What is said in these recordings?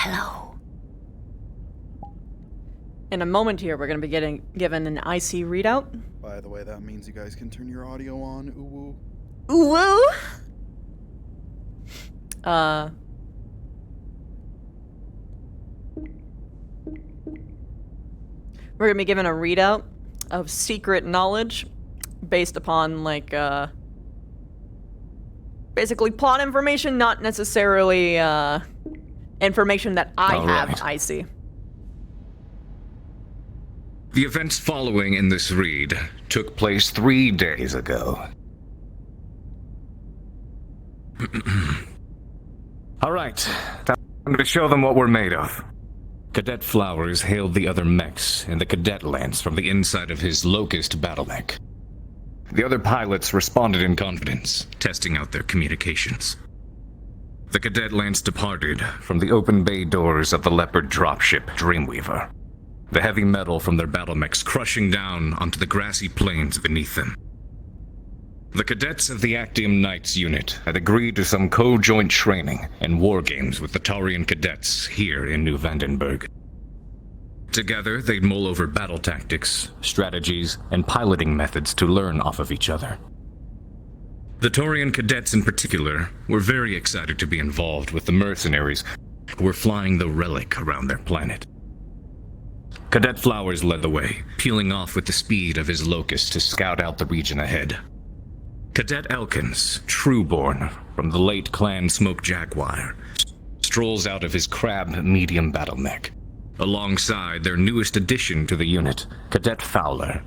Hello. In a moment here, we're going to be given an IC readout. By the way, that means you guys can turn your audio on. Ooh woo. Ooh woo! We're going to be given a readout of secret knowledge based upon, like, basically plot information, not necessarily, information that I have, I see. The events following in this read took place 3 days ago. Alright, time to show them what we're made of. Cadet Flowers hailed the other mechs in the cadet lance from the inside of his Locust battle mech. The other pilots responded in confidence, testing out their communications. The cadet lance departed from the open bay doors of the Leopard dropship Dreamweaver, the heavy metal from their battle mechs crushing down onto the grassy plains beneath them. The cadets of the Actium Knights unit had agreed to some co-joint training and war games with the Taurian cadets here in New Vandenberg. Together, they'd mull over battle tactics, strategies, and piloting methods to learn off of each other. The Taurian cadets in particular were very excited to be involved with the mercenaries who were flying the relic around their planet. Cadet Flowers led the way, peeling off with the speed of his Locust to scout out the region ahead. Cadet Elkins, trueborn from the late clan Smoke Jaguar, strolls out of his Crab medium battle mech, alongside their newest addition to the unit, Cadet Fowler,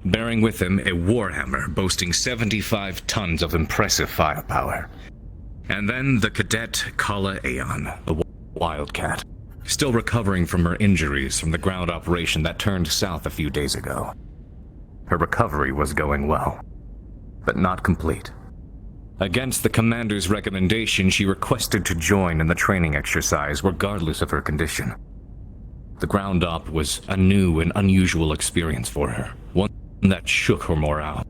bearing with him a warhammer boasting 75 tons of impressive firepower. And then the Cadet Kala Aeon, a wildcat, still recovering from her injuries from the ground operation that turned south a few days ago. Her recovery was going well, but not complete. Against the commander's recommendation, she requested to join in the training exercise regardless of her condition. The ground op was a new and unusual experience for her, one that shook her morale.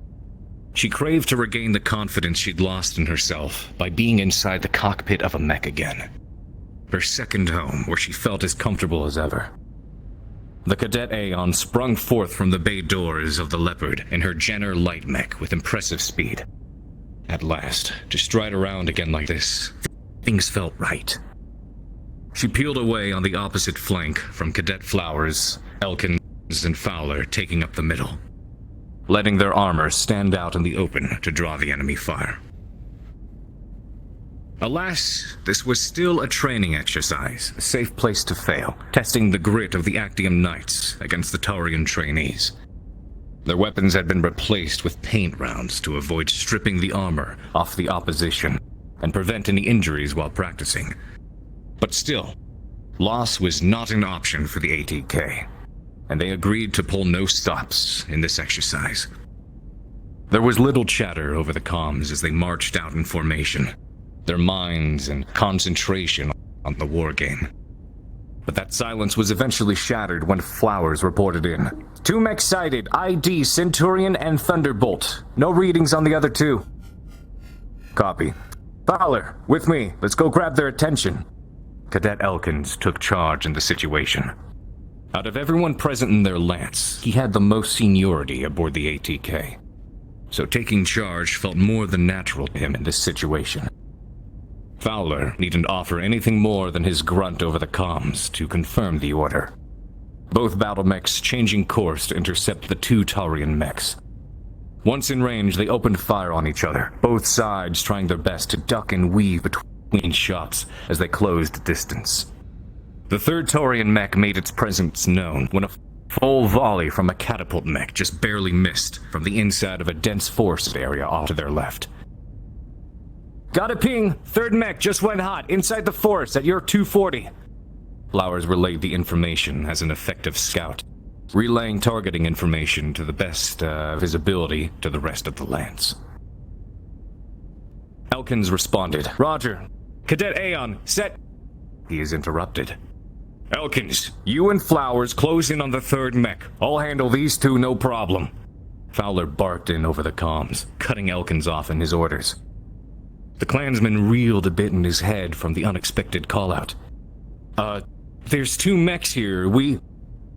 She craved to regain the confidence she'd lost in herself by being inside the cockpit of a mech again. Her second home, where she felt as comfortable as ever. The Cadet Aeon sprung forth from the bay doors of the Leopard in her Jenner light mech with impressive speed. At last, to stride around again like this, things felt right. She peeled away on the opposite flank from Cadet Flowers, Elkins, and Fowler taking up the middle, letting their armor stand out in the open to draw the enemy fire. Alas, this was still a training exercise, a safe place to fail, testing the grit of the Actium Knights against the Taurian trainees. Their weapons had been replaced with paint rounds to avoid stripping the armor off the opposition and prevent any injuries while practicing. But still, loss was not an option for the ATK, and they agreed to pull no stops in this exercise. There was little chatter over the comms as they marched out in formation, their minds and concentration on the war game. But that silence was eventually shattered when Flowers reported in. 2 mechs sighted, ID Centurion and Thunderbolt. No readings on the other 2. Copy. Fowler, with me. Let's go grab their attention. Cadet Elkins took charge in the situation. Out of everyone present in their lance, he had the most seniority aboard the ATK. So taking charge felt more than natural to him in this situation. Fowler needn't offer anything more than his grunt over the comms to confirm the order. Both battle mechs changing course to intercept the 2 Taurian mechs. Once in range, they opened fire on each other, both sides trying their best to duck and weave between shots as they closed distance. The 3rd Taurian mech made its presence known when a full volley from a catapult mech just barely missed from the inside of a dense forested area off to their left. Got a ping! 3rd mech just went hot, inside the forest at your 240. Flowers relayed the information as an effective scout, relaying targeting information to the best of his ability to the rest of the lance. Elkins responded, Roger. Cadet Aeon, set. He is interrupted. Elkins, you and Flowers close in on the 3rd mech. I'll handle these 2, no problem. Fowler barked in over the comms, cutting Elkins off in his orders. The clansman reeled a bit in his head from the unexpected call-out. There's 2 mechs here.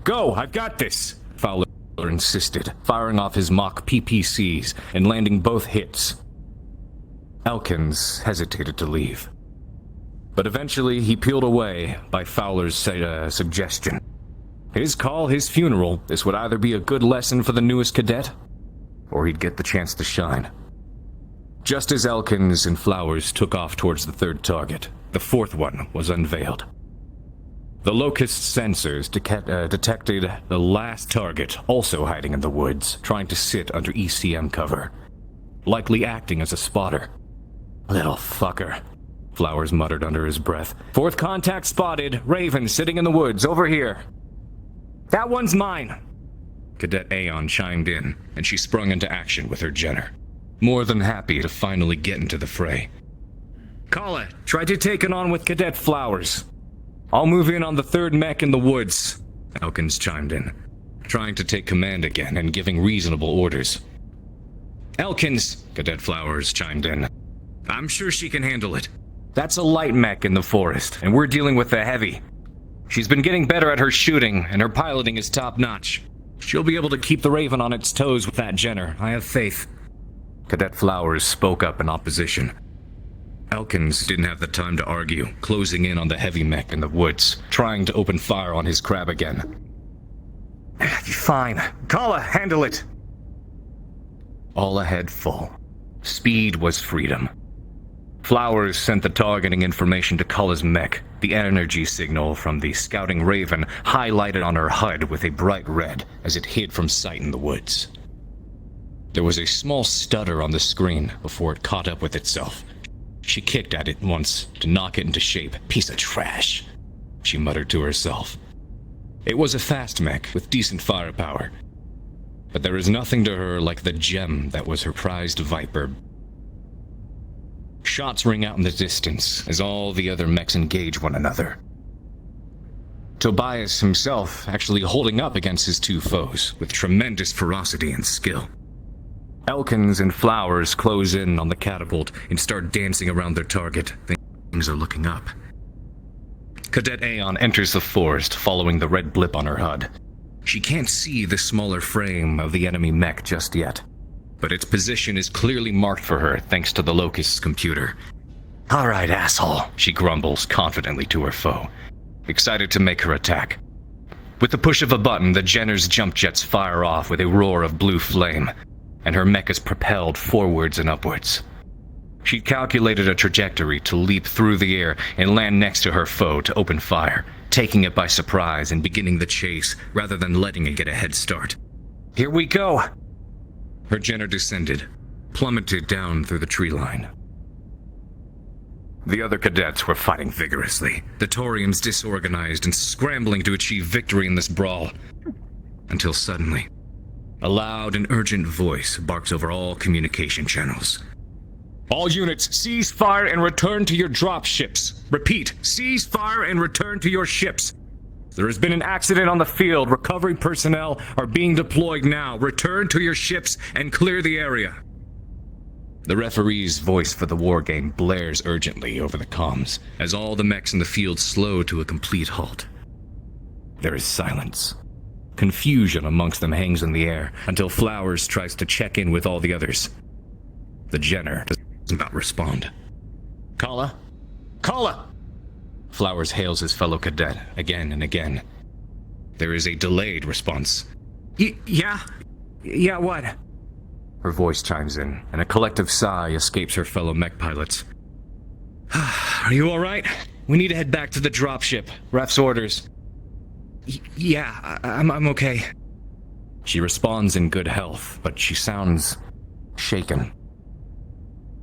Go! I've got this! Fowler insisted, firing off his mock PPCs and landing both hits. Elkins hesitated to leave. But eventually he peeled away by Fowler's suggestion. His call, his funeral. This would either be a good lesson for the newest cadet, or he'd get the chance to shine. Just as Elkins and Flowers took off towards the 3rd target, the 4th one was unveiled. The Locust's sensors detected the last target also hiding in the woods, trying to sit under ECM cover, likely acting as a spotter. Little fucker, Flowers muttered under his breath. 4th contact spotted. Raven sitting in the woods, over here. That one's mine. Cadet Aeon chimed in, and she sprung into action with her Jenner, more than happy to finally get into the fray. Kala, try to take it on with Cadet Flowers. I'll move in on the 3rd mech in the woods, Elkins chimed in, trying to take command again and giving reasonable orders. Elkins, Cadet Flowers chimed in. I'm sure she can handle it. That's a light mech in the forest, and we're dealing with the heavy. She's been getting better at her shooting, and her piloting is top-notch. She'll be able to keep the Raven on its toes with that Jenner. I have faith. Cadet Flowers spoke up in opposition. Elkins didn't have the time to argue, closing in on the heavy mech in the woods, trying to open fire on his crab again. Fine. Kala, handle it! All ahead full. Speed was freedom. Flowers sent the targeting information to Kala's mech, the energy signal from the scouting Raven highlighted on her HUD with a bright red as it hid from sight in the woods. There was a small stutter on the screen before it caught up with itself. She kicked at it once to knock it into shape. Piece of trash, she muttered to herself. It was a fast mech with decent firepower, but there is nothing to her like the gem that was her prized Viper. Shots ring out in the distance as all the other mechs engage one another. Tobias himself actually holding up against his 2 foes with tremendous ferocity and skill. Elkins and Flowers close in on the catapult and start dancing around their target. Things are looking up. Cadet Aeon enters the forest, following the red blip on her HUD. She can't see the smaller frame of the enemy mech just yet, but its position is clearly marked for her thanks to the Locust's computer. All right, asshole, she grumbles confidently to her foe, excited to make her attack. With the push of a button, the Jenner's jump jets fire off with a roar of blue flame, and her mech is propelled forwards and upwards. She calculated a trajectory to leap through the air and land next to her foe to open fire, taking it by surprise and beginning the chase rather than letting it get a head start. Here we go! Her Jenner descended, plummeted down through the tree line. The other cadets were fighting vigorously, the Taurians disorganized and scrambling to achieve victory in this brawl. Until suddenly, a loud and urgent voice barks over all communication channels. All units, cease fire and return to your drop ships. Repeat, cease fire and return to your ships. There has been an accident on the field. Recovery personnel are being deployed now. Return to your ships and clear the area. The referee's voice for the war game blares urgently over the comms as all the mechs in the field slow to a complete halt. There is silence. Confusion amongst them hangs in the air until Flowers tries to check in with all the others. The Jenner does not respond. Kala? Kala! Flowers hails his fellow cadet again and again. There is a delayed response. Yeah, what? Her voice chimes in, and a collective sigh escapes her fellow mech pilots. Are you alright? We need to head back to the dropship. Ref's orders. Yeah, I'm okay. She responds in good health, but she sounds shaken.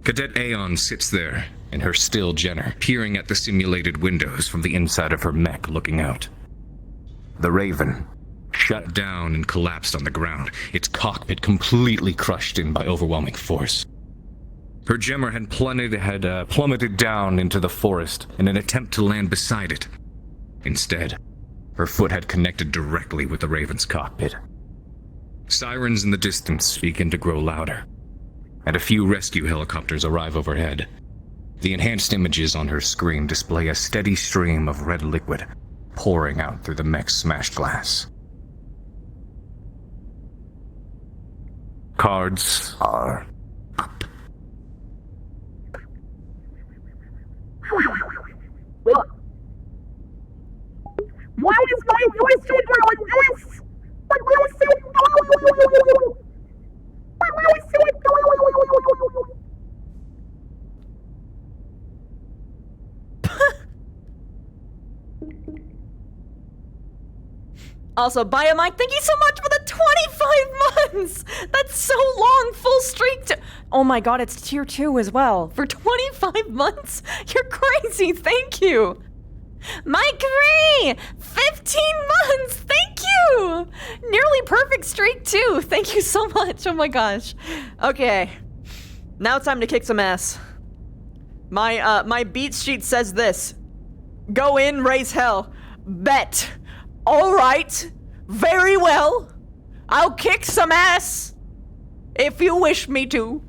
Cadet Aeon sits there, in her still Jenner, peering at the simulated windows from the inside of her mech looking out. The Raven, shut down and collapsed on the ground, its cockpit completely crushed in by overwhelming force. Her Gemmer had plummeted down into the forest in an attempt to land beside it. Instead, her foot had connected directly with the Raven's cockpit. Sirens in the distance begin to grow louder, and a few rescue helicopters arrive overhead. The enhanced images on her screen display a steady stream of red liquid pouring out through the mech's smashed glass. Cards are up. Why is my voice doing this? My voice doing My voice doing Also, Biomike, thank you so much for the 25 months! That's so long, full streak to— Oh my god, it's tier 2 as well. For 25 months? You're crazy, thank you! Mike 3! 15 months, thank you! Nearly perfect streak too, thank you so much, oh my gosh. Okay, now it's time to kick some ass. My beat sheet says this. Go in, raise hell. Bet. Alright, very well. I'll kick some ass if you wish me to.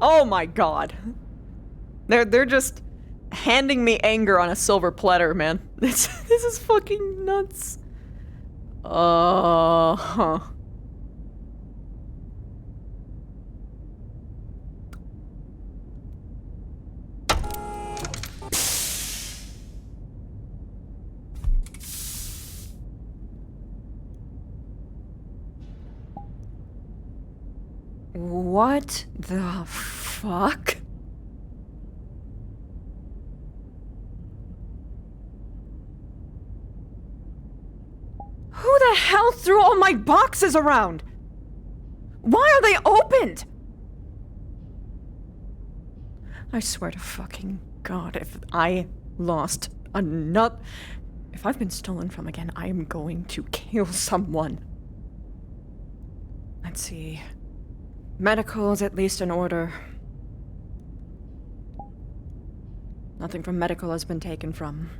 Oh my god. They're just handing me anger on a silver platter, man. This is fucking nuts. Huh. What the fuck? Who the hell threw all my boxes around? Why are they opened? I swear to fucking God, if I lost another— if I've been stolen from again, I am going to kill someone. Let's see. Medical is at least in order. Nothing from medical has been taken from.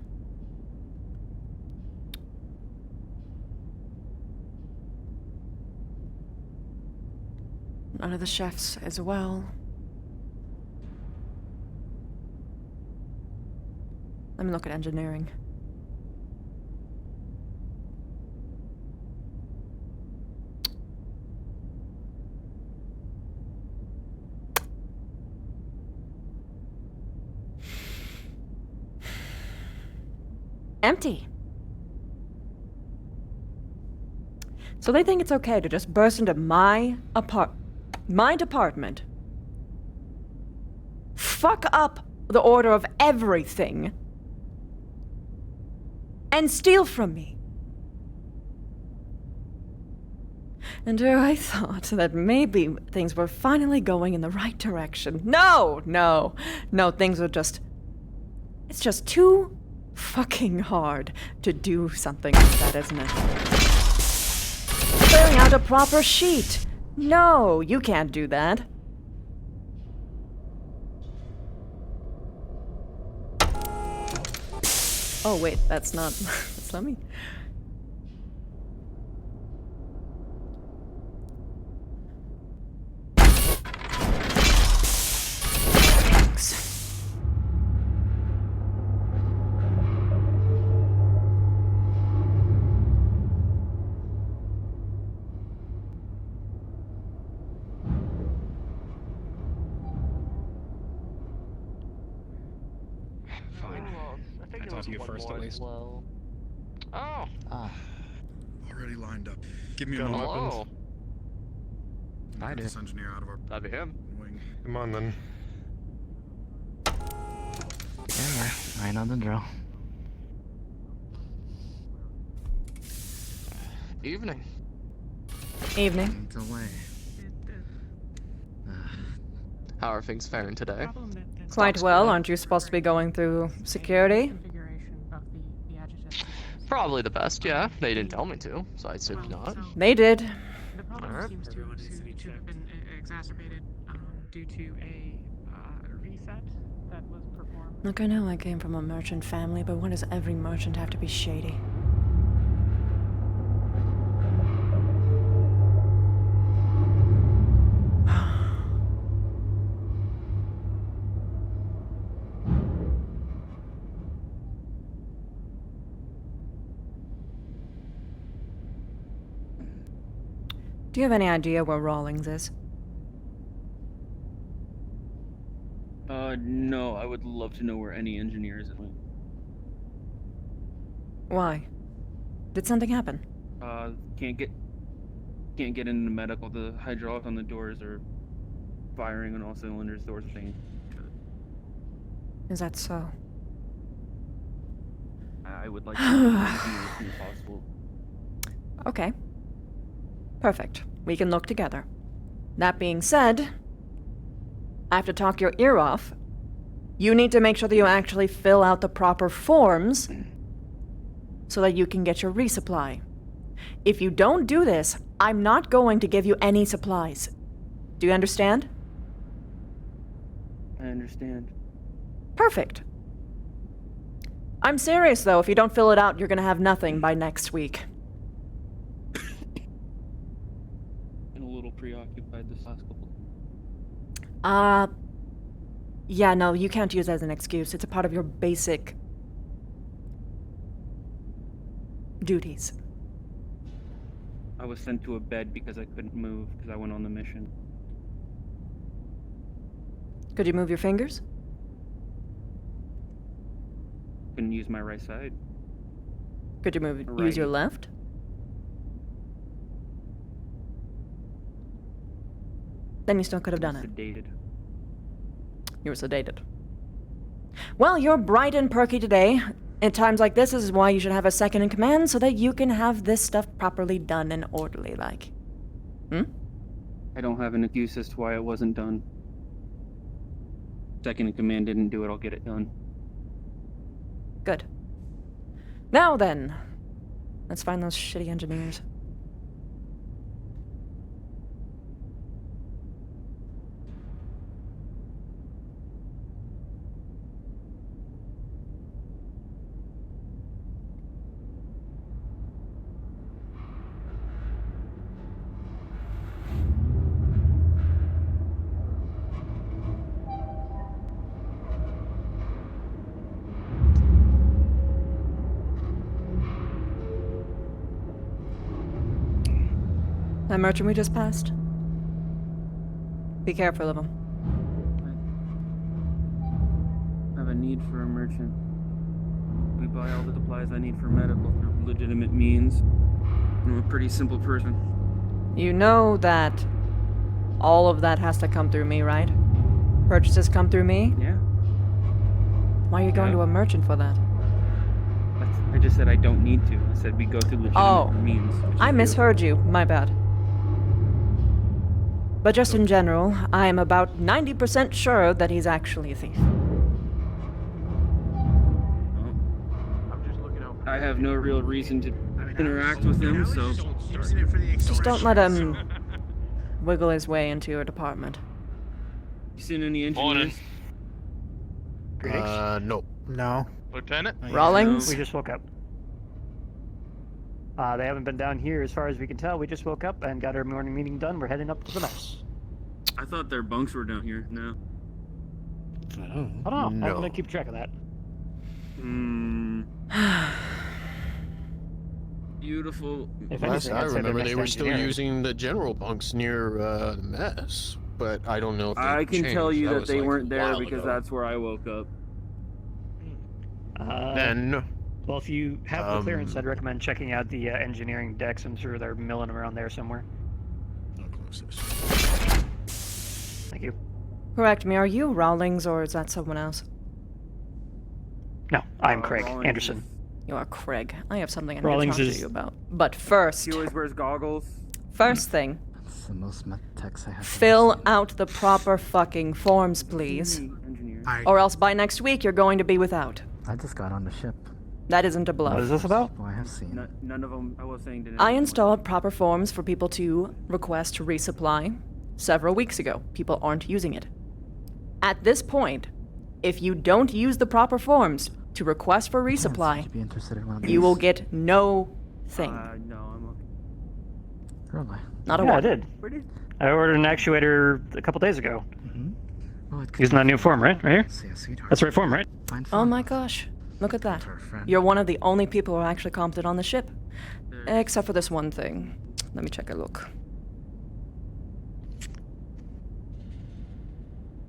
None of the chefs as well. Let me look at engineering. Empty. So they think it's okay to just burst into my department, fuck up the order of everything, and steal from me. And I thought that maybe things were finally going in the right direction. No, things are just— it's just too fucking hard to do something like that, isn't it? Clearing out a proper sheet. No, you can't do that. Oh wait, that's not that's not me. To you first, at least. Well. Oh. Already lined up. Give me a Hello. moment. Get I did. this engineer out of our That'd be him. wing. Come on then. Yeah, I know the drill. Evening. Evening. Delay. How are things faring today? Quite well. Aren't you supposed to be going through security? Probably the best, yeah. They didn't tell me to, so I assume not. They did. The problem Alright. seems to have been exacerbated due to a reset that was performed. Look, I know I came from a merchant family, but why does every merchant have to be shady? Do you have any idea where Rawlings is? No, I would love to know where any engineer is. Why? Did something happen? Can't get into medical. The hydraulic on the doors are firing on all cylinders. Doors are saying. Is that so? I would like to know as soon as possible. Okay. Perfect. We can look together. That being said, I have to talk your ear off. You need to make sure that you actually fill out the proper forms so that you can get your resupply. If you don't do this, I'm not going to give you any supplies. Do you understand? I understand. Perfect. I'm serious, though. If you don't fill it out, you're gonna have nothing by next week. Been a little preoccupied this last couple. Yeah, no, you can't use it as an excuse. It's a part of your basic duties. I was sent to a bed because I couldn't move because I went on the mission. Could you move your fingers? Couldn't use my right side. Could you use your Right. left? Then you still could have done it. Sedated. You were sedated. Well, you're bright and perky today. At times like this is why you should have a second in command so that you can have this stuff properly done and orderly like. I don't have an excuse as to why it wasn't done. Second in command didn't do it. I'll get it done. Good. Now then, let's find those shitty engineers. That merchant we just passed? Be careful of him. I have a need for a merchant. We buy all the supplies I need for medical through legitimate means. I'm a pretty simple person. You know that all of that has to come through me, right? Purchases come through me? Yeah. Why are you going Yeah. to a merchant for that? I just said I don't need to. I said we go through legitimate means. which I is you. misheard you. My bad. But just in general, I am about 90% sure that he's actually a thief. I have no real reason to interact with him, so Just don't let him wiggle his way into your department. you seen any Morning. engineers? No. No, Lieutenant? Rawlings? we just woke up. They haven't been down here as far as we can tell. We just woke up and got our morning meeting done. We're heading up to the mess. I thought their bunks were down here. No. I don't know. I'm gonna keep track of that. Beautiful. If Last anything, I I'd say they're remember, they missed were still engineering. using the general bunks near the mess, but I don't know if they I can tell changed. you that was, they like, weren't a there while because ago. that's where I woke up. Then Well, if you have the clearance, I'd recommend checking out the engineering decks. I'm sure they're milling around there somewhere. how close is Thank you. Correct me, are you Rawlings or is that someone else? No, I'm Craig Rawlings Anderson. You are Craig. I have something I need Rawlings to talk is- to you about. But first, He always wears goggles. first thing, That's the most meth techs I have. fill out the proper fucking forms, please. Engineer. Or else by next week you're going to be without. I just got on the ship. That isn't a What bluff. is this about? Oh, I have seen. None of them. I was saying. Didn't I installed proper forms for people to request resupply several weeks ago. People aren't using it. At this point, if you don't use the proper forms to request for Chance, would resupply, you be interested in one of you will these? get no thing. No, I'm okay. Really? Not a Yeah, I one. did. Where did? I ordered an actuator a couple days ago. Well, it could Using that new form, right? Right here? say a sweetheart. That's the right form, right? Fine Oh form. my gosh. Look at that. For a friend. You're one of the only people who are actually competent on the ship. Except for this one thing. Let me check a look.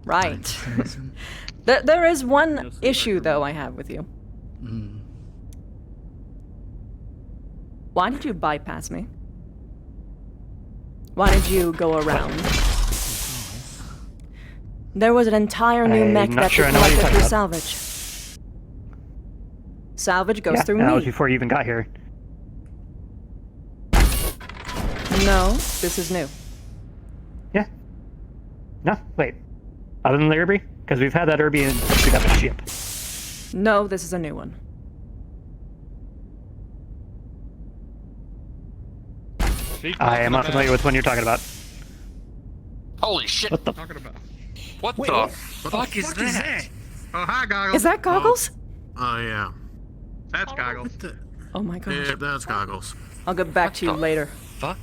Right. Seriously? There is one No sleep issue, for though, me. I have with you. Mm. Why did you bypass me? Why did you go around? There was an entire new I'm mech not that sure you I know what you're collected through talking salvage. Salvage goes Yeah, through and that me. was before you even got here. No, this is new. Yeah. No, wait. Other than the Irby? Because we've had that Irby and we got the ship. No, this is a new one. I am not familiar with one you're talking about. Holy shit! What the? What the fuck is that? Oh, hi, Goggles. Is that Goggles? Oh, yeah. That's Goggles. Oh my gosh. Yeah, that's Goggles. I'll get back to you later. fuck?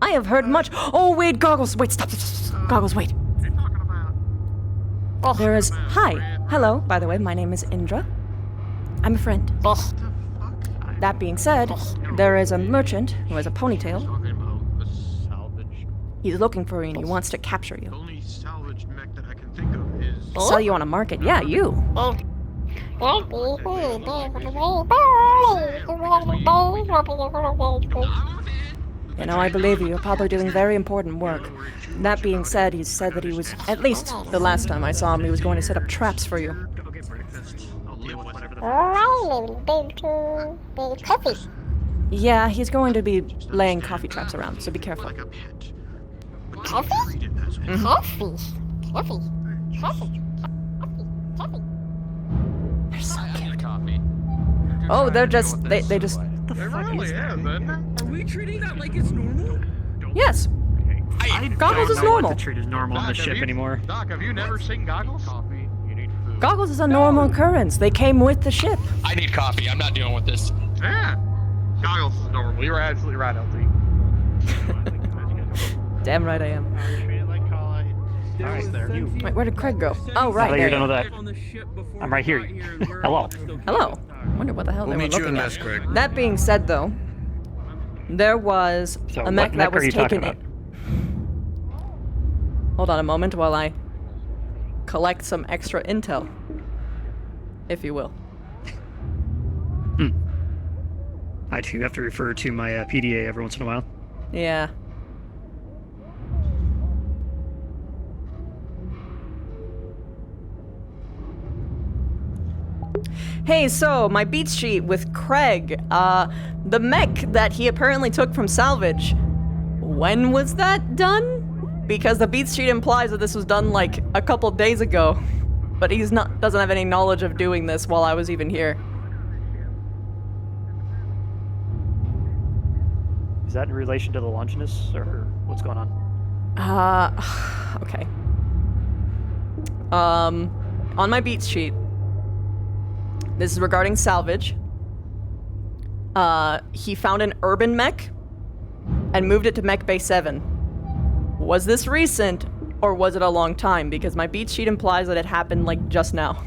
I have heard much. Oh, wait, Goggles. Wait, stop. Goggles, wait. What are you talking about? There is. Hi. Hello. By the way, my name is Indra. I'm a friend. What the fuck? That being said, there is a merchant who has a ponytail. Talking about the salvage. He's looking for you and he wants to capture The you. only salvage mech that I can think of is. Sell you on a market. Yeah, you. You know, I believe you. You're probably doing very important work. That being said, he said that he was, at least the last time I saw him, he was going to set up traps for you. Go get breakfast. I'll deal with whatever the Yeah, he's going to be laying coffee traps around, so be careful. like a pet. But Coffee? treat it as a They're so cute. Coffee. Oh, they're just, they just, It really is, isn't it? Are we treating that like it's normal? yes. Goggles is normal. treat as normal on the ship anymore. Doc, have you never seen Goggles? Coffee. You need food. Goggles is a normal occurrence. They came with the ship. I need coffee. I'm not dealing with this. Yeah. Goggles is normal. You're absolutely right, LT. Damn right I am. Alright, there you. Wait, where did Craig go? Oh, right, thought you there were done you with are. that. On the ship before I'm we right here. got and we're Hello. all still Hello. getting Wonder what the hell We'll they were meet you in looking mess, at. Craig. That being said, though, there was So a what mech that mech are was you talking taken about? in. Hold on a moment while I collect some extra intel, if you will. I too have to refer to my PDA every once in a while. Yeah. Hey, so my beat sheet with Craig, the mech that he apparently took from salvage, when was that done? Because the beat sheet implies that this was done like a couple days ago, but doesn't have any knowledge of doing this while I was even here. Is that in relation to the Longinus, or what's going on? Okay. On my beats sheet, this is regarding salvage. He found an urban mech and moved it to Mech Bay 7. Was this recent, or was it a long time? Because my beats sheet implies that it happened, like, just now.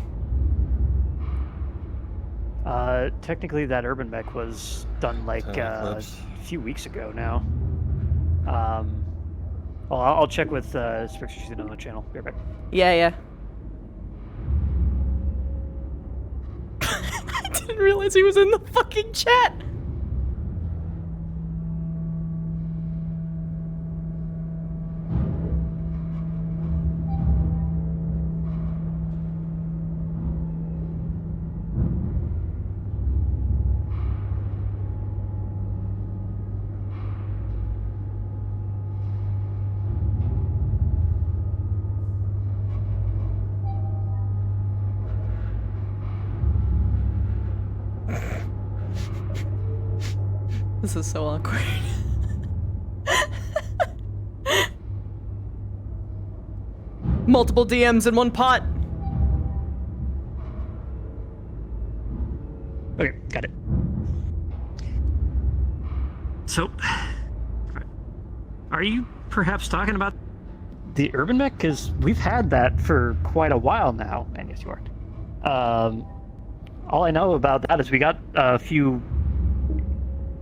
Technically that urban mech was done like a few weeks ago now. Well, I'll check with Spectre she's on the channel. Be right back. Yeah. I didn't realize he was in the fucking chat! This is so awkward. Multiple DMs in one pot. Okay, got it. So, are you perhaps talking about the urban mech? Because we've had that for quite a while now. And yes, you are. All I know about that is we got a few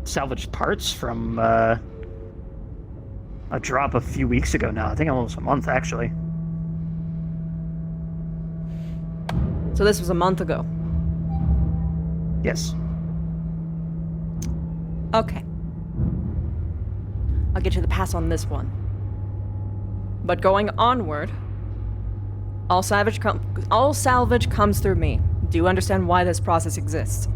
salvaged parts from a drop a few weeks ago now. I think almost a month, actually. So this was a month ago. Yes. Okay. I'll get you the pass on this one. But going onward, all salvage comes through me. Do you understand why this process exists?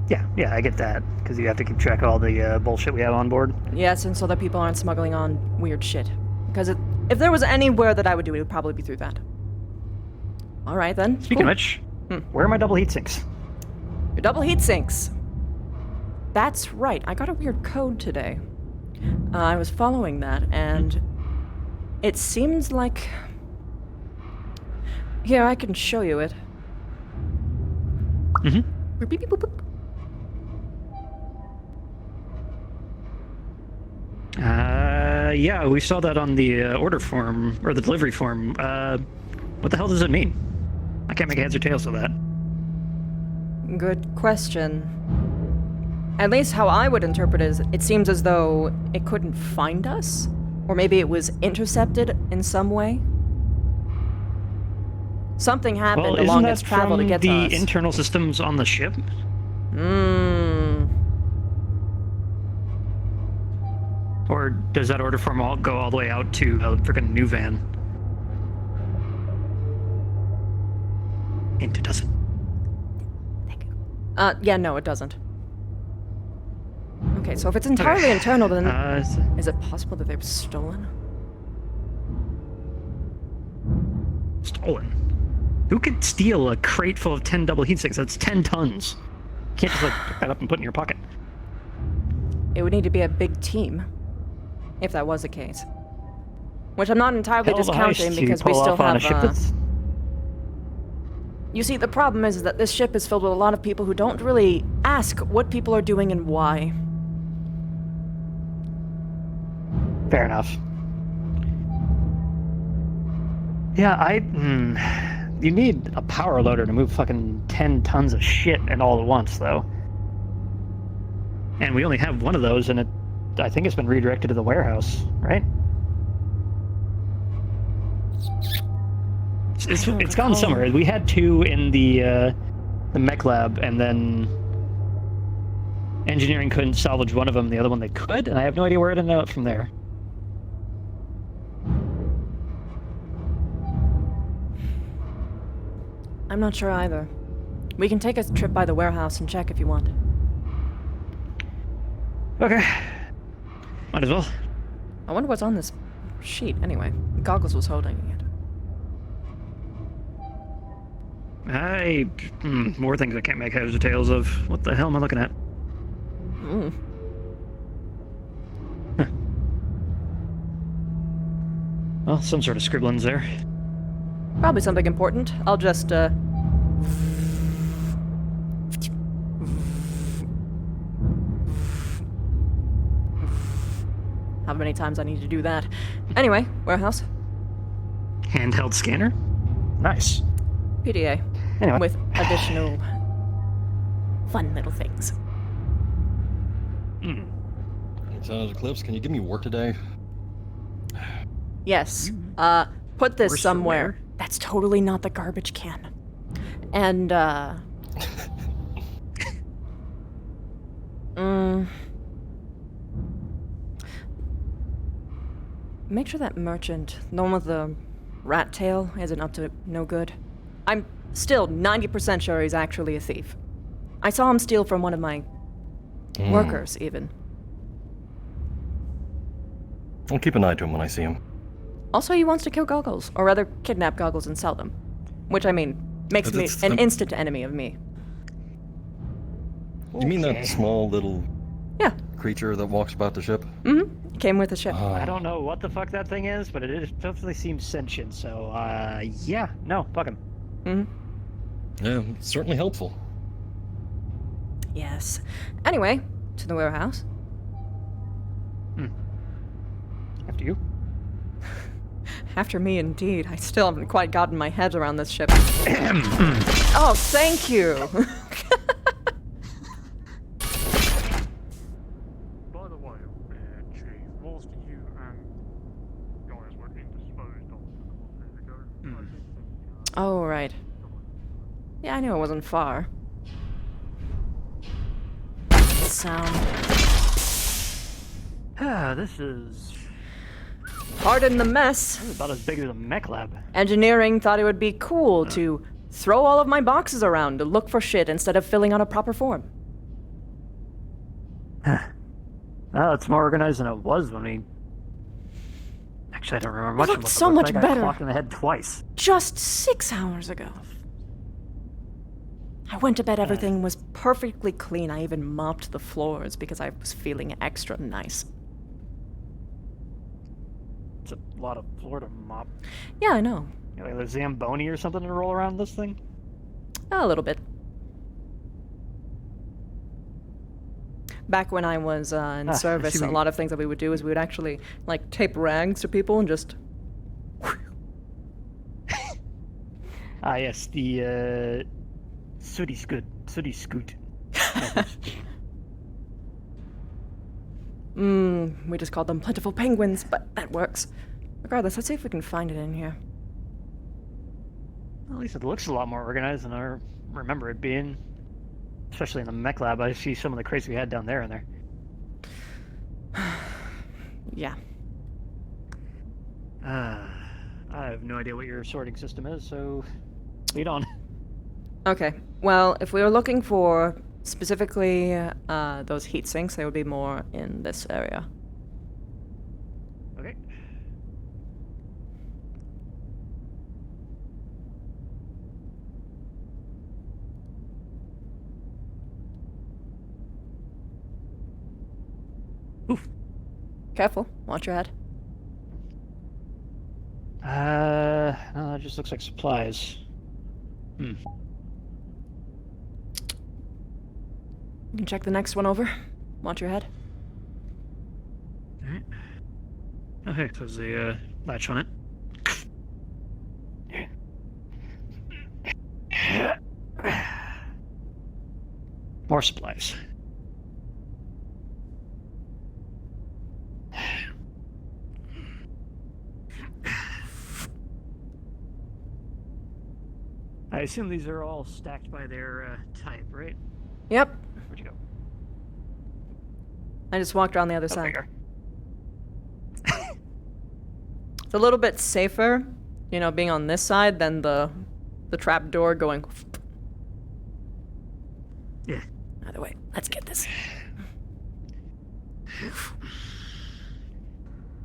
Yeah, I get that. Because you have to keep track of all the bullshit we have on board. Yes, and so that people aren't smuggling on weird shit. Because if there was anywhere that I would do it, would probably be through that. All right, then. Speaking of which, where are my double heat sinks? Your double heat sinks. That's right. I got a weird code today. I was following that, and it seems like... Here, I can show you it. Mm-hmm. Beep, beep, boop, boop. Yeah, we saw that on the order form, or the delivery form. What the hell does it mean? I can't make heads or tails of that. Good question. At least how I would interpret it is, it seems as though it couldn't find us. Or maybe it was intercepted in some way. Something happened Well, along isn't its that travel to from get to the us. internal systems on the ship? Or does that order form go all the way out to a freaking new van? It doesn't. Yeah, no, it doesn't. Okay, so if it's entirely internal, then is it possible that they were stolen? Stolen? Who could steal a crate full of 10 double heat sinks? That's 10 tons. You can't just, pick that up and put it in your pocket. It would need to be a big team, if that was the case. Which I'm not entirely Hell of a discounting heist to because we pull still off on a have. ship that's... You see, the problem is that this ship is filled with a lot of people who don't really ask what people are doing and why. Fair enough. Yeah, you need a power loader to move fucking 10 tons of shit and all at once, though. And we only have one of those, and I think it's been redirected to the warehouse, right? It's gone somewhere. We had 2 in the mech lab, and then engineering couldn't salvage one of them. The other one they could, and I have no idea where it ended up from there. I'm not sure either. We can take a trip by the warehouse and check if you want. Okay. Might as well. I wonder what's on this sheet, anyway. Goggles was holding it. More things I can't make heads or tails of. What the hell am I looking at? Well, some sort of scribblings there. Probably something important. I'll just, how many times I need to do that. Anyway, warehouse. Handheld scanner? Nice. PDA. Anyway. With additional fun little things. Eclipse, can you give me work today? Yes. Put this Worse somewhere. than That's totally not the garbage can. And, make sure that merchant, the one with the rat tail, isn't up to no good. I'm still 90% sure he's actually a thief. I saw him steal from one of my workers, even. I'll keep an eye to him when I see him. Also, he wants to kill Goggles, or rather, kidnap Goggles and sell them. Which, I mean, makes me an instant enemy of me. Do you mean Okay. that small little Yeah. creature that walks about the ship? Mm-hmm. Came with the ship. I don't know what the fuck that thing is, but definitely seems sentient. So, yeah, no, fuck him. Mm-hmm. Yeah, it's certainly helpful. Yes. Anyway, to the warehouse. After you. After me, indeed. I still haven't quite gotten my head around this ship. Oh, thank you. By the way, Chief, most of you guys were indisposed of a couple of days ago. I think that, Oh, right. Yeah, I knew it wasn't far. Sound. This is Pardon the mess. about as big as a mech lab. Engineering thought it would be cool to throw all of my boxes around to look for shit instead of filling out a proper form. It's more organized than it was when we... Actually, I don't remember much looked of it. so but much I got better. clocked in the head twice. Just 6 hours ago. I went to bed, everything was perfectly clean. I even mopped the floors because I was feeling extra nice. It's a lot of floor to mop. Yeah, I know. You know, like a Zamboni or something to roll around this thing? A little bit. Back when I was in service, see a what lot of things that we would do is we would actually, like, tape rags to people and just... Yes, the, sooty scoot. We just called them plentiful penguins, but that works. Regardless, let's see if we can find it in here. At least it looks a lot more organized than I remember it being. Especially in the mech lab, I see some of the crates we had down there in there. Yeah. I have no idea what your sorting system is, so lead on. Okay, well, if we were looking for specifically those heat sinks, they would be more in this area. Okay. Oof. Careful, watch your head. No, that just looks like supplies. You can check the next one over. Watch your head. Alright. Okay, there's the latch on it. More supplies. I assume these are all stacked by their type, right? Yep. Where'd you go? I just walked around the other Oh, side. there It's a little bit safer, you know, being on this side than the trap door going. Yeah. Either way, let's get this.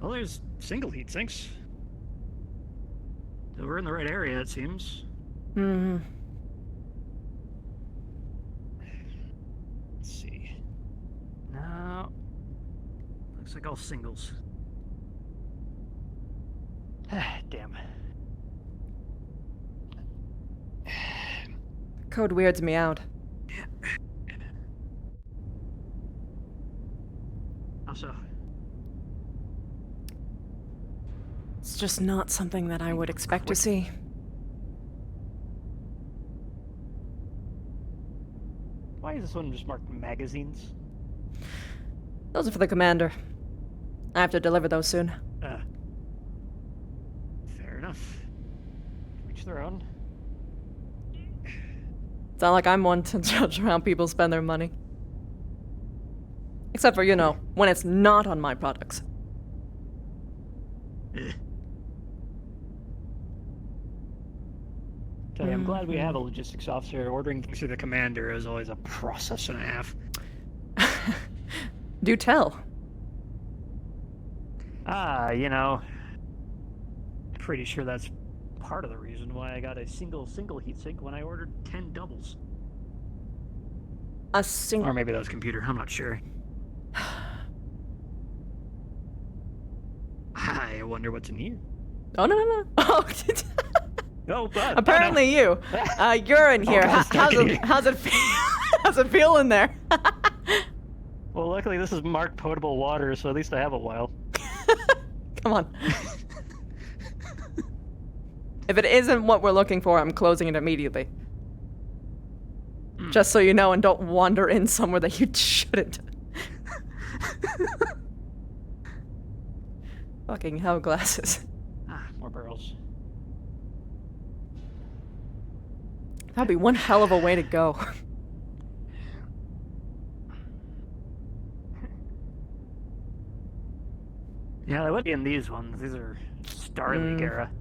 Well, there's single heat sinks. So we're in the right area, it seems. Hmm. Let's see. No. Looks like all singles. Damn. Code weirds me out. How so? It's just not something that I would expect to see. Why is this one just marked magazines? Those are for the commander. I have to deliver those soon. Fair enough. Each their own. It's not like I'm one to judge how people spend their money. Except for, you know, when it's not on my products. Tell you, I'm glad we have a logistics officer. Ordering things through the commander is always a process and a half. Do tell. You know, pretty sure that's part of the reason why I got a single heatsink when I ordered 10 doubles. a single. Or maybe that was computer. I'm not sure. I wonder what's in here. Oh no. Oh. Oh, but Apparently you. You're in here. God, How's it feel? How's it feel in there? Well, luckily this is marked potable water, so at least I have a while. Come on. If it isn't what we're looking for, I'm closing it immediately. Just so you know, and don't wander in somewhere that you shouldn't. Fucking hell, glasses. More barrels. That'd be one hell of a way to go. Yeah, they would be in these ones. These are Starleague era.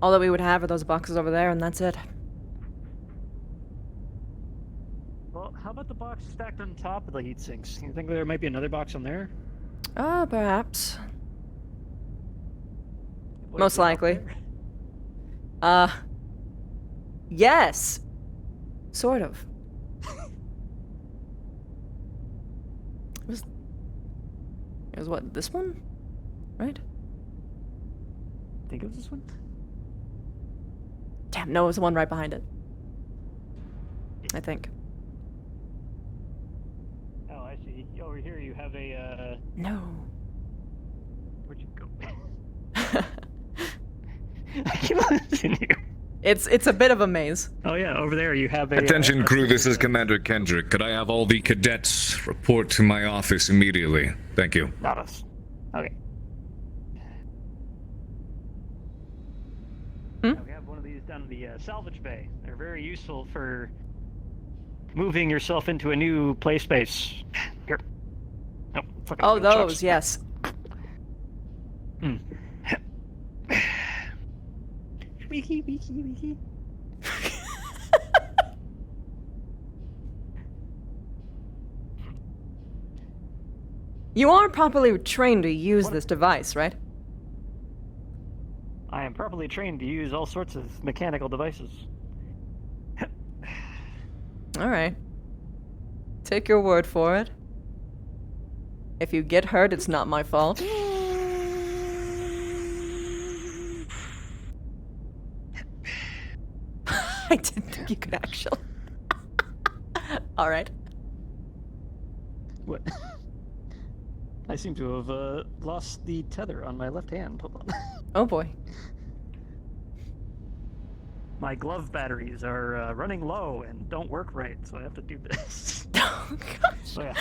All that we would have are those boxes over there, and that's it. Well, how about the box stacked on top of the heat sinks? You think there might be another box on there? Perhaps. What Most is it up likely. there? Yes. Sort of. It was what, this one? Right? I think it was this one? Damn, no, it was the one right behind it. I think. Oh, I see. Over here you have a, No. Where'd you go? I keep losing you. It's a bit of a maze. Oh yeah, over there you have a... Attention crew, this is Commander Kendrick. Could I have all the cadets report to my office immediately? Thank you. Not us. Okay. We have one of these down in the salvage bay. They're very useful for moving yourself into a new play space. Here. Oh, fucking Oh, chucks. those, yes. Wiki. You are properly trained to use this device, right? I am properly trained to use all sorts of mechanical devices. Alright. Take your word for it. If you get hurt, it's not my fault. I didn't think you could actually. Alright. What? I seem to have lost the tether on my left hand. Hold on. Oh boy. My glove batteries are running low and don't work right, so I have to do this. Oh gosh. So yeah.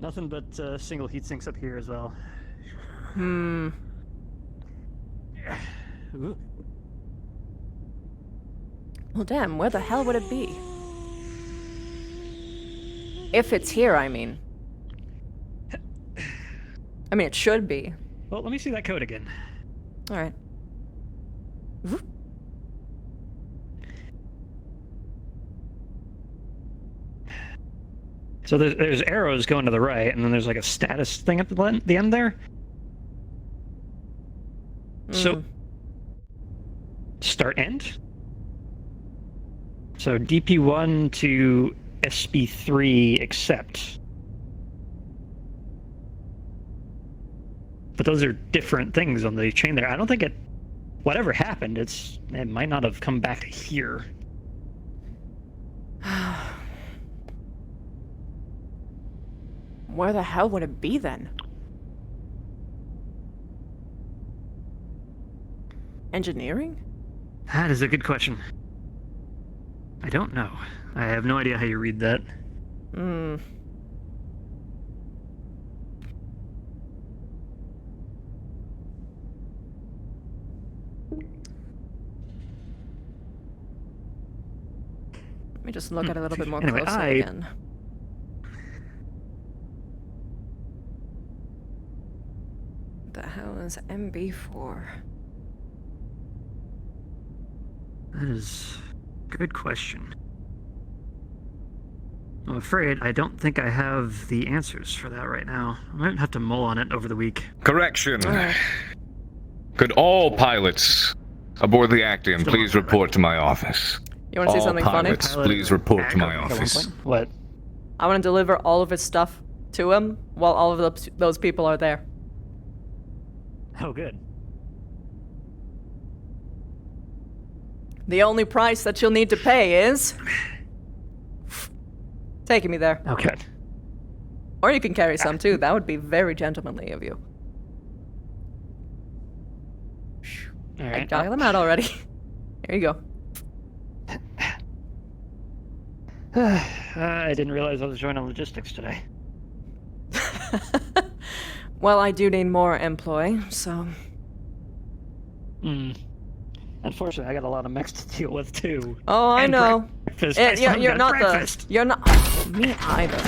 Nothing but single heat sinks up here as well. Hmm. Ooh. Well, damn, where the hell would it be? If it's here, I mean. I mean, it should be. Well, let me see that code again. Alright. So there's arrows going to the right, and then there's like a status thing at the end there. So, start end? So DP1 to SB3 accept. But those are different things on the chain there. I don't think it... Whatever happened, it might not have come back to here. Where the hell would it be then? Engineering? That is a good question. I don't know. I have no idea how you read that. Let me just look at it a little bit more Anyway, closely again. What the hell is MB4? That is a good question. I'm afraid I don't think I have the answers for that right now. I might have to mull on it over the week. Correction. Could all pilots Aboard the Actium, please report to my office. You want to see All something funny? pilots, please report to my office. What? I want to deliver all of his stuff to him while all of those people are there. Oh, good. The only price that you'll need to pay is taking me there. Okay. Or you can carry some too. That would be very gentlemanly of you. All I right. dial him out already. Here you go. I didn't realize I was joining logistics today. Well, I do need more employee, so... Unfortunately, I got a lot of mechs to deal with too. Oh, I And know. breakfast. You're not breakfast. the... You're not... Me either.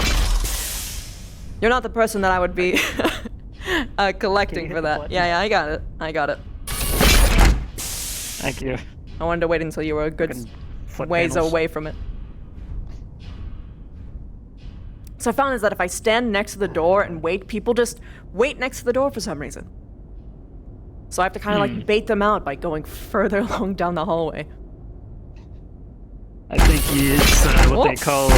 You're not the person that I would be collecting for that. Yeah, I got it. I got it. Thank you. I wanted to wait until you were a good Foot ways panels. away from it. So I found is that if I stand next to the door and wait, people just wait next to the door for some reason. So I have to kind of like bait them out by going further along down the hallway. I think it's what they call...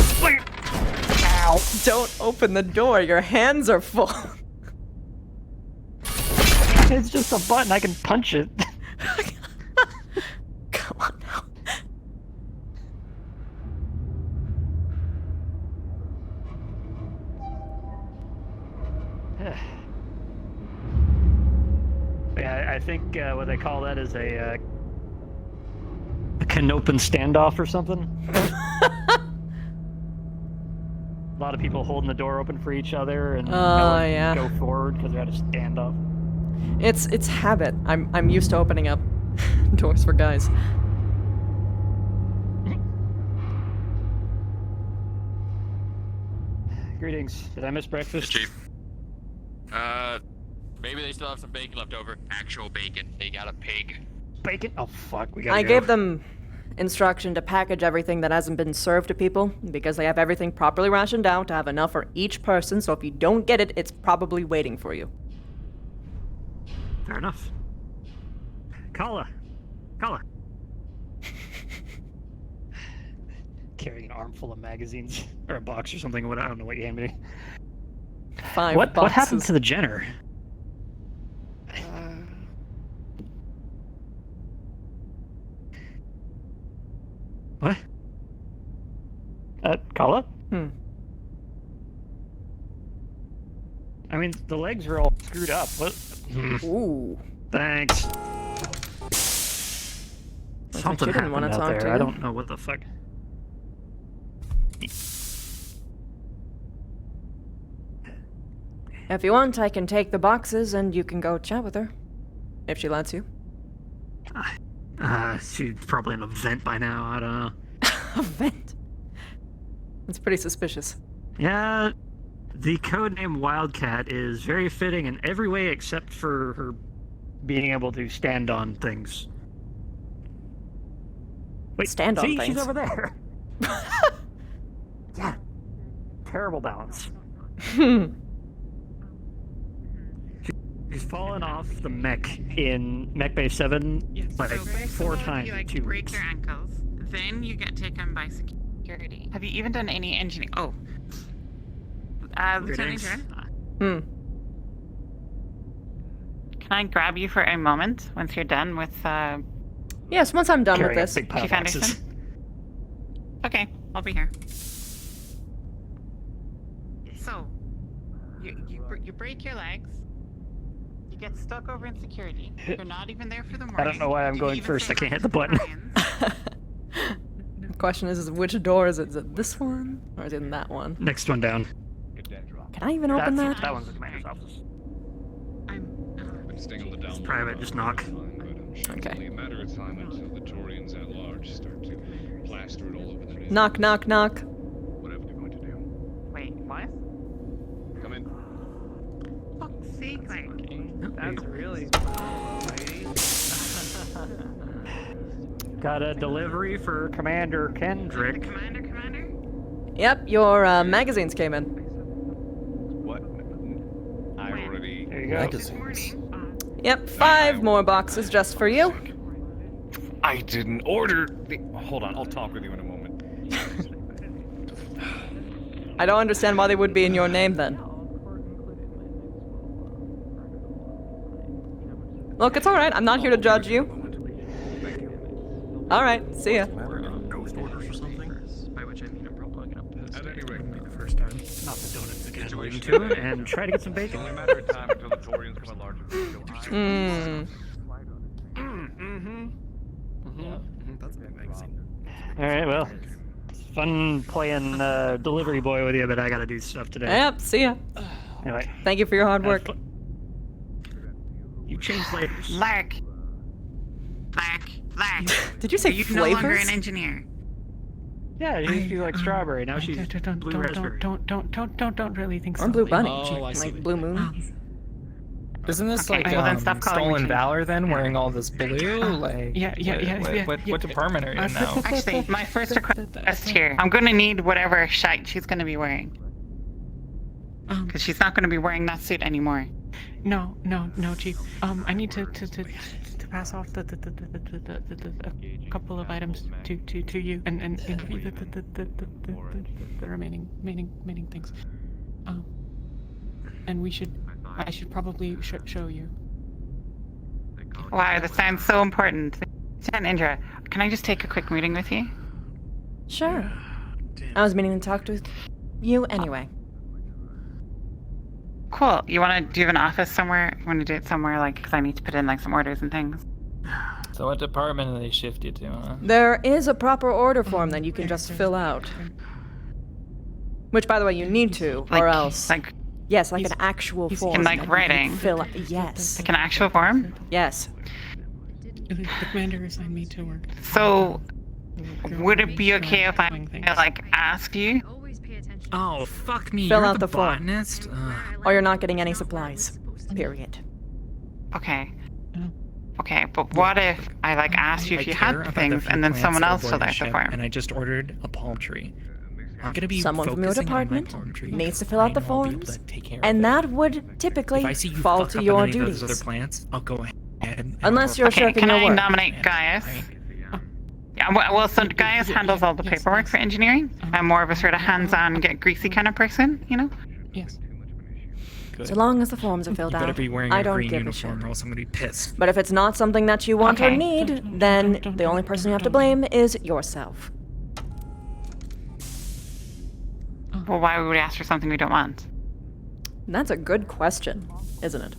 Ow! Don't open the door, your hands are full. It's just a button, I can punch it. Come on now. Yeah, I think what they call that is a canopen standoff or something. A lot of people holding the door open for each other and yeah. go forward because they're at a standoff. It's habit. I'm used to opening up doors for guys. Greetings. Did I miss breakfast? Chief. Maybe they still have some bacon left over. Actual bacon. They got a pig. Bacon? Oh fuck, we gotta I go. gave them instruction to package everything that hasn't been served to people because they have everything properly rationed out to have enough for each person, so if you don't get it, it's probably waiting for you. Fair enough. Kala. Carrying an armful of magazines or a box or something. What I don't know what you handed me. 5 What boxes. happened to the Jenner? What? Kala? I mean, the legs are all screwed up. What? Ooh. Thanks. Something you didn't happened wanna out talk there. to I you. don't know what the fuck. If you want, I can take the boxes and you can go chat with her. If she lets you. She's probably in a vent by now. I don't know. A vent? That's pretty suspicious. Yeah, the codename Wildcat is very fitting in every way except for her being able to stand on things. Wait, Stand on see, things? she's over there. Yeah. Terrible balance. She's fallen off the mech in Mech Bay 7 like 4 times in 2 break weeks. your ankles. Then you get taken by security. Have you even done any engineering? Oh. Lieutenant Indra? Can I grab you for a moment once you're done with, Yes, once I'm done with Carrying a this. big pile of Chief boxes. Anderson? Okay, I'll be here. So, you break your legs. You get stuck over in security. You're not even there for the morning. I don't know why I'm You going even first. I say can't hit the button. The question is which door is it? Is it this one? Or is it in that one? Next one down. Can I even open that? That one's the commander's office. Staying on the down Private, just knock. Okay. Only a matter of time until the Taurians at large start to plaster it all over the nation. Knock, knock, knock. Whatever they're going to do. Wait, what? Come in. Fuck's sake, like. That's really. Got a delivery for Commander Kendrick. Commander? Yep, your magazines came in. What? I already. There you go. Magazines. Yep, 5 more boxes just for you. I didn't order the... Hold on, I'll talk with you in a moment. I don't understand why they would be in your name then. Look, it's alright. I'm not here to judge you. Alright, see ya. Ghost orders or something? By which I mean I'm probably gonna post At any rate, The first time. Not the donuts again. Leading to it and try to get some it's bacon. only a matter of time until the Torians come a larger group. That's amazing. Alright, well. It's fun playing delivery boy with you, but I gotta do stuff today. Yep, see ya. Anyway. Thank you for your hard work. You change flavors. Lark. Did you say You're no longer flavors? an engineer. Yeah, you used to be like strawberry. Now she's blue raspberry. Don't really think so. Or blue bunny. Oh, I see. Like blue moon. Isn't this Okay, like well then stop calling me stolen Chief. valor then, wearing all this blue? Like, what department are you in now? Actually, my first request here. I'm gonna need whatever shite she's gonna be wearing. Because she's not gonna be wearing that suit anymore. No, Chief. I need to pass off the couple of items to you and the remaining things. And I should probably show you. Wow, that sounds so important. Lieutenant Indra, can I just take a quick meeting with you? Sure. I was meaning to talk to you anyway. Cool. Do you have an office somewhere? You want to do it somewhere, like, because I need to put in, like, some orders and things? So what department do they shift you to, huh? There is a proper order form that you can just fill out. Which, by the way, you need to, or else... Like... Yes, like an actual form. In, like, that you writing? can fill out. Yes. Like an actual form? Yes. The commander assigned me to work. So, would it be okay if I, like, ask you? Oh, fuck me. Fill You're out the form. botanist? Or you're not getting any supplies. Period. Okay. Okay, but what if I, like, asked you if you had the things and then someone else filled out the form? And I just ordered a palm tree. I'm gonna be Someone from your focusing on my department palm tree. needs to fill out the I know I'll be able forms, to take care of and it. that would typically If I see you fall fuck to up your on any of those duties. other plants, I'll go ahead and Unless you're Okay, shirking can your I work. nominate Gaius? Yeah, well, so Gaius handles all the paperwork for engineering. I'm more of a sort of hands-on, get greasy kind of person, you know? Yes. Good. So long as the forms are filled You better out, be wearing I a don't green give a uniform, shit. or else I'm gonna be pissed. But if it's not something that you want or Okay. need, then the only person you have to blame is yourself. Well, why would we ask for something we don't want? That's a good question, isn't it?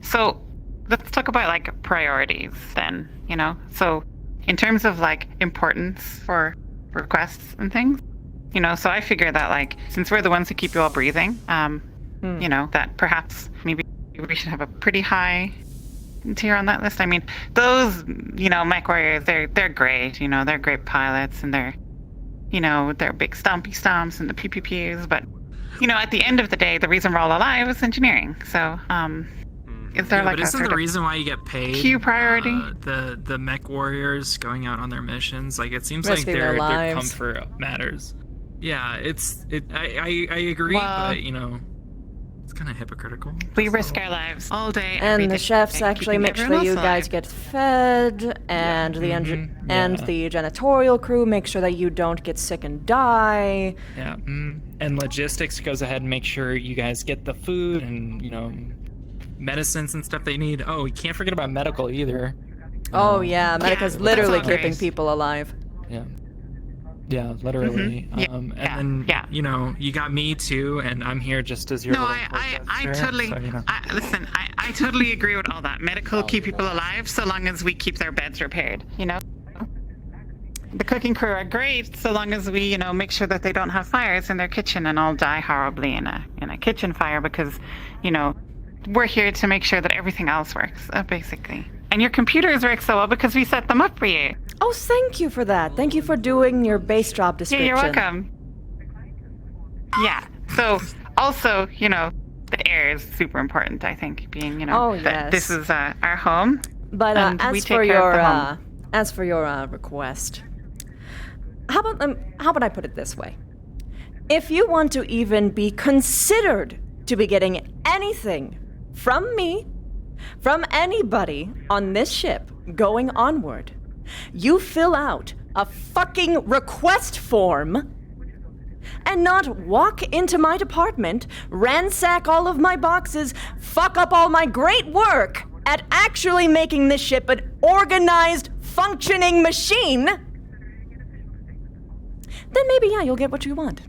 So, let's talk about, like, priorities then, you know? So, in terms of, like, importance for requests and things, you know, so I figure that, like, since we're the ones who keep you all breathing, you know, that perhaps maybe we should have a pretty high tier on that list. I mean, those, you know, mech warriors, they're great, you know, they're great pilots, and they're, you know, they're big stompy stomps and the PPPs, but, you know, at the end of the day, the reason we're all alive is engineering. So, is there, like, but a isn't sort the of reason why you get paid key priority? The mech warriors going out on their missions? Like, it seems Risking like their their lives. comfort matters. Yeah, I agree, Well- but you know, it's kind of hypocritical. We risk our lives all day, every And the day, chefs actually keeping make sure everyone that you else guys alive. get fed, and and the janitorial crew make sure that you don't get sick and die. Yeah, and logistics goes ahead and make sure you guys get the food and, you know, medicines and stuff they need. Oh, you can't forget about medical either. Oh yeah, Medica's literally all keeping great. people alive. Yeah. Yeah, literally. Yeah, And then, you know, you got me too, and I'm here just as your No, little I protester, totally, so, you know. listen, I totally agree with all that. Medical keep people alive so long as we keep their beds repaired, you know? The cooking crew are great so long as we, you know, make sure that they don't have fires in their kitchen and all die horribly in a kitchen fire because, you know, we're here to make sure that everything else works, basically. And your computers work so well because we set them up for you. Oh, thank you for that. Thank you for doing your base job Yeah, description. you're welcome. Yeah. So, also, you know, the air is super important, I think, being, you know, Oh, that this yes. is our home. But and we as take for care of your the home. request, how about I put it this way? If you want to even be considered to be getting anything from me, from anybody on this ship, going onward, you fill out a fucking request form and not walk into my department, ransack all of my boxes, fuck up all my great work at actually making this ship an organized, functioning machine, then maybe, yeah, you'll get what you want.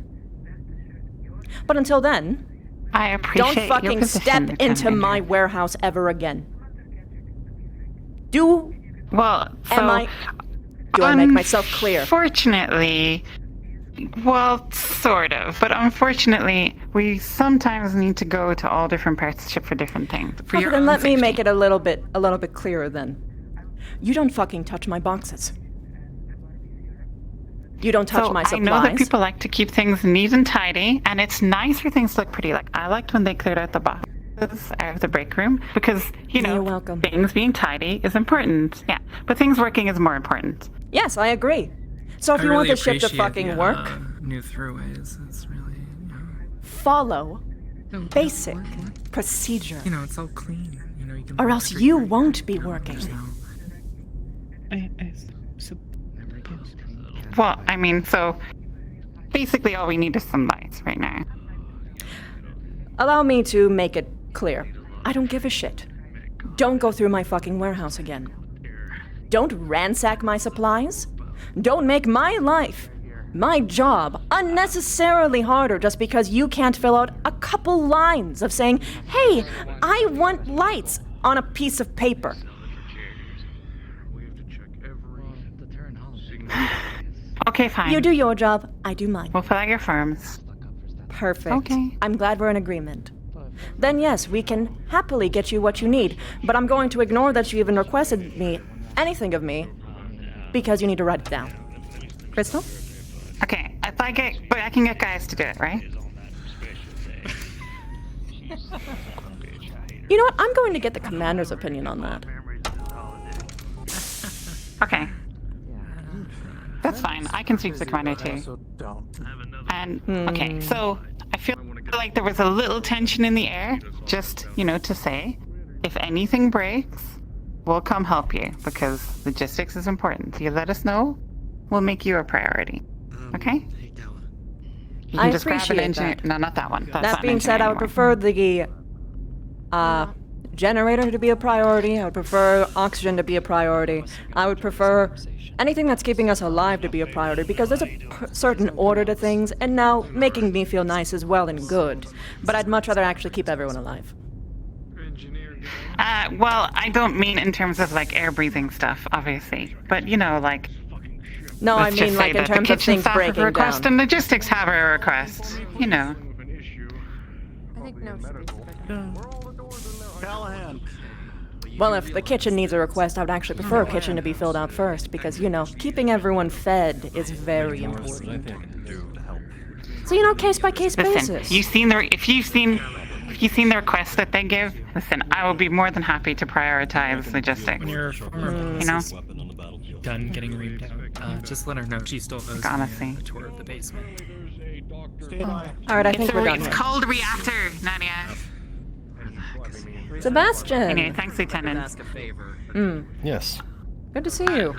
But until then, I appreciate don't fucking your step position, into Lieutenant my Indra. warehouse ever again. Well, Am I... Do I make myself clear? Unfortunately, well, sort of, but unfortunately, we sometimes need to go to all different parts of the ship for different things. For Okay, your then own let me safety. make it a little bit clearer then. You don't fucking touch my boxes. You don't touch my supplies. I know that people like to keep things neat and tidy, and it's nice for things to look pretty. Like, I liked when they cleared out the boxes out of the break room, because, You're welcome. things being tidy is important. Yeah, but things working is more important. Yes, I agree. So if I you really want the ship to appreciate fucking the, work, new throughways. It's really, follow basic procedure. you know, it's all clean. You know, you can. Or else you won't be working. Well, I mean, so basically all we need is some lights right now. Allow me to make it clear. I don't give a shit. Don't go through my fucking warehouse again. Don't ransack my supplies. Don't make my life, my job, unnecessarily harder just because you can't fill out a couple lines of saying, hey, I want lights on a piece of paper. Okay, fine. You do your job, I do mine. We'll fill out your forms. Perfect. Okay. I'm glad we're in agreement. Then yes, we can happily get you what you need, but I'm going to ignore that you even requested anything of me because you need to write it down. Crystal? Okay, but I can get guys to do it, right? You know what? I'm going to get the commander's opinion on that. Okay. That's fine. I can speak to the commander too. And, okay, so I feel like there was a little tension in the air, just, to say, if anything breaks, we'll come help you, because logistics is important. If you let us know, we'll make you a priority. Okay? You I can just grab an appreciate engineer. that. No, not that one. That's That not an being said, engineer I would anymore. prefer the generator to be a priority. I would prefer oxygen to be a priority. I would prefer anything that's keeping us alive to be a priority, because there's a certain order to things, and now making me feel nice is well and good, but I'd much rather actually keep everyone alive. Well, I don't mean in terms of like air breathing stuff, obviously, but like. No, I let's mean just like say in that the terms of kitchen things staff have a breaking request down. and logistics have a request. I think no space. Callahan. Well, if the kitchen needs a request, I would actually prefer a kitchen to be filled out first, because, keeping everyone fed is very important. So, case by case Listen, basis. if you've seen the requests that they give, listen, I will be more than happy to prioritize logistics. When your former boss is done getting reamed out, just let her know she still owes Honestly. me a tour of the basement. Alright, I think we're done It's here. called reactor, Nadia. Sebastian! Anyway, thanks, Lieutenant. Yes. Good to see you.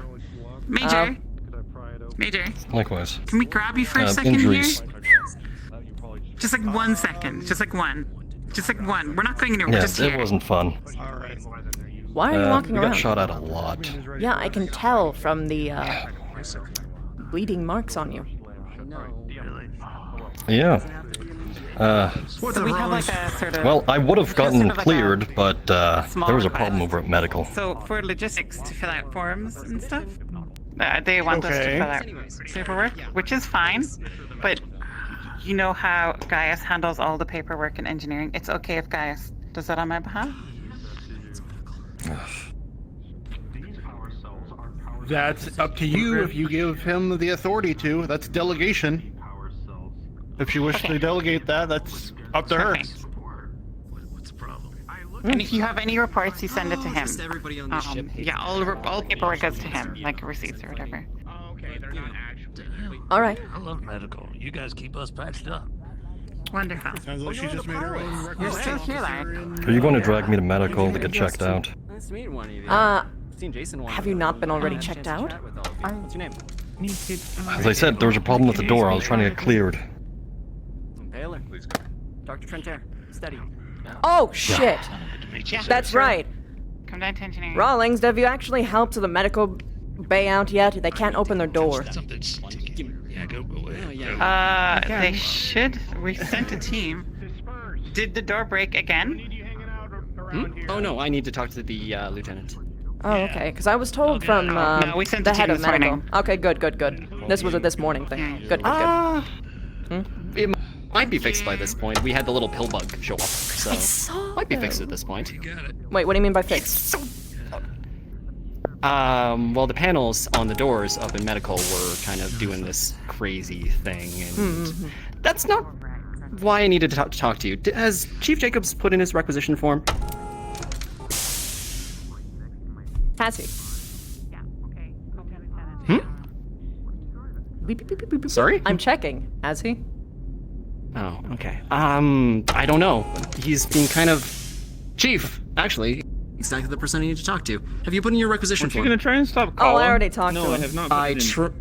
Major. Major. Likewise. Can we grab you for a second injuries. here? Just like 1 second. Just like one. Just like one. We're not going anywhere. Yeah, Just it here. wasn't fun. Why are you walking we around? got shot at a lot. Yeah, I can tell from the, bleeding marks on you. Yeah. So we have like a sort of. Well, I would have gotten sort of like cleared, but small there was a request. problem over at medical. So for logistics to fill out forms and stuff, they want us to Okay. fill out paperwork, which is fine. But you know how Gaius handles all the paperwork in engineering. It's okay if Gaius does that on my behalf. That's up to you if you give him the authority to. That's delegation. If she wishes to delegate that, that's up to her. Perfect. And if you have any reports, you send it to him. Everybody on the ship. Yeah, all paperwork goes to him, like receipts or whatever. Alright. I love medical. You guys keep us patched up. Wonderful. Sounds like she just made her own You're still here, Lark. Are you going to drag me to medical to get checked out? Nice to meet one of you. seen Jason one. Have you not been already checked out? What's your name? As I said, there was a problem with the door. I was trying to get cleared. Baylor. Please go. Dr. Trentaire, steady. Oh, shit. That's right. Come down to engineering. Rawlings, have you actually helped the medical bay out yet? They can't open their door. Yeah, go away. They should. We sent a team. Did the door break again? Oh no, I need to talk to the lieutenant. Oh, okay. Because I was told from No, we sent the a head team of this medical. morning. Okay, good. This was a this morning thing. Good. It might be fixed by this point. We had the little pill bug show up, so might be fixed at this point. Wait, what do you mean by fixed? Well, the panels on the doors up in medical were kind of doing this crazy thing, and that's not why I needed to talk to you. Has Chief Jacobs put in his requisition form? Has he? Sorry? I'm checking. Has he? Oh, okay. I don't know. He's been kind of... Chief, actually, exactly the person I need to talk to. Have you put in your requisition form? You're gonna try and stop calling? Oh, I already talked no, to him. I have not.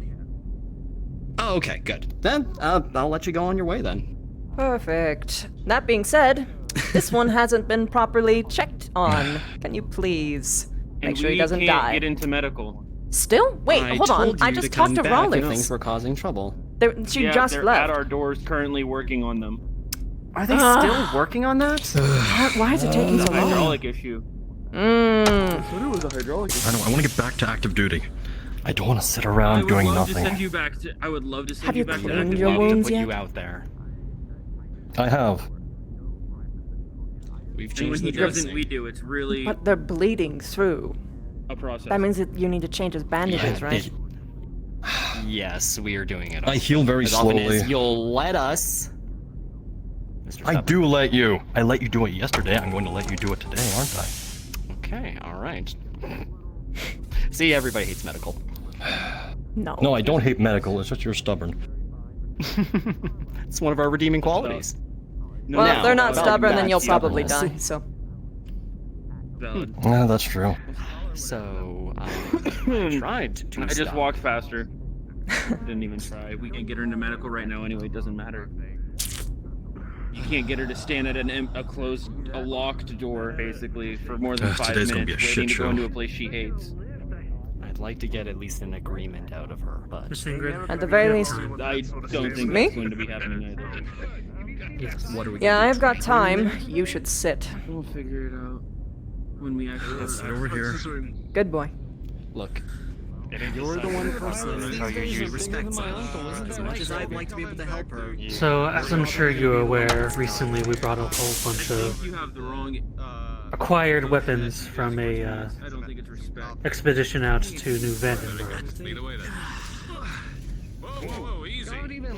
Oh, okay, good. Then, I'll let you go on your way then. Perfect. That being said, this one hasn't been properly checked on. Can you please make sure he doesn't we can't die? get into medical. Still? Wait, hold on. I just talked to If Rawlings. things were causing trouble. She Yeah, just they're left. at our doors, currently working on them. Are they still working on that? Why is it taking so long? Hydraulic issue. It was a hydraulic. I want to get back to active duty. I don't want to sit around doing nothing. I would love to send Have you back to cleaned active your duty. wounds Put yet? you out there. I have. We've And when changed he the doesn't, dressing. we do. It's really But they're bleeding through. a process. That means that you need to change his bandages, right? Yes, we are doing it. I heal very as often slowly. as you'll let us. Mr. I Seven. do let you. I let you do it yesterday. I'm going to let you do it today, aren't I? Okay, alright. See, everybody hates medical. No. No, I don't hate medical. It's just you're stubborn. It's one of our redeeming qualities. Well, if they're not about stubborn, then that you'll probably stubbornness. die, so. Valid. Yeah, that's true. So, I tried to I just stop. walked faster. Didn't even try. We can get her into medical right now anyway. It doesn't matter. You can't get her to stand at a locked door, basically, for more than 5 Today's minutes, gonna be a waiting shit to go show. into a place she hates. I'd like to get at least an agreement out of her, but... At the very least. I don't think Me? that's going to be happening either. What are we Yeah, gonna I've got time. You should sit. We'll figure it out when we actually. Let's sit over here. Good boy. Look. You're the one person. As much as I'd like to be able to help her. So, as I'm sure you're aware, recently we brought a whole bunch of You have the wrong. acquired weapons from a I don't think it's respect. expedition out to New Vandenberg.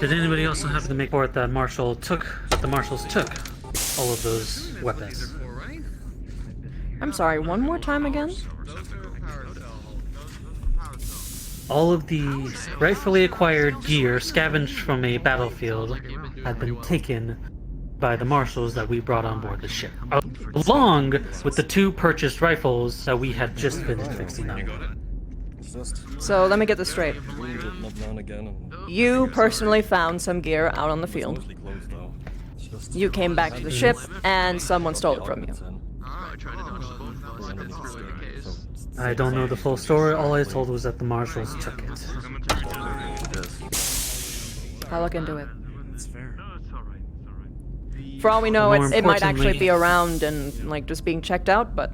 Did anybody also happen to make report that the marshals took all of those weapons? I'm sorry, one more time again? All of the rightfully acquired gear scavenged from a battlefield had been taken by the marshals that we brought on board the ship, along with the 2 purchased rifles that we had just finished fixing up. So let me get this straight. You personally found some gear out on the field. You came back to the ship, and someone stole it from you. I don't know the full story. All I was told was that the marshals took it. I'll look into it. For all we know, More it might actually importantly- be around and like just being checked out, but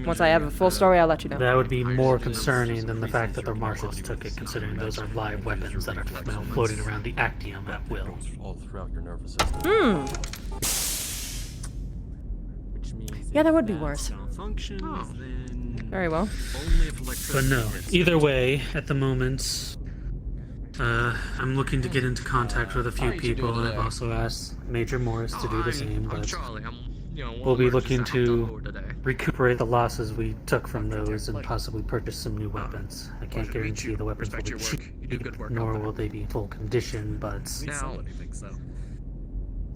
once I have a full story, I'll let you know. That would be more concerning than the fact that the marshals took it, considering those are live weapons that are floating around the Actium at will. Yeah, that would be worse. Very well. But no, either way, at the moment, I'm looking to get into contact with a few people, and I've also asked Major Morris to do the same, but we'll be looking to recuperate the losses we took from those and possibly purchase some new weapons. I can't guarantee the weapons will be cheap, nor will they be in full condition, but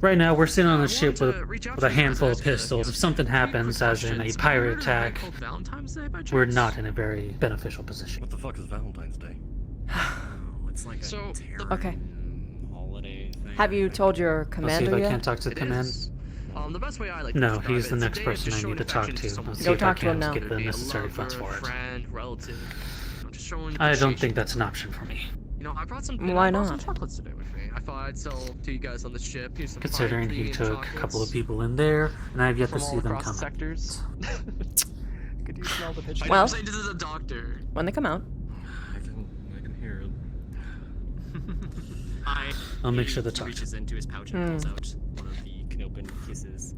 Right now, we're sitting on the ship with a handful of pistols. If something happens, as in a pirate attack, we're not in a very beneficial position. What the fuck is Valentine's Day? It's like a Okay. holiday thing. Have you told your I'll see commander if I yet? can't talk to the command. The best way I like No, to describe he's it the is next a day of person just I need to showing talk affection to. I'll someone. see Go if I talk to him can now. get the Be a necessary lover, funds for it. friend, relative. Just showing I don't appreciation. think that's an option for me. You know, I brought some. Why I brought some not? chocolates today with me. I thought I'd sell to you guys on the ship. Here's some Considering fine he premium took a chocolates couple of people in there, and I've yet to from see all them across come. the sectors. Could you smell the pitch? Well- I'm saying this is a doctor. When they come out. I can hear it. I'll make sure to talk. Reaches into his pouch and pulls out one of the Knopen kisses.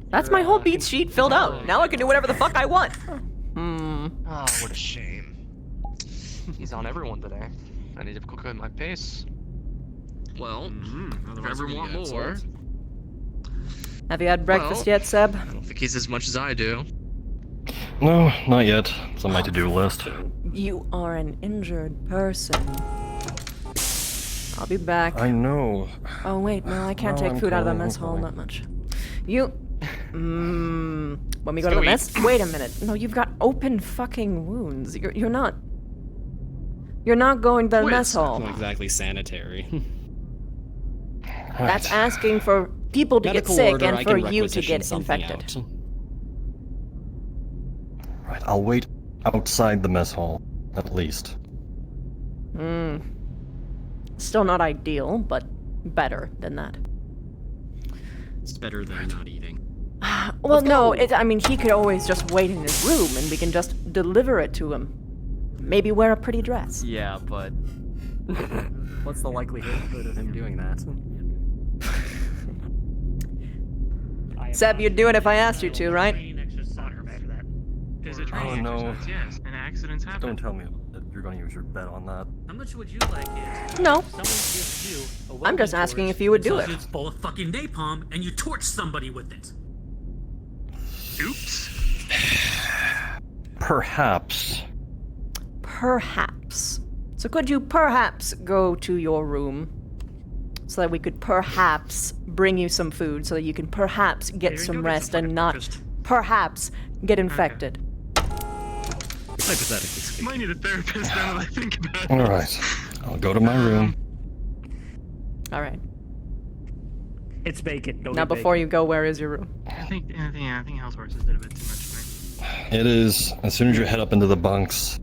That's my whole beat sheet filled out. Now I can do whatever the fuck I want. Oh, what a shame. He's on everyone today. I need to cook at my pace. Well, if you ever want more. Have you had breakfast yet, Seb? I don't think he's as much as I do. No, not yet. It's on my to-do list. You are an injured person. I'll be back. I know. Oh wait, no, I can't No, take I'm food out of the coming, mess I'm hall, coming. not much. You... when we go Let's to the go mess... Wait a minute. No, you've got open fucking wounds. You're not... You're not going to the mess hall. Not exactly sanitary. That's asking for people to Medical get sick order, and I for can you to requisition get something infected. out. Right, I'll wait outside the mess hall, at least. Still not ideal, but better than that. It's better than not eating. Well, no, I mean, he could always just wait in his room and we can just deliver it to him. Maybe wear a pretty dress. Yeah, but what's the likelihood of him doing that? Seb, you'd do it if I asked you to, right? Is it Oh no. Yes, and accidents happen. Don't tell me that you're going to use your bet on that. How much would you like it? No. Someone gives you a I'm just welding asking torch if you would do and it. It's full of fucking napalm, and you torch somebody with it. Oops. Perhaps. Perhaps. So could you perhaps go to your room so that we could perhaps bring you some food so that you can perhaps get some rest and not perhaps get infected? Hypothetically speaking. Might need a therapist now that I think about it. Alright. I'll go to my room. All right. It's bacon. Now, before you go, where is your room? I think House Horses did a bit too much for me. It is. As soon as you head up into the bunks,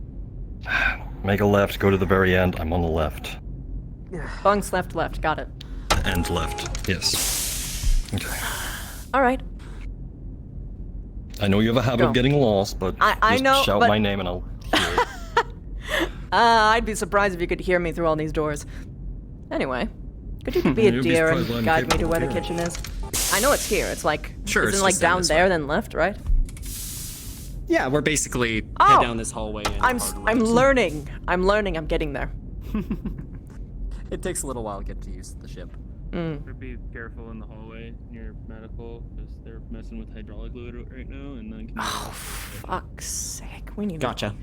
make a left, go to the very end. I'm on the left. Bunks left. Got it. End left. Yes. Okay. All right. I know you have a habit Go. of getting lost, but I just know, shout but- my name and I'll hear it. I'd be surprised if you could hear me through all these doors. Anyway, could you be a You'd be dear surprised what and I'm guide me to capable where of the kitchen is? I know it's here. It's like, Sure, isn't it's it like just down down this there way. then left, right? Yeah, we're basically Oh! head down this hallway. And I'm learning. I'm getting there. It takes a little while to get used to the ship. Be careful in the hallway near medical, because they're messing with hydraulic fluid right now, and then. Oh, fuck's sake! We need. Gotcha.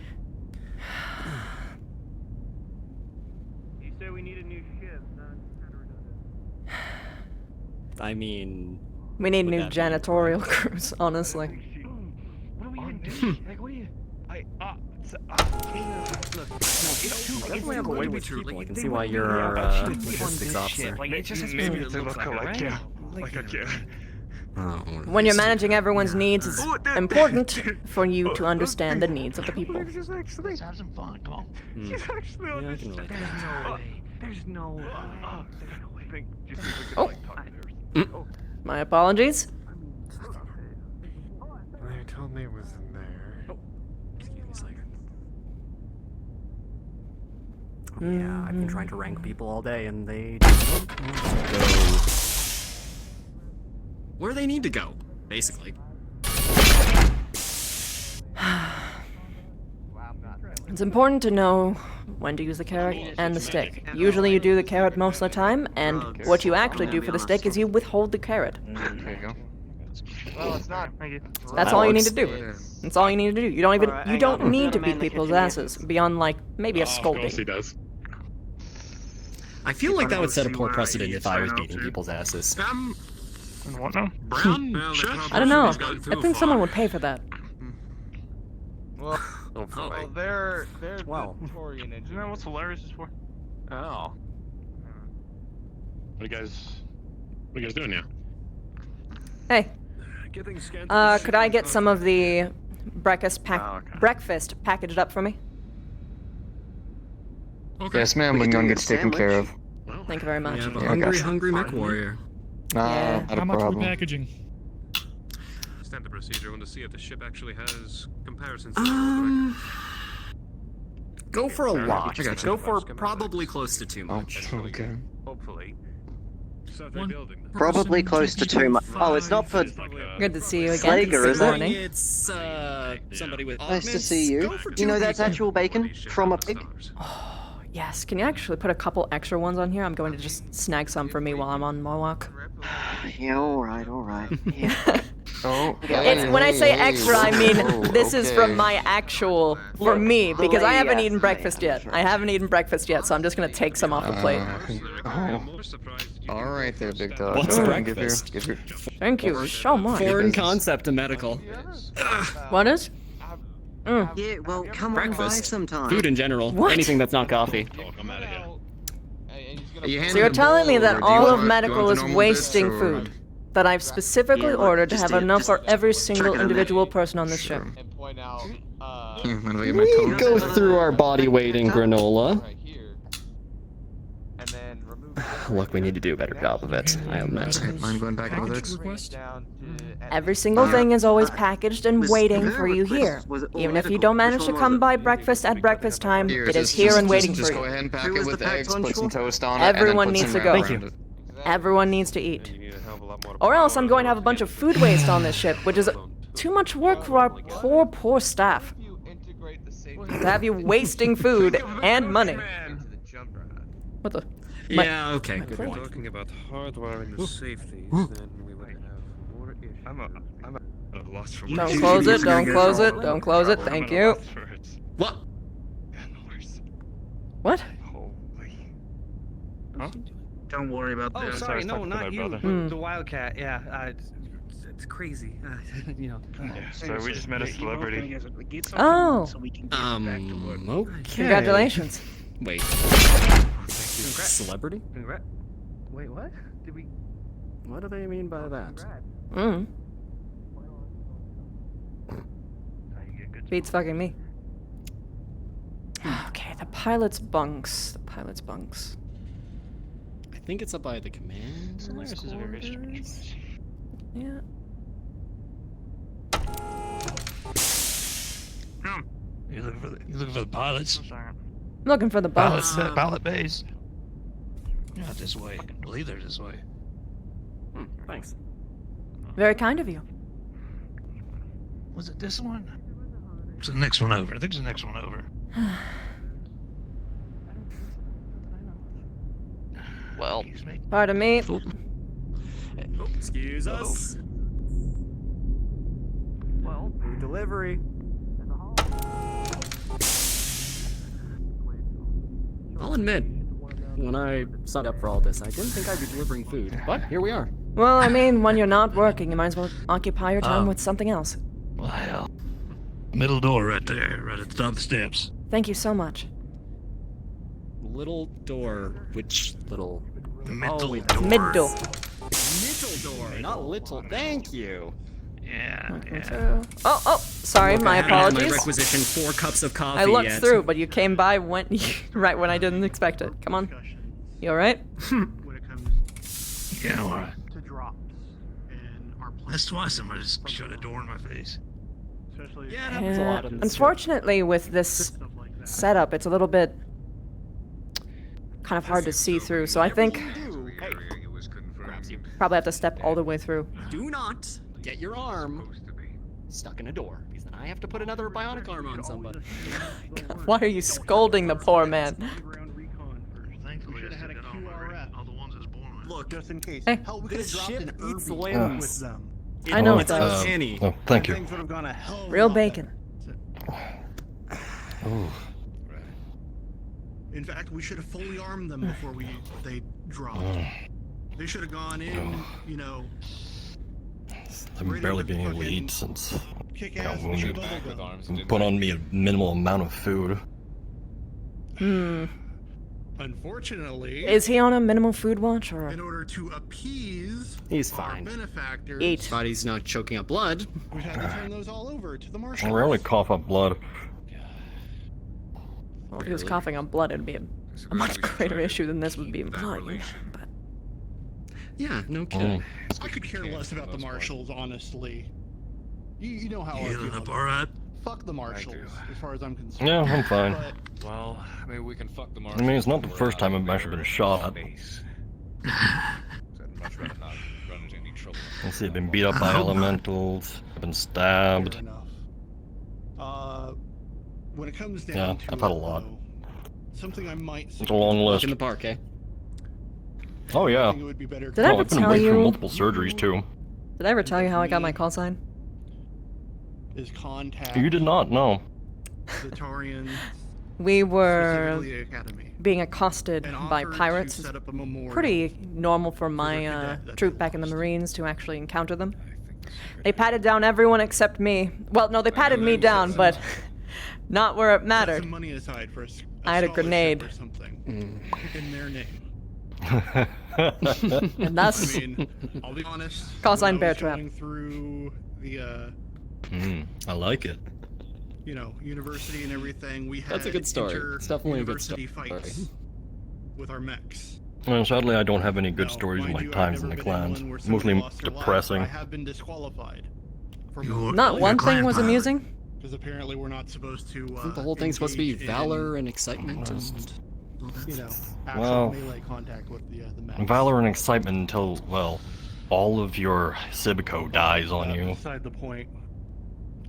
You said we need a new ship. I mean. We need would new that be- janitorial crews, honestly. What do we even do? Like, what do you? Look, Definitely have a way with people. I can see why you're our logistics officer. Like, it just maybe it looks like yeah, like a kid. When you're managing everyone's needs, it's important for you to understand the needs of the people. Let's have some fun. Come on. He's actually on this. There's no way. There's no way. Just see if we could like talk to her. My apologies. They told me it was in there. Excuse me a second. Yeah, I've been trying to rank people all day, and they don't go where they need to go, basically. It's important to know when to use the carrot and the stick. Usually you do the carrot most of the time, and what you actually do for the stick is you withhold the carrot. There you go. Well, it's not. That's all you need to do. That's all you need to do. You don't even you don't need to beat people's asses beyond like maybe a scolding. He does. I feel like that would set a poor precedent if I was beating people's asses. And what now? Brown? I don't know. I think someone would pay for that. Well, they're Victorian. Isn't that what's hilarious is for? Oh. What are you guys doing now? Hey. Could I get some of the breakfast packaged up for me? Okay. Yes, ma'am. When one gets taken care of. Thank you very much. Hungry mech warrior. Yeah. Not a problem. Packaging. Standard procedure. Want to see if the ship actually has comparisons. Go for a lot. Go for probably close to too much. Okay. Hopefully. Probably close to 2 months. Oh, it's not for. Good to see you again. Slager, is it? It's somebody with. Nice to see you. You know that's actual bacon from a pig. Oh, yes. Can you actually put a couple extra ones on here? I'm going to just snag some for me while I'm on my walk. Yeah, alright. Yeah. Oh. It's, when I say extra, I mean this is from my actual, for me, because I haven't eaten breakfast yet. I haven't eaten breakfast yet, so I'm just going to take some off the plate. All right there, big dog. What's breakfast? Thank you so much. Foreign concept to medical. What is? Yeah, well, come on by Breakfast. sometime. Food in general. What? Anything that's not coffee. So you're telling me that all of medical is wasting food that I've specifically ordered to have enough for every single individual person on this ship? We go through our body weight in granola. Look, we need to do a better job of it. I admit. Mind going back with it? Every single thing is always packaged and waiting for you here. Even if you don't manage to come by breakfast at breakfast time, it is here and waiting for Just go you. ahead and pack it with eggs, put some toast on it, Everyone and then needs put to some go. wrap around it. Everyone needs to eat. Or else I'm going to have a bunch of food waste on this ship, which is too much work for our poor staff. To have you wasting food and money. What the? Yeah, okay. If we're talking about hardwiring the safeties, then we would have more issues. I'm at a loss for words. Don't close it, don't close it, don't close it, thank you. What? What? Huh? Don't worry about that. Oh, sorry, no, not you. The Wildcat, yeah. It's crazy. You know. Yeah, so we just met a celebrity. Oh. Okay. Congratulations. Wait. Celebrity? Wait, what? Did we? What do they mean by that? Beats fucking me. Okay, the pilot's bunks. I think it's up by the command. Yeah. You looking for the pilots? I'm looking for the bunks. Pilot bays. Not this way. I can believe they're this way. Thanks. Very kind of you. Was it this one? It's the next one over. I think it's the next one over. Well, Pardon me. Excuse us. Well, delivery. I'll admit, when I signed up for all this, I didn't think I'd be delivering food, but here we are. Well, I mean, when you're not working, you might as well occupy your time with something else. Well, middle door right there, right at the top of the steps. Thank you so much. Little door. Which little? Middle door. Middle. Middle door, not little. Thank you. Yeah. Oh, sorry, Look, my I haven't had apologies. my requisition 4 cups of coffee I looked yet. through, but you came by right when I didn't expect it. Come on. You alright? Yeah, all right. To drops in our plan. That's twice somebody just shut a door in my face. Yeah, it happens a lot in this Unfortunately, with this setup, it's a little bit kind of hard to see through, so I think probably have to step all the way through. Do not get your arm stuck in a door, because then I have to put another bionic arm on somebody. God, why are you scolding the poor man? Look, just in case. Hey. Hell, we could have This dropped ship an eats urban limbs. with them. I know it It's does. uncanny. Oh, thank you. Things would have gone a hell. Real bacon. Ooh. In fact, we should have fully armed them before they dropped. They should have gone in, you know. I'm barely being able to eat since I got wounded. Bubblegum. Put on me a minimal amount of food. Unfortunately, Is he on a minimal food watch or? in order to appease He's our fine. benefactors, Eat. His body's not choking up blood. we've had to turn those all over to the I marshals. rarely cough up blood. Well, if he was coughing on blood, it'd be a much greater issue than this would be implying. But Yeah, no kidding. I could care less about the marshals, honestly. You know how I Healing feel. up all right? Fuck the marshals, as far as I'm concerned. Yeah, I'm fine. But Well, maybe we can fuck the I mean, it's not the first time I've actually been shot. Let's see, I've been beat up by elementals. I've been stabbed. fair enough. When it comes down Yeah, to I've had a it, lot. though, something I might It's a long Walk list. in the park, eh? Oh yeah. think it would be better. Did I ever I've been tell away through you? multiple surgeries too. Did I ever tell you how I got my call sign? Is contact You did not, no. the Tarians, We were specifically the Academy, being accosted and by offered to pirates. set up a memorial. Pretty normal for my cadet that troop back in the Marines to actually encounter them. They patted down everyone except me. Well, no, they patted me down, but not where it Set mattered. some money aside for I had a grenade. or something in their name. And that's I mean, I'll be honest. Call when sign I bear was trap. going through the I like it. you know, university and everything, we had That's a good story. It's definitely a good inter-university story. fights with our mechs. Well, sadly, I don't have any good Now, stories of mind my you, I've times in never the been in clans. one where somebody Mostly lost their life, depressing. I have been disqualified. Not one thing was amusing. Because apparently we're not supposed to. Isn't the whole thing supposed to be engage valor and excitement? And... in, you know, actual Well, melee contact with the mechs. valor and excitement until, well, all of your Cibico dies on you. Beside the point,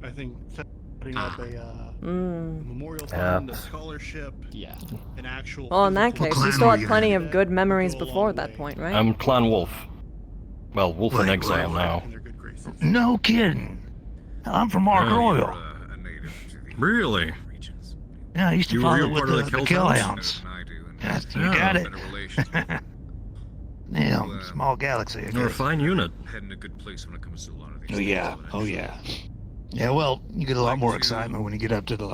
I think setting up a memorial Yeah. fund, a scholarship, an actual. Well, in that physical case, you still had plenty of good memories before that point, right? I'm Clan Wolf. Well, Wolf in Wait, exile now. No kidding. I'm from Ark Yeah. Royal. Really? Yeah, I used to You follow were with part of the the Kill Kill-Hounds? Hounds. You got it. Yeah, small galaxy. I You're a guess. fine unit. Heading a good place when it comes to a lot of these Oh yeah, oh yeah. Yeah, well, you get a lot more excitement when you get up to the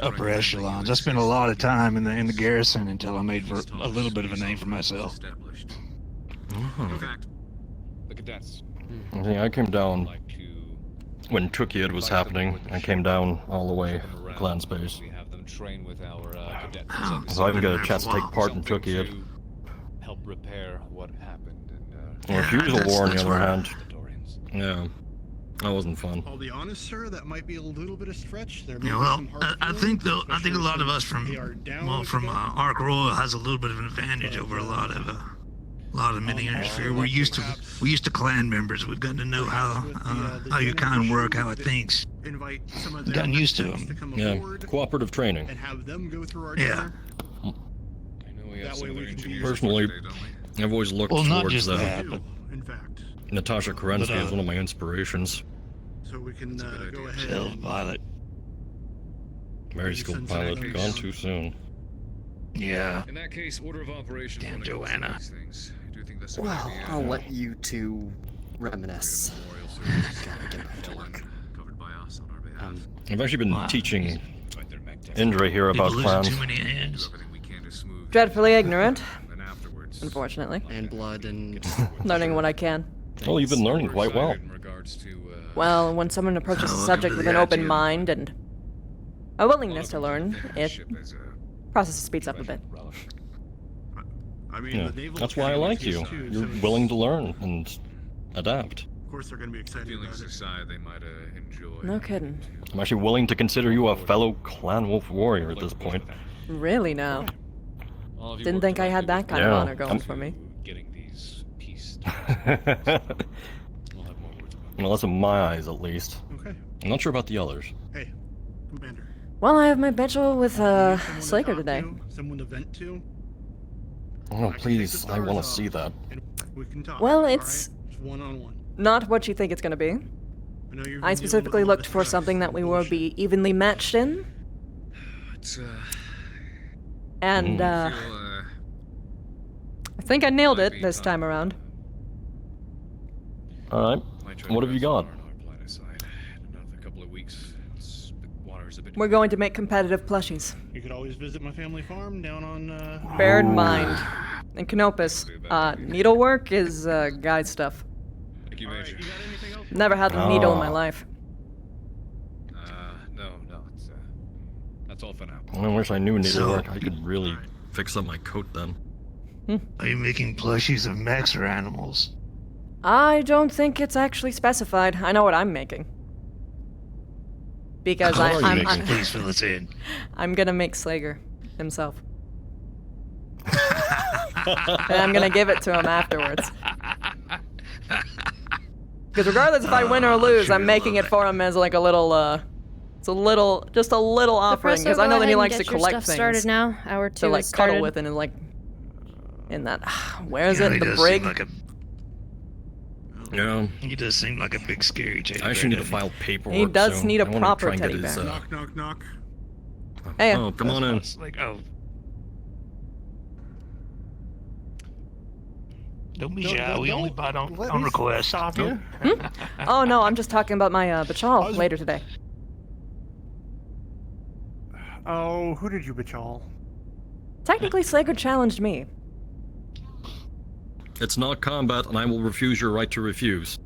upper echelons. I spent a lot of time in the garrison until I made for a little bit of a name for myself. In fact, the cadets. See, I came down when Tukiyad was happening. I came down all the way clan space. We have them train with our cadets. So I haven't got a chance to take part in Tukiyad. Help repair what happened. Or Refusal War, on the other hand. Yeah, that wasn't fun. I'll be honest, sir. That might be a little bit of stretch. There may Yeah, be well, some hard I think though, I think a lot of us from they are down well, with from the Ark Royal has a little bit of an advantage over a lot of mini intersphere. We're used to clan members. We've gotten to know how your kind work, how it thinks. invite some of We've gotten them used to to them. come Yeah, aboard cooperative training. and have them go through our Yeah. dinner. That way we can be Personally, I've always looked Well, not towards just that. that, but in fact, Natasha Kerensky But, is one of my inspirations. so we can go ahead. Still, and Violet. Very skilled pilot, gone too soon. Yeah. In that case, order of operations. Damn when it comes to Joanna. these things. I do think that's a good Well, idea. I'll let you two reminisce. Gotta get back to work. Covered by us on our behalf. I've actually been teaching Indra here about People clans. losing too many hands. Dreadfully ignorant, unfortunately. And blood and... Learning what I can. Well, you've been learning quite well. Well, when someone approaches a subject with an open mind and a willingness to learn, it process speeds up a bit. I mean, Yeah, the naval that's why I academy like is you. too, You're so willing to learn and adapt. Of course, they're going to be excited Feelings about it. aside, they might enjoy. No kidding. I'm actually willing to consider you a fellow Clan Wolf warrior at this point. Really now. All of you Didn't work think I had that kind of Yeah, honor going I'm- for me. Getting these pieces. Well, that's in my eyes, at least. Okay. I'm not sure about the others. Hey, Commander. Well, I have my vigil with Someone to Slaker talk today. to, someone to vent to. Oh, please, I want to see that. And we can talk. Well, all it's right? Just one-on-one. not what you think it's going to be. I know you've been I dealing with specifically a lot looked of for stress something that and we will bullshit. be evenly matched in. It's And, I think I nailed it this time around. Alright. What have you got? We're going to make competitive plushies. You could always visit my family farm down on. Bear in mind. In Canopus, needlework is, guy stuff. Thank you, Major. Never had a needle in my life. No, it's, that's all for now. I wish I knew needlework. I could really fix up my coat then. Are you making plushies of mechs or animals? I don't think it's actually specified. I know what I'm making. Because Please fill us in. I'm gonna make Slager himself. And I'm gonna give it to him afterwards. Because regardless if I win or lose, I'm making it for him as like a little, just a little offering. Because I know that he likes to collect things. Started now. Hour 2 to like has started. cuddle with and like, in that, where is it? The brig? Yeah. He does seem like a big scary teddy bear. I actually need to file paperwork. He does soon. need a I wanna proper try and get teddy his, bear. Knock, knock, knock. Hey. Oh, come on in. Like, oh. Don't be shy. We only bite on request. Stop you. Oh no, I'm just talking about my Bachal later today. Oh, who did you bachal? Technically, Slager challenged me. It's not combat, and I will refuse your right to refuse.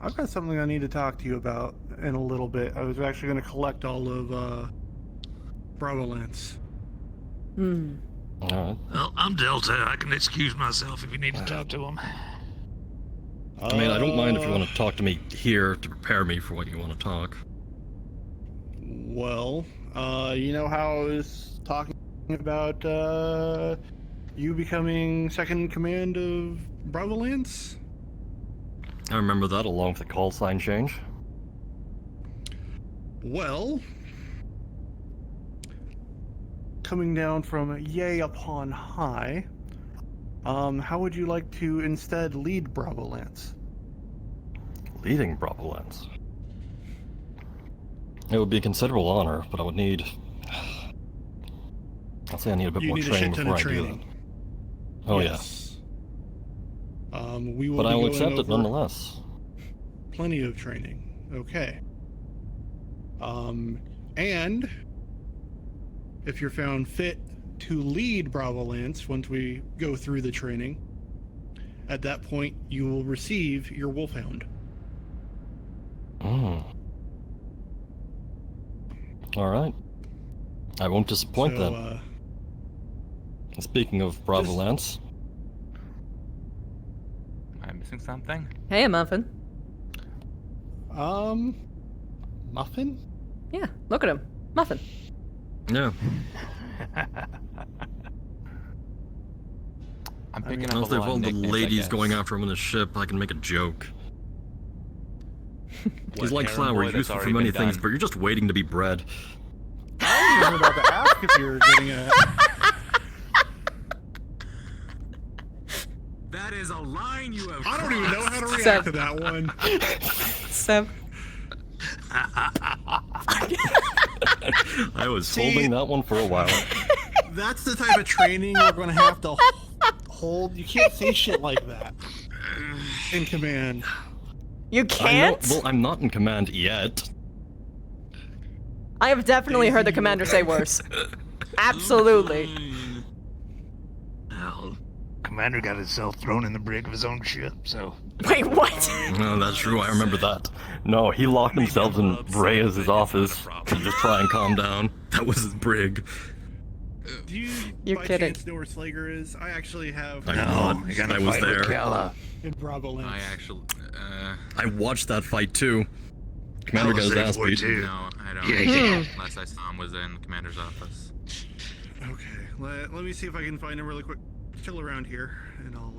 I've got something I need to talk to you about in a little bit. I was actually going to collect all of Bravo Lance. Alright. Well, I'm Delta. I can excuse myself if you need to talk to him. I mean, I don't mind if you want to talk to me here to prepare me for what you want to talk. Well, you know how I was talking about you becoming second in command of Bravo Lance? I remember that along with the call sign change. Well, coming down from yay upon high, how would you like to instead lead Bravo Lance? Leading Bravo Lance? It would be a considerable honor, but I would need... I'll say I need a bit more training before I do that. Oh yes. We will but I will accept it over nonetheless. Plenty of training. Okay. And if you're found fit to lead Bravo Lance once we go through the training, at that point you will receive your Wolfhound. Alright. I won't disappoint then. Speaking of Bravo Lance. Am I missing something? Hey, Muffin. Muffin? Yeah, look at him. Muffin. Yeah. I'm picking up Once a they've lot all of the nicknames, I ladies guess. going after him on the ship, I can make a joke. He's like Harem boy flowers, that's useful for already many been things, done. but you're just waiting to be bred. I was about to ask if you're getting a... That is a line you have I don't even know how to react to that one. Seb. I was holding that one for a while. That's the type of training we're going to have to hold. You can't say shit like that in command. You can't? Well, I'm not in command yet. I have definitely heard the commander say worse. Absolutely. Well, Commander got himself thrown in the brig of his own ship, so... Wait, what? No, that's true, I remember that. No, he locked himself in Reyes' office to just try and calm down. That was his brig. Do you You're by kidding. chance know where Slager is? I actually have... I was there. In Bravo Lance. I actually, I watched that fight too. Commander got his ass beat. no, I don't. Last I saw him was in the commander's office. Okay, let me see if I can find him really quick. Chill around here, and I'll,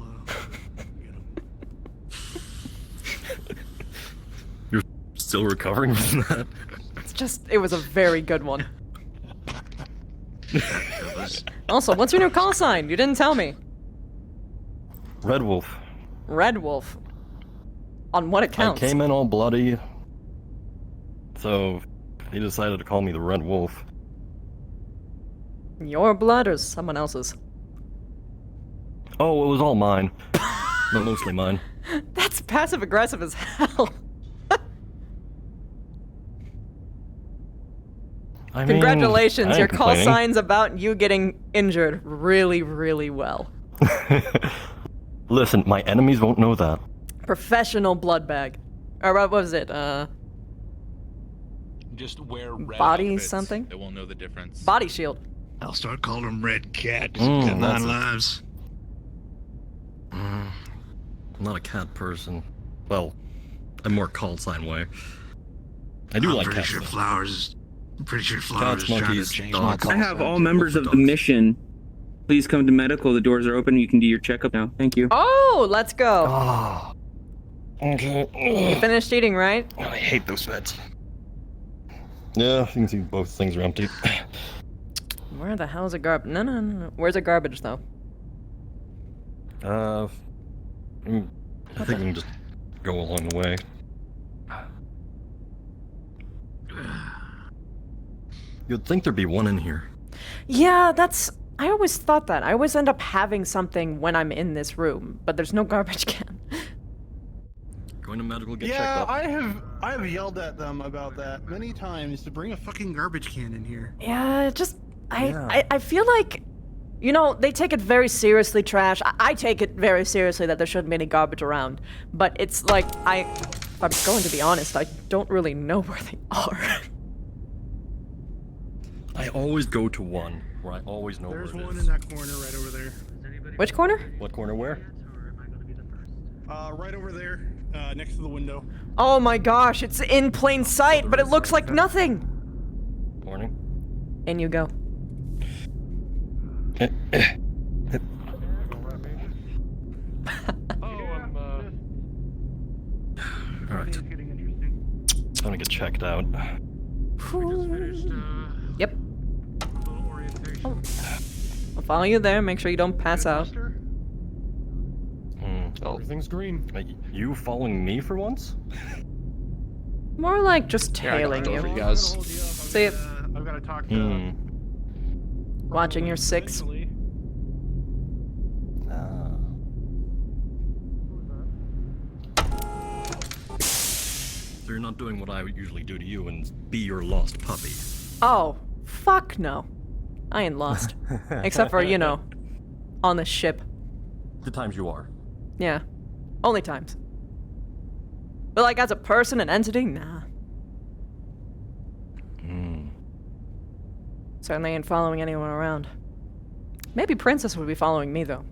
You're still recovering from that? It was a very good one. Also, what's your new call sign? You didn't tell me. Red Wolf. Red Wolf. On what account? I came in all bloody. So, He decided to call me the Red Wolf. Your blood or someone else's? Oh, it was all mine. No, mostly mine. That's passive aggressive as hell. I mean, Congratulations, I ain't your call complaining. sign's about you getting injured really, really well. Listen, my enemies won't know that. Professional blood bag. Or what was it? Just wear red Body outfits. something? They won't know the difference. Body shield. I'll start calling him Red Cat. Mm, Got that's 9 it. lives. I'm not a cat person. Well, I'm more call sign way. I do I'm like pretty cats. sure though. Flowers. I'm pretty sure Flowers Cats, is trying to monkeys, change my dogs. call I have sign all to members of the dogs. mission. Please come to medical. The doors are open. You can do your checkup now. Thank you. Oh, let's go. Ah. Okay. You finished eating, right? I hate those beds. Yeah, you can see both things are empty. Where the hell's the garbage? No. Where's the garbage, though? I think we can just go along the way. You'd think there'd be one in here. Yeah, I always thought that. I always end up having something when I'm in this room, but there's no garbage can. Going to medical, get checked Yeah, up. I have yelled at them about that many times to bring a fucking garbage can in here. Yeah, I feel like, you know, they take it very seriously, trash. I take it very seriously that there shouldn't be any garbage around. But it's like, if I'm going to be honest, I don't really know where they are. I always go to one where I always know There's where it one is. in that corner right over there. Which corner? What corner where? Right over there, next to the window. Oh my gosh, it's in plain sight, but it looks like nothing. Morning. In you go. Alright. Time to get checked out. Yep. Oh. I'll follow you there, make sure you don't pass out. Everything's green. Like, you following me for once? More like just Yeah, I got tailing it over you. you guys. See it? I've got to talk to. Watching your 6. So you're not doing what I would usually do to you and be your lost puppy. Oh, fuck no. I ain't lost. Except for, you know, on the ship. The times you are. Yeah. Only times. But like as a person, an entity? Nah. Certainly ain't following anyone around. Maybe Princess would be following me, though.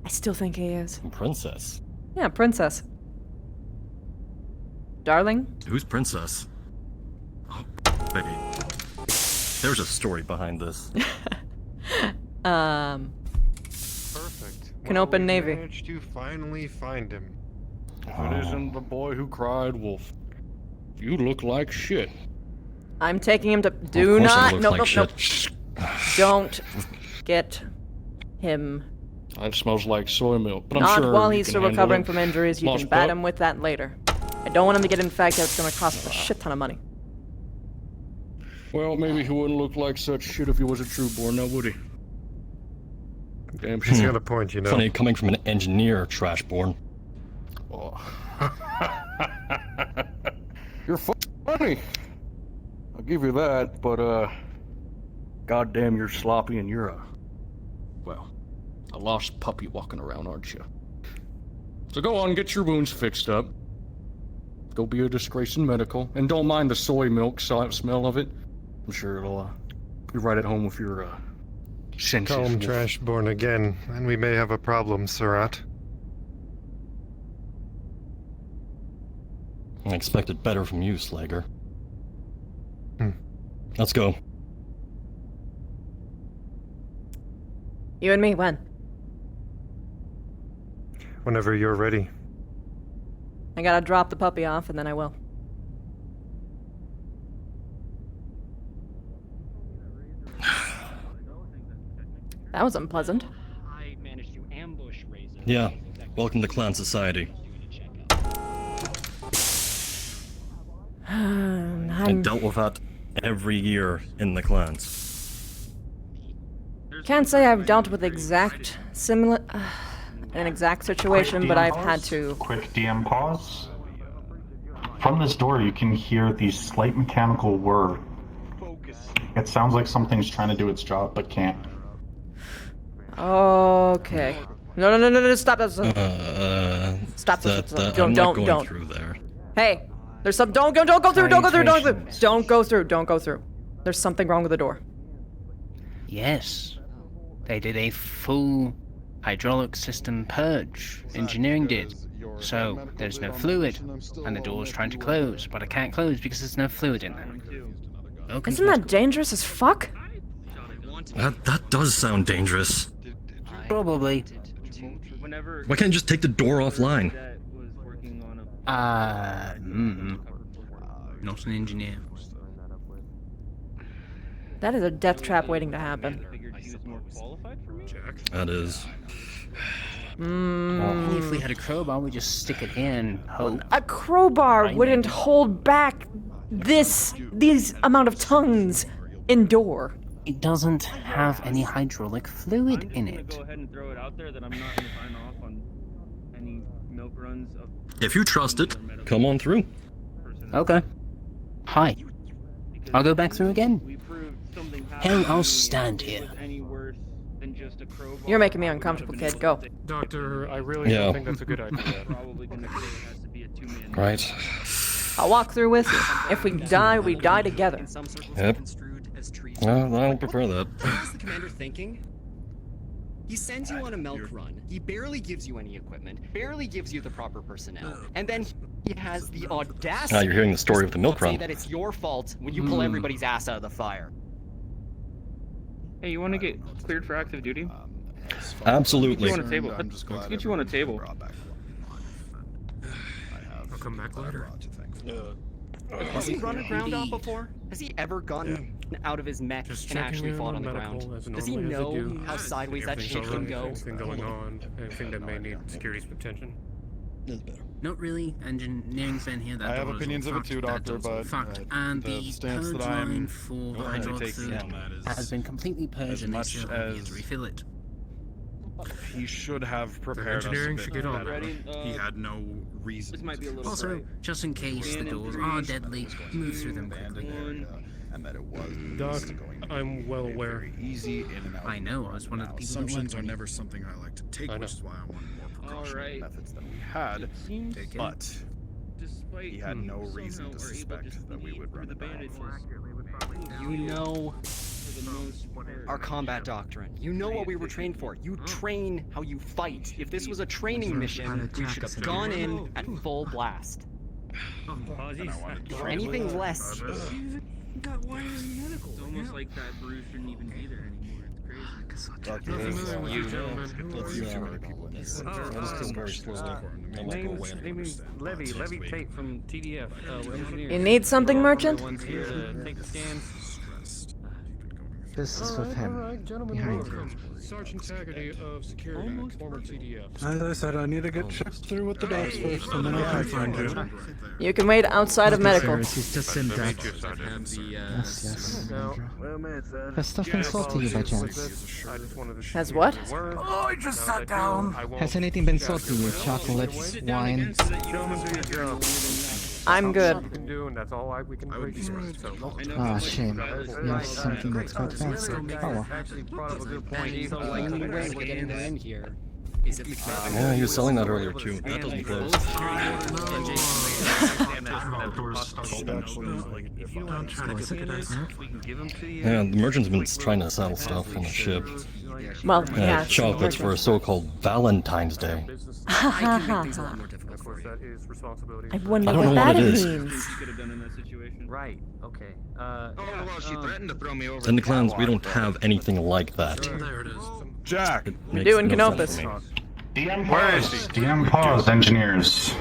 I still think he is. Princess? Yeah, Princess. Darling? Who's Princess? Oh, baby. There's a story behind this. Perfect. Can open Navy. Managed to finally find him. If it isn't the boy who cried wolf, you look like shit. I'm taking him to. Do Of course I not. look Nope, like nope, nope. Don't get him. It smells like soy milk, but I'm Not sure while you he's can still handle recovering it. from injuries. You Lost can bat pup? him with that later. I don't want him to get infected. It's gonna cost him a shit ton of money. Well, maybe he wouldn't look like such shit if he was a trueborn, now would he? Damn She's shit. got a point, you know. Funny coming from an engineer, Trashborn. Oh. You're funny. I'll give you that, but goddamn, you're sloppy and you're a lost puppy walking around, aren't you? So go on, get your wounds fixed up. Go be a disgrace in medical, and don't mind the soy milk smell of it. I'm sure it'll be right at home with your senses. Call him Wolf. Trashborn again, and we may have a problem, Surat. I expected better from you, Slager. Let's go. You and me, when? Whenever you're ready. I gotta drop the puppy off, and then I will. That was unpleasant. I managed to ambush Razor. Yeah, welcome to Clan Society. How do and dealt with that every year in the clans. Can't say I've dealt with an exact situation, but I've had to. Quick DM pause. From this door, you can hear the slight mechanical whir. It sounds like something's trying to do its job, but can't. Okay. No, stop that. Stop. I'm not going Don't. through there. Hey, there's some. Don't go through. Don't go through. There's something wrong with the door. Yes. They did a full hydraulic system purge. Engineering did. So, there's no fluid. And the door's trying to close, but it can't close because there's no fluid in there. Isn't that dangerous as fuck? That does sound dangerous. Probably. Why can't you just take the door offline? Not an engineer. That is a death trap waiting to happen. That is. If we had a crowbar, we'd just stick it in, hope. A crowbar wouldn't hold back these amount of tons in door. It doesn't have any hydraulic fluid in it. Go ahead and throw it out there that I'm not going to sign off on any milk runs of. If you trust it, come on through. Okay. Hi. I'll go back through again. Hell, I'll stand here. You're making me uncomfortable, kid. Go. Doctor, I really don't think that's a good idea. Right. I'll walk through with you. If we die, we die together. Yep. Well, I don't prefer that. What's the commander thinking? He sends you on a milk run, he barely gives you any equipment, barely gives you the proper personnel, and then he has the audacity You're hearing the story of the milk to say run. that it's your fault when you pull everybody's ass out of the fire. Hey, you want to get cleared for active duty? Absolutely. Let's get you on a table. Let's get you on a table. I'll come back later. Has he run a ground op before? Has he ever gotten out of his mech and actually fought on the ground? Does he know how sideways that shit can go? Anything going on? Anything that may need security's attention? Not really. Engineering's been here. That I have door is opinions all of it too, fucked, Doctor, that door's all but fucked. And the stance purge that I'm line for the hydraulic fluid has been completely purged, as and they much still have yet as to refill it. he should have prepared us a Engineering bit should get on better. that. He had no reason. This might be a little Also, bright. just in case the doors are deadly, move through them quickly. And that it was Doc, I'm well aware. very easy in and out. I know. I was one of the people that Assumptions went are with never something I like to take, I know. which is why I want more precautionary Alright. methods than we had. Seems But despite he had no reason to somehow are able suspect just that we lead would through run the it back. bandages. You know For the most part. our combat doctrine. You know what we were trained for. You train how you fight. If this was a training mission, we should have gone in at full blast. For anything less, It's almost like that bruise shouldn't even be there anymore. It's crazy. Doctor, let's use too many people in this. Let's go very slowly. And we'll go away and understand. Levy Tate from TDF. We're engineers. You need something, We're merchant? the ones here to take the scans. This is with him. Alright, gentlemen, Behind welcome. Sergeant Haggerty of Security, former TDF. As I said, I need to get checked through with the docs first, and then I can find you. You can wait outside of medical. He's just in debt. Yes. Has stuff been sold to you by chance? Has what? Oh, I just sat down. Has anything been sold to you? Chocolates, wine? I'm good. We can do, and that's all we can bring you. Ah, shame. You have something that's quite fancy. Oh well. Actually brought up a good point. the only way we're getting her in here is if the Yeah, he was selling that earlier too. That doesn't close. Yeah, the merchant's been trying to sell stuff on the ship. Well, yeah. Chocolates for a so-called Valentine's Day. I wonder I don't what know what that it is. means. Right, okay. She threatened to throw me over In the clans, we don't have anything like that. There it is. Jack! Makes Do in no Canopus. sense to me. DM pause. DM pause, engineers.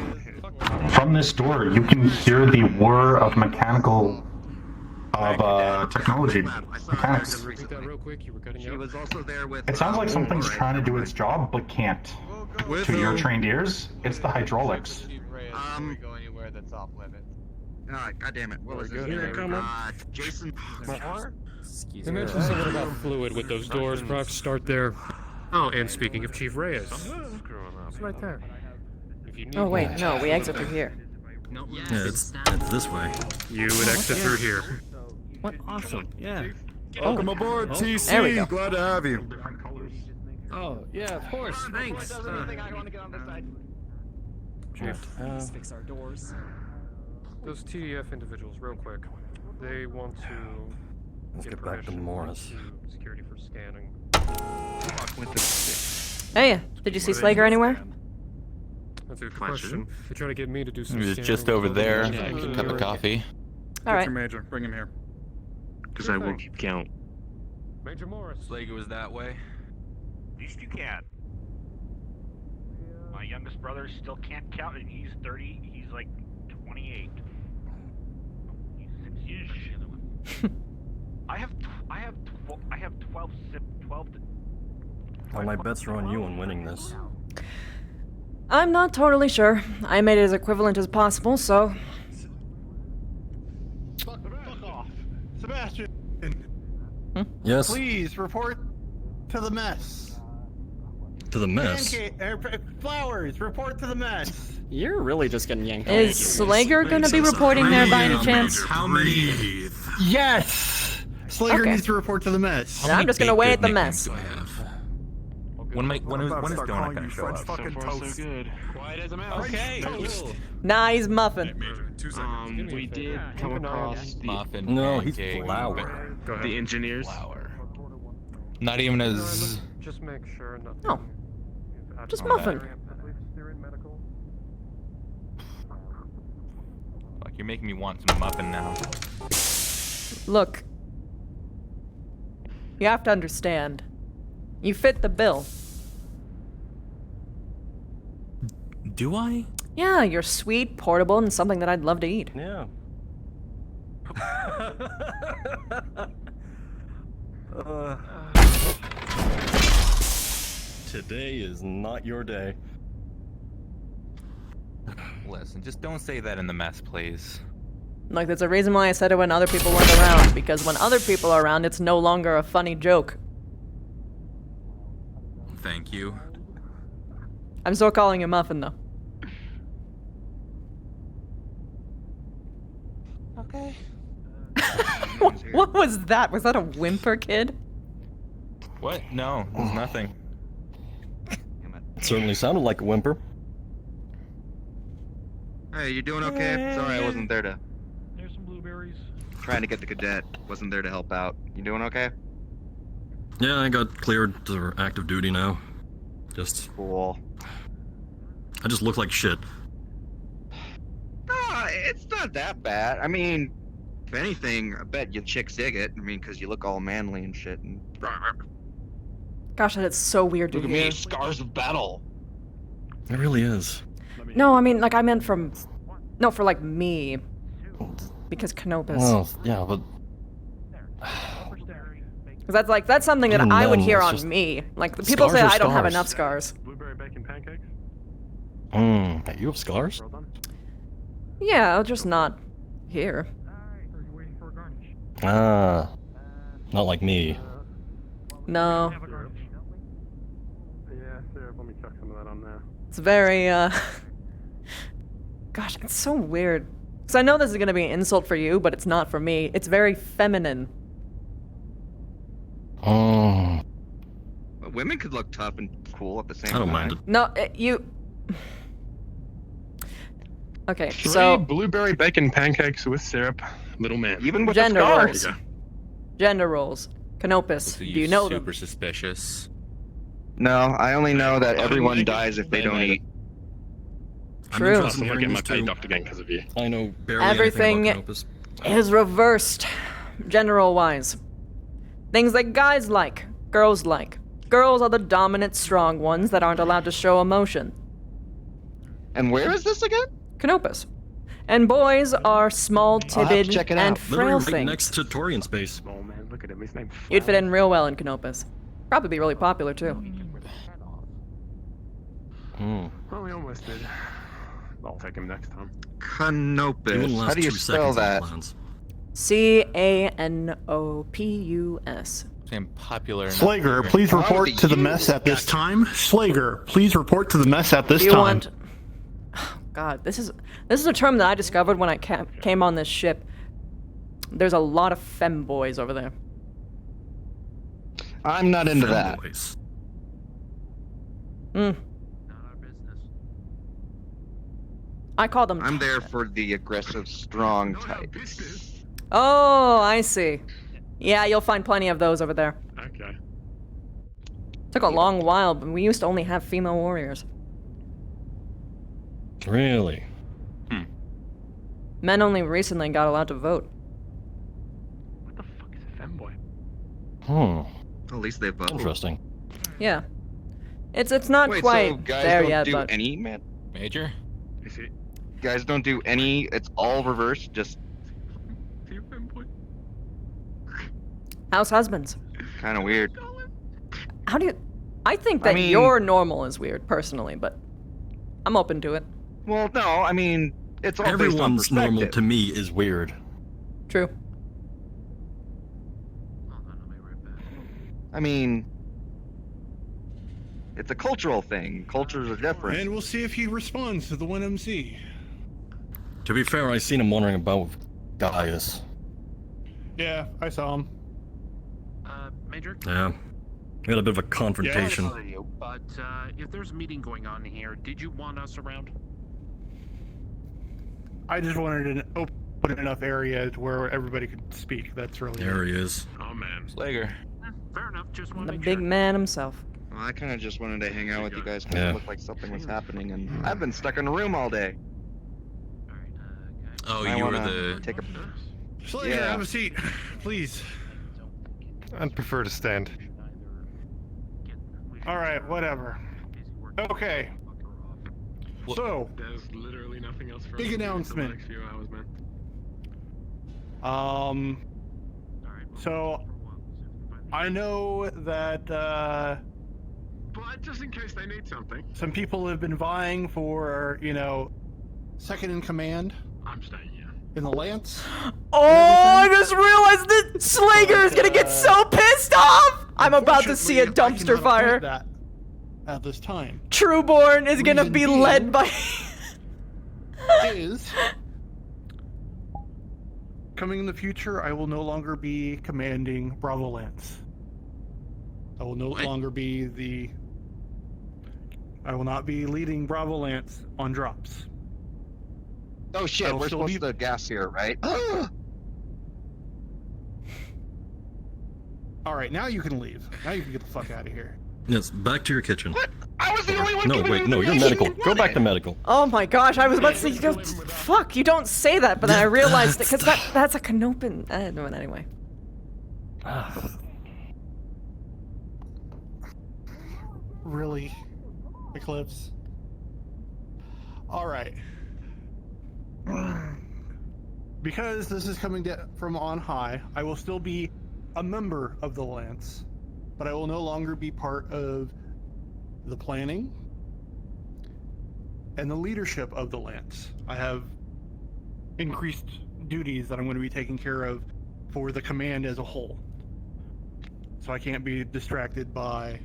From this door, you can hear the whir of technology, mechanics. Repeat that real quick. You were cutting out. was also there with. It sounds like something's trying to do its job, but can't. To your trained ears, it's the hydraulics. Um, go anywhere that's off limits. God damn it. What was Very his good. name? Come on. Jason Moore? They mentioned something about fluid with those doors. Perhaps start there. Oh, and speaking of Chief Reyes, it's right there. If you need Oh wait, no, we exit through here. Yeah, it's this way. You would exit through here. What? Awesome. Yeah. Welcome aboard, TC. There we go. Glad to have you. Oh, yeah, of course. Thanks. Chief, Please fix our doors. those TDF individuals, real quick. They want to Let's get back to permission Morris. to security for scanning. Hey, did you see Slager anywhere? That's a good question. They try to get me to do some He was scanning. just over there. Yeah, Cup of coffee. All right. Major, bring him here. Because I will keep count. Major Morris. Slager was that way. At least you can. My youngest brother still can't count, and he's 30. He's like 28. He's 6 years. I have 12 Well, my bets are on you on winning this. I'm not totally sure. I made it as equivalent as possible, so. Fuck off. Sebastian! Yes. Please report to the mess. To the mess. Flowers, report to the mess. You're really just getting yanked. Is Slager gonna be reporting there by any chance? How many? Yes! Slager Okay. needs to report to the mess. I'm just gonna wait at the mess. When is Donut gonna show up? Fucking toast. good. Quiet as a mouse. Okay, cool. Nah, he's muffin. We did come across the Muffin. No, he's pancake, flour. Go ahead. the engineers. Flour. Not even as. Just make sure nothing. No. is Just abnormal. muffin. At least they're in medical. Like you're making me want some muffin now. Look. You have to understand. You fit the bill. Do I? Yeah, you're sweet, portable, and something that I'd love to eat. Yeah. Today is not your day. Listen, just don't say that in the mess, please. Like, there's a reason why I said it when other people weren't around, because when other people are around, it's no longer a funny joke. Thank you. I'm still calling you Muffin, though. Okay. What was that? Was that a whimper, kid? What? No, there's nothing. It certainly sounded like a whimper. Hey, you doing okay? Sorry I wasn't there to... There's some blueberries. Trying to get the cadet. Wasn't there to help out. You doing okay? Yeah, I got cleared for active duty now. Just... Cool. I just look like shit. It's not that bad. I mean, if anything, I bet you chicks dig it. I mean, because you look all manly and shit. And... Gosh, that is so weird to Look at hear. me, scars of battle. It really is. No, I mean, like, I meant from... No, for, like, me. Because Canopus. Well, yeah, but... Because that's, like, that's something that Even I would then, hear it's on just- me. Like, the people say Scars are I don't have scars. enough scars. Blueberry bacon pancakes? You have scars? Yeah, just not here. Ah. Not like me. No. Yeah, there, let me chuck some of that on there. It's very, Gosh, it's so weird. Because I know this is going to be an insult for you, but it's not for me. It's very feminine. Oh. But women could look tough and cool at the same time. I don't mind it. No, you... Okay, 3 so... blueberry bacon pancakes with syrup, little man. Even with Gender the roles. scars. Gender roles. Canopus, do you know them? Super suspicious. No, I only know that everyone dies if they don't eat. True. I'm gonna get my pay docked again because of you. I know barely Everything anything about Canopus. is reversed, general-wise. Things that guys like, girls like. Girls are the dominant, strong ones that aren't allowed to show emotion. And where is this again? Canopus. And boys are small, I'll have to timid, check it and out. frail Literally right things. next to Torian space. Oh man, look at him. His name's You'd fit in real well in Canopus. Probably be really popular, too. Well, we almost did. I'll take him next time. Canopus. How do you spell that? Canopus. Same popular. Slager, please report to the mess at this time. Slager, please report to the mess at this time. God, this is a term that I discovered when I came on this ship. There's a lot of femboys over there. I'm not into that. I call them. I'm there for the aggressive, strong type. Oh, I see. Yeah, you'll find plenty of those over there. Okay. Took a long while, but we used to only have female warriors. Really? Men only recently got allowed to vote. What the fuck is a femboy? Hmm. At least they vote. Interesting. Yeah. It's not Wait, quite so guys there don't yet, do but any man. Major? Is it? Guys don't do any. It's all reverse. Just house husbands. kind of weird. How do you? I think that your normal is weird personally, but I'm open to it. Well, no, I mean it's all based on Everyone's normal perspective. to me is weird. True. I mean, it's a cultural thing. Cultures are different. And we'll see if he responds to the 1MC. To be fair, I seen him wondering about Gaius. Yeah, I saw him. Major? Yeah. We had a bit of a confrontation. But if there's a meeting going on here, did you want us around? I just wanted an open enough area to where everybody could speak. That's really There he is. Oh man. Slager. Fair enough. Just want The to make big sure. man himself. Well, I kind of just wanted to hang out with you guys because Yeah. it looked like something was happening, and I've been stuck in a room all day. Oh, I you were wanna the. take a. Slager, Yeah. have a seat, please. I'd prefer to stand. All right, whatever. Okay. So, There's literally nothing else for Big us to do announcement. for the next few hours, man. So I know that But just in case they need something, some people have been vying for, second in command I'm staying here. in the Lance. Oh, I just realized that Slager is gonna get so pissed off! I'm about to see a Unfortunately, I dumpster cannot fire. appoint that at this time. Trueborn is gonna Reason be being- led by. Is coming in the future, I will no longer be commanding Bravo Lance. I will no longer be I will not be leading Bravo Lance on drops. Oh shit, I'll we're still supposed be- to gas here, right? All right, now you can leave. Now you can get the fuck out of here. Yes, back to your kitchen. What? I was the only one. No, giving wait, him no, you're information medical. he Go back wanted. to medical. Oh my gosh, I was about to say, fuck, you don't say that, but then I realized that, because that's a Canopin. No, anyway. Really, Eclipse? All right. Because this is coming from on high, I will still be a member of the Lance, but I will no longer be part of the planning and the leadership of the Lance. I have increased duties that I'm going to be taking care of for the command as a whole. So I can't be distracted by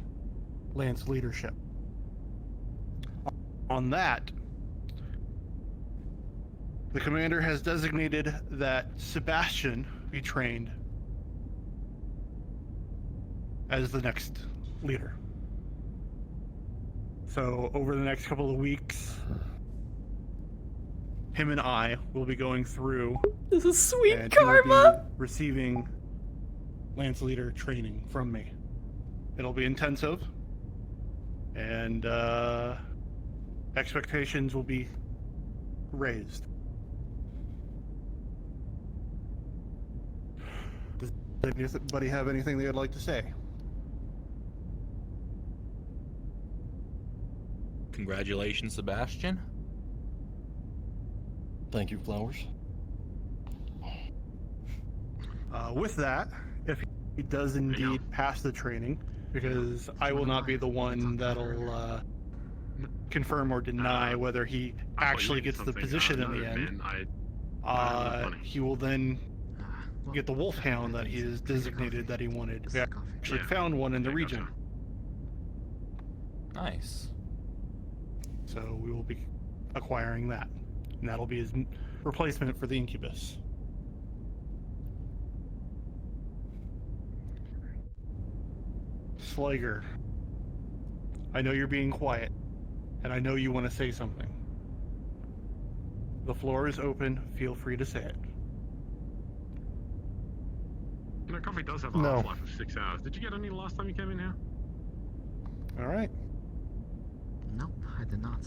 Lance leadership. On that, the commander has designated that Sebastian be trained as the next leader. So over the next couple of weeks, him and I will be going through. This is sweet and he will be karma. receiving Lance leader training from me. It'll be intensive, and expectations will be raised. Does anybody have anything they would like to say? Congratulations, Sebastian. Thank you, Flowers. With that, if he does indeed pass the training, because I will not be the one that'll confirm or deny whether he actually gets the position in the end. He will then get the wolfhound that he has designated that he wanted. We actually found one in the region. Nice. So we will be acquiring that. And that'll be his replacement for the Incubus. Slager, I know you're being quiet, and I know you want to say something. The floor is open. Feel free to say it. You know, coffee does have a half-life of 6 hours. Did you get any the last time you came in here? All right. Nope, I did not.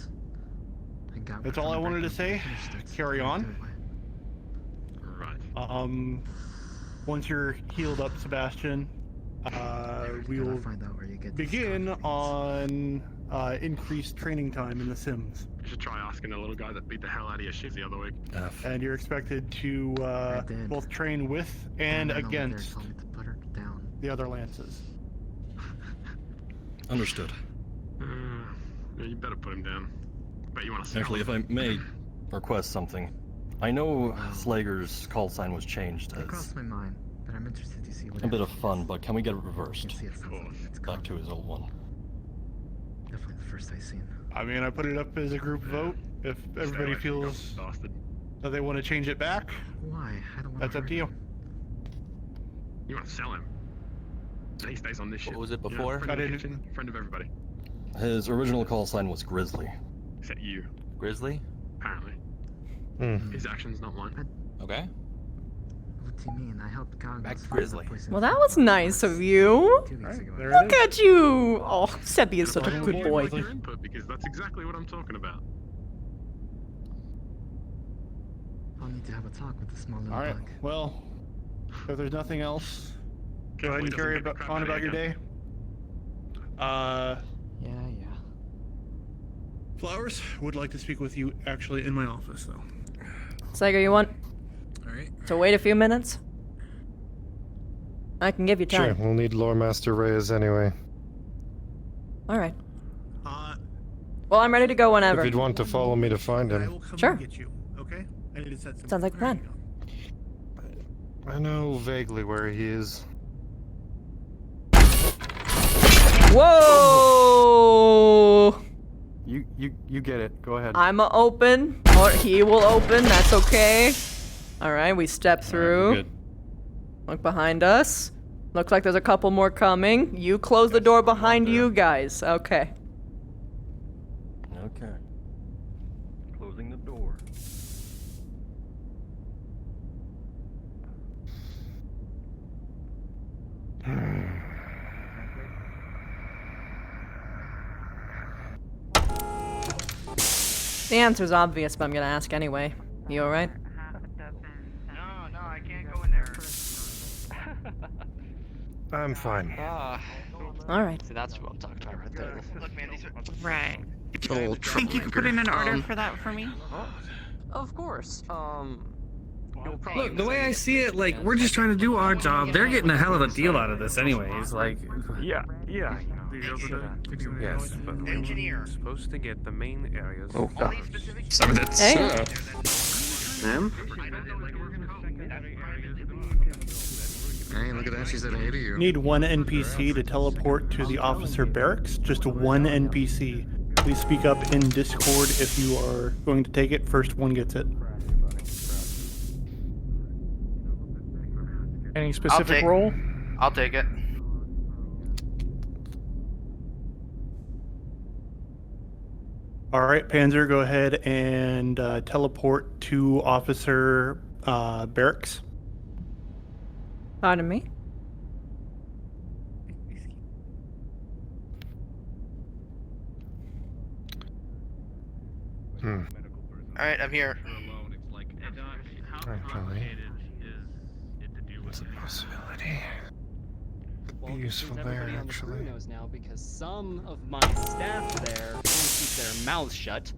That's all I wanted to say. Carry on. Right. Once you're healed up, Sebastian, we will begin on increased training time in the Sims. You should try asking the little guy that beat the hell out of your shit the other week. And you're expected to both train with and against the other lances. Understood. Yeah, you better put him down. Bet you want to. Actually, if I may request something, I know Slager's call sign was changed It as crossed my mind, but I'm interested to see what a bit of fun, but can we get it reversed? It's Back to his old one. definitely the first I've seen. I mean, I put it up as a group vote. If everybody feels that they want to change it back, Why? I don't want that's up to you. You want to sell him? And he stays on this shit. What was it You know, before? friend of the kitchen, friend of everybody. His original call sign was Grizzly. Except you. Grizzly? Apparently. His actions, not mine. Okay. What do you mean? I helped God. Back to Grizzly. Well, that was nice of you. Look at you. Oh, Seppi is such a good boy. With your input, because that's exactly what I'm talking about. I'll need to have a talk with the small little All right. bug. Well, if there's nothing else, go ahead and carry on about your day. Yeah. Flowers would like to speak with you actually in my office, though. Slager, you want Alright. to wait a few minutes? I can give you Sure, time. we'll need Lore Master Reyes anyway. All right. Well, I'm ready to go whenever. If you'd want to follow me to find him. Sure. Get you, okay? I need to set some. Sounds like a plan. I know vaguely where he is. Whoa! You get it. Go ahead. I'm a open, or he will open. That's okay. All right, we step through. Good. Look behind us. Looks like there's a couple more coming. You close the door behind you guys. Okay. Okay. Closing the door. The answer's obvious, but I'm gonna ask anyway. You alright? No, I can't go in there. I'm fine. Alright. See, that's what I'm talking about right there. Look, man, these are. Right. Total Think you could put in an order for that for me? Of course. Look, the way I see it, like, we're just trying to do our job. They're getting a hell of a deal out of this anyways. Like, Yeah. yes, but Engineer. we're supposed to get the main areas. Oh, All these specific. Some of that's, Hey. Ma'am? Hey, look at that. She said hey to you. Need one NPC to teleport to the officer barracks. Just one NPC. Please speak up in Discord if you are going to take it. First one gets it. Any specific role? I'll take it. All right, Panzer, go ahead and teleport to officer barracks. Pardon me? Alright, I'm here. It's a possibility. Could be useful there, actually. Knows now because some of my staff there won't keep their mouths shut.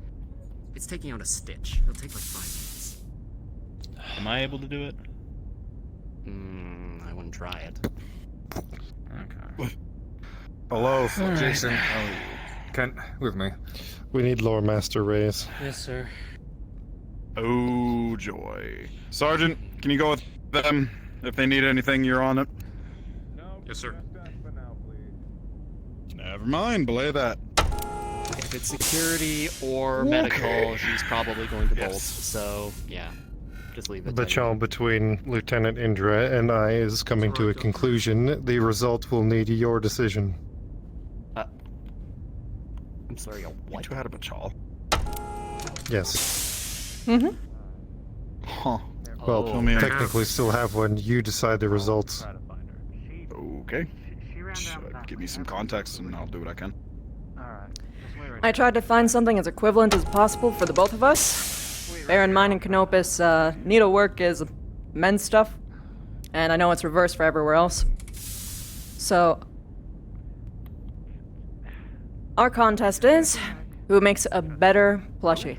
It's taking out a stitch. It'll take like 5 minutes. Am I able to do it? I wouldn't try it. Okay. Hello, Alright. Jason. With me. We need Lore Master Reyes. Yes, sir. Oh, joy. Sergeant, can you go with them? If they need anything, you're on it. Yes, sir. Never mind, belay that. If it's security or medical, she's probably going to bolt. So, yeah. Just leave it. The trial between Lieutenant Indra and I is coming to a conclusion. The result will need your decision. I'm sorry, what? You had a bachal. Yes. Mm-hmm. Huh. Well, Tell me technically still have one. You decide the results. Okay. Give me some context and I'll do what I can. I tried to find something as equivalent as possible for the both of us. Bear in mind in Canopus, needlework is men's stuff, and I know it's reversed for everywhere else. So, our contest is who makes a better plushie.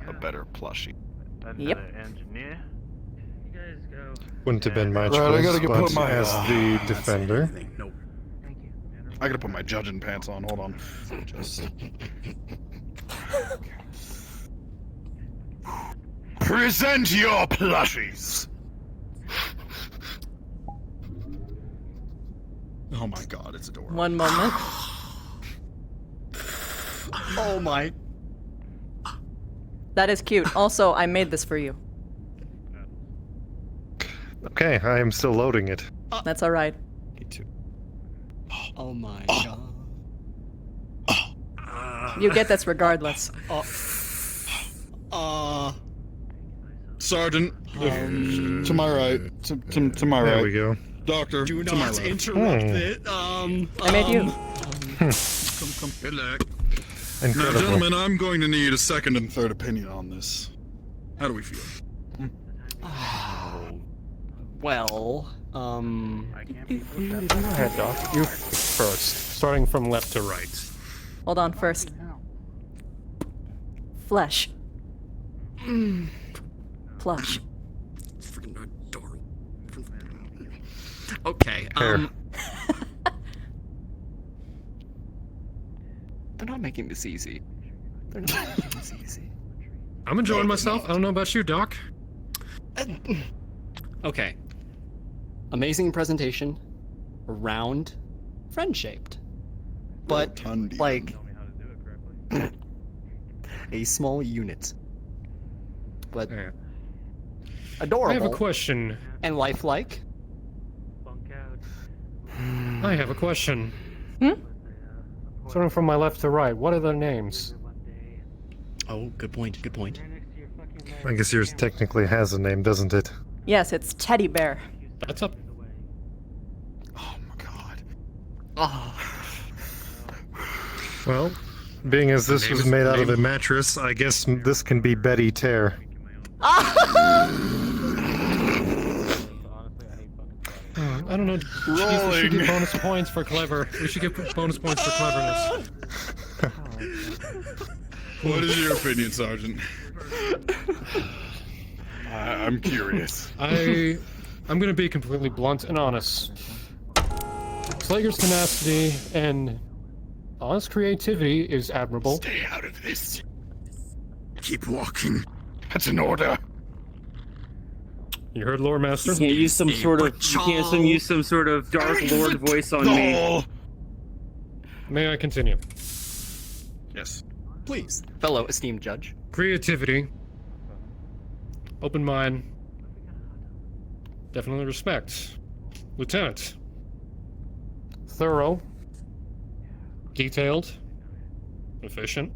A better plushie. Yep. Wouldn't have been my Right, choice, I gotta but put my as the defender. I gotta put my judging pants on. Hold on. Just... Present your plushies. Oh my god, it's adorable. One moment. Oh my. That is cute. Also, I made this for you. Okay, I am still loading it. That's alright. Me too. Oh my god. You get this regardless. Sergeant, to my right. To my right. There we go. Doctor, Do to my not right. interrupt it. I made you. Come. Good luck. Incredible. Now, gentlemen, I'm going to need a second and third opinion on this. How do we feel? Well, Go ahead, Doc. You first, starting from left to right. Hold on first. Flesh. Plush. okay. Hair. They're not making this easy. They're not making this easy. I'm enjoying myself. I don't know about you, Doc. Okay. Amazing presentation. Round. Friend-shaped. But, like... a small unit. But... adorable. I have a question. And lifelike. I have a question. Hmm? Starting from my left to right, what are their names? Oh, good point, good point. I guess yours technically has a name, doesn't it? Yes, it's Teddy Bear. That's up. Oh my god. Oh. Well, being as this was made out of a mattress, I guess this can be Betty Tear. I don't know. We should get bonus points for clever. We should get bonus points for cleverness. What is your opinion, Sergeant? I'm curious. I'm gonna be completely blunt and honest. Slager's tenacity and honest creativity is admirable. Stay out of this. Keep walking. That's an order. You heard, Lore Master. You can't use some sort of Dark Lord voice on me. May I continue? Yes. Please, fellow esteemed judge. Creativity. Open mind. Definitely respect. Lieutenant. Thorough. Detailed. Efficient.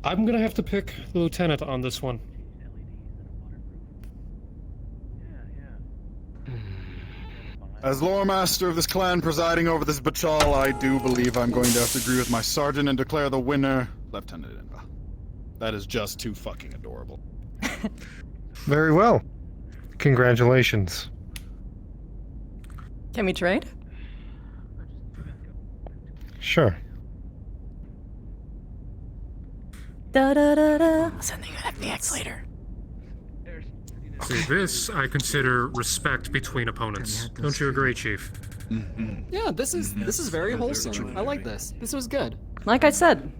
I'm gonna have to pick the lieutenant on this one. As lore master of this clan presiding over this bachal, I do believe I'm going to have to agree with my sergeant and declare the winner Lieutenant Indra. That is just too fucking adorable. Very well. Congratulations. Can we trade? Sure. Da-da-da-da. I'll send you an FBX later. See, this I consider respect between opponents. Don't you agree, Chief? Yeah, this is very wholesome. I like this. This was good. Like I said,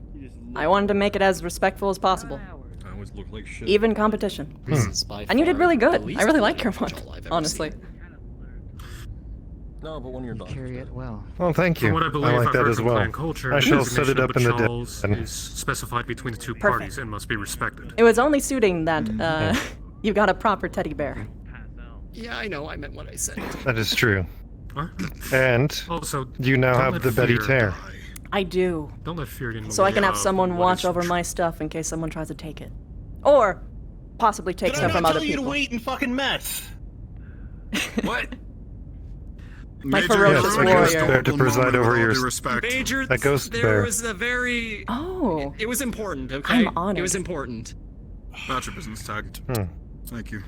I wanted to make it as respectful as possible. I always look like shit. Even competition. This is by And you did far really good. the least I really like your one, patrol I've ever honestly. seen. No, but when you're done. Carry it well. Well, thank you. From what I believe like I've that heard as from well. clan culture, I shall designation set it of up in the patrols den. is specified between the two Perfect. parties and must be respected. It was only suiting that you got a proper teddy bear. Yeah, I know. I meant what I said. That is true. Huh? And Also, you now don't have let the Betty fear Tear. die. I do. Don't let fear get in the So I way can have of someone what watch is over my stuff in case someone tries to take it. Or possibly take Did I stuff not from tell other you to people. wait and fucking mess? What? My Major, ferocious yes, a ghost warrior. Bear to preside moment, over with all your due respect. Major, A ghost there bear. was a very... Oh. It was important, okay? I'm honored. It was important. Not your business, tagged. Thank you.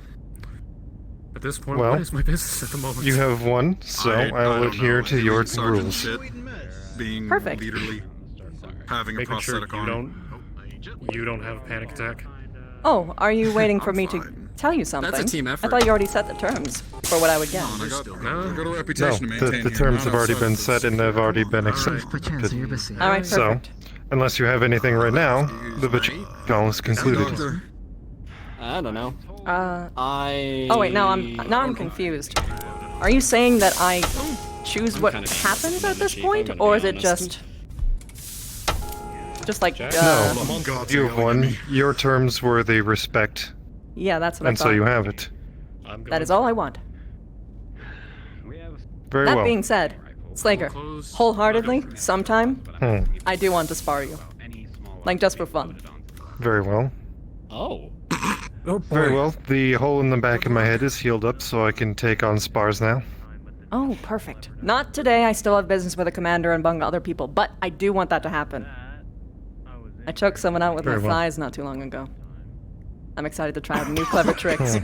At this point, Well, what is my business at the moment? You have won, so I will don't adhere know. to your Doing sergeant rules. shit, being Perfect. leaderly, having a Making sure prosthetic you on. you don't have a panic attack. Oh, are you waiting for me to tell you something? That's a team effort. I thought you already set the terms for what I would get. I got a No, reputation to maintain the here, terms not have already outside been of set this. and have already been accepted. All right, So, perfect. unless you have anything right now, the betrayal is concluded. Doctor, I don't know. Oh wait, now I'm confused. Are you saying that I choose what kinda happens at this cheap, point, I'm gonna or be is it honest. just like No, God's you have yelling at won. me. Your terms were the respect, yeah, that's what I and thought. so you have it. That is all I want. Very That well. being said, Slager, wholeheartedly, sometime, I do want to spar you. Like, just for fun. Very well. Oh. Very well. The hole in the back of my head is healed up, so I can take on spars now. Oh, perfect. Not today, I still have business with the commander and among other people, but I do want that to happen. I choked someone out with Very my well. thighs not too long ago. I'm excited to try new clever tricks.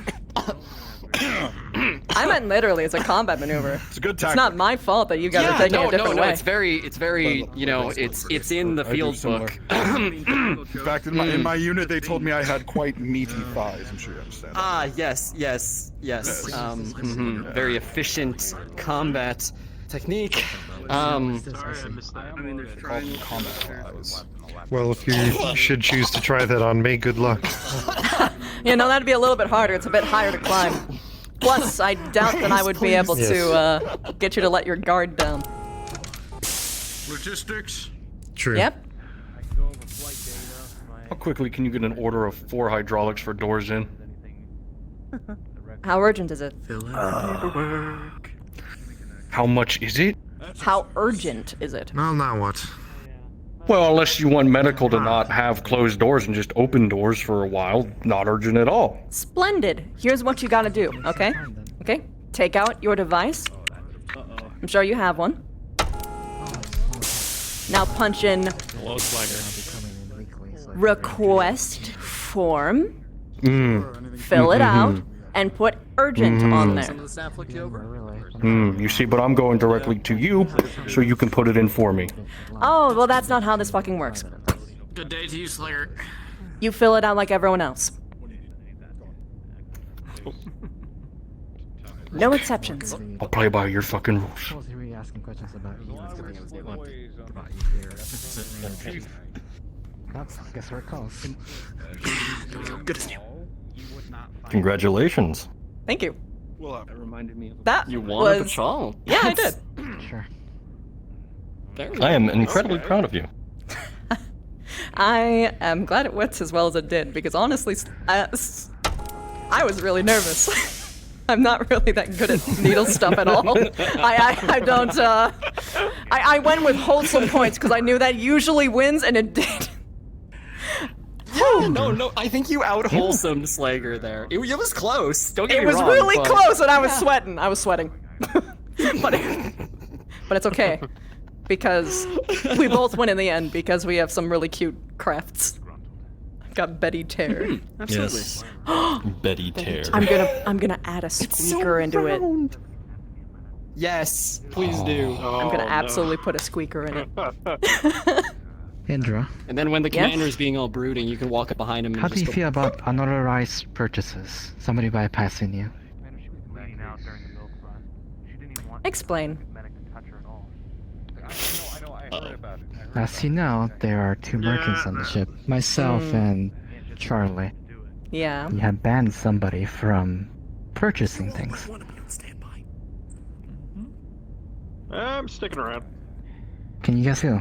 I meant literally, it's a combat maneuver. It's a good It's tactic. not my fault that you guys are taking it a different way. It's very, you know, it's in the I do field similar. book. In fact, in my unit, they told me I had quite meaty thighs. I'm sure you understand. That. Yes. Very efficient combat technique. I mean, they're called combat thighs. Well, if you should choose to try that on me, good luck. You know, that'd be a little bit harder. It's a bit higher to climb. Plus, I doubt that I would be able to get you to let your guard down. Logistics. True. Yep. How quickly can you get an order of 4 hydraulics for doors in? How urgent is it? How much is it? How urgent is it? Well, now what? Well, unless you want medical to not have closed doors and just open doors for a while, not urgent at all. Splendid. Here's what you gotta do, okay? Okay? Take out your device. I'm sure you have one. Now punch in Hello, Swagger. request form, Mm. fill it out, and put urgent on there. The staff looked you over. You see, but I'm going directly to you, so you can put it in for me. Oh, well, that's not how this fucking works. Good day to you, Slayer. You fill it out like everyone else. No exceptions. I'll play by your fucking rules. Was he really asking questions about you? That's, I guess, where it goes. Good as new. Congratulations. Thank you. Well, that reminded me of That You won a was... patrol. Yeah, I did. Sure. I am incredibly proud of you. I am glad it went as well as it did, because honestly, I was really nervous. I'm not really that good at needle stuff at all. I don't, I went with wholesome points, because I knew that usually wins, and it did. Yeah, no, I think you out-wholesomed Slager there. It was close, don't get It me was wrong. really but- close, and I was sweating. I was sweating. but it's okay, because we both win in the end, because we have some really cute crafts. I've got Betty Tear. Absolutely. Yes. Betty Tear. I'm gonna add a squeaker into it. Yes, please do. I'm gonna absolutely put a squeaker in it. Indra, And then when the Yes? commander's being all brooding, you can walk up behind him and how do just you go, feel about unauthorized purchases? Somebody bypassing you? Explain. As you know, there are 2 merchants on the ship. Myself and Charlie. Yeah. You have banned somebody from purchasing things. I'm sticking around. Can you guess who?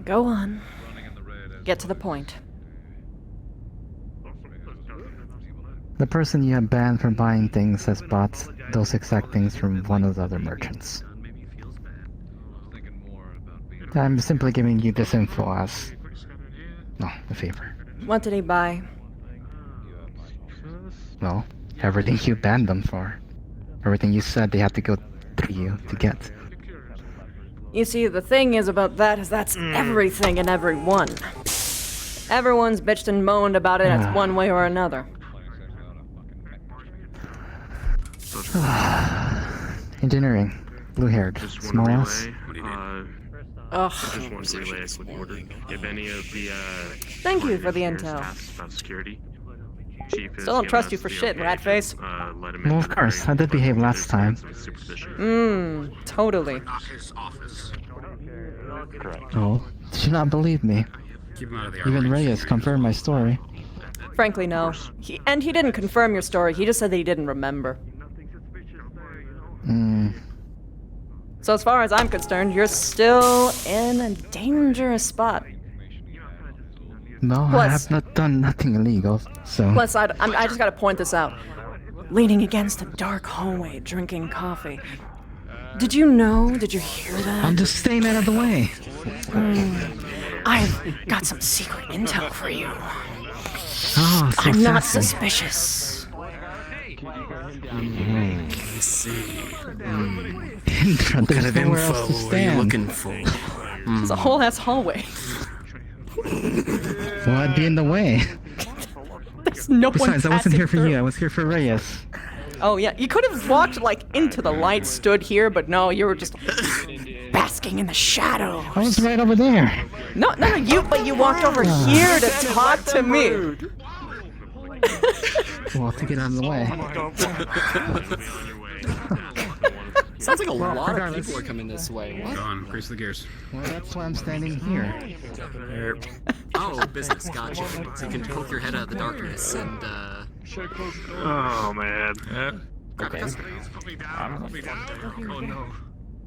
Go on. Get to the point. The person you have banned from buying things has bought those exact things from one of the other merchants. I'm simply giving you this info as... a favor. What did he buy? Well, everything you banned them for. Everything you said they had to go through you to get. You see, the thing is about that is that's everything and everyone. Everyone's bitched and moaned about it in one way or another. Engineering. Blue-haired. Small ass. Ugh. Just one relay with the order. If any of the Thank you for the intel. about security. Chief Still don't trust you for shit, ratface. Well, of course. I did behave last time. Totally. Oh, did you not believe me? Even Reyes confirmed my story. Frankly, no. He didn't confirm your story, he just said that he didn't remember. So as far as I'm concerned, you're still in a dangerous spot. No, I have not done nothing illegal, so... Plus, I just gotta point this out. Leaning against a dark hallway, drinking coffee. Did you know? Did you hear that? I'm just staying out of the way. I've got some secret intel for you. Oh, so I'm not sassy. suspicious. Indra, there's nowhere else to stand. It's a whole ass hallway. Well, I'd be in the way. There's no one Besides, I wasn't here for passing you, I was here for Reyes. Oh yeah, you could have walked like into the light, stood here, but no, you were just basking in the shadow. I was right over there. No, you walked over here to talk to me. Well, to get out of the way. Sounds like a lot of people are coming this way. What? Go on, grease the gears. Well, that's why I'm standing here. Oh, business, gotcha. So you can poke your head out of the darkness and, Oh man. Okay. Oh no.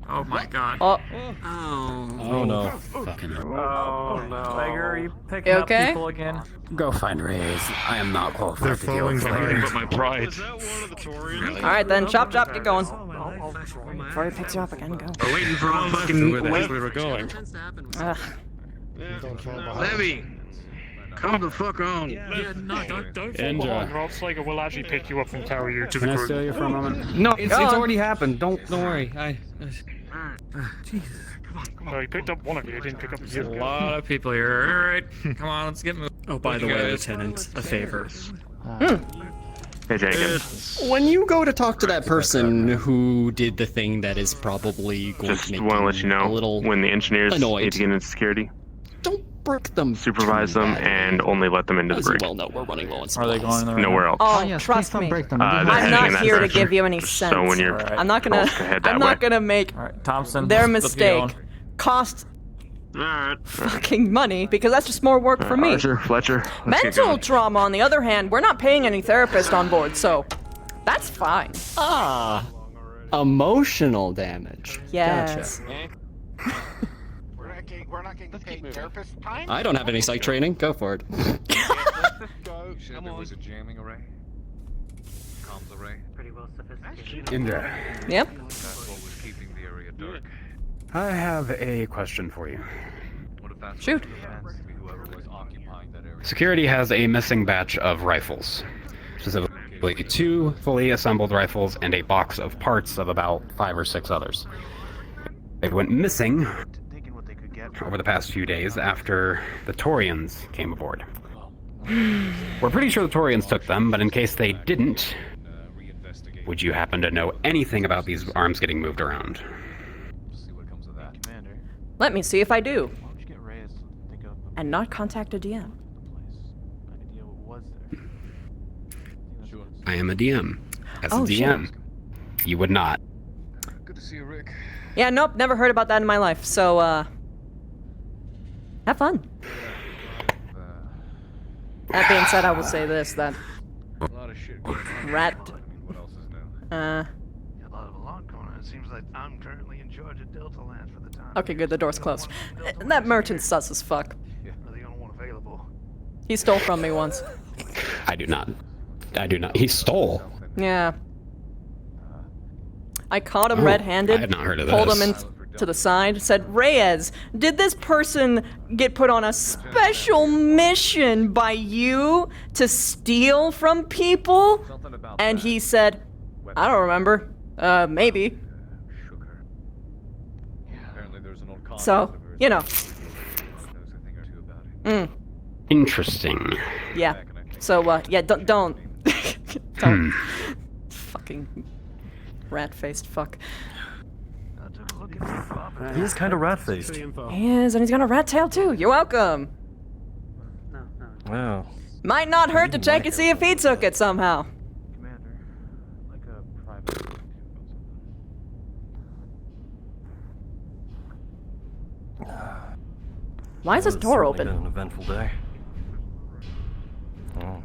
Oh my god. Oh. Oh no. Fucking hell. Oh no. Tiger, are you picking You up okay? people again? Go find Reyes. I am not qualified They're to deal falling with behind. But my pride. Alright then, chop, get going. Before he picks you up again, go. We're waiting for all fucking Where the heck we were going. Ugh. Levy, come the fuck on. Indra, Rob Slager will actually pick you up and carry you to can the I crew. steal you for a moment? No, it's already happened. Don't worry. No, he picked up one of you, he didn't pick up the There's a other. lot of people here. All right, come on, let's get moving. Oh, by the way, Lieutenant, a favor. Hey, Jacob. When you go to talk to that person who did the thing that is probably going Just to make want to let you a know little when the engineers annoyed. need to get into security, Don't break them. supervise them, and only let them into the As you brig. well know, we're running low on Are supplies. they going there? Nowhere else. Oh, yes, trust please don't me. break them. They're I'm heading in not that here to direction. give you any Just sense. So when you're I'm not gonna. told to head that I'm way. not gonna make Alright, Thompson. their let's get mistake going. cost Alright. fucking money because that's just more work for me. Archer, Fletcher, let's get Mental going. trauma, on the other hand, we're not paying any therapist on board, so that's fine. Ah, emotional damage. Yes. Gotcha. We're not getting paid therapist time? I don't have any psych training. Go for it. There was a jamming array. Comms array. Pretty well sophisticated. Indra, Yep. That's what was keeping the area dark. I have a question for you. What if that's Shoot. whoever was occupying that area? Security has a missing batch of rifles. Specifically 2 fully assembled rifles and a box of parts of about 5 or 6 others. They went missing over the past few days after the Taurians came aboard. We're pretty sure the Taurians took them, but in case they didn't, would you happen to know anything about these arms getting moved around? Let me see if I do. And not contact a DM. I am a DM. As a Oh, shit. DM, you would not. See you, Rick. Yeah, nope, never heard about that in my life. So, have fun. That being said, I will say this, that A lot of shit going on. rat, A lot of alarm going on. It seems like I'm currently in charge of Delta Land for the time. okay, good, the door's closed. That merchant's sus as fuck. Are the only one available? He stole from me once. I do not. He stole. Yeah. I caught him Oh, red-handed, I had not heard of pulled this. him to the side, said, Reyes, did this person get put on a special mission by you to steal from people? And he said, I don't remember. Maybe. So, you know. Interesting. Yeah. So, yeah, don't. Don't. Fucking rat-faced fuck. He is kind of rat-faced. He is, and he's got a rat tail too. You're welcome. Wow. Might not hurt to check and see if he took it somehow. Why is this door open? An eventful day. Oh.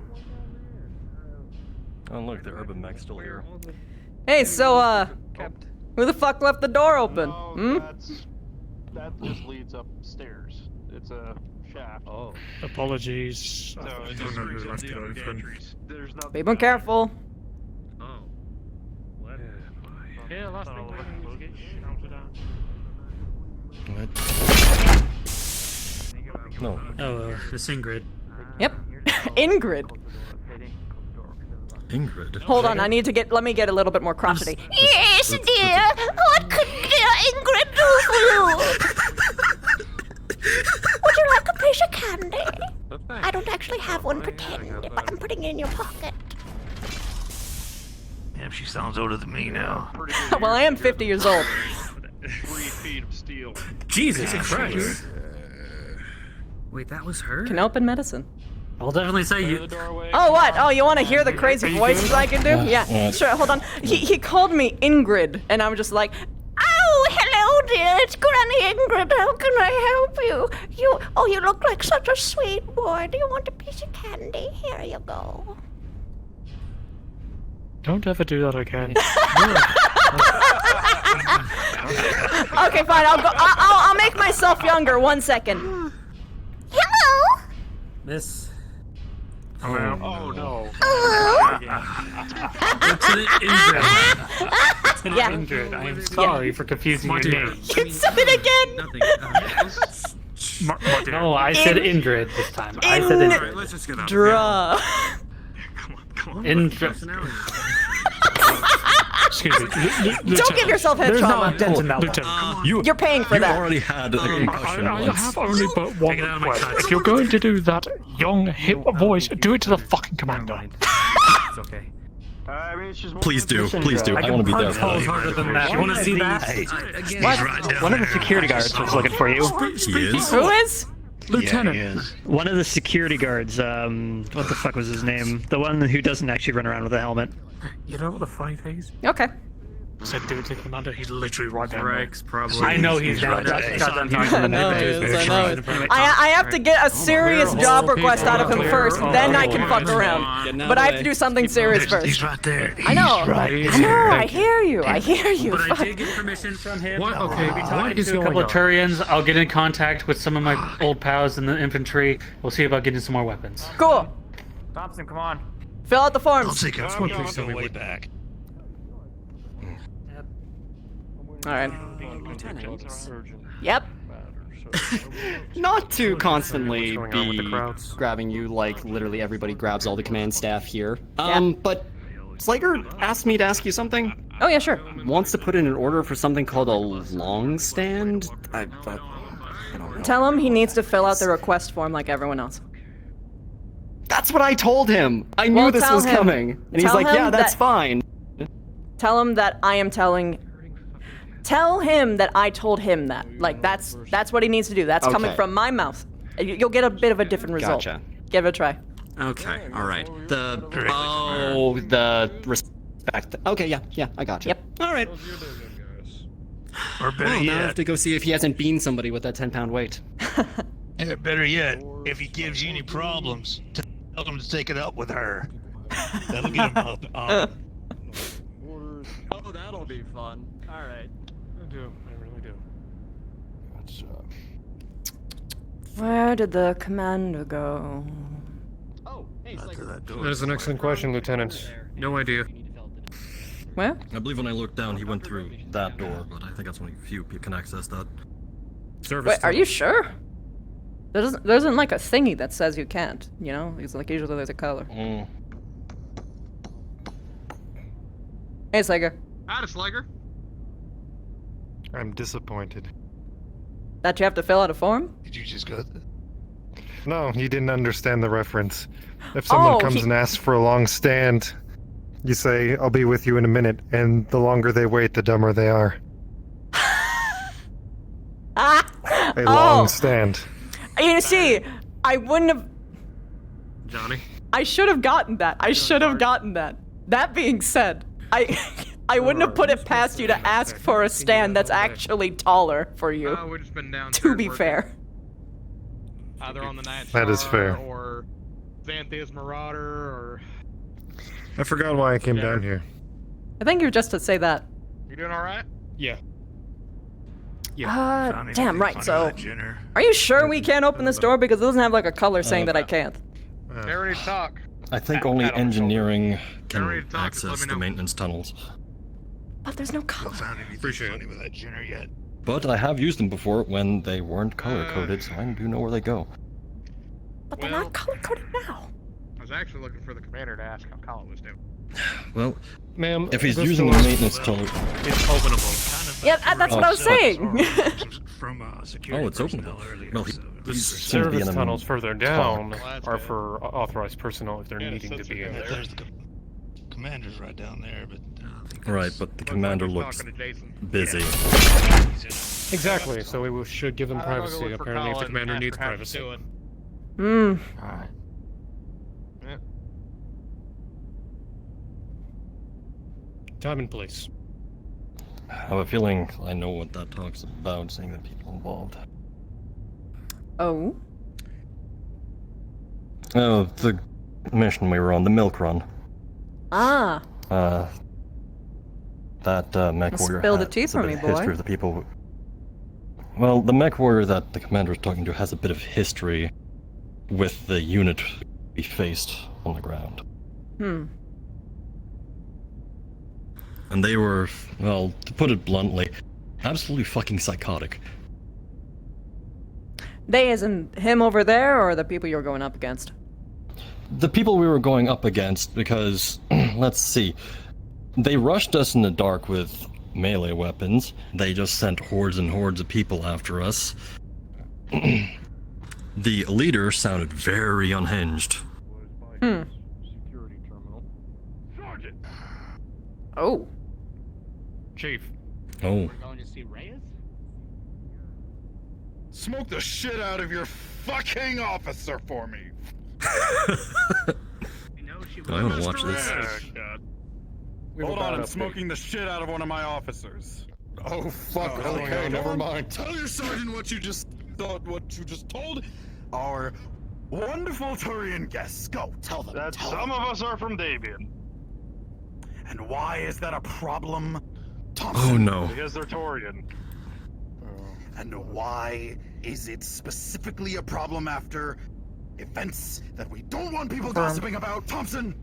Oh look, the urban mech's still here. Hey, so, who the fuck left the door open? That just leads upstairs. It's a shaft. Oh. Apologies. So it's a series of dead entries. There's nothing. Be more careful. Oh. What? Yeah, last thing we need is get shouted at. No. Oh, it's Ingrid. Yep. Ingrid. Ingrid. Hold on, let me get a little bit more crotchety. Yes, dear. What could Ingrid do for you? Would you like a piece of candy? I don't actually have one, pretend, but I'm putting it in your pocket. Damn, she sounds older than me now. Well, I am 50 years old. 3 feet of steel. Jesus Christ. Wait, that was her? Can open medicine. I'll definitely say you. Oh, what? Oh, you want to hear the crazy voices I can do? Yeah, sure, hold on. He called me Ingrid, and I'm just like, Oh, hello, dear. It's Granny Ingrid. How can I help you? You look like such a sweet boy. Do you want a piece of candy? Here you go. Don't ever do that again. okay, fine, I'll make myself younger, 1 second. Hello? Miss. Oh no. Yeah. Ingrid, I am sorry for confusing your name. You said it again! No, I said Indrid this time. I said Indrid. Let's just get out. Indra. Come on. Indra. Excuse me. Don't give yourself head There's trauma. no dent in that one. You're paying for that. You already had a concussion I once. have only but one request. If you're going to do that young, hip voice, do it to the fucking commander. It's okay. Please do. Please do. I want to be there. Harder than that. You want to see that? One of the security guards was looking for you. He is? Who is? Lieutenant. One of the security guards, what the fuck was his name? The one who doesn't actually run around with a helmet. You know what the funny thing is? Okay. Said do it to the commander, he's literally right there. Rex, probably. I know he's down there. I have to get a serious job request out of him first, then I can fuck around. But I have to do something serious first. He's right there. I know. I hear you. I hear you. But I did get permission from him. What? I'll Okay, be what talking is to a going couple on? of Turians. I'll get in contact with some of my old pals in the infantry. We'll see about getting some more weapons. Cool. Thompson, come on. Fill out the forms. I'll take it. Please tell me what back. Alright. Lieutenant. Yep. Not to constantly What's going on with the be crowds? grabbing you like literally everybody grabs all the command staff here. Yeah. But Slager asked me to ask you something. Oh, yeah, sure. Wants to put in an order for something called a long stand. I don't know. Tell him he needs to fill out the request form like everyone else. That's what I told him. I knew Well, this tell was him. coming, and he's Tell like, him "Yeah, that's that- fine." Tell him that I am telling. Tell him that I told him that. Like that's what he needs to do. That's coming Okay. from my mouth. You'll get a bit of a different result. Gotcha. Give it a try. Okay, all right. The respect. Okay, yeah, I gotcha. Yep. All right. Or better Well, now I have yet, to go see if he hasn't beamed somebody with that 10-pound weight. better yet, if he gives you any problems, tell him to take it up with her. That'll get him up. Oh, that'll be fun. All right. I do. I really do. That's, Where did the commander go? Oh, hey, That is an excellent question, Lieutenant. No idea. Where? I believe when I looked down, he went through that door, but I think that's only a few people can access that. Wait, are you sure? There isn't like a thingy that says you can't, you know? It's like usually there's a color. Hey, Slager. Howdy, Slager. I'm disappointed. That you have to fill out a form? Did you just go? No, you didn't understand the reference. If someone comes and asks for a long stand, you say, I'll be with you in a minute, and the longer they wait, the dumber they are. A long stand. You see, I wouldn't have... Johnny? I should have gotten that. I should have gotten that. That being said, I wouldn't have put it past you to ask for a stand that's actually taller for you. We've just been down. To be fair. Either on the night That is fair. Or Xanthia's Marauder, or... I forgot why I came down here. I think you're just to say that. You doing alright? Yeah. Damn right, so... Are you sure we can't open this door because it doesn't have like a color saying that I can't? They ready to talk. I think only engineering can access the maintenance tunnels. But there's no color. Appreciate it. With that Jenner yet? But I have used them before when they weren't color-coded, so I do know where they go. But they're not color-coded now. I was actually looking for the commander to ask how Colin was doing. Well, ma'am, if he's using the maintenance tunnel... It's openable. Yeah, that's what I was saying. Oh, it's openable. Well, The he's seemed to be in service a tunnels further down talk. are for authorized personnel if they're needing to be in there. There's the commander's right down there, but... Right, but the commander looks busy. Exactly, so we should give them privacy. Apparently, if the commander needs privacy. Alright. Time and place. I have a feeling I know what that talks about, seeing the people involved. Oh? Oh, the mission we were on, the milk run. Ah. That mech warrior Spill the had tea a for bit me, of history boy. of the people. Well, the mech warrior that the commander was talking to has a bit of history with the unit we faced on the ground. And they were, well, to put it bluntly, absolutely fucking psychotic. They as in him over there, or the people you're going up against? The people we were going up against, because, let's see, they rushed us in the dark with melee weapons. They just sent hordes and hordes of people after us. The leader sounded very unhinged. Security terminal. Sergeant! Oh. Chief. Oh. Going to see Reyes? Smoke the shit out of your fucking officer for me! I want to watch this. Hold on, I'm smoking the shit out of one of my officers. Oh fuck! Okay, never mind. Tell your sergeant what you just told our wonderful Turian guests. Go, tell them. That some of us are from Davian. And why is that a problem, Thompson? Oh no. Because they're Torian. And why is it specifically a problem after events that we don't want people gossiping about, Thompson?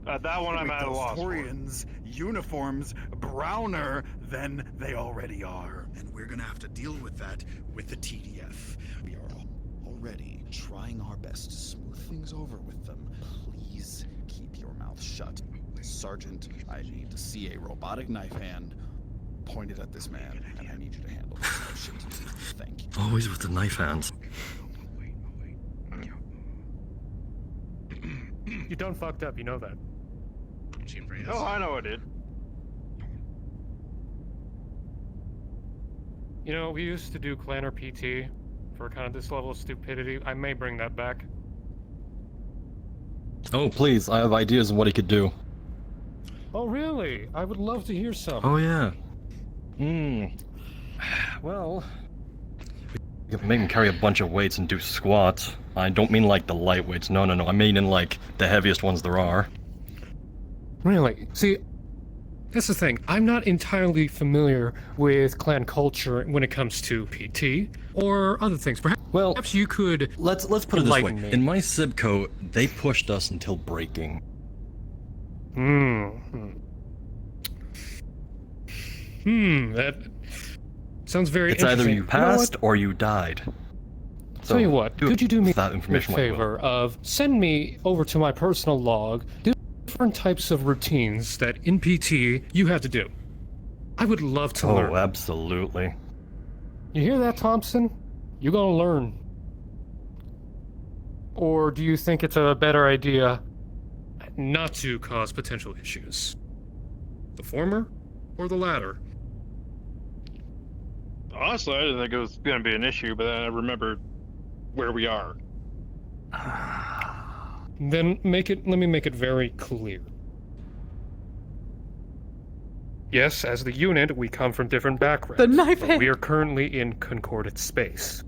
That one I'm at a loss for. Torians' uniforms browner than they already are. And we're gonna have to deal with that with the TDF. We are already trying our best to smooth things over with them. Please keep your mouth shut. Sergeant, I need to see a robotic knife hand pointed at this man, and I need you to handle this shit. Thank you. Always with the knife hands. You done fucked up, you know that. Oh, I know I did. You know, we used to do Clanner PT for kind of this level of stupidity. I may bring that back. Oh, please, I have ideas on what he could do. Oh, really? I would love to hear some. Oh, yeah. Well, you can make him carry a bunch of weights and do squats. I don't mean like the light weights. No. I mean in like the heaviest ones there are. Really? See, that's the thing. I'm not entirely familiar with clan culture when it comes to PT or other things. Perhaps you could. Let's put it this way. enlighten me. In my Sibco, they pushed us until breaking. That sounds very It's interesting. either you passed or you died. Tell you what, could you do me that a information like favor of send me over to my personal log different types of routines that in PT you have to do. I would love to learn. Oh, absolutely. You hear that, Thompson? You gonna learn. Or do you think it's a better idea not to cause potential issues? The former or the latter? Honestly, I didn't think it was going to be an issue, but then I remembered where we are. Then let me make it very clear. Yes, as the unit, we come from different backgrounds. The knife but hand. we are currently in concordant space.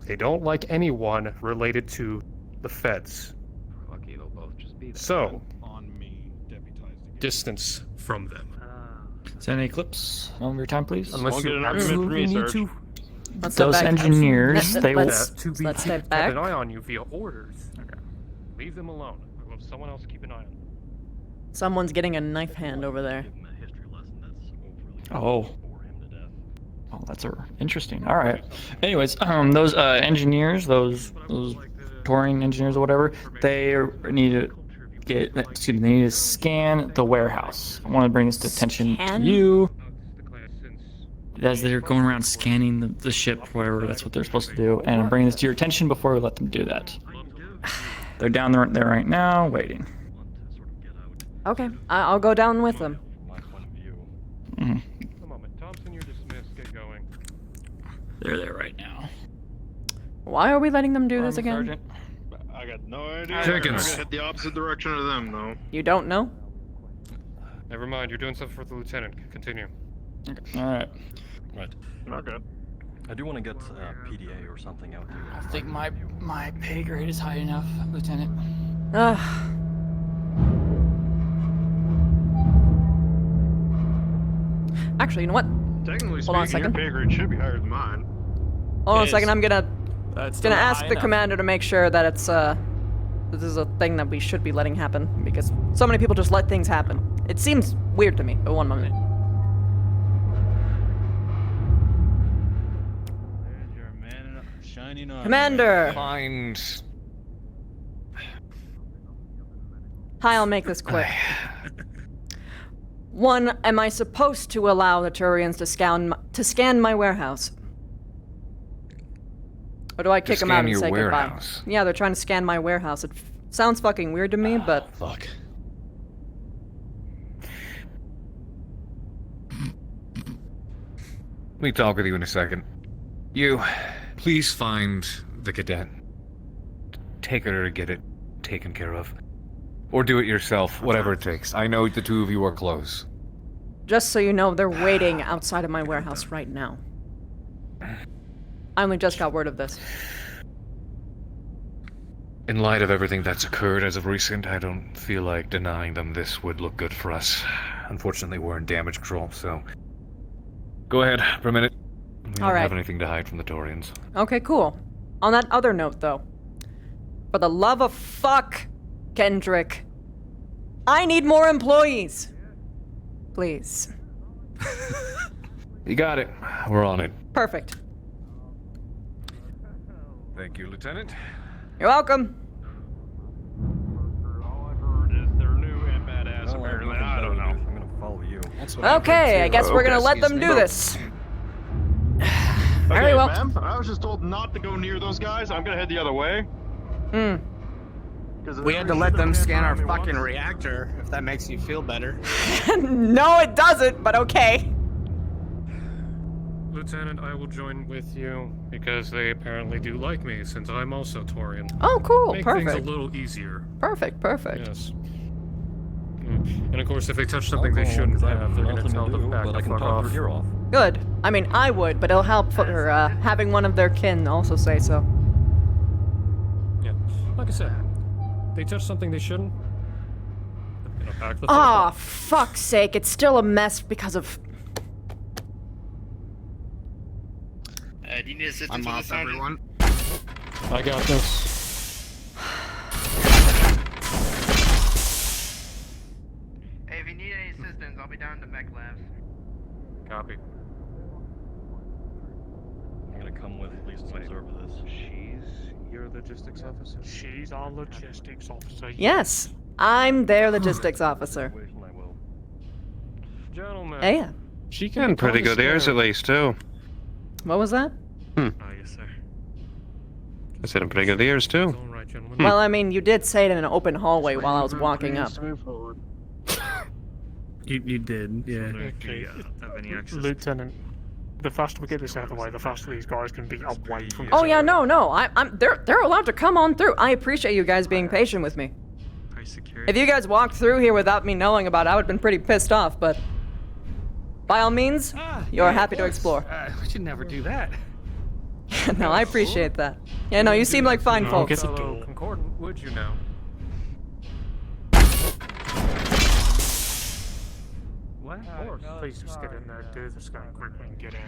They don't like anyone related to the feds. Lucky they'll both just be there. So, distance from them. Send an Eclipse. One more time, please. Unless you absolutely need research. to. Let's step Those back. engineers, they will. Let's step Keep back. an eye on you via orders. Okay. Leave them alone. I will have someone else keep an eye on them. Someone's getting a knife hand over there. Oh. Oh, that's interesting. All right. Anyways, those engineers, those touring engineers or whatever, they need to they need to scan the warehouse. I want to bring this to attention to you. As they're going around scanning the ship, whatever, that's what they're supposed to do. And I'm bringing this to your attention before we let them do that. They're down there right now, waiting. Okay, I'll go down with them. A moment. Thompson, you're dismissed. Get going. They're there right now. Why are we letting them do this again? Sergeant. I got no idea. Jenkins. I'm gonna hit the opposite direction of them, though. You don't know? Never mind. You're doing something for the lieutenant. Continue. Okay. All right. Right. Okay. I do want to get PDA or something out there. I think my pay grade is high enough, Lieutenant. Actually, you know what? Technically Hold on a speaking, your second. pay grade should be higher than mine. Hold on a second. I'm gonna That's gonna still ask high the enough. commander to make sure that it's this is a thing that we should be letting happen because so many people just let things happen. It seems weird to me. But one moment. Commander! Find. Hi, I'll make this quick. One, am I supposed to allow the Turians to scan my warehouse? Or do I kick them out scan and your say warehouse? goodbye? Yeah, they're trying to scan my warehouse. It sounds fucking weird to me, but Fuck. Let me talk with you in a second. You, please find the cadet. Take her to get it taken care of. Or do it yourself, whatever it takes. I know the two of you are close. just so you know, they're waiting outside of my warehouse right now. I only just got word of this. In light of everything that's occurred as of recent, I don't feel like denying them this would look good for us. Unfortunately, we're in damage control, so... Go ahead, for a minute. We don't All right. have anything to hide from the Taurians. Okay, cool. On that other note, though, for the love of fuck, Kendrick, I need more employees. Please. You got it. We're on it. Perfect. Thank you, Lieutenant. You're welcome. Apparently, I don't know. I'm gonna follow you. Okay, I guess we're gonna let them do this. Very Okay, well. ma'am, I was just told not to go near those guys. I'm gonna head the other way. Hmm. We had to let them scan our fucking reactor, if that makes you feel better. No, it doesn't, but okay. Lieutenant, I will join with you because they apparently do like me since I'm also Taurian. Oh, cool. Make Perfect. things a little easier. Perfect, perfect. Yes. And of course, if they touch something they shouldn't have, they're gonna tell them back to fuck off. Good. I mean, I would, but it'll help for having one of their kin also say so. Yeah, like I said, they touch something they shouldn't. They're gonna back the fuck Ah, off. fuck's sake! It's still a mess because of. Do you need assistance I'm with off, this, Sergeant? everyone. I got this. Hey, if you need any assistance, I'll be down to mech labs. Copy. I'm gonna come with at least to observe this. She's your logistics officer? She's our logistics officer. Yes, I'm their logistics officer. Gentlemen. Yeah. She can pretty good ears at least too. What was that? Oh, yes, sir. I said I'm pretty good ears too. Well, I mean, you did say it in an open hallway while I was walking up. You did, yeah. Okay. Lieutenant, the faster we get this out of the way, the faster these guys can be away from. Oh yeah, no, they're allowed to come on through. I appreciate you guys being patient with me. If you guys walked through here without me knowing about it, I would have been pretty pissed off, but by all means, you're happy to explore. We should never do that. No, I appreciate that. Yeah, no, you seem like fine folks. Fellow Concordant, would you know? What? Please just get in there, do this guy quickly and get in.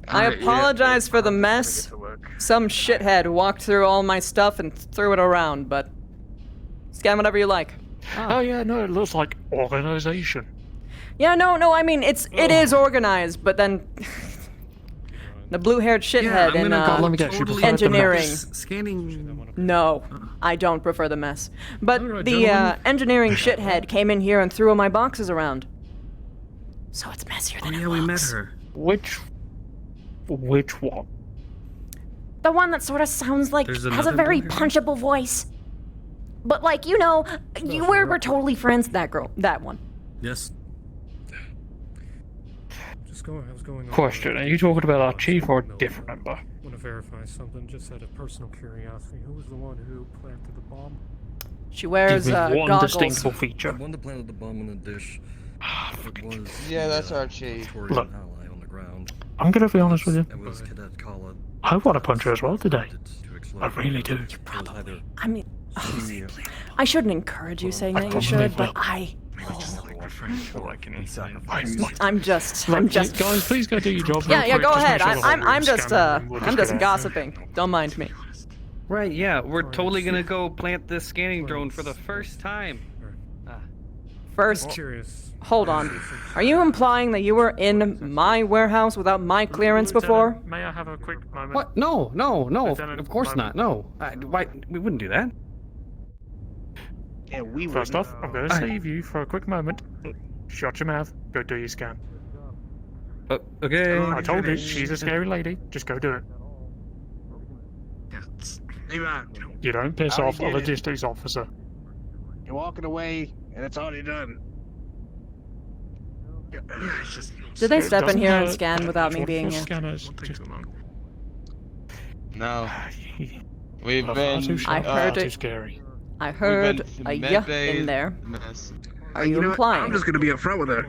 I apologize for the mess. Some shithead walked through all my stuff and threw it around, but scan whatever you like. Oh yeah, no, it looks like organization. Yeah, no, I mean, it is organized, but then the blue-haired shithead in engineering. Scanning. No, I don't prefer the mess. But the engineering shithead came in here and threw all my boxes around. So it's messier than it looks. We met her. Which one? The one that sort of sounds like There's has a another very one? punchable voice. But like, we're totally friends with that girl, that one. Yes. Just go. I was going on. Question: are you talking about our chief or a different member? I want to verify something, just out of personal curiosity. Who was the one who planted the bomb? She wears Give me one goggles. distinctable feature. The one that planted the bomb in a dish. It was Yeah, that's our chief. Look, ally on the ground. I'm gonna be honest with you. It was Cadet Kala. I want to punch her as well today. I really do. I mean, I shouldn't encourage you saying that you should, but I'm just. Guys, please go do your job. Yeah, real quick. go Just ahead. make sure the whole I'm room's just scanned and we'll I'm get just out. gossiping. Don't mind me. Right, yeah, we're totally gonna go plant this scanning drone for the first time. First, hold on. Are you implying that you were in my warehouse without my clearance before? May I have a quick moment? What? No, Lieutenant, of course not. No. Why? We wouldn't do that. Yeah, we First wouldn't. off, I'm gonna save you for a quick moment. Shut your mouth. Go do your scan. Okay. I told you, she's a scary lady. Just go do it. You don't piss I off a already did it. logistics officer. You're walking away, and it's already done. Did they It step in doesn't here and hurt. scan without me What being for here? scanners, just- No. We've Far been. too I heard too it. scary. I heard been a med yuh bay in there. mess. Are you know what? implying? I'm just gonna be upfront with her.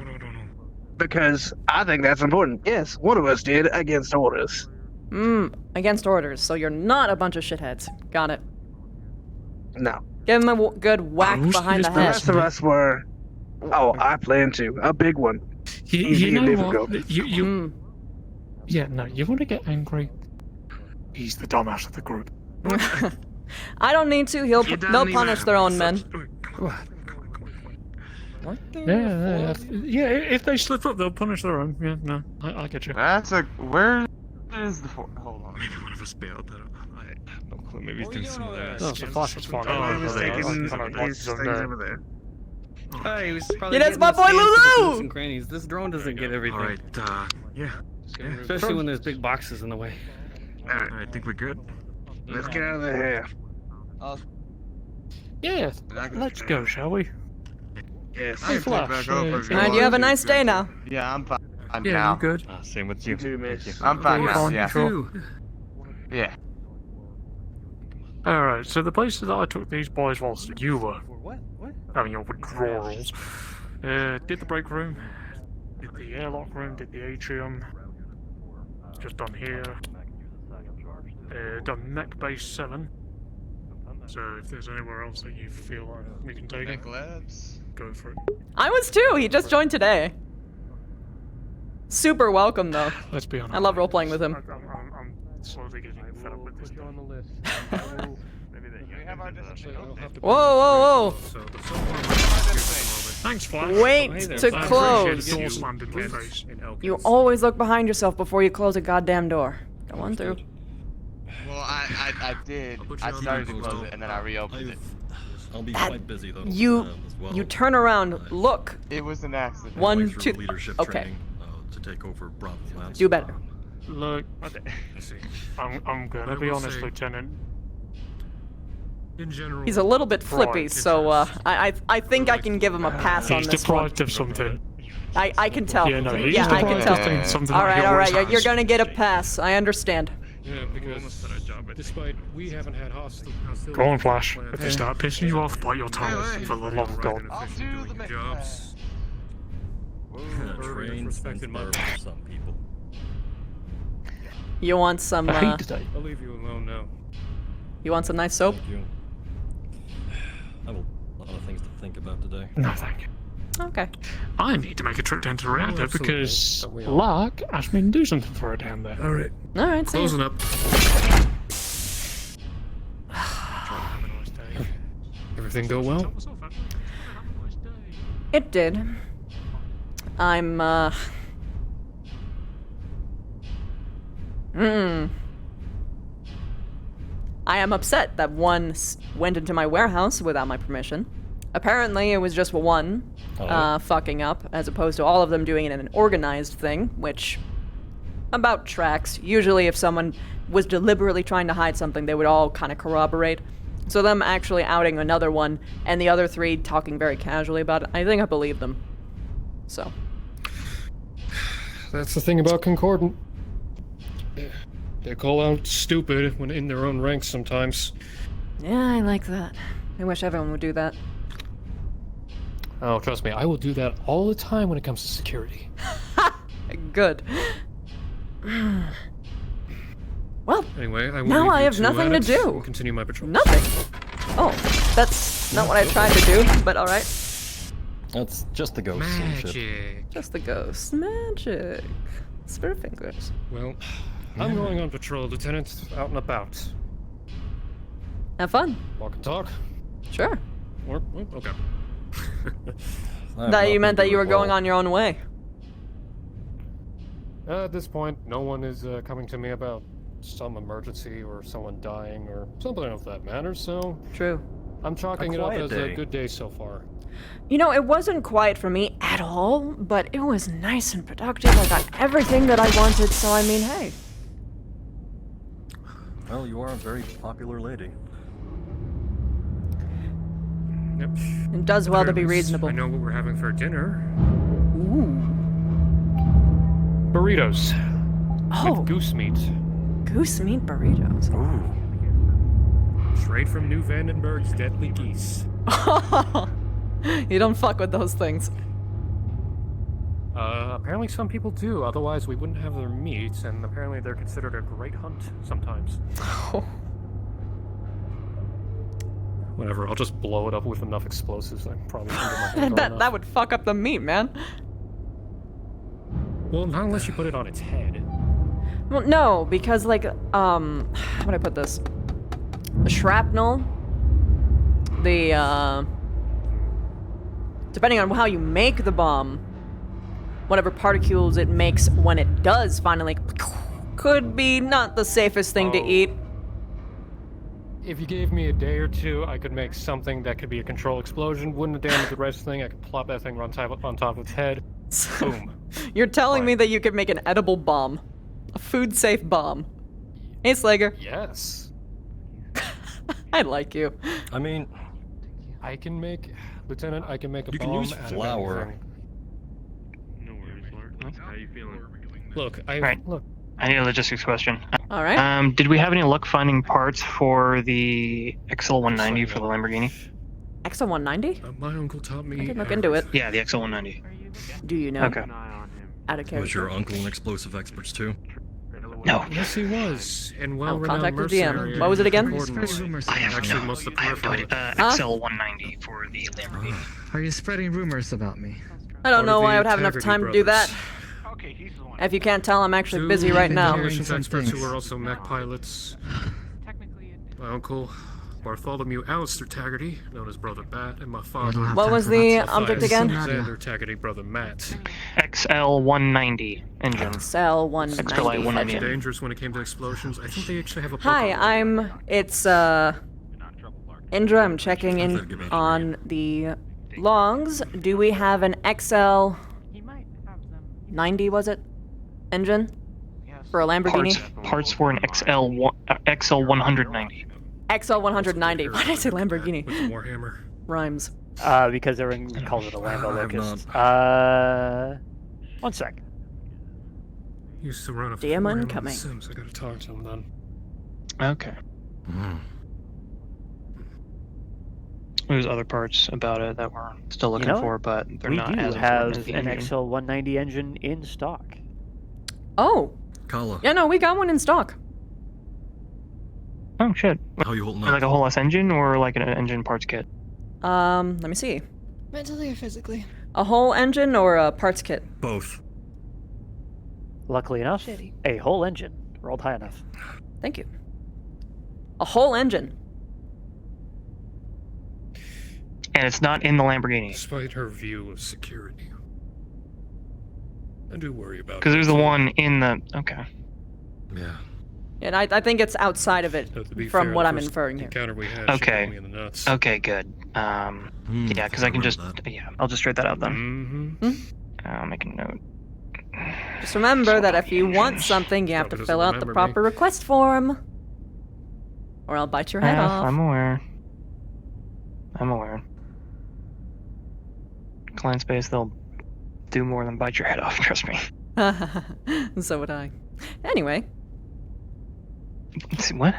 Because I think that's important. Yes, one of us did against orders. Against orders, so you're not a bunch of shitheads. Got it. No. Give him a good whack behind the The head. rest of us were. Oh, I plan to. A big one. You Easy and know difficult. what? Yeah, no, you want to get angry? He's the dumbass of the group. I don't need to. They'll punish their own men. Yeah, if they slip up, they'll punish their own. Yeah, no, I get you. Where is the hold on. Maybe one of us bailed. I have no clue. Maybe he's doing some of that. No, the flash is fine. Hey, was probably Yeah, that's getting my the boy scans for the Lulu! nooks and crannies. This drone doesn't get everything. All right. Yeah. Especially when there's big boxes in the way. I think we're good. Let's get out of here. Yeah, let's go, shall we? Yes. Hey, Flash. Alright, you have a nice day now. Yeah, I'm fine. Yeah, now. you good? Same with you. You too, miss. Thank you. I'm fine now. Fine, Yeah. sure. Yeah. Alright, so the places that I took these boys whilst you were having your withdrawals, Did the break room, did the airlock room, did the atrium. Just done here. Done mech base 7. So if there's anywhere else that you feel like we can take it, go for it. I was too. He just joined today. Super welcome though. Let's be honest. I love role playing with him. I'm slowly getting fed up with this. on the list. Whoa, whoa, whoa! Thanks, Flash. Wait to close. Close. You always look behind yourself before you close a goddamn door. Go on through. Well, I did. I started to close it and then I reopened it. I'll be That- quite busy though. You as well. you turn around, look. It was an accident. Going 1, through 2. leadership Okay. training, to take over Bravo Labs. Do better. Look, I'm gonna be honest, Lieutenant. In general, He's a little bit flippy, Right. so I think I can give him a pass on He's this one. deprived of something. I can tell. Yeah, no, he's Yeah, I can deprived tell. of something All that right, he all right. always You're has. gonna get a pass. I understand. yeah, because despite we haven't had hostile. Go on, Flash. If they start pissing you off, bite your tongue, for the love of God. I'll do the jobs. Train Respected and mother. for some people. You want some? I hate today. I'll leave you alone now. You want some nice soap? Thank you. I have a lot of things to think about today. No, thank you. Okay. I need to make a trip down to the reactor absolutely. because Don't we all? Lark asked me to do something for her down there. Alright. All right. See ya. Closing up. Everything go well? It did. I'm I am upset that one went into my warehouse without my permission. Apparently, it was just one fucking up, as opposed to all of them doing it in an organized thing, which about tracks. Usually, if someone was deliberately trying to hide something, they would all kind of corroborate. So them actually outing another one, and the other 3 talking very casually about it, I think I believe them. So. That's the thing about Concordant. They call out stupid when in their own ranks sometimes. Yeah, I like that. I wish everyone would do that. Oh, trust me, I will do that all the time when it comes to security. Good. Well, Anyway, I will now leave I you have two nothing at to it do. and continue my patrol. Nothing. Oh, that's not what I tried to do, but alright. That's just the ghosts and shit. Magic. Just the ghost. Magic. Spirit fingers. Well, I'm going on patrol, Lieutenant. Out and about. Have fun. Walk and talk. Sure. Or, okay. That you meant that you were going on your own way. At this point, no one is coming to me about some emergency or someone dying or something of that matter, so... True. I'm chalking A it up quiet as day. a good day so far. You know, it wasn't quiet for me at all, but it was nice and productive. I got everything that I wanted, so I mean, hey. Well, you are a very popular lady. Yep. It does well to be Anyways, reasonable. I know what we're having for dinner. Ooh. Burritos. Oh. With goose meat. Goose meat burritos. Straight from New Vandenberg's deadly geese. You don't fuck with those things. Apparently some people do, otherwise we wouldn't have their meat, and apparently they're considered a great hunt sometimes. Whatever, I'll just blow it up with enough explosives. I probably can get my hand on that would fuck up the meat, man. Well, not unless you put it on its head. Well, no, because like, how would I put this? The shrapnel, depending on how you make the bomb, whatever particles it makes when it does finally, could be not the safest thing to eat. If you gave me a day or two, I could make something that could be a control explosion. Wouldn't damage the rest thing. I could plop that thing on top of its head. Boom. You're telling me that you could make an edible bomb, a food-safe bomb. Hey, Slager. Yes. I like you. I mean, I can make, Lieutenant, I can make a you bomb can use out of flour. anything. No worries, Mark. How you feeling? Look, Right. I need a logistics question. All right. Did we have any luck finding parts for the XL190 for the Lamborghini? XL190? My uncle taught me. I can look into it. Yeah, the XL190. Do you know? Okay. Out of character. Was your uncle an explosive experts too? No. Yes, he was. And well-renowned contact with DM. mercenary. What was it again? I have Actually, no, most of the I have no peripheral. idea. XL190 for the Lamborghini. Are you spreading rumors about me? I don't know Part of why I the would have enough Integrity time to do that. Brothers. Okay, he's the one. If you can't tell, I'm actually Two busy right now. communications experts who are also mech pilots. My uncle, Bartholomew Alistair Taggarty, known as Brother Bat, and my father. What was the object Matthias again? Alexander Taggarty, Brother Matt. XL190 engine. XL190 It's engine. dangerous when it came to explosions. I think they actually have a. Hi, it's Indra. I'm checking in on the logs. Do we have an XL 90, was it? Engine? For a Lamborghini? Parts for an XL190. XL190. Why did I say Lamborghini? With the Warhammer. Rhymes. Because everyone calls it a Lambo Locust. 1 sec. Used to run a DM Warhammer incoming. Sims. I gotta talk to him then. Okay. There's other parts about it that we're still looking for, but they're not as important as the an engine. XL190 engine in stock. Oh. Kala. Yeah, no, we got one in stock. Oh shit. How you holding Like a whole ass engine or like an engine parts kit? Let me see. Mentally or physically? A whole engine or a parts kit? Both. Luckily enough, a whole engine rolled high enough. Thank you. A whole engine. And it's not in the Lamborghini. Despite her view of security, I do worry about. Because there's the one in the. Okay. Yeah. And I think it's outside of it To be from fair, what the I'm first inferring here. encounter we had, she hit Okay. me in the nuts. Okay, good. Yeah, because I can just. Yeah, I'll just straight that out then. I'll make a note. Just remember that if you want something, you have to fill out the proper request form. Or I'll bite your head off. I'm aware. I'm aware. Client space, they'll do more than bite your head off, trust me. So would I. Anyway. Let's see, what?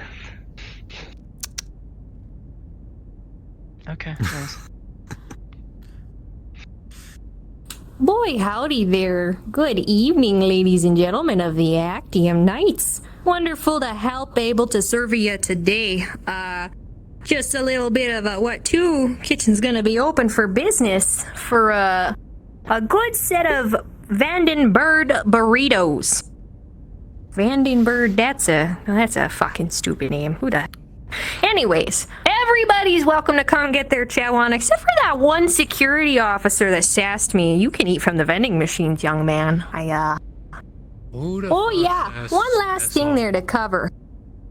Okay, nice. Boy, howdy there. Good evening, ladies and gentlemen of the Actium Knights. Wonderful to help able to serve you today. Just a little bit of what to. Kitchen's gonna be open for business for a good set of Vandenberg burritos. Vandenberg, that's a fucking stupid name. Who the? Anyways, everybody's welcome to come get their chow on, except for that one security officer that sassed me. You can eat from the vending machines, young man. Oh yeah, one last thing there to cover.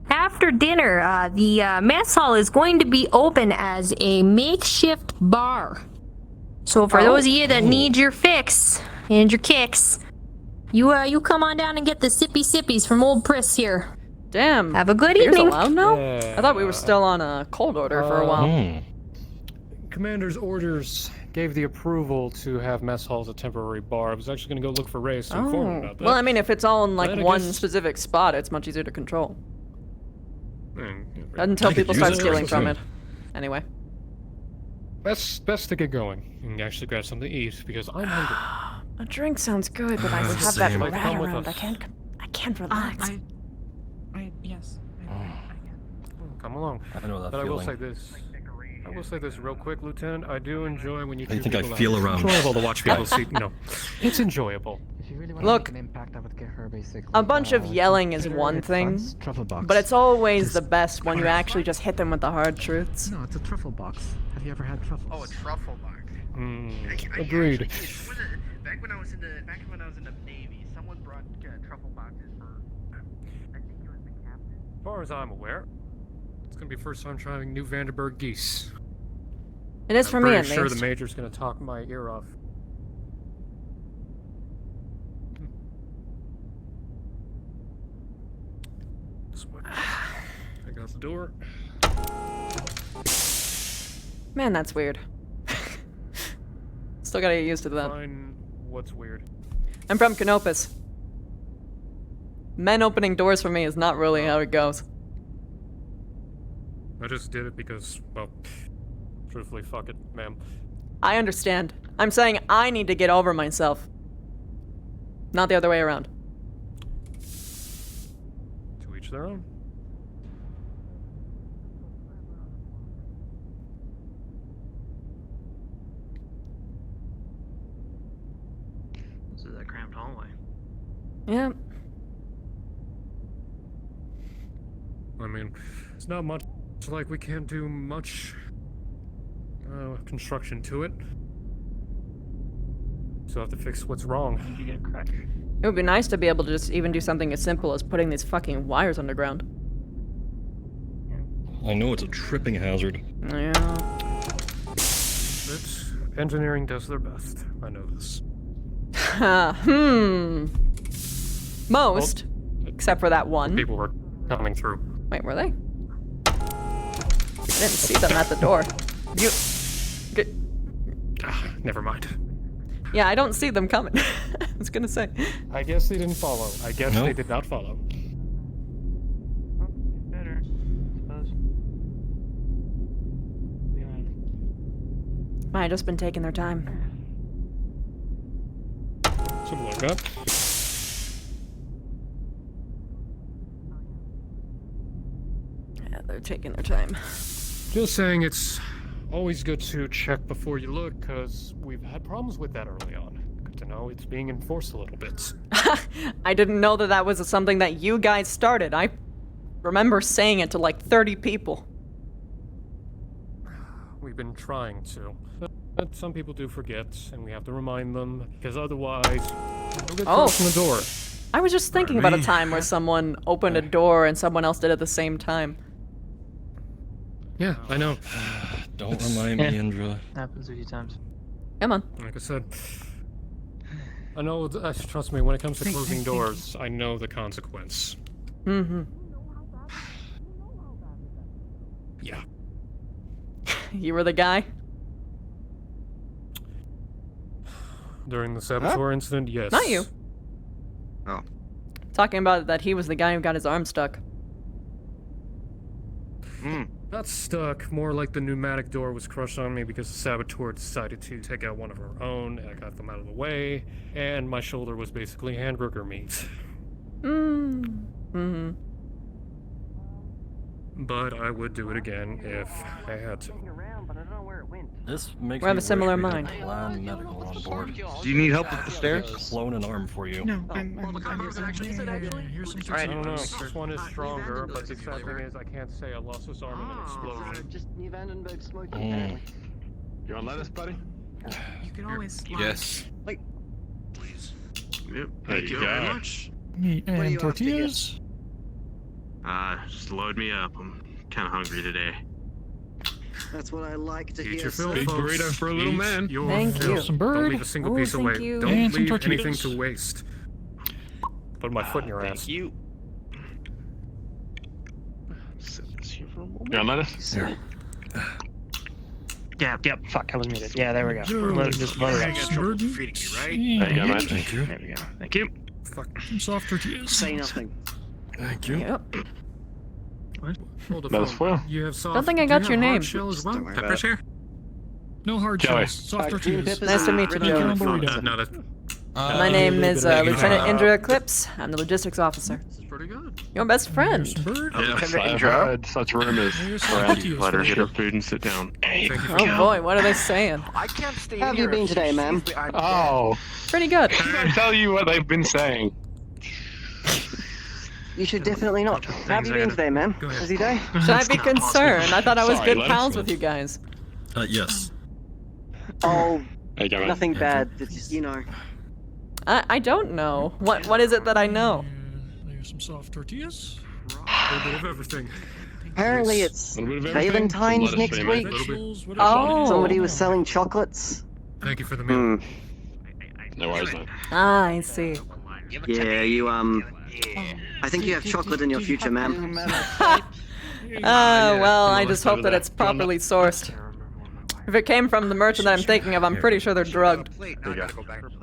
After dinner, the mess hall is going to be open as a makeshift bar. So for those of you that need your fix and your kicks, you come on down and get the sippy sippies from old Priss here. Damn. Have a good Beer's evening. allowed now? I thought we were still on a cold order for a while. Commander's orders gave the approval to have mess hall as a temporary bar. I was actually going to go look for Reyes to inform him about that. Well, I mean, if it's all in like But I one guess- specific spot, it's much easier to control. I Until could people use start it. stealing from it. Anyway. Best to get going and actually grab something to eat because I'm hungry. A drink sounds good, but I have that Same. rat Come with around. us. I can't relax. Yes. Come along. I know that But I will feeling. say this. I will say this real quick, Lieutenant. I do enjoy when you How do you treat think I people feel out. around? It's enjoyable to watch people see. No, it's enjoyable. Look, a bunch of yelling is one thing, but it's always the best when you actually just hit them with the hard truths. No, it's a truffle box. Have you ever had truffles? Oh, a truffle box. Agreed. Back when I was in the Navy, someone brought truffle boxes for. I think it was the captain. As far as I'm aware, it's gonna be first time trying new Vandenberg geese. It is for me, at I'm sure least. the Major's gonna talk my ear off. This way. I got the door. Man, that's weird. Still gotta get used to that. Fine. What's weird? I'm from Canopus. Men opening doors for me is not really how it goes. I just did it because, well, Truthfully, fuck it, ma'am. I understand. I'm saying I need to get over myself. Not the other way around. To each their own. This is a cramped hallway. Yeah. I mean, it's not much like we can't do much construction to it. So I have to fix what's wrong. You get a crack. It would be nice to be able to just even do something as simple as putting these fucking wires underground. I know it's a tripping hazard. Yeah. But engineering does their best. I know this. Most. Except for that one. People were coming through. Wait, were they? I didn't see them at the door. You... Never mind. Yeah, I don't see them coming. I was gonna say. I guess they didn't follow. I guess they did not follow. Better, I suppose. Might have just been taking their time. Something like that. Yeah, they're taking their time. Just saying, it's always good to check before you look, because we've had problems with that early on. Good to know it's being enforced a little bit. I didn't know that that was something that you guys started. I remember saying it to like 30 people. We've been trying to. But some people do forget, and we have to remind them, because otherwise, they'll get thrown from the door. I was just thinking about a time where someone opened a door and someone else did at the same time. Yeah, I know. Don't remind me, Indra. Happens a few times. Come on. Like I said, I know, trust me, when it comes to closing doors, I know the consequence. Mm-hmm. Yeah. You were the guy? During the saboteur incident, yes. Not you. Oh. Talking about that he was the guy who got his arm stuck. Not stuck, more like the pneumatic door was crushed on me because the saboteur decided to take out one of her own, and I got them out of the way, and my shoulder was basically hamburger meat. Mm-hmm. But I would do it again if I had to. This makes We have me a similar wish we mind. had Clan medical on board. Do you need help with the stairs? Clone an arm for you. No, I don't know, this one is stronger, but the sad thing is I can't say I lost this arm in an explosion. Just New Vandenberg smoking, apparently. You want lettuce, buddy? You can always. Yes. Like, Please. yep. Thank you very much. Meat What do and you want to tortillas. Just load me up. I'm kind of hungry today. That's what I like to Eat hear. your fill, Big folks. burrito for a little Eat man. your Thank fill. you. Some Don't bird. leave a single Ooh, piece thank away. you. Don't And some leave anything tortillas. to waste. Put my foot in your ass. Thank you. Set this here for a moment. You want lettuce? Here. Yep, fuck, I was muted. Yeah, there we go. Just load it up. Bird. Feeding me, right? There you go, man. Thank you. There we go. Thank you. Fuck. Some soft tortillas. Say nothing. Thank you. Yep. Hold the That was phone. foil. You have soft. Don't think I do got you your have hard name. shell as well? Peppers here? No hard Joey. shells. Soft tortillas. Nice to meet you, Thank you, Joe. on burrito. No, that. My name is Lieutenant Indra Eclipse. I'm the logistics officer. This is pretty good. Your best friend. Some bird. Yes, I've Indra. heard such rumors. Here's some Around. tortillas Let her for get sure. her food and sit down. Oh boy, what are they saying? I can't stay How have you been today, ma'am? Oh, Pretty good. can I tell you what they've been saying? You should definitely not. How have you been today, ma'am? Busy day? Should I be concerned? I thought I was Sorry, good let us pals know. with you guys. Yes. Oh, There you go, man. nothing bad. It's just, you know. I don't know. What is it that I know? There's some soft tortillas. A little bit of everything. Apparently it's A little bit of everything. Valentine's Some lettuce next for you, mate. week. Vegetables, whatever. Oh. Somebody was selling chocolates. Thank you for the meal. No worries, man. Ah, I see. Yeah, you, I think you have chocolate in your future, ma'am. Well, I just hope that it's properly sourced. If it came from the merchant that I'm thinking of, I'm pretty sure they're drugged. There you go.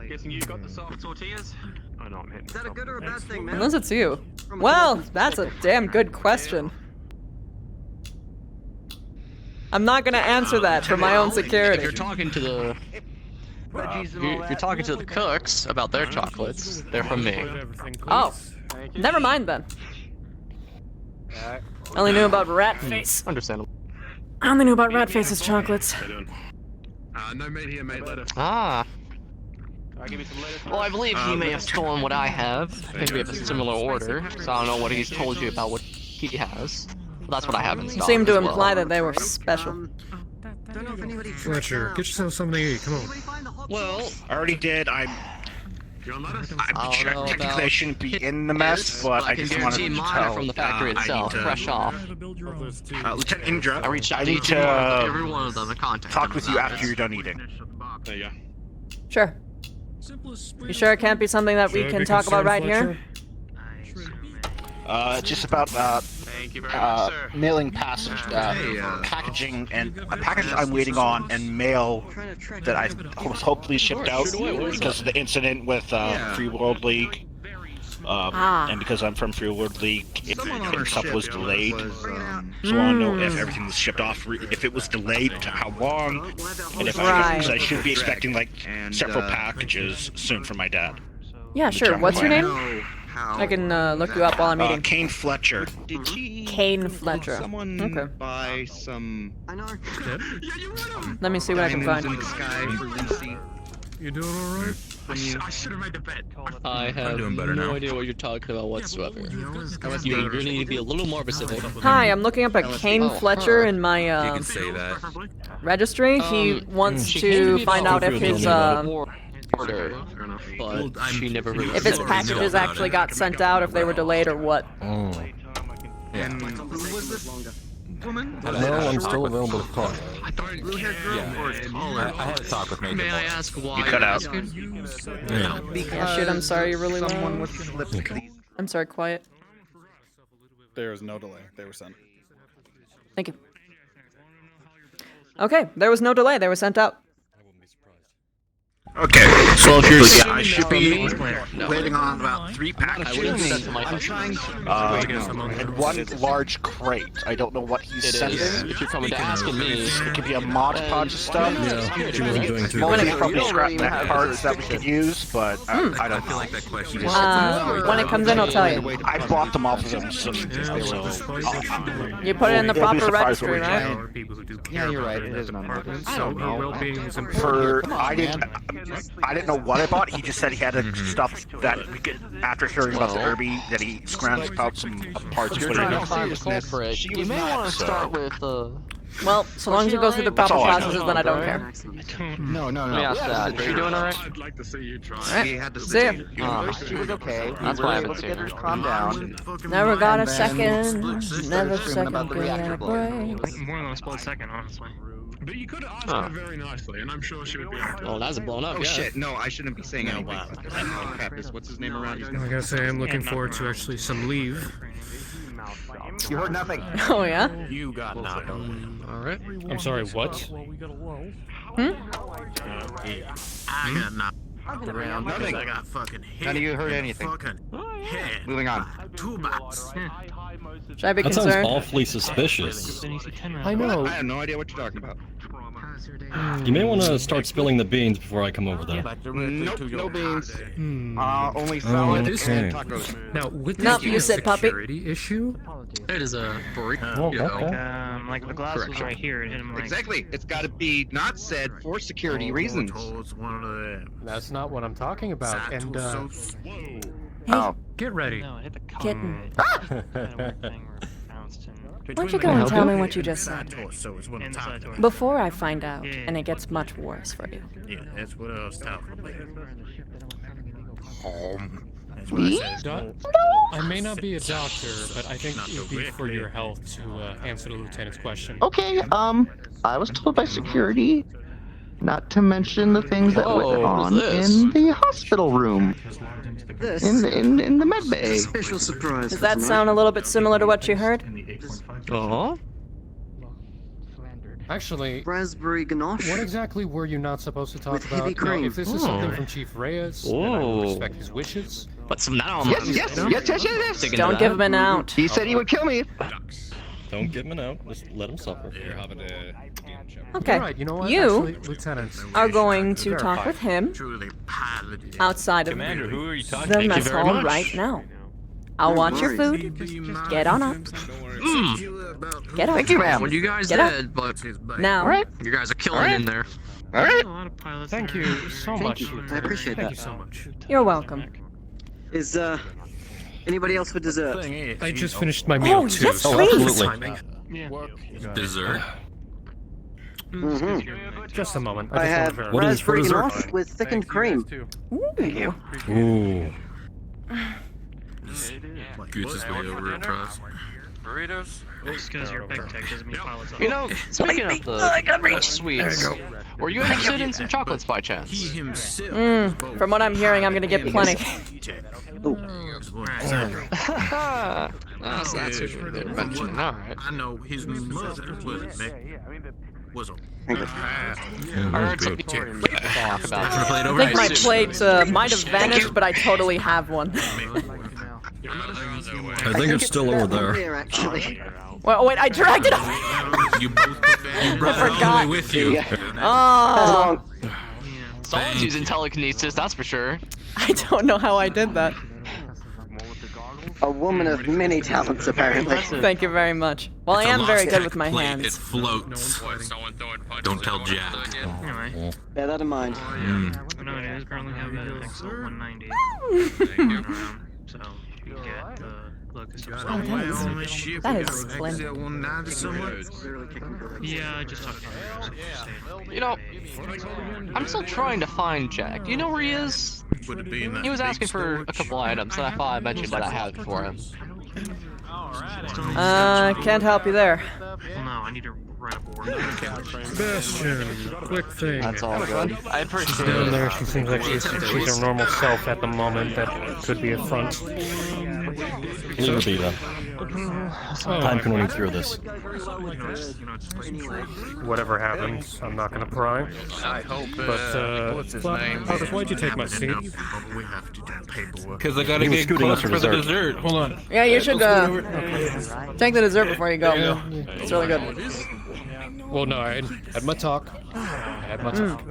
Guessing you got the soft tortillas? I know I'm hitting. Is that a good or a bad thing, man? Unless it's you. Well, that's a damn good question. I'm not gonna answer that for my own If security. you're talking to the you're talking to the cooks about their chocolates, they're from me. Oh, never mind then. I only knew about Ratface. Understandable. I only knew about Ratface's chocolates. No mate here, mate. Later. Ah. Well, I believe he may have stolen what I have. Maybe we have a similar order, so I don't know what he's told you about what he has. But that's what I have in You stock. seemed to as well. imply that they were special. Fletcher, get yourself something to eat. Come on. Well, I already did. I'm technically I shouldn't be in the mess, but I just wanted to mine tell. from the factory itself, fresh off. Lieutenant Indra, I reached out I to need each and every to one of them and contacted talk them with you about after this. you're done eating. There you go. Sure. You sure it can't be something that we can talk about right here? Just about mailing passage, packaging, and a package I'm waiting on, and mail that I was hopefully shipped out because of the incident with Free World League. And because I'm from Free World League, stuff was delayed. So I want to know if everything was shipped off, if it was delayed, how long, and if because I should be expecting like several packages soon from my dad. Yeah, sure. What's your name? I can look you up while I'm eating. Kane Fletcher. Kane Fletcher. Okay. Buy some. Let me see what I can find. You doing alright? I should have made the bet. I have no idea what you're talking about whatsoever. You really need to be a little more specific. Hi, I'm looking up at Kane Fletcher in my You can say that. registry. He wants she to can find out if his order, but she never really if his said packages about actually it. got sent out, if they were delayed or what. Yeah. No, I'm still available to talk. I had a talk with Major May I Boss. ask why You cut out. Yeah, shit, I'm sorry, you're really low. I'm sorry, quiet. There is no delay. They were sent. Thank you. Okay, there was no delay. They were sent out. Okay, soldiers, I should be waiting on about 3 packages. I'm trying And 1 large crate. I don't know what he's sending. If you're coming to asking me, It could be a mod podge of stuff. she wasn't doing too Most good. probably scrap metal parts that we could use, but I don't feel like that question. When it comes in, I'll tell you. I bought them off of them, so You put it in the You'll be proper surprised registry, what we right? get. Yeah, you're right. It is not. I don't know. For I didn't know what I bought. He just said he had stuff that we could. After hearing about the Irby, that he scrounged out some parts. you're trying to find the culprit, you may want to start with Well, so long as it goes through the proper processes, then I don't care. No. Let me ask that. Are you doing alright? I'd like to see you try. Alright, see ya. She was okay. That's why I haven't seen her. Calm down. Never got a And then second, never second about the get reactor a blowing. break. More than a split second, honestly. But you could have asked her very nicely, and I'm sure she would be happy. Oh, that's blown up. Oh yeah. shit! No, I shouldn't be saying anything. Oh crap! What's his name around? He's I gotta say, I'm looking forward to actually some leave. You heard nothing. Oh yeah? You got nothing. Alright. I'm sorry, what? Hmm? I got nothing. Around nothing. I got fucking hit. None of you heard anything. Fucking hit. Moving on. 2 bots. Should I be That sounds concerned? awfully suspicious. I know. I have no idea what you're talking about. You may want to start spilling the beans before I come over there. Nope, no beans. Only salad okay. and tacos. Now, with Nope, this you said puppy. security issue, It is a break. Oh, okay. Like the glass was right here, and I'm like, Exactly. It's got to be not said for security reasons. that's not what I'm talking about. And Oh. get ready. no, hit the Kitten. Why Why don't you go and tell me what you just said? In the side door. Before I find out, and it gets much worse for you. Yeah, that's what I was talking about. Doc, I may not be a doctor, but I think it would be for your health to answer the lieutenant's question. Okay, I was told by security not to mention the things that went on in the hospital room. In the med bay. Special surprise. Does that sound a little bit similar to what you heard? Actually, Raspberry ganache. what exactly were you not supposed to talk With heavy about? Now, cream. if this is something from Chief Reyes, then I will respect his wishes. But some now Yes. Dig into Don't give that. him an out. He said he would kill me. Don't give him out. Just let him suffer. Okay, Right, you know what? you Actually, Lieutenant, are going to verify. talk with him outside of Commander, who are you talking the to? mess hall right now. I'll watch your food. Get on up. Get up. Thank you, man. What you guys Get up. did, but Now. Alright. You guys are killing in there. Alright. Thank you so Thank much. you. I appreciate Thank that. you so much. You're welcome. Is anybody else for dessert? I just finished my meal too. yes, so please. timing. Dessert? Just a moment. I just have wanna What is raspberry for dessert? ganache with thickened cream. Thank you. Ooh. Gooch is way over at Frost. Burritos? Just because you're big tech doesn't mean pilots You know, speaking of the sweets, were you interested in some chocolates by chance? From what I'm hearing, I'm gonna get plenty. That's what you're mentioning. Alright. I know his mother was a I heard some people talk about I think my plate might have vanished, but I totally have one. I think it's still over there. Here, actually. Well, wait, I dragged it over. You brought it all the way with you. Oh, Someone's using telekinesis, that's for sure. I don't know how I did that. A woman of many talents, apparently. Thank you very much. Well, I It's a am very lost good with tech my plate. hands. It floats. Don't tell Jack. Bear that in mind. No, it is currently have an Excel 190. So you get the locus of That is splendid. Yeah, I just talked about it. You know, I'm still trying to find Jack. Do you know where he is? He was asking for a couple items, and I thought I mentioned that I have it for him. Can't help you there. Well, no, I need to write a board. Sebastian, quick thing. That's all good. I She's appreciate down it. there. She seems like she's her normal self at the moment. That could be a front. Leave her be then. Time can run through this. Whatever happens, I'm not gonna pry. I hope. But Marcus, why'd you take my seat? Because I gotta He was get scooting us close for for the dessert. dessert. Hold on. Yeah, you should take the dessert before you go. Yeah. It's really good. Well, no, I had my talk. I had my talk.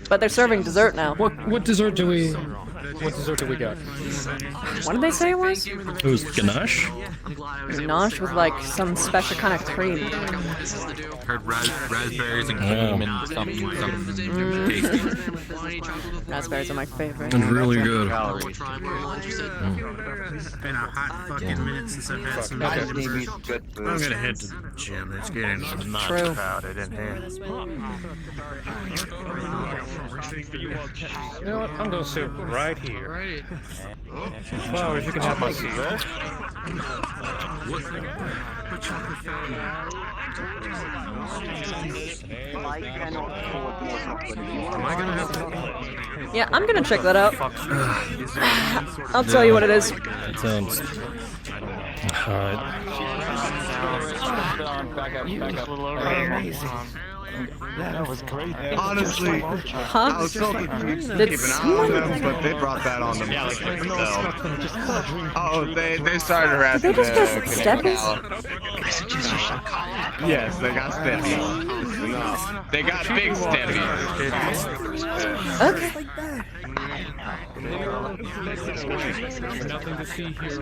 But they're serving dessert now. What dessert do we? What dessert do we got? What did they say it was? It was ganache? Ganache with like some special kind of cream. Heard raspberries and cream and something tasty. Raspberries are my favorite. And really good. It's been a hot fucking minute since I've had some Okay. I'm gonna head to the gym. It's getting not True. crowded in here. You know what? I'm gonna sit right here. Flowers, you can have my seat. Yeah, I'm gonna check that out. I'll tell you what it is. It sounds. That was great. Honestly, I was so confused to Did keep an eye on someone- them, but they brought that on themselves. Oh, they started Did harassing they just the get steppies? Yes, they got steppies. No, they got big steppies. Okay. Nothing to see here.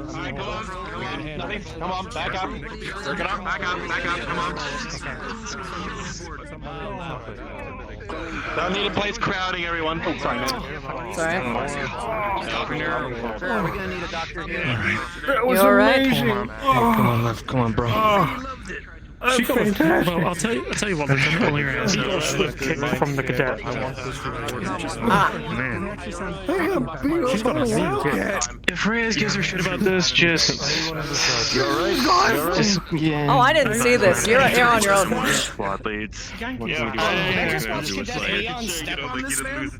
Come on, back up. Circle up, back up, come on. Don't need a place crowding, everyone. Oh, sorry, man. Sorry. We're gonna need a doctor here. That was You all right? amazing. Come on, bro. She got fantastic. Well, I'll tell you what. Lieutenant O'Leary has a slip kick from the cadet. I want this rewarded. Man. She's got a mean kick. If Reyes gives her shit about this, just yeah. Oh, I didn't see this. You're on your own. Squad leads. I just watched Cadet Leon step on this man.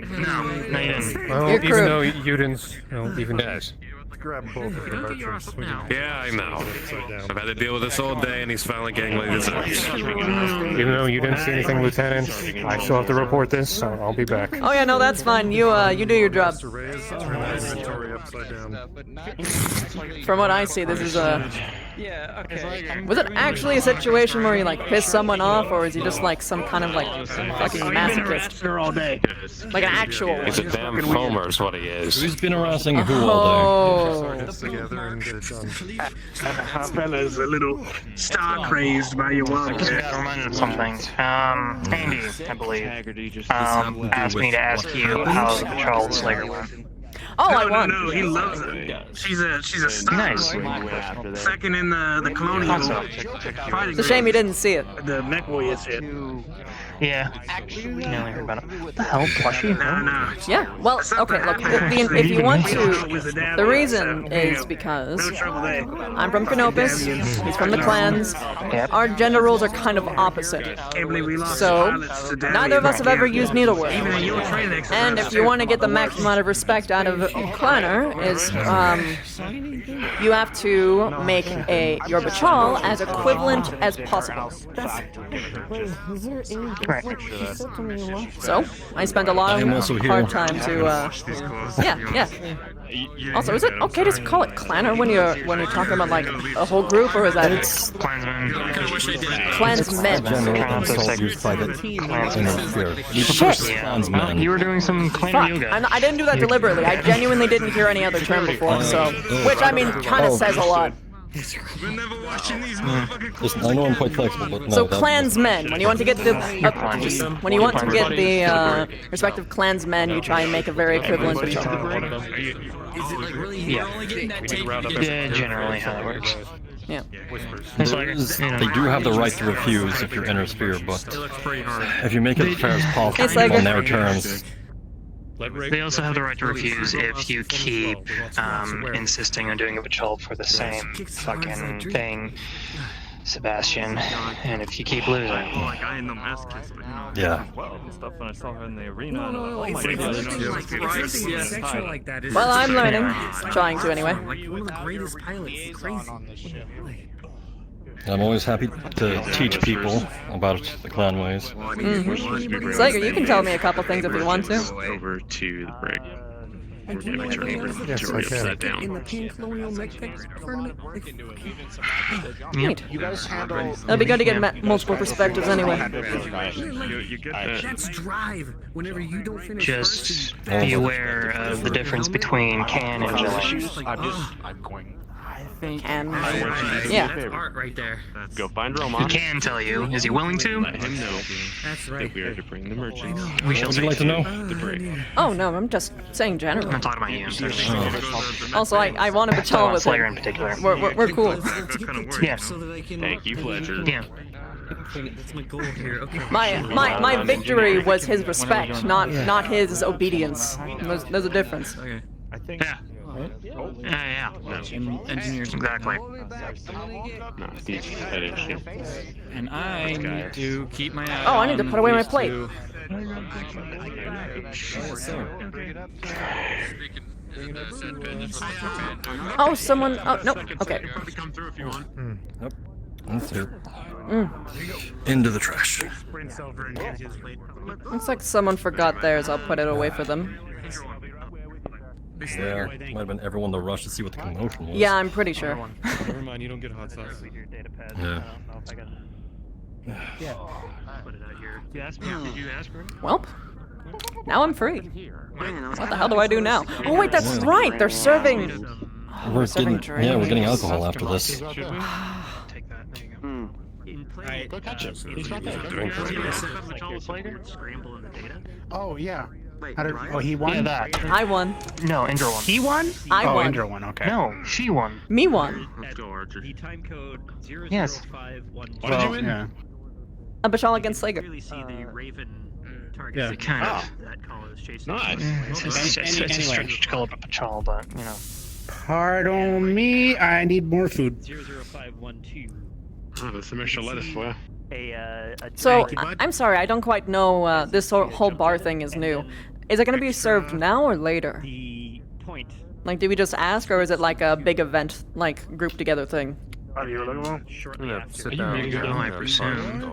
No, you didn't. Well, Your even crew. though you didn't, even guys. Grab both of your virtues. Yeah, I know. I've had to deal with this all day, and he's finally getting like this. Even though you didn't see anything, Lieutenant, I still have to report this, so I'll be back. Oh yeah, no, that's fine. You do your job. Turn my inventory upside down. From what I see, this is Yeah, okay. Was it actually a situation where he like pissed someone off, or is he just like some kind of like fucking masochist? all day. Like an actual one. He's a damn foamer is what he is. He's been harassing who all day? Fella's a little star crazed by your wildcat. I got reminded of something. Andy, I believe, asked me to ask you how the patrol Slayer went. Oh, I won. No, he loves her. She's a star. Nice. Second in the colonial fighting. It's a shame you didn't see it. The mech warrior shit. Yeah. Nearly heard about it. What the hell, plushie? No. Yeah, well, okay, look, if you want to, the reason is because I'm from Canopus, he's from the clans, our gender roles are kind of opposite. So, neither of us have ever used needlework. And if you want to get the maximum amount of respect out of a clanner, is, you have to make your Bachal as equivalent as possible. So, I spent a lot of hard time to, yeah. Also, is it okay to call it clanner when you're talking about like a whole group, or is that clansmen? Shit! You were doing some clan yoga. I didn't do that deliberately. I genuinely didn't hear any other term before, so which I mean kind of says a lot. Listen, I know I'm quite flexible, but no. So clansmen, when you want to get the respective clansmen, you try and make a very equivalent Bachal. Yeah, generally how that works. Yeah. They do have the right to refuse if you're inner sphere, but if you make it as fair as possible on their terms. They also have the right to refuse if you keep insisting on doing a patrol for the same fucking thing, Sebastian, and if you keep losing. Yeah. Well, I'm learning. Trying to, anyway. I'm always happy to teach people about the clan ways. Mm-hmm. Slayer, you can tell me a couple things if you want to. Over to the brig. Yes, I can. Neat. It'll be good to get multiple perspectives anyway. Let's drive whenever you don't finish. Just be aware of the difference between can and jelly. I'm going. Can. Yeah. Art right there. Go find Roma. He can tell you. Is he willing to? Let him know. That's right. That we are to bring the merchants. We shall Would you like to know? The brig. Oh no, I'm just saying generally. I'm talking about you. Also, I want to Bachal with Slayer in him. particular. We're cool. Yeah. Thank you, Fletcher. Yeah. That's my goal here. Okay. My victory was his respect, not his obedience. There's a difference. Okay. I think. Yeah. Yeah. Engineers. Exactly. No, he's headed ship. And I need to keep my eye Oh, I need to on put away my these plate. two. Oh, someone. Oh no. Okay. Nope. That's it. Into the trash. Looks like someone forgot theirs. I'll put it away for them. Yeah, might have been everyone to rush to see what the commotion was. Yeah, I'm pretty sure. Never mind, you don't get hot sauce. Yeah. Put it out here. Did you ask for it? Welp. Now I'm free. What the hell do I do now? Oh wait, that's right. They're serving. Oh, We're serving getting, yeah, we're getting alcohol after this. Take that. There you go. Alright, go catch him. He's right there. Scramble in the data. Oh yeah. Wait, How did, Ryan? oh, he won? Yeah, that. I won. No, Indra won. He won? I oh, won. Indra won, okay. No, she won. Me won. Let's go, Archer. The time code 00512. Yes. What did you win? Yeah. A Bachal against Slayer. Really see the Raven target. Yeah. Kind of. That call is chasing. Nice. It's a stretch to call it a patrol, but, you know. Pardon me, I need more food. 00512. Oh, that's some extra lettuce for you. So I'm sorry, I don't quite know. This whole bar thing is new. Is it gonna be served now or later? The point. Like, did we just ask, or is it like a big event, like group together thing? Shortly after. Sit down. I presume.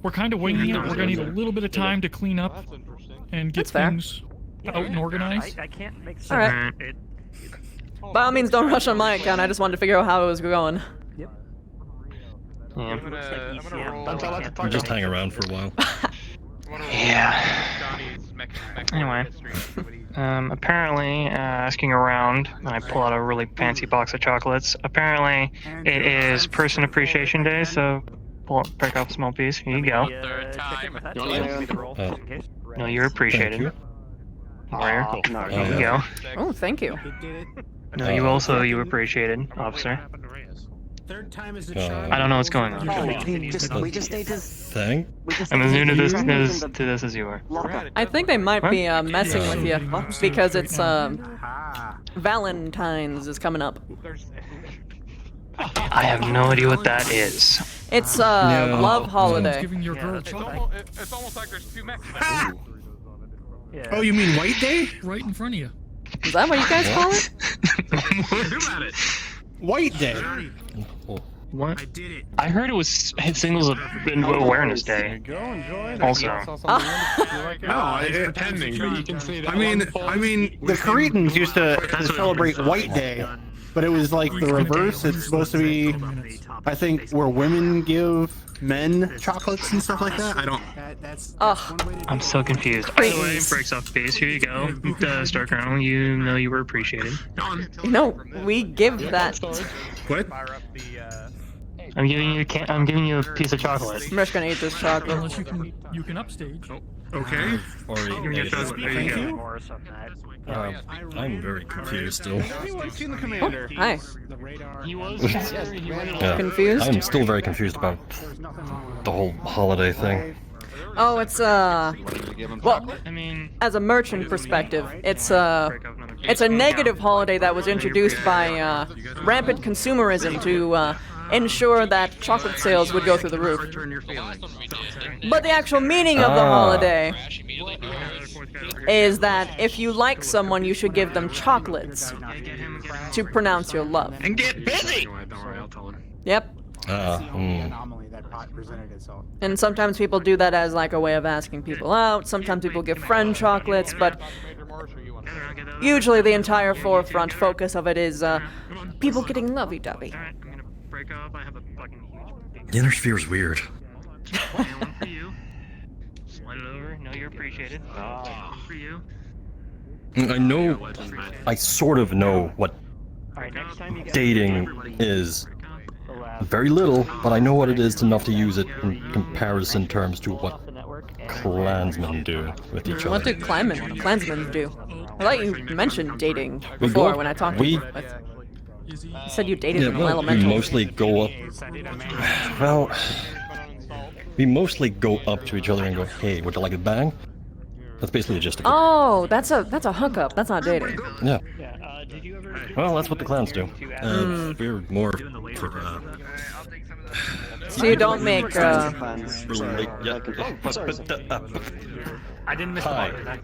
We're kind of winging it. We're gonna need a little bit of time to clean up and get That's fair. things out and organized. I can't make sense. All right. By all means, don't rush on my account. I just wanted to figure out how it was going. Just hang around for a while. Yeah. Anyway, apparently, asking around, and I pull out a really fancy box of chocolates. Apparently, it is Person Appreciation Day, so break off a small piece. Here you go. No, you're appreciated. Warrior. Here you go. Oh, thank you. No, you appreciated, officer. I don't know what's going on. We just need to. Thing? I'm as new to this as you are. I think they might be messing with you because it's Valentine's is coming up. I have no idea what that is. It's love holiday. Giving your girl chocolate. It's almost like there's two Mexicans. Oh, you mean White Day? Right in front of you. Is that what you guys call it? White Day. What? I heard it was Singles Awareness Day. Also. No, it's pretending, but you can say that. I mean, the Cretans used to celebrate White Day, but it was like the reverse. It's supposed to be, I think, where women give men chocolates and stuff like that. I don't. I'm so confused. Anyway, breaks off base. Here you go. Star Colonel, you know you were appreciated. No, we give that. What? I'm giving you a piece of chocolate. I'm just gonna eat this chocolate. Unless you can upstage. Okay. Or Give me a chocolate. There you go. I'm very confused still. Hi. He was. Yeah. Confused? I'm still very confused about the whole holiday thing. Oh, it's well, as a merchant perspective, it's a negative holiday that was introduced by rampant consumerism to ensure that chocolate sales would go through the roof. But the actual meaning of the holiday is that if you like someone, you should give them chocolates to pronounce your love. And get busy. Yep. And sometimes people do that as like a way of asking people out. Sometimes people give friend chocolates, but usually the entire forefront focus of it is people getting lovey-dovey. The inner sphere is weird. One for you. Slide it over. No, you're appreciated. One for you. I sort of know what dating is. Very little, but I know what it is enough to use it in comparison terms to what clansmen do with each other. What do clansmen do? I thought you mentioned dating before when I talked to you. You said you dated in elementary. We mostly go up. Well, we mostly go up to each other and go, "Hey, would you like a bang?" That's basically the gist of it. Oh, that's a hookup. That's not dating. Yeah. Well, that's what the clans do. We're more for. So you don't make. I didn't miss the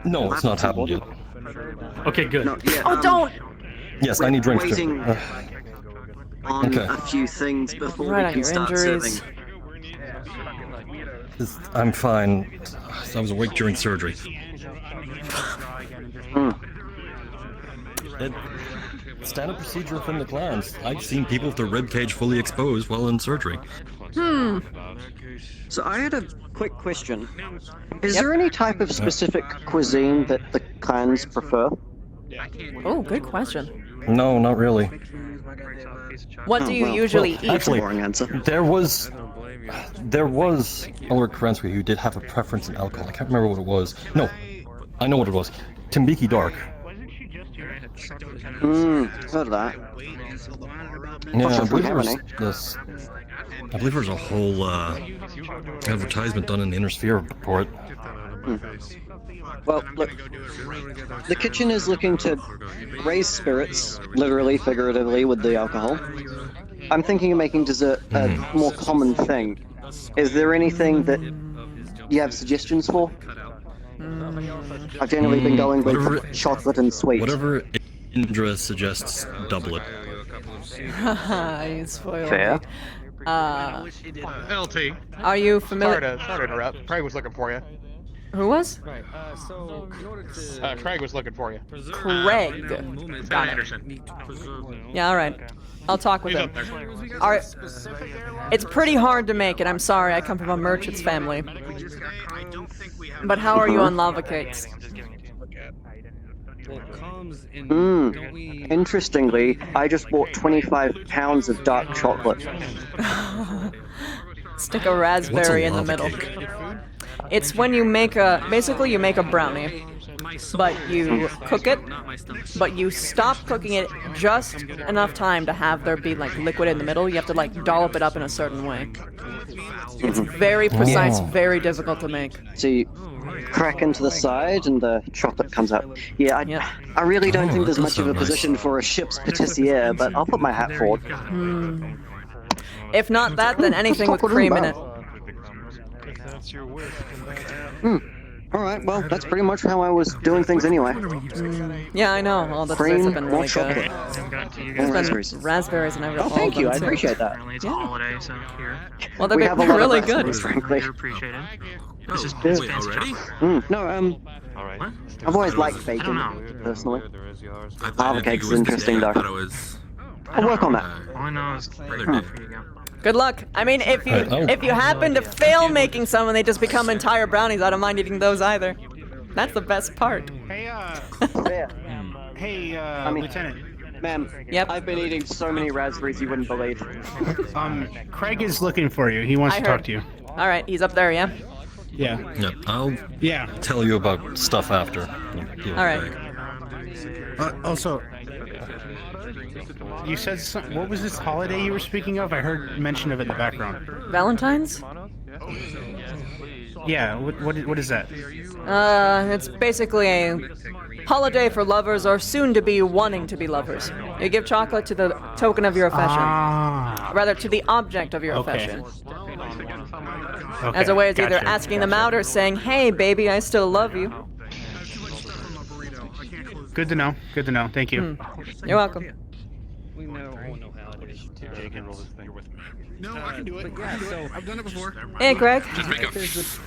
No, it's not happened yet. Okay, good. Oh, don't. Yes, I need drinks too. On a few things before we can start serving. I'm fine. I was awake during surgery. Standard procedure within the clans. I've seen people with their ribcage fully exposed while in surgery. So I had a quick question. Is there any type of specific cuisine that the clans prefer? Oh, good question. No, not really. What do you usually eat? Actually, there was other clans who did have a preference in alcohol. I can't remember what it was. No, I know what it was. Timbiki Dark. Heard of that. Yeah, I believe there was a whole advertisement done in the Inner Sphere for it. Well, look, the kitchen is looking to raise spirits, literally, figuratively, with the alcohol. I'm thinking of making dessert a more common thing. Is there anything that you have suggestions for? I've generally been going with chocolate and sweet. Whatever Indra suggests, double it. You spoiled Fair. me. LT. Are you familiar? Sorry to interrupt. Craig was looking for you. Who was? Craig was looking for you. Craig. Ben Anderson. Yeah, all right. I'll talk with He's him. up there. It's pretty hard to make it. I'm sorry. I come from a merchant's family. But how are you on lava cakes? Interestingly, I just bought 25 pounds of dark chocolate. Stick a raspberry in the middle. It's when you make basically you make a brownie, but you cook it, but you stop cooking it just enough time to have there be like liquid in the middle. You have to like dollop it up in a certain way. It's very precise, very difficult to make. So you crack into the side and the chocolate comes out. Yeah, I really don't think there's much of a position for a ship's patissier, but I'll put my hat forward. If not that, then anything with cream in it. Alright, well, that's pretty much how I was doing things anyway. Yeah, I know. All the Cream, desserts have been really chocolate. good. And raspberries. Raspberries and everything. Oh, thank you. I appreciate that. Apparently it's a holiday, so here. Well, they're We have a lot really of good. raspberries, frankly. You're appreciated. This is Wait, fancy already? chocolate. No, I've always liked bacon, personally. Lava cakes is interesting, though. I'll work on that. All I know is here you go. Good luck. I mean, if you happen to fail making some and they just become entire brownies, I don't mind eating those either. That's the best part. Hey, Lieutenant. Ma'am, I've been eating so many raspberries you wouldn't believe. Craig is looking for you. He wants I to talk heard. to you. All right, he's up there, yeah? Yeah. I'll tell you about stuff after. All right. Also, you said what was this holiday you were speaking of? I heard mention of it in the background. Valentine's? Yeah, what is that? It's basically a holiday for lovers or soon-to-be wanting to be lovers. You give chocolate to the token of your affection. Rather, to the object of your affection. As a way of either asking them out or saying, hey, baby, I still love you. Good to know. Good to know. Thank you. You're welcome. We know how it is. No, I can do it. I've done it before. Hey, Greg. Just make a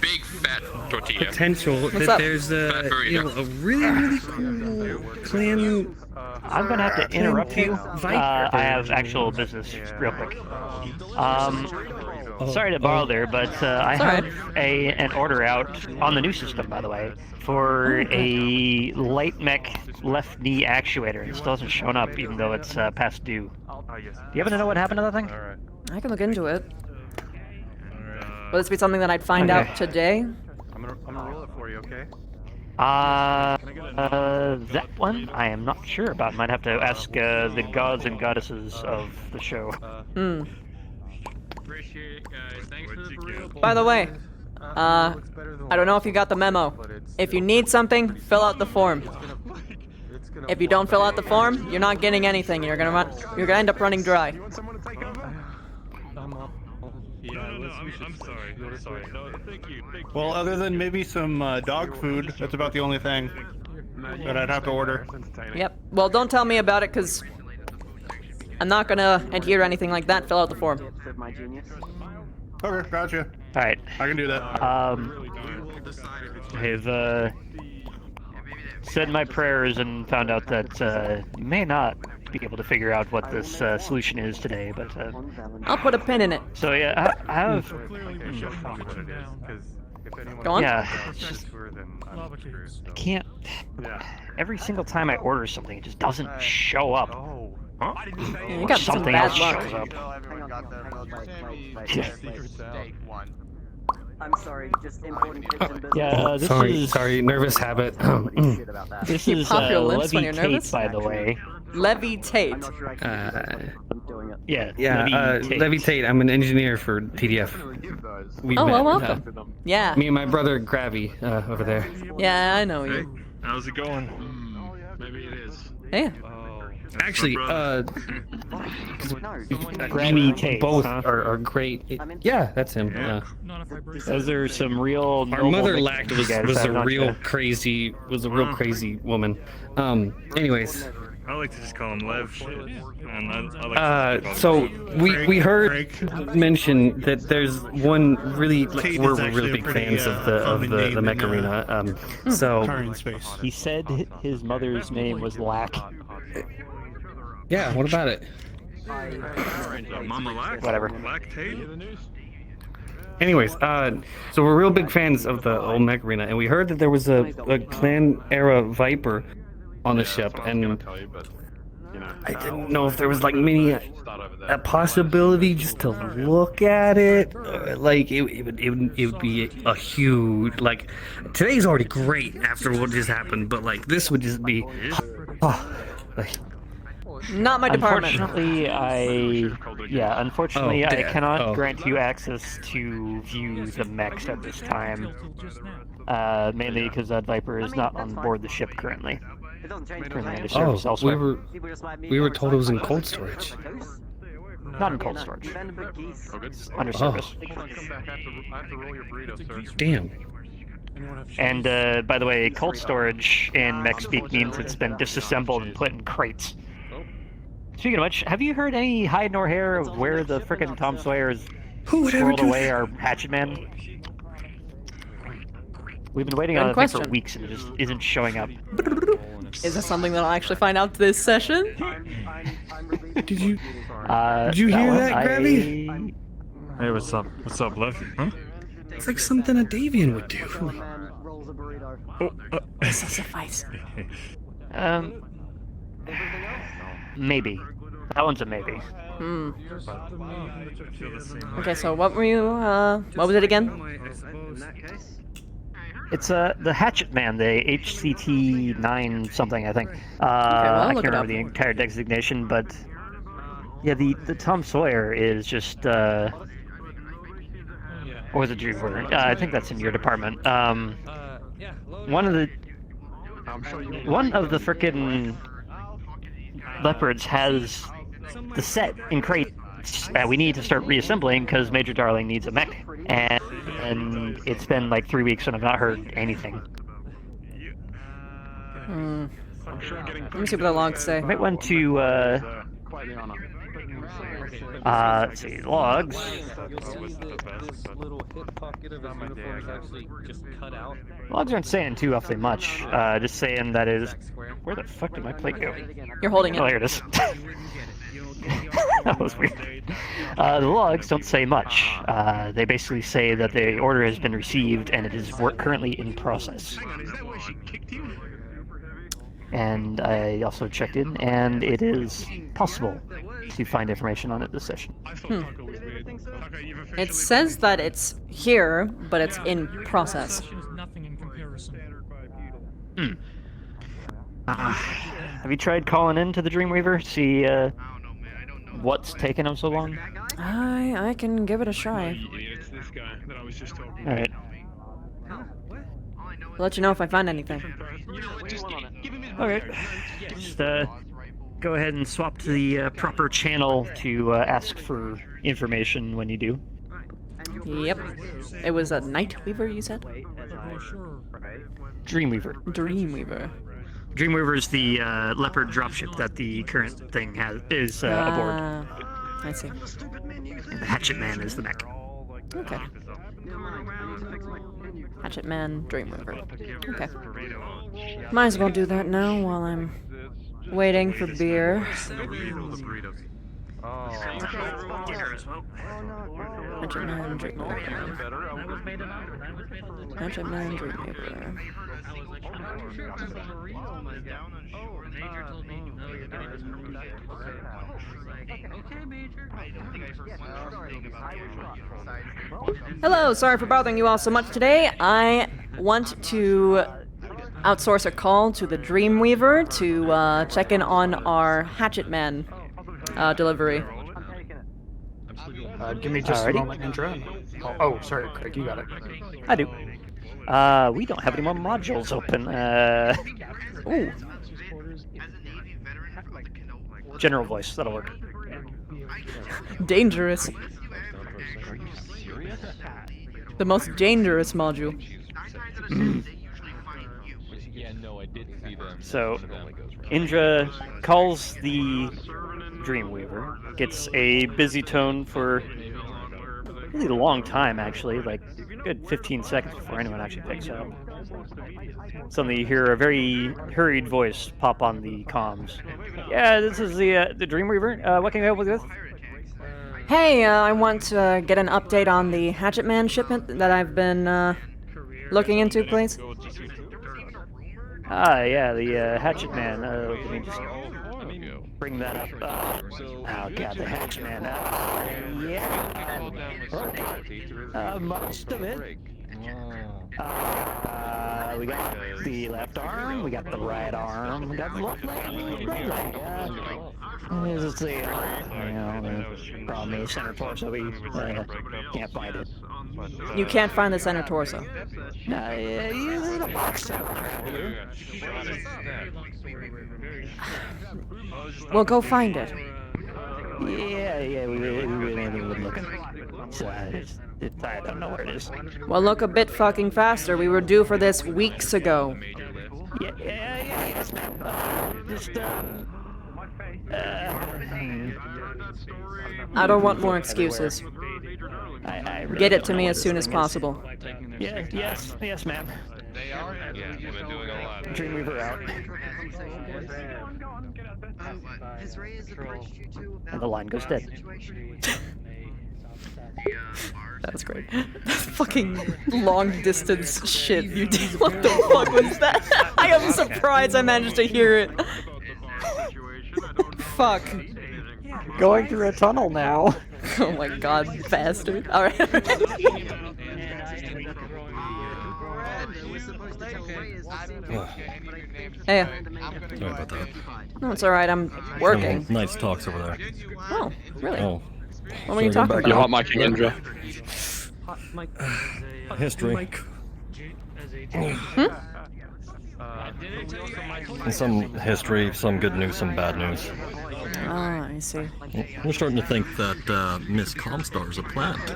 big fat tortilla. Potential What's that up? there's a really cool clan. I'm gonna have to interrupt you. I have actual business real quick. Sorry to borrow there, but I have an order out on the new system, by the way, for a light mech left knee actuator. It still hasn't shown up, even though it's past due. Do you happen to know what happened to that thing? I can look into it. Will this be something that I'd find out today? I'm gonna roll it for you, okay? That one I am not sure about. Might have to ask the gods and goddesses of the show. Appreciate it, guys. Thanks for the burrito. By the way, I don't know if you got the memo. If you need something, fill out the form. If you don't fill out the form, you're not getting anything. You're gonna end up running dry. I'm sorry. I'm sorry. No, thank you. Well, other than maybe some dog food, that's about the only thing that I'd have to order. Yep. Well, don't tell me about it, because I'm not gonna adhere to anything like that. Fill out the form. Okay, gotcha. Alright. I can do that. I've said my prayers and found out that you may not be able to figure out what this solution is today, but I'll put a pin in it. so yeah, I have. Go on. Yeah, it's just, I can't. Every single time I order something, it just doesn't show up. You got some something bad else luck. shows up. I'm sorry, just importing kitchen business. Yeah, this sorry, nervous habit. This You is pop your lips when you're Levitate, nervous? by the way. Levitate. Yeah, Levitate. I'm an engineer for TDF. We Oh, met, well, welcome. Yeah. me and my brother Gravy over there. Yeah, I know you. How's it going? Maybe it is. Yeah. Actually, Gravy Tate, both huh? are great. Yeah, that's him. Those are some real. Our noble mother nicknames lacked you was guys was have, a don't real you? crazy woman. Anyways, I like to just call him Lev. And I like to so we heard mention that there's one really we're really big fans of the mech arena. So He said his mother's name was Lack. yeah, what about it? Whatever. Anyways, so we're real big fans of the old mech arena, and we heard that there was a clan era Viper on the ship, and I didn't know if there was like maybe a possibility just to look at it. Like it would be a huge, like, today's already great after what just happened, but like this would just be like. Not my department. Unfortunately, I cannot grant you access to view the mechs at this time. Mainly because that Viper is not on board the ship currently. Currently under service elsewhere. we were told it was in cold storage. Not in cold storage. Under service. Damn. And by the way, cold storage in mech speak means it's been disassembled and put in crates. Speaking of which, have you heard any hide nor hair of where the frickin' Tom Sawyer's squirreled away our hatchet man? We've been waiting on it for weeks and it just isn't showing up. Is this something that I'll actually find out this session? Did you hear that, Grabby? Hey, what's up? What's up, Left? Huh? It's like something a Davian would do. This will suffice. Maybe. That one's a maybe. Okay, so what were you, what was it again? It's the Hatchet Man, the HCT-9 something, I think. I can't remember the entire designation, but yeah, the Tom Sawyer is just or was it Dreamweaver? I think that's in your department. One of the frickin' Leopards has the set in crate we need to start reassembling because Major Darling needs a mech, and it's been like 3 weeks and I've not heard anything. Let me see what the logs say. I might want to let's see, logs. Logs aren't saying too awfully much. Just saying that is. Where the fuck did my plate go? You're holding it. Oh, here it is. That was weird. The logs don't say much. They basically say that the order has been received and it is currently in process. And I also checked in, and it is possible to find information on it this session. It says that it's here, but it's in process. Have you tried calling in to the Dreamweaver to see what's taking them so long? I can give it a try. Alright. I'll let you know if I find anything. Okay. Just go ahead and swap to the proper channel to ask for information when you do. Yep. It was a Nightweaver, you said? Dreamweaver. Dreamweaver. Dreamweaver is the Leopard dropship that the current thing is aboard. I see. And the Hatchet Man is the mech. Okay. Hatchet Man, Dreamweaver. Okay. Might as well do that now while I'm waiting for beer. Hatchet Man, Dreamweaver. Hatchet Man, Dreamweaver. Hello, sorry for bothering you all so much today. I want to outsource a call to the Dreamweaver to check in on our Hatchet Man delivery. Give me just a moment, Indra. Oh, sorry, Craig, you got it. I do. We don't have any more modules open. Ooh. General voice, that'll work. Dangerous. The most dangerous module. So, Indra calls the Dreamweaver, gets a busy tone for really a long time, actually, like a good 15 seconds before anyone actually picks up. Suddenly you hear a very hurried voice pop on the comms. Yeah, this is the Dreamweaver. What can I help you with? Hey, I want to get an update on the Hatchet Man shipment that I've been looking into, please. Ah, yeah, the Hatchet Man. Let me just bring that up. Oh god, the Hatchet Man. Yeah. Most of it. We got the left arm, we got the right arm, we got the left leg, right leg. Let's see. The problem is center torso, we can't find it. You can't find the center torso. Use the box. Well, go find it. Yeah, we've been looking. I don't know where it is. Well, look a bit fucking faster. We were due for this weeks ago. Yes, ma'am. I don't want more excuses. Get it to me as soon as possible. Yes, ma'am. Dreamweaver out. And the line goes dead. That's great. Fucking long distance shit you did. What the fuck was that? I am surprised I managed to hear it. Fuck. Going through a tunnel now. Oh my god, bastard. Alright. Hey. Sorry about that. No, it's alright, I'm working. Nice talks over there. Oh, really? Oh. What were you talking about? You're hot micing Indra. History. Some history, some good news, some bad news. Ah, I see. We're starting to think that Miss Comstar is a plant.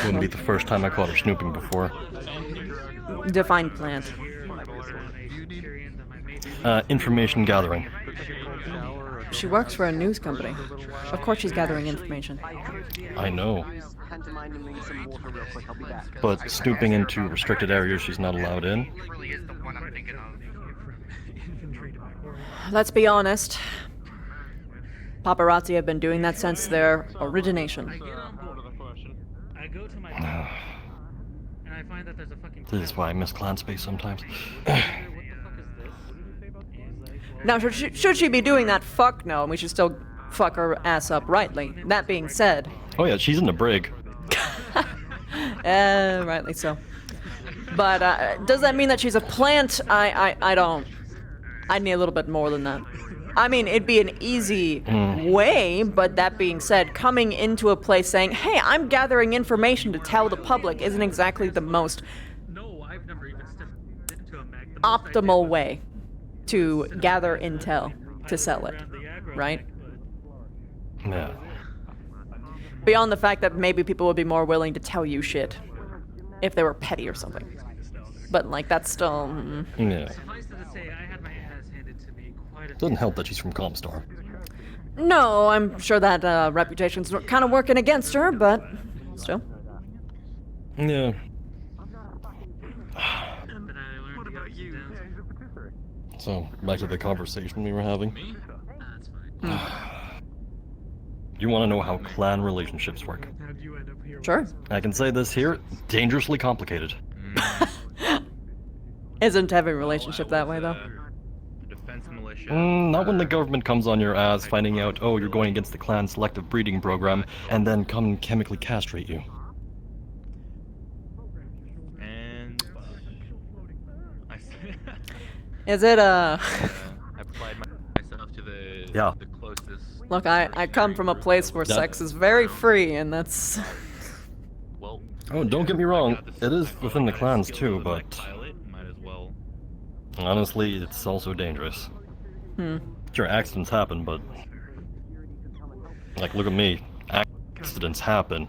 Wouldn't be the first time I caught her snooping before. Define plant. Information gathering. She works for a news company. Of course she's gathering information. I know. But snooping into restricted areas she's not allowed in? Let's be honest. Paparazzi have been doing that since their origination. This is why I miss clan space sometimes. Now, should she be doing that? Fuck no, and we should still fuck her ass up rightly. That being said... Oh yeah, she's in the brig. Rightly so. But, does that mean that she's a plant? I don't. I need a little bit more than that. I mean, it'd be an easy way, but that being said, coming into a place saying, hey, I'm gathering information to tell the public isn't exactly the most optimal way to gather intel to sell it, right? Yeah. Beyond the fact that maybe people would be more willing to tell you shit if they were petty or something. But, like, that's still... Yeah. Doesn't help that she's from Comstar. No, I'm sure that reputation's kind of working against her, but still. Yeah. So, back to the conversation we were having. You want to know how clan relationships work? Sure. I can say this here, dangerously complicated. Isn't every relationship that way, though? Not when the government comes on your ass finding out, oh, you're going against the clan selective breeding program, and then come and chemically castrate you. Is it, I applied myself to the closest. Look, I come from a place where sex is very free, and that's... Oh, don't get me wrong, it is within the clans too, but... Honestly, it's also dangerous. Sure, accidents happen, but... Like, look at me. Accidents happen.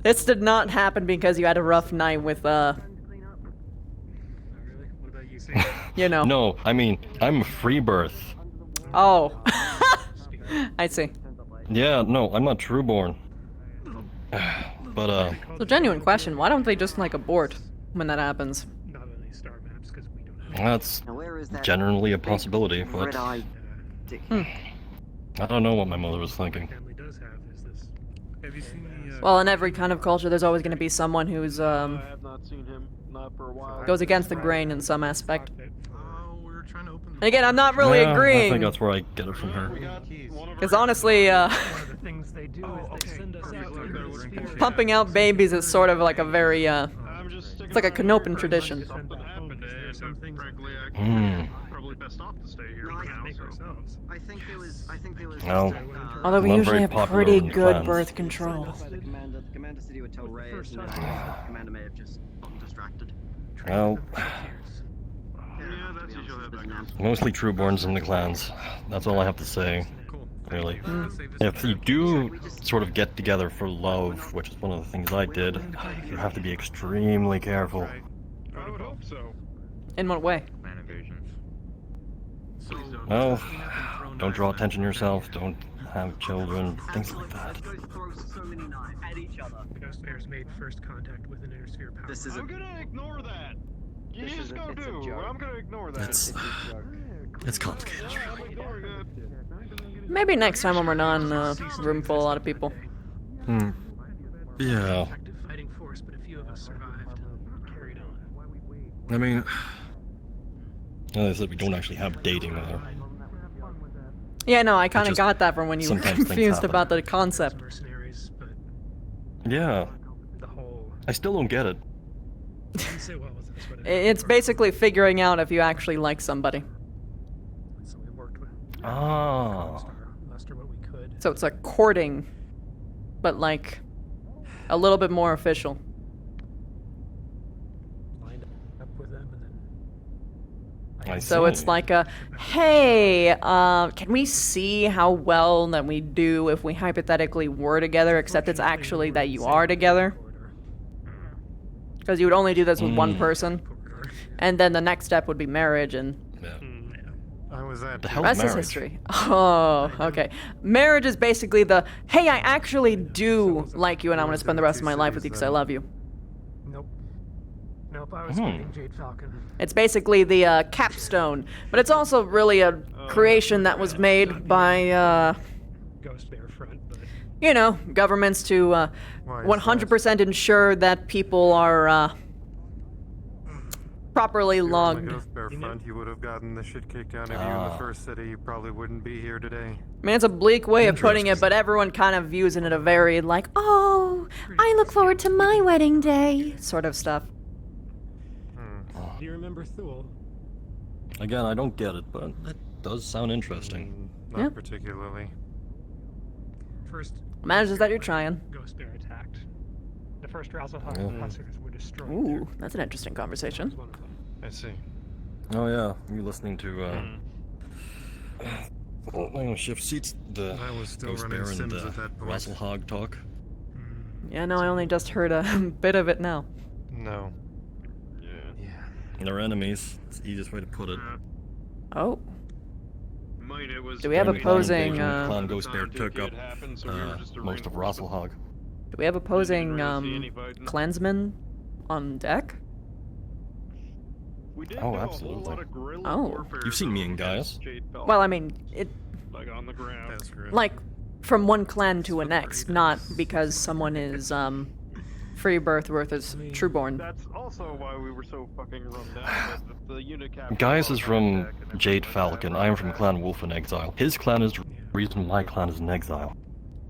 This did not happen because you had a rough night with, you know. No, I mean, I'm a free birth. Oh. I see. Yeah, no, I'm not trueborn. But So genuine question, why don't they just like abort when that happens? that's generally a possibility, but I don't know what my mother was thinking. Well, in every kind of culture, there's always going to be someone who's goes against the grain in some aspect. And again, I'm not really Yeah, agreeing. I think that's where I get it from her. Because honestly, pumping out babies is sort of like a very, it's like a Canopan tradition. Well, Although we not usually very have popular pretty in the good clans. birth control. The commander said he would tell Ray, and the commander may have just gotten distracted. Well, mostly trueborns in the clans. That's all I have to say, really. If you do sort of get together for love, which is one of the things I did, you have to be extremely careful. I would hope so. In what way? Well, don't draw attention to yourself, don't have children, things like that. Ghost Bear's made first contact with an inner sphere power. I'm gonna ignore that. You just go do. I'm gonna ignore that. It's complicated. Maybe next time when we're not in a room full of a lot of people. Yeah. Fighting force, but a few of us survived and carried on. I mean, they said we don't actually have dating there. Yeah, no, I kind of just got that from when you were sometimes things confused happen. about the concept. Yeah. I still don't get it. It's basically figuring out if you actually like somebody. Ah. So it's like courting, but like a little bit more official. So it's like a, hey, can we see how well that we do if we hypothetically were together, except it's actually that you are together? Because you would only do this with one person. And then the next step would be marriage, and I was at the hell's rest is marriage? history. Oh, okay. Marriage is basically the, hey, I actually do like you and I want to spend the rest of my life with you because I love you. Nope, I was meeting Jade Falcon. It's basically the capstone, but it's also really a creation that was made by, Ghost Bear front, but you know, governments to 100% ensure that people are properly logged. Ghost Bear front, you would have gotten the shit kicked out of you in the first city. You probably wouldn't be here today. I mean, it's a bleak way of putting it, but everyone kind of views it in a very, like, oh, I look forward to my wedding day sort of stuff. do you remember Thule? Again, I don't get it, but it does sound interesting. Not Yeah. particularly. First, Imagine that you're trying. Ghost Bear attacked. The first Razzle Yeah. hunters were destroyed. Ooh, that's an interesting conversation. I see. Oh yeah, you listening to shift seats, the I was still Ghost running Bear and Sims the at that point. Russell Hog talk? Yeah, no, I only just heard a bit of it now. No. They're enemies. It's the easiest way to put it. Oh. Mine, it was Do we have During the opposing, invasion, Clan Ghost Bear took up most of Russell Hog. Do we have opposing clansmen on deck? Oh, absolutely. Oh. You've seen me and Gaius. Well, I mean, it Like on the ground. like from one clan to a next, not because someone is free birth versus trueborn. That's also why we were so fucking run down. The unit captain. Gaius is from Jade Falcon. I am from Clan Wolf in Exile. His clan is the reason my clan is in exile.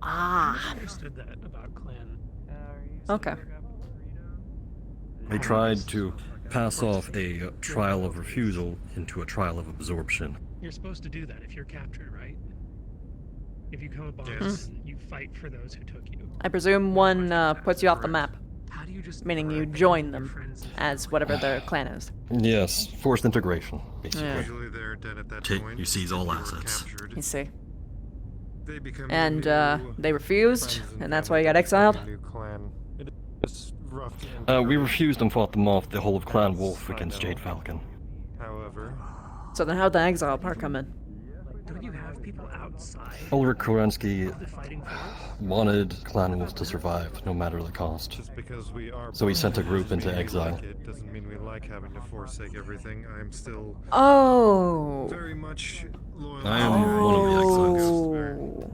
Ah. I understood that about clan. Okay. They tried to pass off a trial of refusal into a trial of absorption. You're supposed to do that if you're captured, right? If you come upon us, you fight for those who took you. I presume one puts you off the map, meaning you join them as whatever their clan is. Yes, forced integration, basically. Yeah. Usually they're dead at that Take, point. you seize all assets. You see. They become And your new they refused, friends and that's why you got exiled? new clan. It is rough. We refused and fought them off, the whole of Clan Wolf against Jade Falcon. However, So then how'd the exile part come in? Don't you have people outside? Ulrich Kurensky Fighting for us? wanted Clan Wolves to survive, no matter the cost. Just because we are So he sent a group doesn't into mean we exile. like it, doesn't mean we like having to forsake everything. I am still Oh. very much loyal. I am one of the exiles.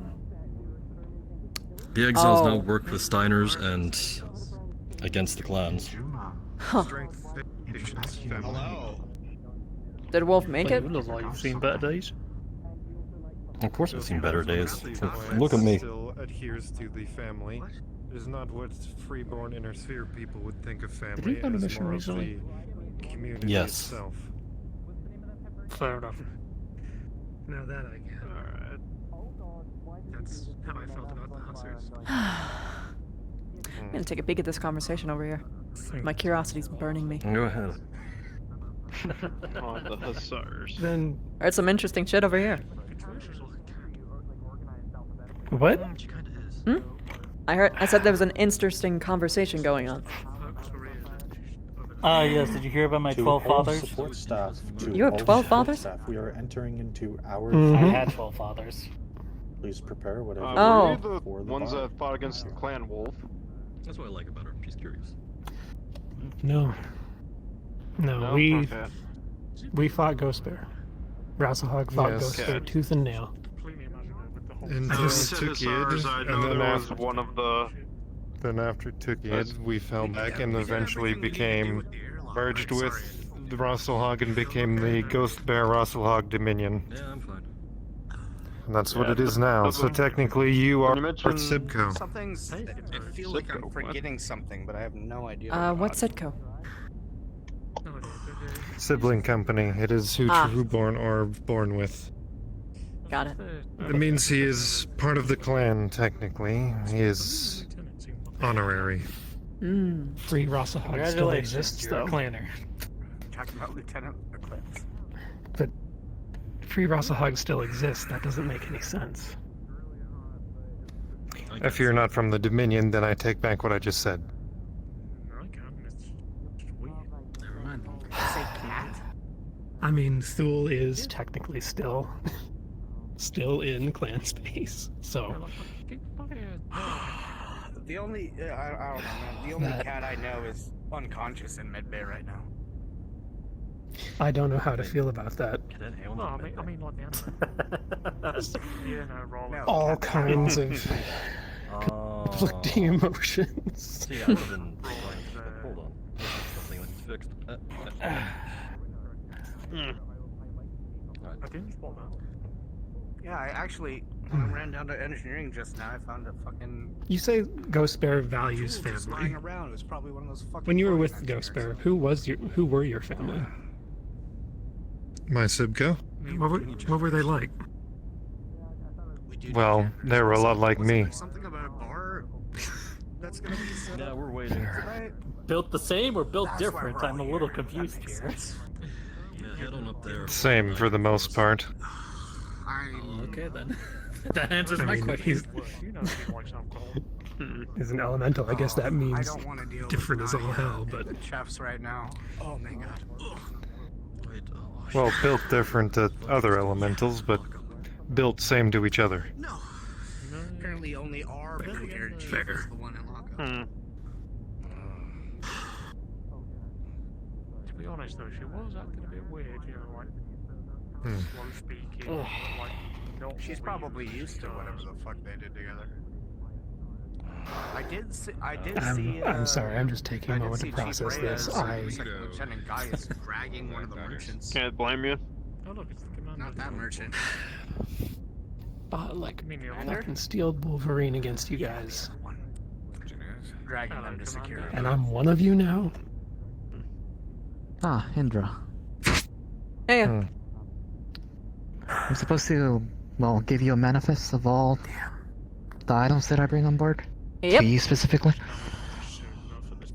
The exiles now work with Steiners and against the clans. Huh. Hello. Did Wolf make it? You look like you've seen better days. Of course I've seen better days. Look at me. Still adheres to the family. It is not what freeborn inner sphere people would think of family. Did he go on a as mission more of recently? the community Yes. itself. Fair enough. Now that I get. Alright. That's how I felt about the hunters. I'm gonna take a peek at this conversation over here. My curiosity's burning me. Go ahead. On the hussars. Then Heard some interesting shit over here. what? Hmm? I said there was an interesting conversation going on. Yes, did you hear about my 12 fathers? Support staff, You have 12 fathers? Staff. We are entering into our. I had 12 fathers. Please prepare whatever. Oh. Were you the ones that fought against the Clan Wolf? That's what I like about her. She's curious. No. No, No? we Okay. we fought Ghost Bear. Rasselhog fought Yes. Ghost Okay. Bear tooth and nail. Until Tukid, I and know then there was after, one of the. then after Tukid, we fell back and eventually became merged with the Rosselhog and became the Ghost Bear Rosselhog Dominion. Yeah, I'm fine. And that's what it is now. So technically, you are You mentioned Sibco. Something's. I feel like I'm forgetting something, but I have no idea. What's Sitco? Sibling company. It is who Ah. Trueborn are born with. Got it. It means he is part of the clan, technically. He is honorary. Mm. Free Rasselhog still Congratulations, exists, you're a though. clanner. Talking about Lieutenant Eclipse. But Free Rasselhog still exists. That doesn't make any sense. If you're not from the Dominion, then I take back what I just said. Never mind. Say cat? I mean, Thule is technically still in clan space, so The only I don't know, man. The only cat I know is unconscious in medbay right now. I don't know how to feel about that. All kinds of conflicting emotions. See, I live in. Hold on. Something that's fixed. Yeah, I actually when I ran down to engineering just now. I found a fucking You say Ghost Bear values tool just family. lying around. It was probably one of those fucking. When you were boarding with Ghost engineers. Bear, who were your family? My Sibco? What were they like? Well, they were a lot like me. Something about a bar that's gonna be set Yeah, up we're waiting. tonight. Built the same or built That's why different? we're I'm a all little here, if that confused makes here. sense. Yeah, head on up there. Same for the most part. Okay then. That answers I my mean, question. He's an elemental. I guess that I means don't want to deal different with as all hell, but the chefs right now. Oh my god. Wait, Well, built different to other elementals, but built same to each other. No. Apparently only our brigadier chief is the one in lockup. to be honest though, she was acting a bit weird, you know, like slow speaking, like not. She's probably used to whatever the fuck they did together. I did see. I'm sorry. I'm just taking a moment to process this. Lieutenant Guy is dragging one of the merchants. Can't blame you. Oh look, it's the commander. Not that merchant. Like fucking steel Wolverine against you guys, Dragging them to security. and I'm one of you now. Ah, Indra. Hey. I'm supposed to, well, give you a manifest of all the items that I bring on board. Yep. To you specifically.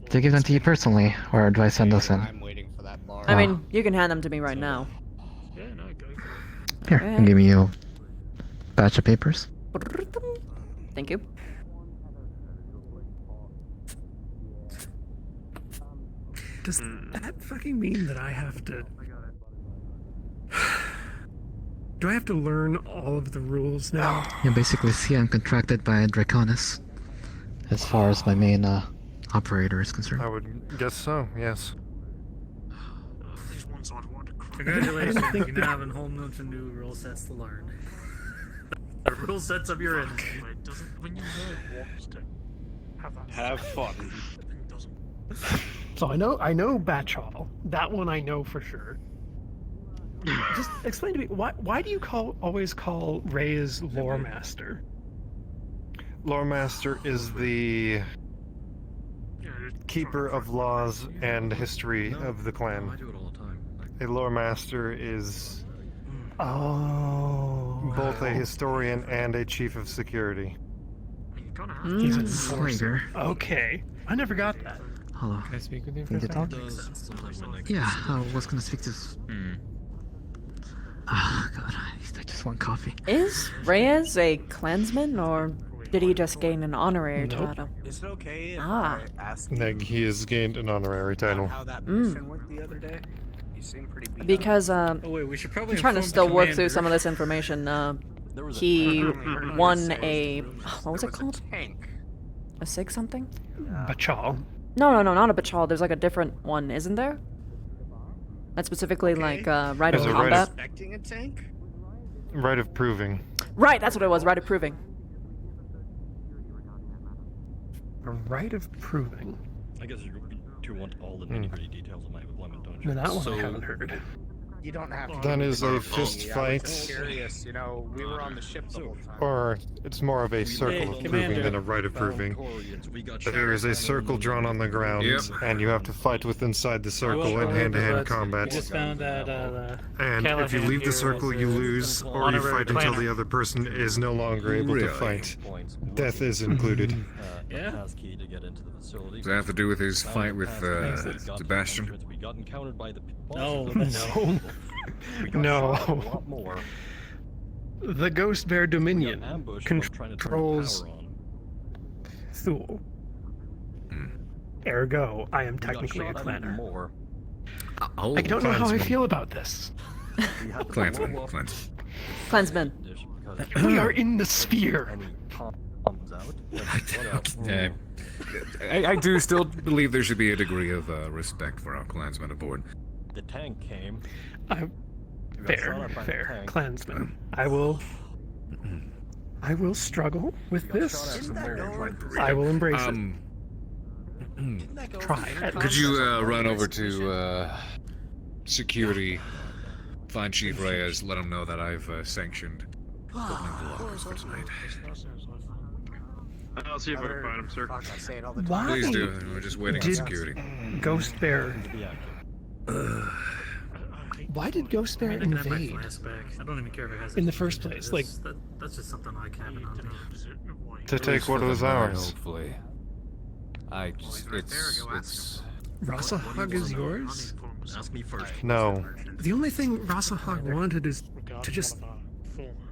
Do I give them to you personally, or do I send those in? I'm waiting for that bar. I mean, you can hand them to me right now. Here, I'm giving you a batch of papers. Thank you. Does that fucking mean that I have to Do I have to learn all of the rules now? Yeah, basically, see, I'm contracted by Draconis. As far as my main operator is concerned. I would guess so, yes. Congratulations, you now have a whole bunch of new rule sets to learn. The rule sets of your enemy. Have fun. So I know Batch Hall. That one I know for sure. Just explain to me why do you always call Reyes Lore Master? Lore Master is the keeper of laws and history of the clan. A Lore Master is both a historian and a chief of security. He's an enforcer. Okay, I never got that. Hello. Can I speak with you for Need a to talk? second? Yeah, I was gonna speak to. Ah, God, I just want coffee. Is Reyes a clansman, or did he just gain an honorary title? Is it okay if Ah. I ask Neg, he has gained an honorary title. how that mission went the other day? You seem pretty beat Because Oh wait, we should probably I'm trying to inform the still work through commander. some of this information. He won a what was it called? A SIG something? Bachal. No, not a Bachal. There's like a different one, isn't there? That's specifically like right of There's a combat. Expecting a tank? Right of proving. Right, that's what it was. Right of proving. A right of proving. I guess you want all the nitty-gritty details of my deployment, don't you? No, that one I haven't heard. You don't have to. That is a Yeah, fist I was fight. just curious, you know, we were on the ship the whole time. Or it's more of a circle of proving than a right of proving. There is a circle drawn on the ground, and you have to fight with inside the circle in hand-to-hand We combat. just found that And if you leave the circle, you lose, or you fight until the other person is no longer able to fight. Death is included. Yeah. Does that have to do with his fight with Sebastian? No, No. The Ghost Bear Dominion controls Thule. Ergo, I am technically a clanner. I don't know how I feel about this. Clansman. Clansman. We are in the sphere. I do still believe there should be a degree of respect for our clansmen aboard. The tank came. Fair. Clansman. I will struggle with this. I will embrace it. Try. Could you run over to security, find Chief Reyes, let him know that I've sanctioned opening the lockers for tonight. I'll see if I can find him, sir. Why Please do. We're just waiting on security. Ghost Bear. Why did Ghost Bear I can have my invade flashback. I don't even care if it has in the first place? Like, that's just something I can have on me. To take what was ours. Hopefully. It's Rasahog is yours? Ask me first. No. The only thing Rasahog wanted is to just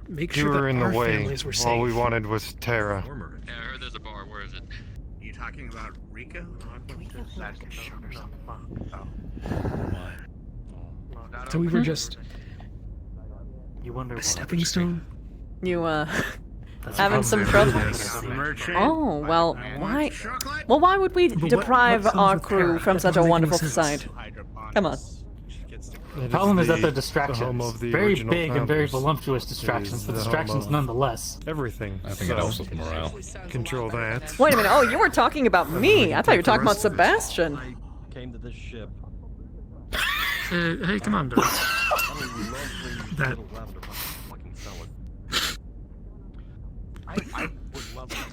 make You sure were that in the our way. families were All we safe. wanted was Terra. Yeah, I heard there's a bar. Where is it? You talking about Rico? So we were just You wonder a stepping stone. You having some trouble? Oh well, why? Well, why would we deprive our crew from such a wonderful society? Come on. The problem is that they're home distractions. of the Very original big and very founders. voluptuous It distractions, is but the home distractions of nonetheless. Everything. I think it helps with morale. Control that. Wait a minute. Oh, you were talking about me. I thought you were talking about Sebastian. Came to this ship. Hey, Commander. That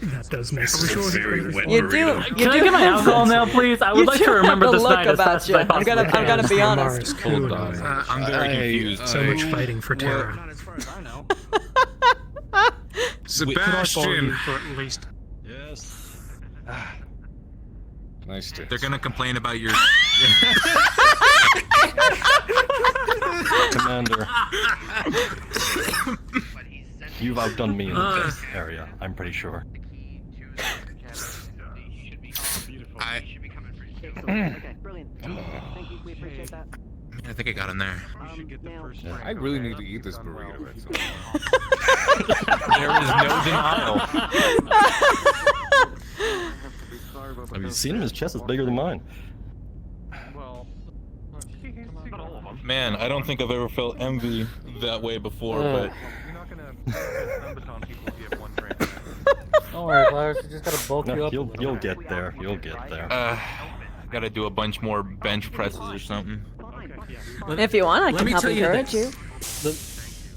that does make sense. You do. Can I get my alcohol now, please? I would like to remember this night as about fast as you. I possibly I'm gonna be honest. Hold on. I'm very confused. So much fighting for Terra. Not as far as I know. Sebastian! For at least. Yes. Nice to. They're gonna complain about your. Commander, you've outdone me in this area, I'm pretty sure. I think I got in there. I really need to eat this burrito. There is no denial. Have you seen him? His chest is bigger than mine. Man, I don't think I've ever felt envy that way before, but... Don't worry, Flowers. You just gotta bulk you up. You'll get there. You'll get there. Gotta do a bunch more bench presses or something. If you want, I can help tell you encourage you. this.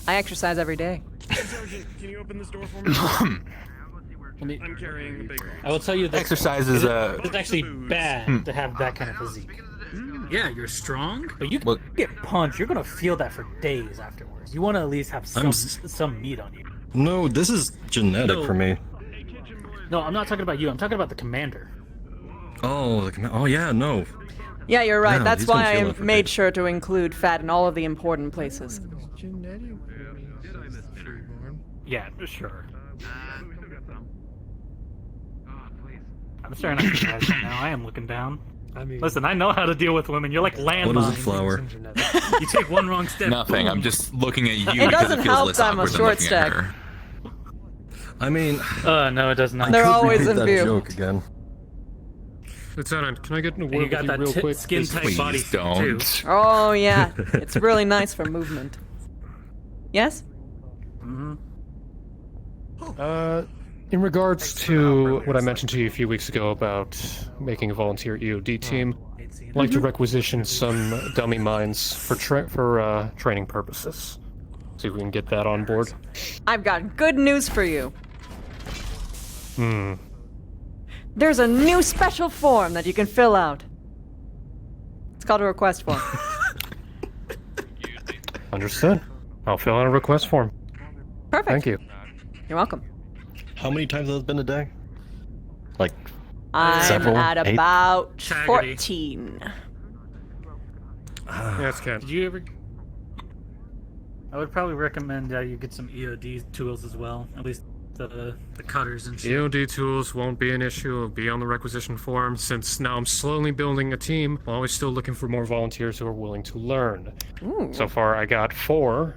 I exercise every day. Sergeant, can you open this door for me? I'm carrying the big. I will tell you that Exercise is, it's actually bad to have that kind of physique. Yeah, you're strong. But you can get punched. You're gonna feel that for days afterwards. You want to at least have some meat on you. No, this is genetic for me. No, I'm not talking about you. I'm talking about the commander. Oh, oh yeah, no. Yeah, you're right. Yeah, That's he's gonna why feel I it for made sure to include fat in all of the important places. Yeah, sure. I'm staring at your eyes right now. I am looking down. I mean, listen, I know how to deal with women. You're like landmines. What is it, Flower? You take one wrong step. Nothing. boom. I'm just looking at you It because doesn't it feels help less that I'm a awkward than short looking at stack. her. I mean... no, it does not. They're I could always repeat in that view. joke again. Lieutenant, can I get in a And word you got with you that real quick? skin-tight Please body don't. too. Oh, yeah. It's really nice for movement. Yes? In regards to what I mentioned to you a few weeks ago about making a volunteer EOD team, I'd like to requisition some dummy mines for training purposes. See if we can get that on board. I've got good news for you. Hmm. There's a new special form that you can fill out. It's called a request form. Understood. I'll fill out a request form. Perfect. Thank you. You're welcome. How many times has it been a day? Like, I'm several? at 8? about Taggedy. 14. Yes, Ken. Did you ever? I would probably recommend you get some EOD tools as well. At least the cutters and shit. EOD tools won't be an issue. It'll be on the requisition form. Since now I'm slowly building a team, I'm always still looking for more volunteers who are willing to learn. Ooh. So far, I got 4,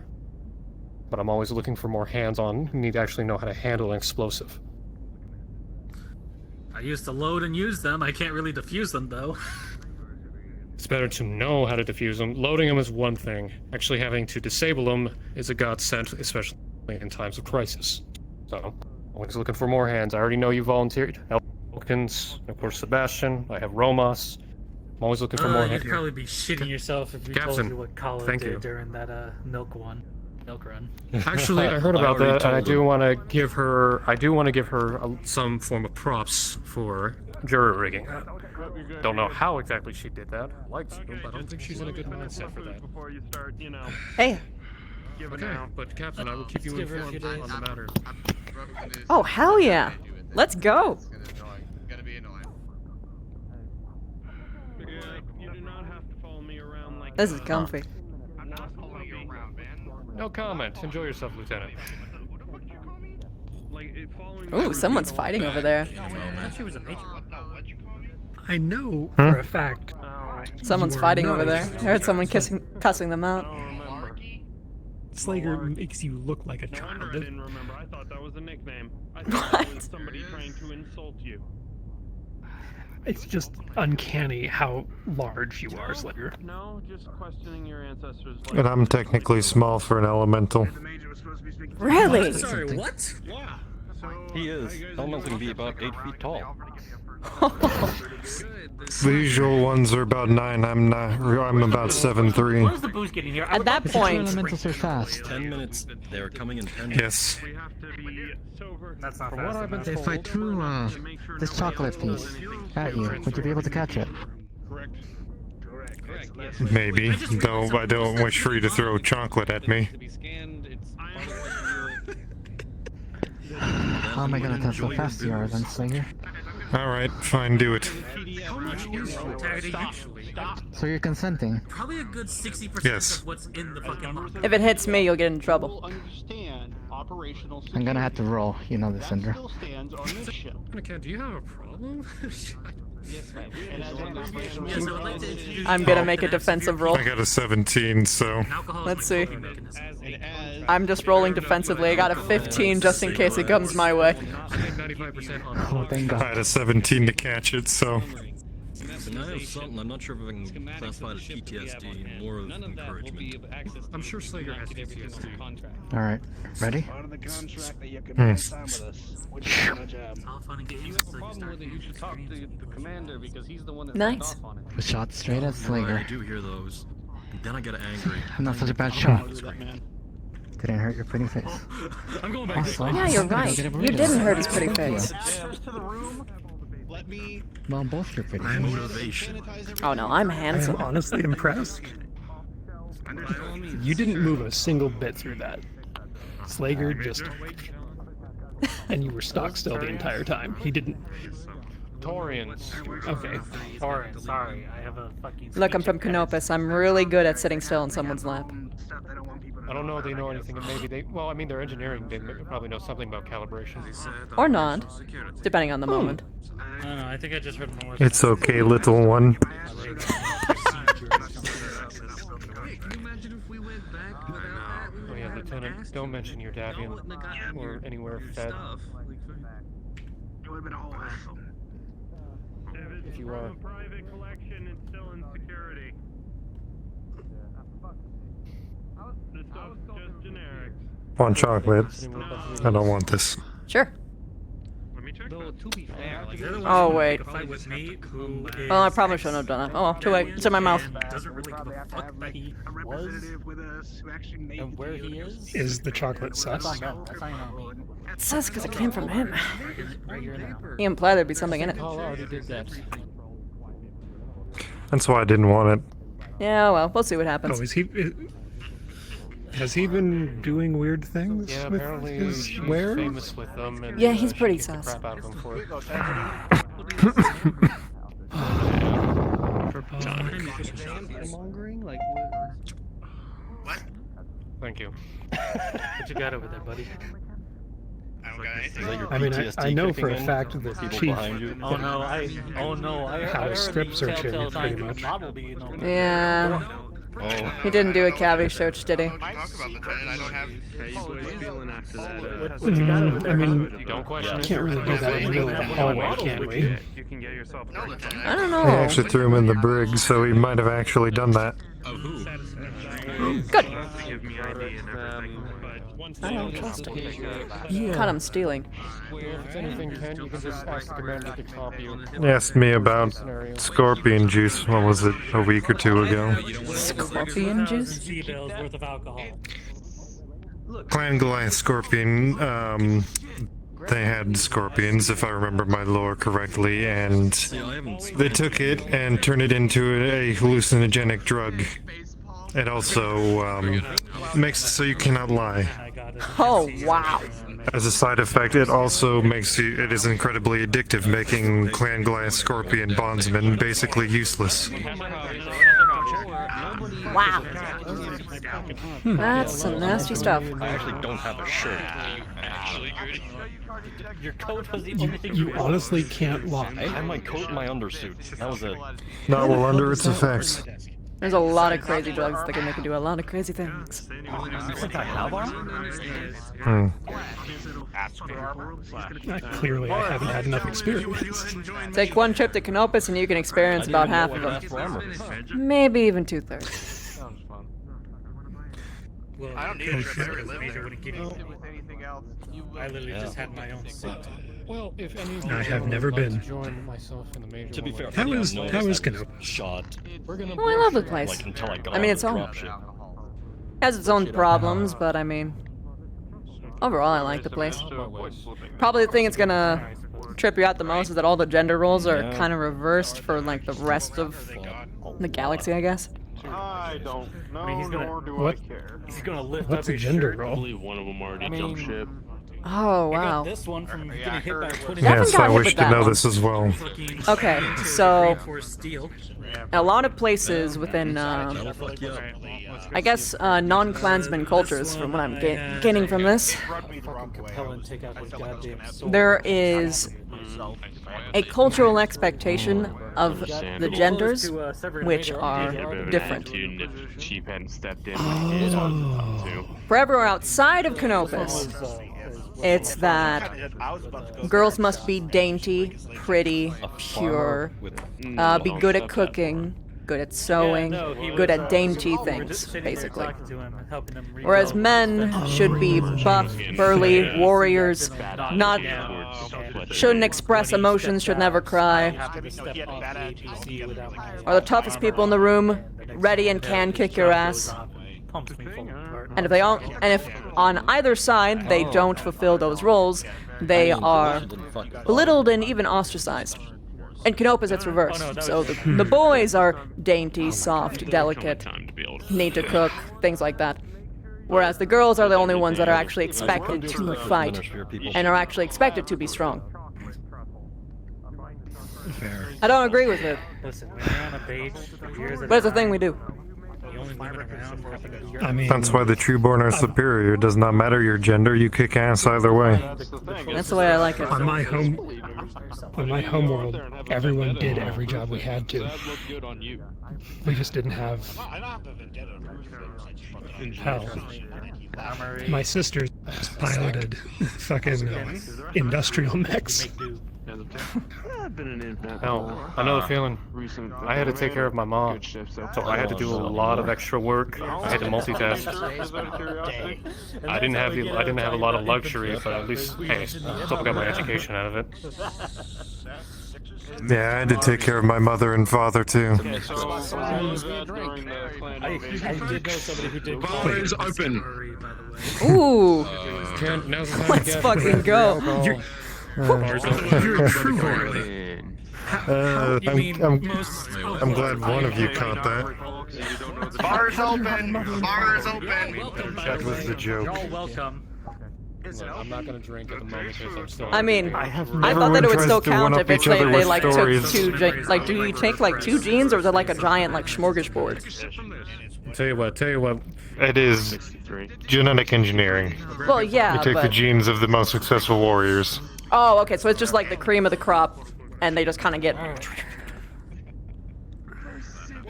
but I'm always looking for more hands-on who need to actually know how to handle an explosive. I used to load and use them. I can't really defuse them though. It's better to know how to defuse them. Loading them is one thing. Actually having to disable them is a godsend, especially in times of crisis. So, always looking for more hands. I already know you volunteered. Elkins, of course Sebastian, I have Romas. I'm always looking for more hands. You'd probably be shitting yourself if you told Captain, you what Colin thank did you. during that milk run. Actually, I heard about that, and I do want to give her. Some form of props for jury rigging. Don't know how exactly she did that. I like to, but I don't think she's in a good mindset for that. Before you start, you know. Hey. Okay, but Captain, I will keep you informed on the matter. Oh, hell yeah. Let's go. You do not have to follow me around like This is comfy. I'm not following you around, man. No comment. Enjoy yourself, Lieutenant. Ooh, someone's fighting over there. I know for a fact. Someone's you are fighting not over a there. I heard someone cussing them out. Slager makes you look like a No child. wonder I didn't remember. I thought that was a nickname. I thought it was somebody trying to insult you. It's just uncanny how large you are, Slager. No, just questioning your ancestors. And I'm technically small for an elemental. Really? Sorry, what? Yeah. He is. Elementals can be about 8 feet tall. The usual ones are about 9. I'm about 7'3". Where's the booze getting here? At that point, Elementals are fast. 10 minutes. They're coming in 10 minutes. Yes. We have to be sober. That's not From what I've been If I threw this chocolate piece at you, would you be able to catch it? Correct. Yes. Maybe. Though I don't wish for you to throw chocolate at me. How am I gonna test how fast you are then, Slager? Alright, fine, do it. So you're consenting? Probably a good 60% Yes. of what's in the fucking locker. if it hits me, you'll get in trouble. I'm gonna have to roll, you know this, Indra. Ken, do you have a problem? I'm gonna make a defensive roll. I got a 17, so. Let's see. I'm just rolling defensively. I got a 15 just in case it comes my way. Oh, thank God. I had a 17 to catch it, so. And I have something, I'm not sure if I can classify it as PTSD, more of encouragement. I'm sure Slager has PTSD. Alright, ready? Nice. A shot straight at I Slager. do hear those. Then I get angry. I'm not such a bad shot. Didn't hurt your pretty face. I'm going back Also, Yeah, you're right. You didn't hurt his pretty face. Well, both your pretty face. Motivation. Oh no, I'm I handsome. am honestly impressed. You didn't move a single bit through that. Slager just... And you were stock still the entire time. He didn't... Torians. Okay. Sorry, sorry. I have a fucking. Look, I'm from Canopus. I'm really good at sitting still in someone's lap. I don't know if they know anything, and maybe they. Well, I mean, they're engineering. They probably know something about calibration. Or not, depending on the moment. I don't know. I think I just heard more. It's okay, little one. Oh yeah, Lieutenant, don't mention your Davian or anywhere fed. If you are. Private collection and still in security. This stuff's just generic. Want chocolate? I don't want this. Sure. Though, to be fair, like, they're the ones Oh who wait. pick a fight with me, who is Well, I probably shouldn't have done that. Oh, well, too late. It's in my mouth. doesn't really give a fuck that he was and where he is. Is the chocolate sus? It says because it came from him. He implied there'd be something in it. Paul already did that. That's why I didn't want it. Yeah, well, we'll see what happens. Oh, is he... Has he been doing weird things Yeah, with apparently his he's wares? famous with them. And, Yeah, he's she pretty kicked the sus. crap out of him for it. Thank you. What you got over there, buddy? I mean, I know for a fact that People Chief behind you. Oh no, I had a heard strip the search him, telltale pretty signs of much. model being on. Yeah. Oh. He didn't do a cavity search, did he? I mean, Don't question we it. can't really do that in the middle of the hallway, can we? I don't I know. actually threw him in the brig, so he might have actually done that. Good. I don't trust him. Yeah. Caught him stealing. If it's anything, Ken, you can just ask the commander to top you. He asked me about scorpion juice, what was it, a week or two ago? Scorpion juice? $50 worth of alcohol. Clan Goliath Scorpion, they had scorpions, if I remember my lore correctly, and they took it and turned it into a hallucinogenic drug. It also makes it so you cannot lie. Oh, wow. As a side effect, it also makes it is incredibly addictive, making Clan Goliath Scorpion bondsmen basically useless. Wow. That's some nasty stuff. I actually don't have a shirt. Your coat was the only thing You honestly can't lie. I had my coat and my undersuit. That was it. Not well under its effects. There's a lot of crazy drugs that can make you do a lot of crazy things. Clearly, I haven't had enough experience. Take one trip to Canopus and you can experience about half of them. Maybe even 2/3. Well, I don't need a trip to live there. I literally just had my own suit. Well, if any I have never been. join myself in the major To be fair, How is Canopus? shot. Oh, I love the place. Like until I got I mean, on it's the all dropship. has its own problems, but I mean, overall, I like the place. Probably the thing that's gonna trip you out the most is that all the gender roles are kind of reversed for like the rest of the galaxy, I guess. I don't know, I mean, nor do What? I care. He's gonna lift What's up a his gender shirt. role? one of them already jumped ship. Oh, wow. This one from getting hit by a 20. Yes, got I hit wish with to that know one. this as well. Okay, so Reinforced steel. a lot of places within, I guess, non-Klansman cultures, from what I'm gaining from this, there is a cultural expectation of the genders which are different. For everywhere outside of Canopus, it's that girls must be dainty, pretty, pure, be good at cooking, good at sewing, good at dainty things, basically. Whereas men should be buff, burly warriors, shouldn't express emotions, should never cry, are the toughest people in the room, ready and can kick your ass. And if on either side they don't fulfill those roles, they are belittled and even ostracized. In Canopus, it's reversed. So the boys are dainty, soft, delicate, need to cook, things like that. Whereas the girls are the only ones that are actually expected to fight and are actually expected to be strong. I don't agree with it. But it's a thing we do. I mean, that's why the Trueborn are superior. It does not matter your gender, you kick ass either way. That's the way I like it. On my home world, everyone did every job we had to. We just didn't have hell. My sister piloted fucking industrial mechs. Hell, I know the feeling. I had to take care of my mom, so I had to do a lot of extra work. I had to multitask. I didn't have a lot of luxury, but at least, hey, still got my education out of it. Yeah, I had to take care of my mother and father too. I did know somebody who did. Bar is open. Ooh. Let's fucking go. You're a true I'm glad one of you caught that. Bar's open. Bar's open. That was the joke. Welcome. I'm not gonna drink at the moment because I'm still. I mean, I thought that it would still count if it's they like took two, like, do you take like 2 genes or is it like a giant like smorgasbord? Tell you what, it is genetic engineering. Well, yeah, You take the but... genes of the most successful warriors. Oh, okay, so it's just like the cream of the crop, and they just kind of get...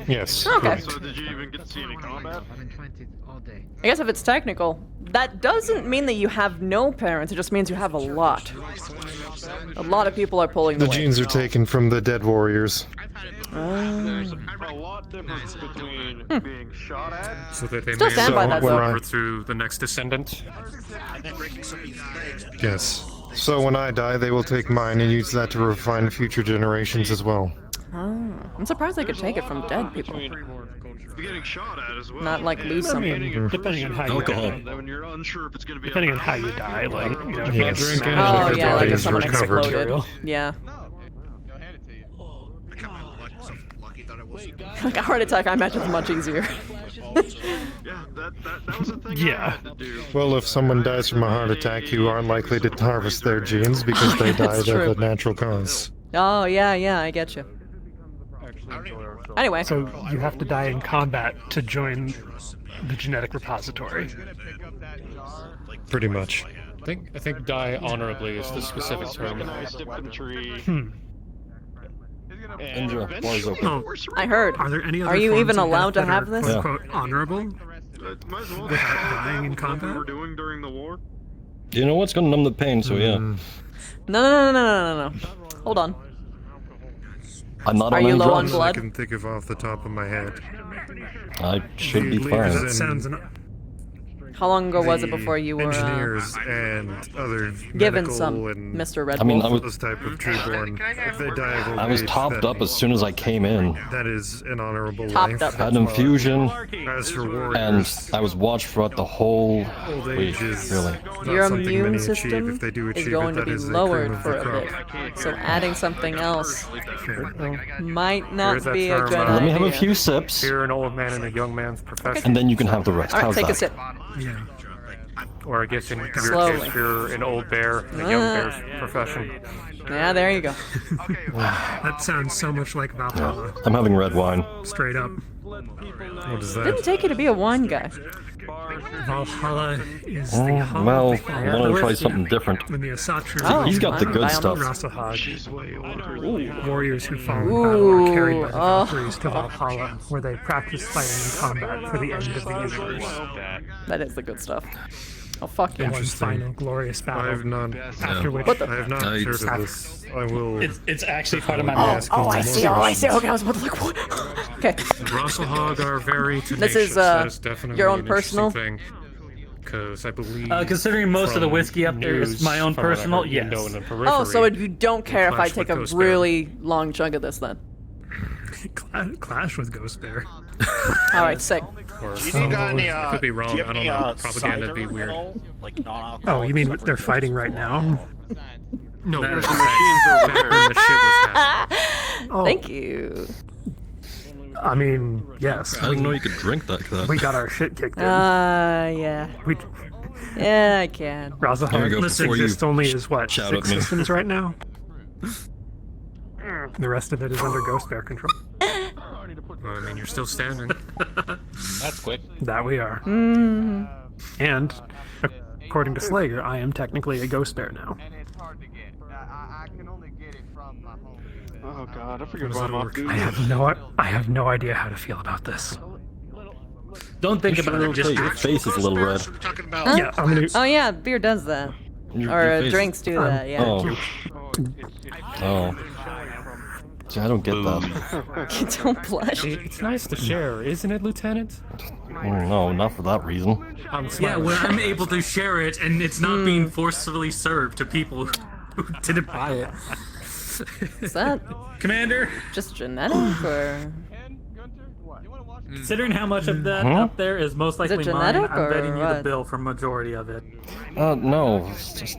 Yes. Okay. So did you even get to see any combat? I guess if it's technical, that doesn't mean that you have no parents, it just means you have a lot. A lot of people are pulling the weight. genes are taken from the dead warriors. There's a lot difference between being shot at. So that they Still may stand by that, though. over through the next descendant. Yes. So when I die, they will take mine and use that to refine future generations as well. Oh, I'm surprised they could take it from dead people. Getting shot at as well. Not like lose something. Depending on how you die. When you're unsure if it's going to be Depending on how you die, like, you know, Yes. drinking. Oh, yeah, like if bodies someone recovered. exploded. Yeah. Like a heart attack, I imagine, is much easier. Yeah, that was a thing I Yeah. had to do. Well, if someone dies from a heart attack, you aren't likely to harvest their genes because they That's died true. of a natural cause. Oh, yeah, I get you. Anyway. So you have to die in combat to join the genetic repository. Pretty much. I think die honorably is the specific term. Indra, bar is open. Oh, I heard. are there any other Are you forms even of allowed to death have that this? are, quote, honorable? Might as well Without dying in what combat? we were doing during the war. You know what's gonna numb the pain, so yeah. No. Hold on. I'm not Are on you any low on drugs. blood? I can think of off the top of my head. I should be The fine. leaders That sounds How long ago was it the before you were engineers and other given medical some, and Mr. Red I mean, Wolf? I was- those type of trueborn. If they die of old I was age, topped that- up as soon as I came in. That is an honorable Topped life. up. Had an infusion, As for and warriors, I was watched throughout the whole old week, age is really. not Your something immune many achieve. system If they do is achieve going it, to that be is the lowered cream of for the a crop. bit. So adding something else might Here's not that be a term, good Let me have a idea. few sips, Here, an old man in a young man's profession. and then you can have the rest. Alright, How's take that? a sip. Yeah. Or I guess in your Slowly. case, if you're an old bear in a young bear's profession. Yeah, there you go. That sounds so much like Valhalla. I'm having red wine. Straight up. What is that? Didn't take you to be a wine guy. Valhalla is the home Well, of the I want to try something different. when the Asatru Oh, He's got the good stuff. Rasahag, warriors who fall in battle Ooh, are carried by the Valkyries to Valhalla, where they practice fighting in combat for the end of the universe. That is the good stuff. Oh, fuck yeah. One final glorious battle. I have not. After which, I have not heard of this. I will. It's actually part of my Oh, I see. Oh, I see. Okay, I was about to like, what? Okay. Rosselhog are very tenacious. This is, That is definitely your own an interesting personal? thing. Because I believe. Considering most of the from whiskey up there is news my own from what I personal, heard, yes. you know, in the Oh, so periphery, you don't care if I clash take with a Ghost Bear. really long chunk of this then? clash with Ghost Bear. All right, sick. Or Do you need any, I could be wrong. do you I have don't any, know. Propaganda would be cider weird. at all? Like non-alcoholic Oh, you mean they're fighting right now? No, There's back machines over when there. the shit was happening. Oh, Thank you. I mean, yes. I didn't know you could drink like that. We got our shit kicked in. Yeah. We, Yeah, I can. There you Rasahag go, before you exists only as what, shout 6 at me. systems right now? The rest of it is under Ghost Bear control. Well, I mean, you're still standing. That's quick. That we are. Mm. And, according to Slayer, I am technically a Ghost Bear now. Oh god, I forget How does about that off work? duty. I have no idea how to feel about this. Don't think about it, just Your face is a little red. Huh? Yeah, I'm gonna. Oh yeah, beer does that. Your Or face- drinks do that, yeah. Oh. Oh. See, I don't get that. You don't blush. It's nice to share, isn't it, Lieutenant? No, not for that reason. Yeah, when I'm able to share it and it's not being forcefully served to people who didn't buy it. Is that Commander? just genetic or? Considering how much of that Huh? up there is most Is it likely mine, genetic I'm or betting you the what? bill for majority of it. No, it's just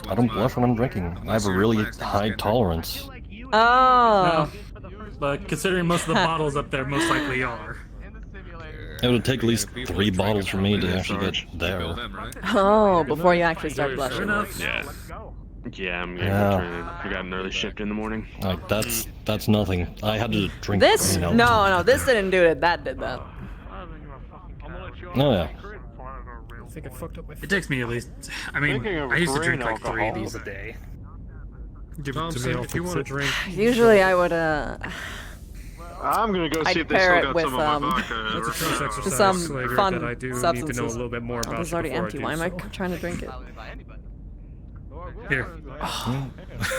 I don't blush when I'm drinking. I have a really high tolerance. Oh. No. But considering most of the bottles up there most likely are. It would take at least 3 bottles for me to actually get there. Oh, before you actually start blushing. Yeah. Yeah, I'm gonna Yeah. turn in. I got an early shift in the morning. Like that's nothing. I had to drink. This? you know. No, this didn't do it. That did that. Oh yeah. I think I fucked up my. It takes me at least. I mean, Thinking of I used to drink grain like 3 of alcohol. these a day. Give it to me. If you want to drink, Usually I would I'm gonna go see I'd if they pair still it got with some of my vodka. that's a choice exercise, some Slager, fun that I do need substances. to know a little bit more Oh, about. this is already before empty. I Why do am I so. trying to drink it? Here.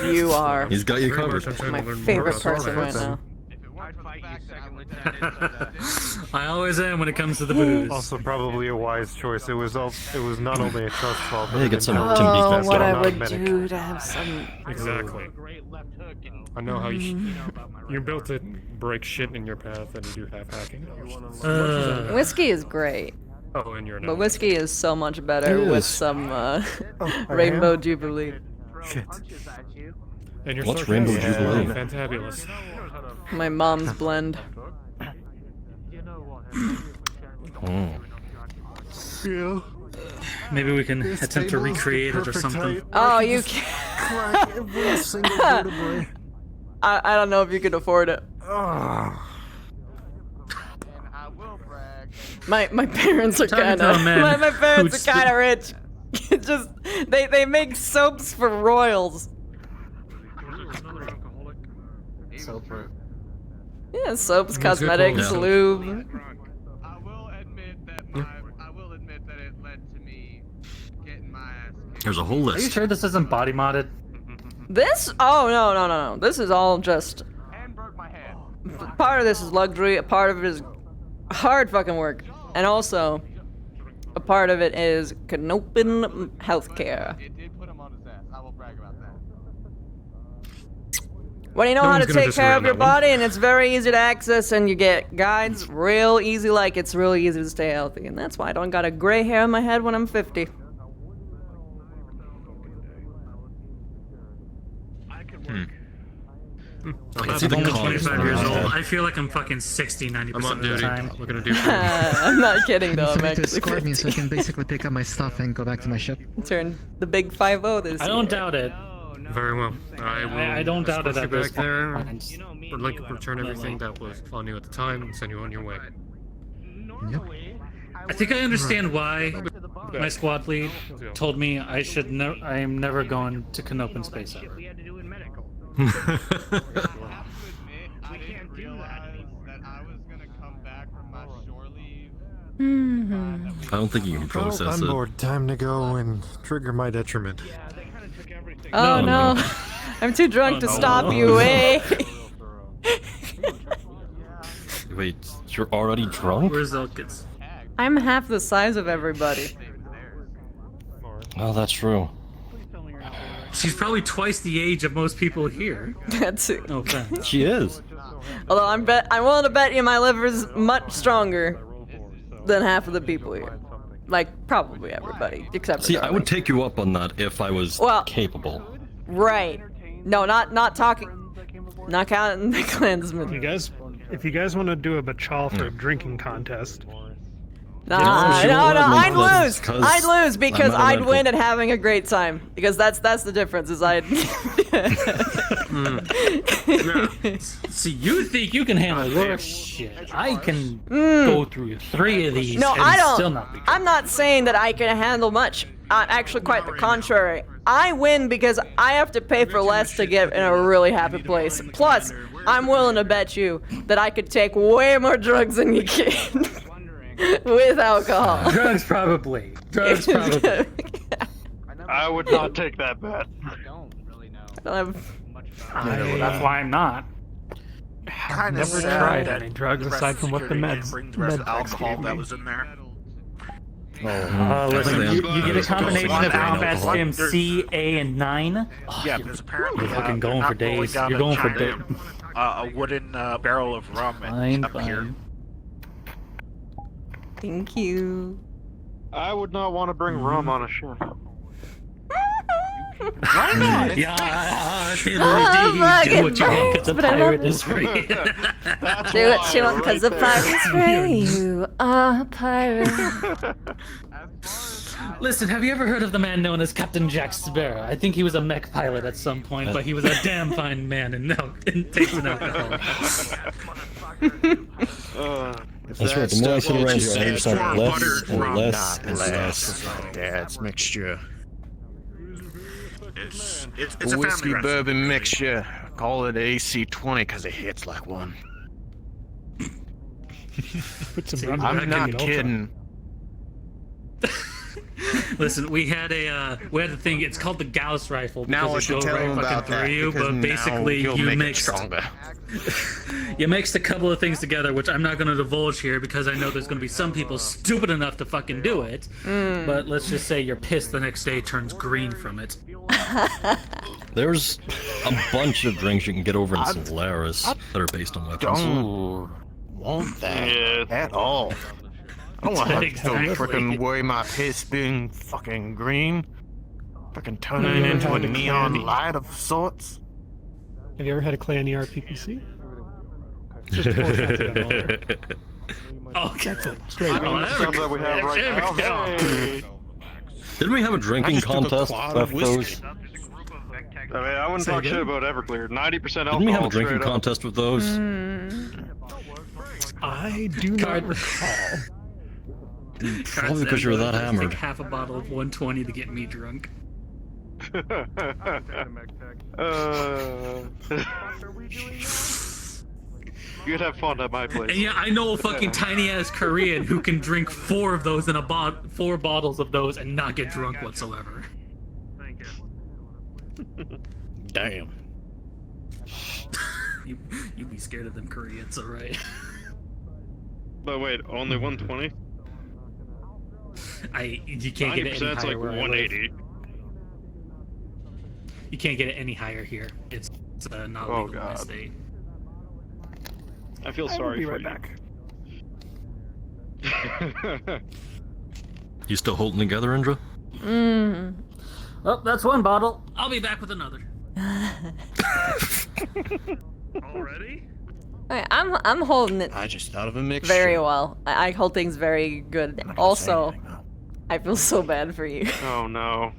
You are He's got you Very covered. much, I'm trying to my learn more favorite about person right science. now. I always am when it comes to the booze. Also, probably a wise choice. It was not only a trust fall, but Hey, an get some intelligence Tim Beek Oh, test what on I would non-medic. do to have some. Exactly. I know how you're built to break shit in your path, and you do have hacking. Whiskey is great, Oh, and you're but not. whiskey is so much better It with is. some I Rainbow am? Jubilee. Shit. And you're What's sarcastic. Rainbow Jubilee? Fantabulous. My mom's blend. Yeah. Maybe we can attempt to recreate it or something. Oh, you can't. Crack every single vertebrae. I don't know if you could afford it. My parents are Talking kind to of a man my parents who's are kind of rich. It's just they make soaps for royals. Yeah, soaps, cosmetics, Yeah. lube. There's a whole Are you list. sure this isn't body modded? This? Oh no. This is all just. Part of this is luxury. A part of it is hard fucking work, and also a part of it is Canopin healthcare. When you know No how to one's gonna take care of disagree your on that one. body, and it's very easy to access, and you get guides real easy, like it's real easy to stay healthy, and that's why I don't got a gray hair in my head when I'm 50. Like, I'm only 25 years old. I feel like I'm fucking 60, 90% of the time. We're gonna do. I'm not kidding though. I'm to actually escort me so I 50. can basically pick up my stuff and go back to my ship. Turn the big 5-0 this I don't year. doubt it. Very well. I don't doubt it escort at you this back there. point. Would like to return everything that was on you at the time and send you on your way. Yep. I think I understand why my squad lead told me I am never going to Canopen Space ever. I don't think you can process I'm it. bored. Time to go and trigger my detriment. Oh no. I'm too drunk to stop you, eh? Wait, you're already drunk? Where's Elkins? I'm half the size of everybody. Oh, that's true. She's probably twice the age of most people here. That's it. No offense. She is. Although I'm willing to bet you my liver's much stronger than half of the people here. Like probably everybody except for See, I Darling. would take you up on that if I was capable. Right. No, not talking. Not counting the clansmen. If you guys want to do a bachal for a drinking contest. No, I'd lose. I'd lose because I'd win at having a great time. Because that's the difference. Is I'd. See, you think you can handle your shit? I can go through 3 of these. No, and I don't. Still not be. I'm not saying that I can handle much. Actually, quite the contrary. I win because I have to pay for less to get in a really happy place. Plus, I'm willing to bet you that I could take way more drugs than you can. With alcohol. Drugs probably. Drugs probably. I would not take that bet. That's why I'm not. I've never tried any drugs aside from what the meds. The rest of the alcohol that was in there. Listen, you get a combination of combat stim C, A, and 9. Yeah, because apparently You're fucking going for days. down You're in going for China, days. a wooden barrel of rum and up here. Thank you. I would not want to bring rum on a ship. Why not? Do what you want, 'cause the pirate is free. Do what you want because the pirate's free. You are a pirate. Listen, have you ever heard of the man known as Captain Jack Sparrow? I think he was a mech pilot at some point, but he was a damn fine man and takes an alcohol. That's right, the more I sit around here, I understand less and less and less. Dad's mixture. It's a whiskey family bourbon mixture. Call it AC-20 because it hits like one. I'm not kidding. Listen, we had a thing. It's called the Gauss rifle because Now I it should goes tell right him fucking about that, through you. because But basically, now you'll you make it mixed stronger. You mixed a couple of things together, which I'm not going to divulge here because I know there's going to be some people stupid enough to fucking do it. But let's just say your piss the next day turns green from it. There's a bunch of drinks you can get over in Solaris that are based on weapons. Don't want that at all. I don't want to have to freaking worry my piss being fucking green. Fucking turning into a neon light of sorts. Have you ever had a clan ERPPC? Oh, that's it. Straight up. that we have right now. Hey. Didn't we have a drinking contest with those? I mean, I wouldn't talk shit about Everclear. 90% alcohol. Didn't we have a drinking straight up. contest with those? I do not recall. Probably because you were that hammered. Take half a bottle of 120 to get me drunk. You'd have fun at my place. And yeah, I know a fucking tiny ass Korean who can drink 4 of those in a 4 bottles of those and not get drunk whatsoever. Damn. You'd be scared of them Koreans, alright? But wait, only 120? You can't get it any 90%'s higher like where I live. 180. You can't get it any higher here. It's not legal in my state. I feel sorry for you. back. You still holding together, Indra? Oh, that's one bottle. I'll be back with another. Already? I'm holding it I just thought of a mixture. very well. I hold things very good. Also, I feel so bad for you. Oh no.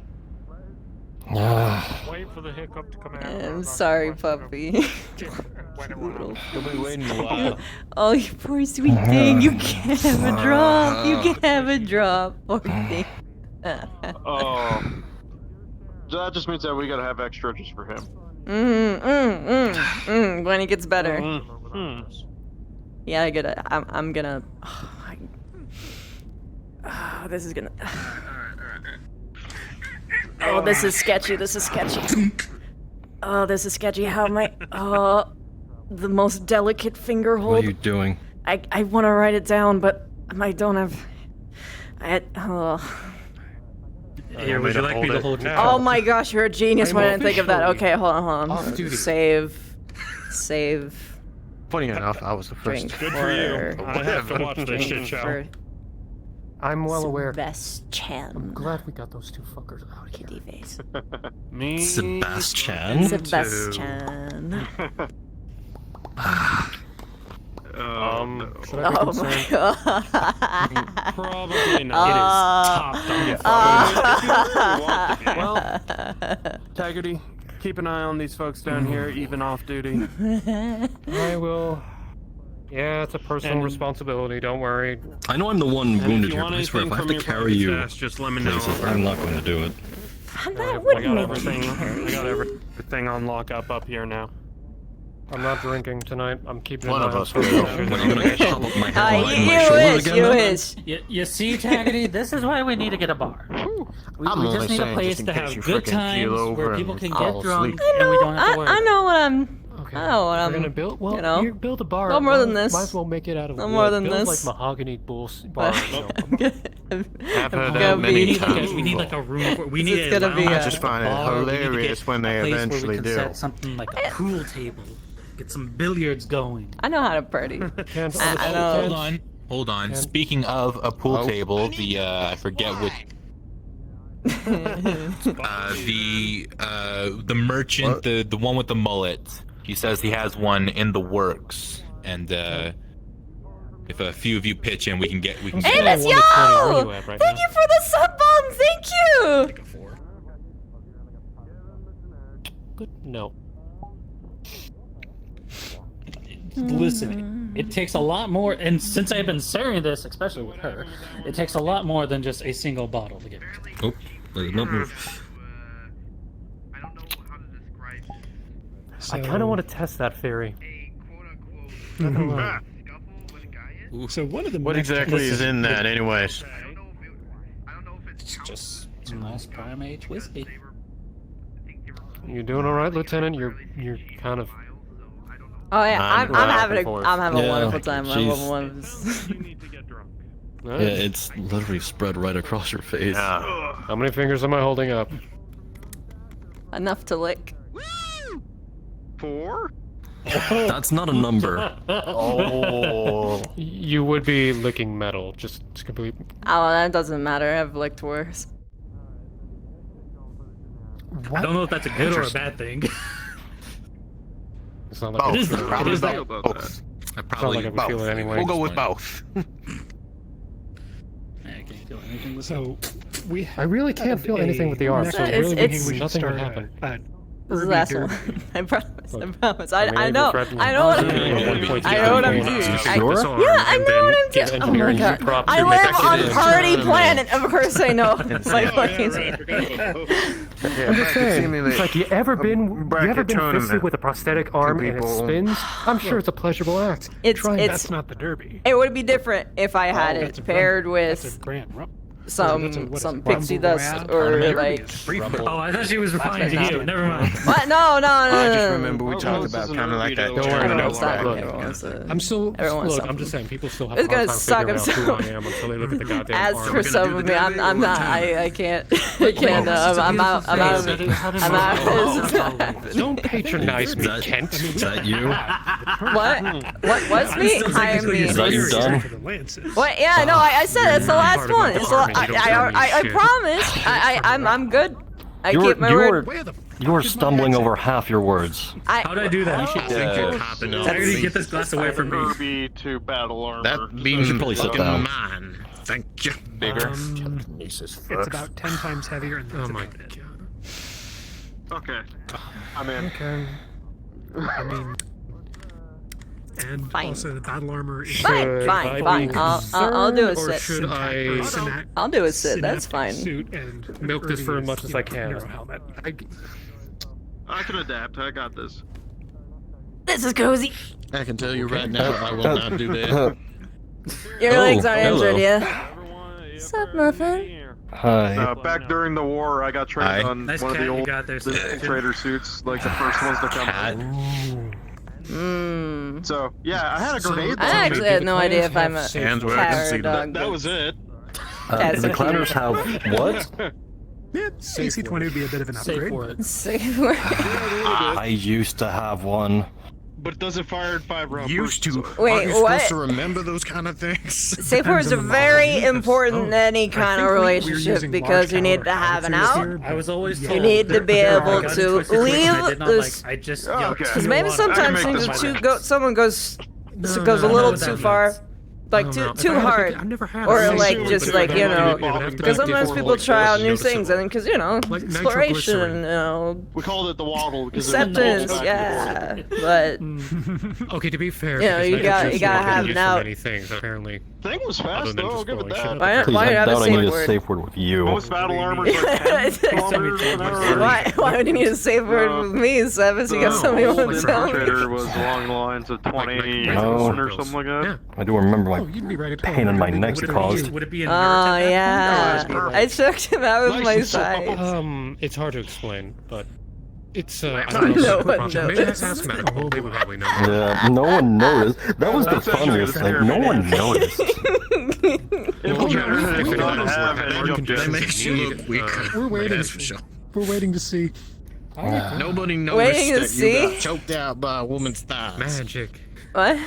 Wait for the hiccup to come out. I'm sorry, puppy. You'll be waiting a while. Oh, you poor sweet thing. You can't have a drop. You can't have a drop. Poor thing. Oh. That just means that we gotta have extra just for him. When he gets better. Yeah, I'm gonna. This is gonna. Oh, this is sketchy. This is sketchy. Oh, this is sketchy. How am I? Oh, the most delicate finger hold. What are you doing? I want to write it down, but I don't have. Here, would you like me to hold it? Oh my gosh, you're a genius when I didn't think of that. Okay, hold on. Off-duty. Save. Funny enough, I was the first. Drink Good for you. I have to watch this shit show. I'm well aware. Sebastian. I'm glad we got those two fuckers out of here. Kitty face. Me. Sebastian? Sebastian. Should I be Oh my god. Probably not. It is top down. Well, Taggarty, keep an eye on these folks down here, even off duty. I will. Yeah, it's a personal responsibility. Don't worry. I know I'm the one wounded here, want but I swear if I have anything to from your carry you pockets, just let me know. places, I'm not going to do it. That would I got make everything. you I got everything on lockup up here now. I'm not drinking tonight. I'm keeping One an of eye us on will. social. What, are you going to chop up my head on my you shoulder wish, again? you then? wish. You see, Taggity, this is why we need to get a bar. We only just need a saying place just in to case have you good frickin' times keel over where and people can fall get drunk asleep. and we don't have to worry. I know what I'm. Okay. I know what I'm. We're gonna build. Well, you know, you build a bar. no more than this. Might as well make it out of No wood. more than build this. like mahogany bar. I've heard gonna that many be- times. We need like a room. We This need is a gonna be lounge, a- I just find it bar. We need to hilarious get when they a place eventually where we can do. set something like a pool table. Get some billiards going. I know how to party. I know. Hold on. Speaking of a pool table, the I forget what. The merchant, the one with the mullet. He says he has one in the works, and if a few of you pitch in, we can get. Hey, Miss Yo! Thank you for the sub bomb. Thank you. Good. No. Listen, it takes a lot more, and since I've been sharing this, especially with her, it takes a lot more than just a single bottle to get. Oh, there's no move. I kind of want to test that theory. So one of the What exactly is in that, anyways? It's just some nice prime age whiskey. You doing all right, Lieutenant? You're kind of. Oh yeah, I'm having a Yeah, wonderful time. Yeah, it's literally spread right across your face. How many fingers am I holding up? Enough to lick. 4? That's not a number. Oh. You would be licking metal, just to complete. Oh, that doesn't matter. I've licked worse. I don't know if that's a good or a bad thing. It's not like It is. I It is. Both. I probably like I would feel it anyway. We'll go with both. I can't feel anything with So we. I really can't feel anything with the arm, so It's- really it's- nothing would happen. This is the last one. I promise. I promise. I mean, know. threatened I know what I'm at doing. one point I know what I'm campaign, doing. your Yeah, arm, I and know then what I'm give doing. Oh engineering my god. props I to live make on it party in. planet. Of course I know. Like fucking. I'm just saying, it's like you ever been fisted with a prosthetic arm and it spins? I'm sure it's a pleasurable act. It's not the derby. It would be different if I had that's it a paired That's with a brand. some pixie dust or like. Oh, I thought she was referring to you. Never mind. What? No. I just remember we talked about kind of like that. Don't worry, Everyone no, stop. look, Everyone still. wants Look, something. I'm just saying, people still have It's a hard gonna time suck. figuring I'm out who so. I am until they look at the goddamn As arm. for some of me, I'm not. I can't. I can't. I'm out. I'm out of it. I'm out. This is not happening. Don't patronize me, that- Kent. Is that you? What was me? Hire me. Is that your done? What? Yeah, no. I said it's the last one. It's the, Department, you don't tell me I shit. promise. I'm good. I You keep my were word. You're stumbling over half your words. How'd I do that? You should think you're copping over. Security, get this glass away from me. Kirby to battle armor. That You should probably sit down. mine. Thank you. Bigger. It's about 10 times heavier. And Oh my about it. god. Okay. I'm in. Okay. I mean, and Fine. also the battle armor is Fine. I'll do a Or sit. should I I'll do a sit. That's fine. suit and milk this for as much as I hero can? helmet. I can adapt. I got this. This is cozy. I can tell you right now, I will not do that. Your legs aren't hello. injured, yeah? What's up, Muffin? Hi. Back during the war, I got trained Hi. on Nice one of cat the you old got there, trader suits, like the first ones to come out. So, yeah, I had a grenade. I actually had no idea if I'm a Hands where I can cat or see a dog. That was it. The clanners have what? Yeah, AC-20 would be a bit of an upgrade. Safe word. I used to have one. But it doesn't fire in 5 rounds. Used to. Wait, Aren't you what? supposed to remember those kind of things? Safe words are very important in any kind of relationship because you need to have an out. I was always told You need to be there are able gun to twisted situations I leave did not this. like. I just Because maybe sometimes things are too someone goes a little too far, like too hard, or like just like you know, because sometimes people try out new things and because you know exploration, you know, We called it the waddle because acceptance, yeah, but Okay, to be fair, you know, you gotta have an out. many things apparently. Thing was fast though. I'll give it that. Why Please, do you I have a doubt I need safe a word? safe word with you. Most battle armor is like 10 kilometers an hour. Why would you need a safe word with me, Sevis? You got something you want to tell me? Trader was along the lines of 20 No. or something like that. I do remember my You'd be right at pain in my neck it caused. Would it be in Oh yeah, I took him out of my sight. It's hard to explain, but it's I No don't know. one Maybe knows. ask Matt. They would probably know. Yeah, no one noticed. That was the funniest thing. No one noticed. That makes you look weaker. We're waiting. That's for sure. We're waiting to see. Nobody Waiting noticed to that see? you got choked out by a woman's thighs. Magic. What?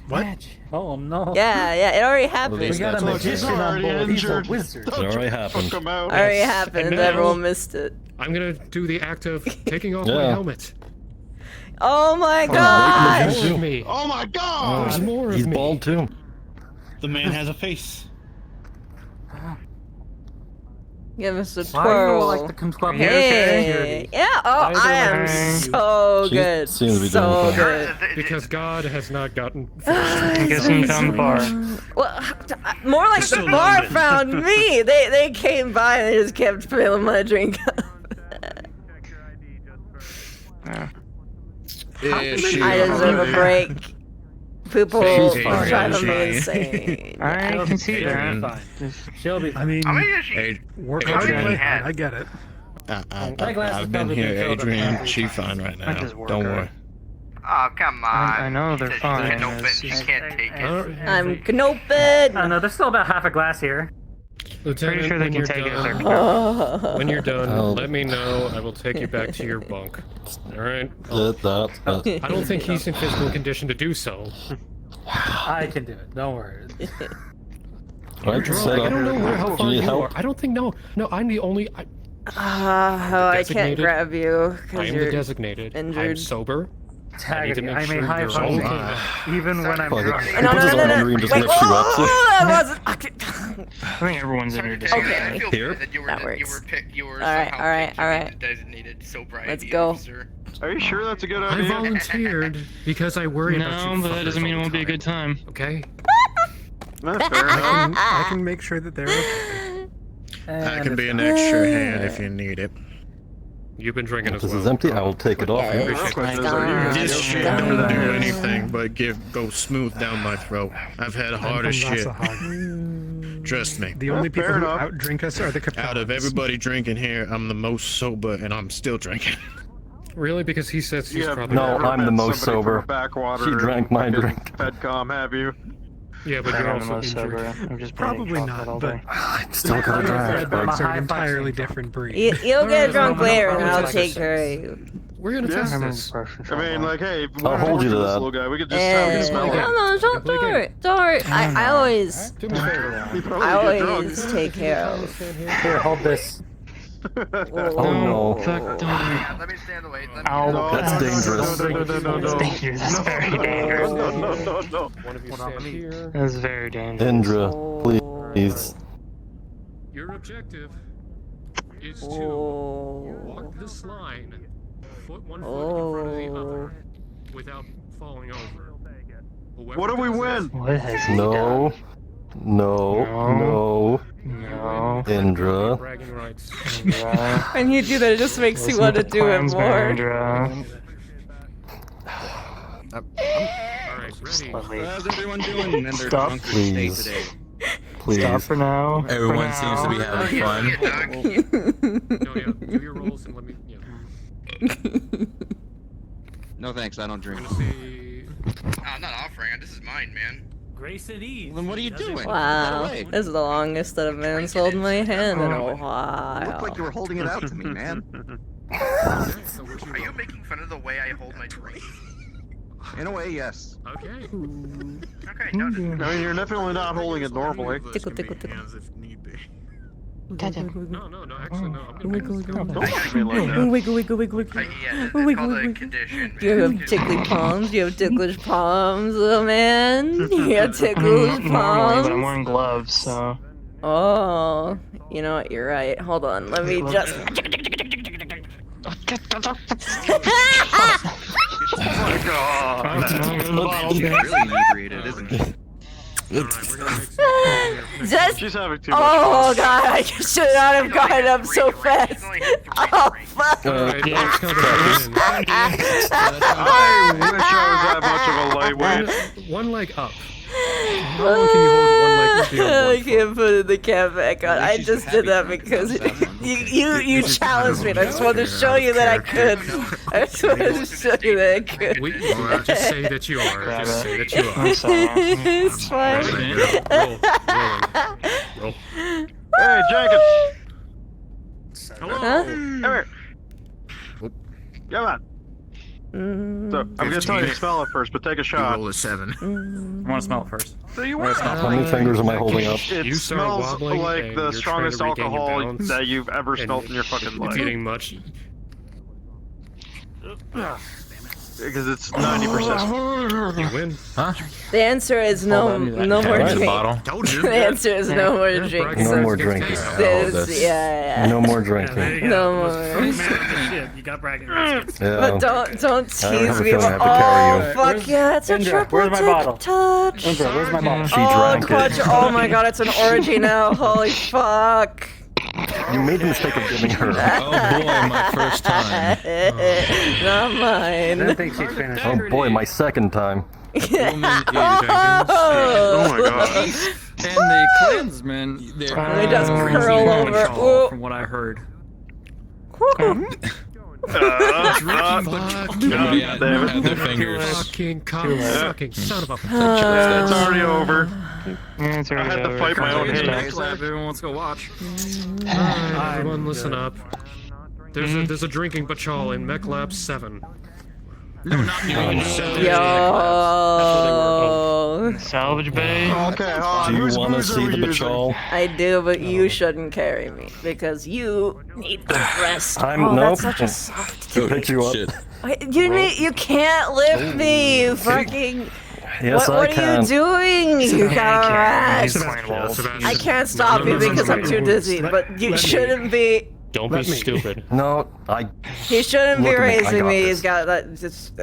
What? Oh no. Yeah, it already happened. We got a magician on board. He's a wizard. It already happened. Already happened. And now- Everyone missed it. I'm gonna do the act of taking off my Yeah. helmet. Oh my Oh, god! wait, More of me. Oh my god! There's more of He's me. bald too. The man has a face. Give us a Why do you twirl. like the club? Hey. Yeah. Oh, I am so She good. seems to be So doing good. Because God has not gotten. I'm guessing you found the bar. Well, more like the bar found me. They came by and they just kept filling my drink up. I deserve a break. People She's fine. driving me insane. I can see that. She'll be. I mean, Hey, work hard, Adrian. I get it. I've been here, Adrian. She's fine right now. Don't worry. Oh, come on. I know they're fine. You can't take it. I'm Knopin. Oh no, there's still about half a glass here. Lieutenant, Pretty sure they when can you're take it if they're done, when you're done, Oh. let me know. I will take you back to your bunk. All right. That. I don't think he's in physical condition to do so. I can do it. Don't worry. I have to set I don't know up. how Do far you you help? are. I don't think no. I'm the only. Oh, I can't Designated. grab you I because am the you're designated. I'm injured. sober. I need to Tag make I sure may high you're five okay. you, even when I'm Fuck it. drunk. He puts his arm under you and just lifts you up. That wasn't. I think everyone's in your Okay. I feel Here? bad that you were, That you works. were picked. You were All right, somehow all right, picked all to be right. the designated sobriety Let's go. officer. Are you sure that's a good I idea? volunteered because I worry about you. No, but that doesn't fuckers mean it all won't the be a good time. Okay. That's fair enough. I can make sure that they're okay. I can be an extra hand if you need it. You've been drinking as This well. is empty. I will take it off you. This shit don't do anything but go smooth down my throat. I've had harder shit. Trust me. The only people fair who enough. outdrink us are the Out of Capellans. everybody drinking here, I'm the most sober, and I'm still drinking. Really? Because he says he's Yeah, probably. No, never I'm the met most somebody from sober. a backwater She drank my fucking drink. Fedcom, have you? Yeah, but you're I'm also most injured. sober. I'm just Probably not, but I'm still gonna drink. Dogs are an entirely different breed. You'll get drunk later and I'll take care of you. We're gonna Yeah. test this. I mean, like, hey, if we I'll hold you to this that. little guy, we could just have him No, smell it. don't worry. Don't worry. I always, Do me a favor. He probably I get drunk. always take care of. Here, hold this. Oh no. Yeah, let me stay in the way. Let me That's dangerous. That's dangerous. That's very dangerous. No. One of you stand here. That's very dangerous. Indra, please. Your objective is to walk this line, one foot in front of the other, without falling over. What do we win? What has he No. done? No. Indra. Bragging rights. And you do that, it just makes you want to do it more. Alright, ready. How's everyone doing in their Stop. drunken state Please. today? Please. Stop for now. Everyone seems to be having fun. No, yeah, do your rolls and let me. Yeah. No thanks, I don't drink. I'm gonna say. I'm not offering. This is mine, man. Grace at ease. Then what are you doing? Wow, this is the longest that a man's held my hand in a Looked while. like you were holding it out to me, man. Are you making fun of the way I hold my drink? In a way, yes. Okay. Okay, no. I mean, you're definitely not holding it normally. Tickle, tickle, tickle. No, actually, no. I'm gonna Wiggle, wiggle, Don't look at me like that. wiggle, wiggle, wiggle, wiggle. Yeah, it's Wiggle, called a wiggle. condition. Do you have tickly palms? Do you have ticklish palms, little man? You have ticklish Normally, but I'm palms? wearing gloves, so. Oh, you know what? You're right. Hold on. Let me just. Oh my god. She's really inebriated, isn't she? Just. She's having too much Oh fun. god! I should not have gotten up so fast. Oh fuck! yeah, it's kind of I wish I was that much of a lightweight. one leg up. How long can you hold one leg with the other I one? can't put the cap back on. I just did that because you challenged me. And I just wanted to show you that I could. I just wanted to show you that I could. Just say that you are. Just say that you are. It's fine. Roll. Hey, Jenkins. Hello. Huh? Come here. Come on. So, I'm gonna tell you to smell it first, but take a shot. Roll a 7. I want to smell it first. So you How many fingers am I holding up? It You start smells wobbling like and the you're strongest trying to regain your alcohol balance, that you've ever and smelled in your fucking It's life. getting much. Because it's 90%. You win. Huh? The answer is no more There's a drink. bottle. The answer is no more drink. No more drinking. Yeah. No more There you drinking. go. No First more. man of the ship. You got bragging rights. But don't tease I have a me. feeling I have to Oh carry you. fuck yeah! It's a Indra, triple where's my tick bottle? touch. Indra, where's my bottle? She Oh, drank clutch. it. Oh my god, it's an orgy now. Holy fuck. You made the mistake of giving her. Oh boy, my first time. Not I don't mine. think she's finished. Oh boy, my second time. Oh, Oh my god. And the clansmen, they're They just curl over. Ooh. from what I heard. Nobody had their fingers. Fucking cocksucking son of a. It's already over. It's I already had to over. fight my own It's hate. Everyone wants to go watch. Alright, everyone listen up. There's a drinking bachal in Mech Lab 7. No, not you. Yo. Salvage bay. Okay, hold on. Do you Whose want to booze are see we the using? bachal? I do, but you shouldn't carry me because you need the rest. I'm That's nope. such a soft. To pick you up. Shit. You can't lift me. You fucking. Yes, what I are can. you doing? You gotta rest. Sebastian, I can't stop you because I'm too dizzy, but you shouldn't be. Don't be stupid. No, He shouldn't be Look at me, I raising got me. this. He's got that. That's just.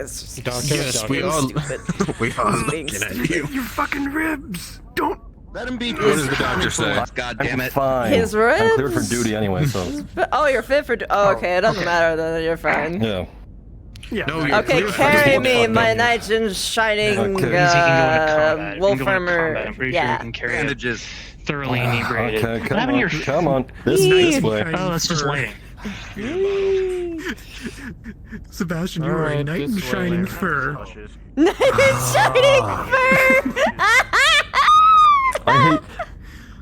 Doctor, Yes, doctor. we all. Stupid. We are Being looking at stupid. you. Your fucking ribs. Don't. Let him be. What does the doctor say? God damn I'm it. fine. His I'm cleared for ribs? duty anyway, so Oh, you're fit for. Oh, okay. It doesn't matter then. You're fine. yeah. No, Okay, carry me, my knight in shining Okay. Means he can go into combat. wolf If you can go into armor. combat, I'm pretty sure you Yeah. can carry it Bandages. thoroughly inebriated. Okay, What come happened to on, your come on. This way. Oh, that's just waiting. Sebastian, you All are a right, knight in this way, shining man. fur. Knight in shining fur.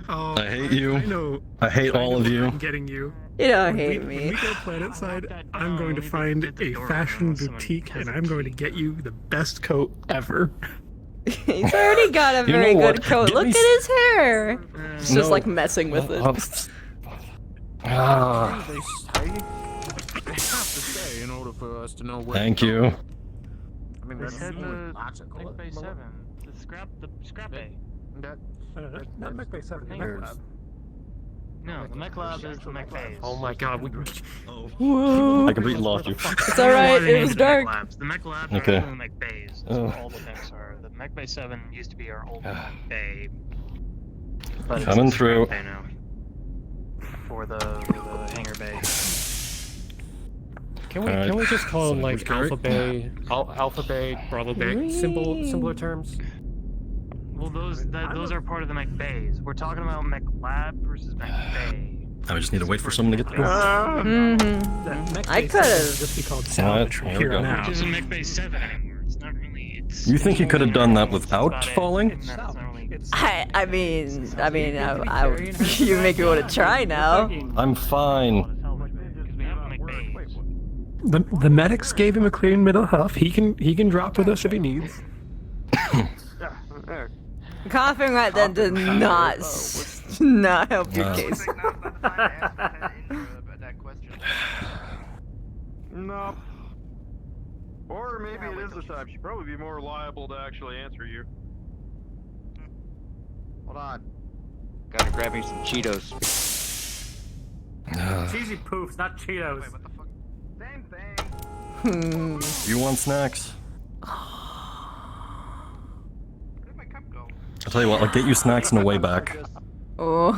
Oh, I hate you. I know. I hate all of you. I'm getting you. You don't When hate when me. we go planet side, I'm going to find a fashion boutique and I'm going to get you the best coat ever. He's already got a You very know good what? coat. Get Look me at his hair. It's just No. like messing with it. Ah. They have to stay in order for us to know where. Thank you. I mean, They that's said the logical. Mech Bay 7. The scrap bay. Not Mech Bay 7, the Mech Lab. No, the Mech Lab is the Mech Bays. Oh my god, we... I completely lost you. It's alright, it was dark. The Mech Labs Okay. are the Mech Bays. That's where all the mechs are. The Mech Bay 7 used to be our old Mech Bay. But Coming it's a through. scrap bay now. For the hangar bay. Can we just call them like Sorry. Alpha Bay, Bravo Bay, simpler terms? Well, those are part of the Mech Bays. We're talking about Mech Lab versus Mech Bay. I just need to wait for someone to get the door. I could have just be called Alright, salvage from here we here go. on out. Which isn't Mech Bay 7 anymore. It's not really. It's. You think you could have done that without falling? I mean, you make me want to try now. I'm fine. The medics gave him a clean middle huff. He can drop with us if he needs. Coughing right then did not help your case. No. Or maybe it is the type. She'd probably be more liable to actually answer you. Hold on. Gotta grab me some Cheetos. Cheesy poofs, not Cheetos. Wait, what the fuck? Same thing. You want snacks? Where'd my cup go? I'll tell you what, I'll get you snacks on the way back. Oh.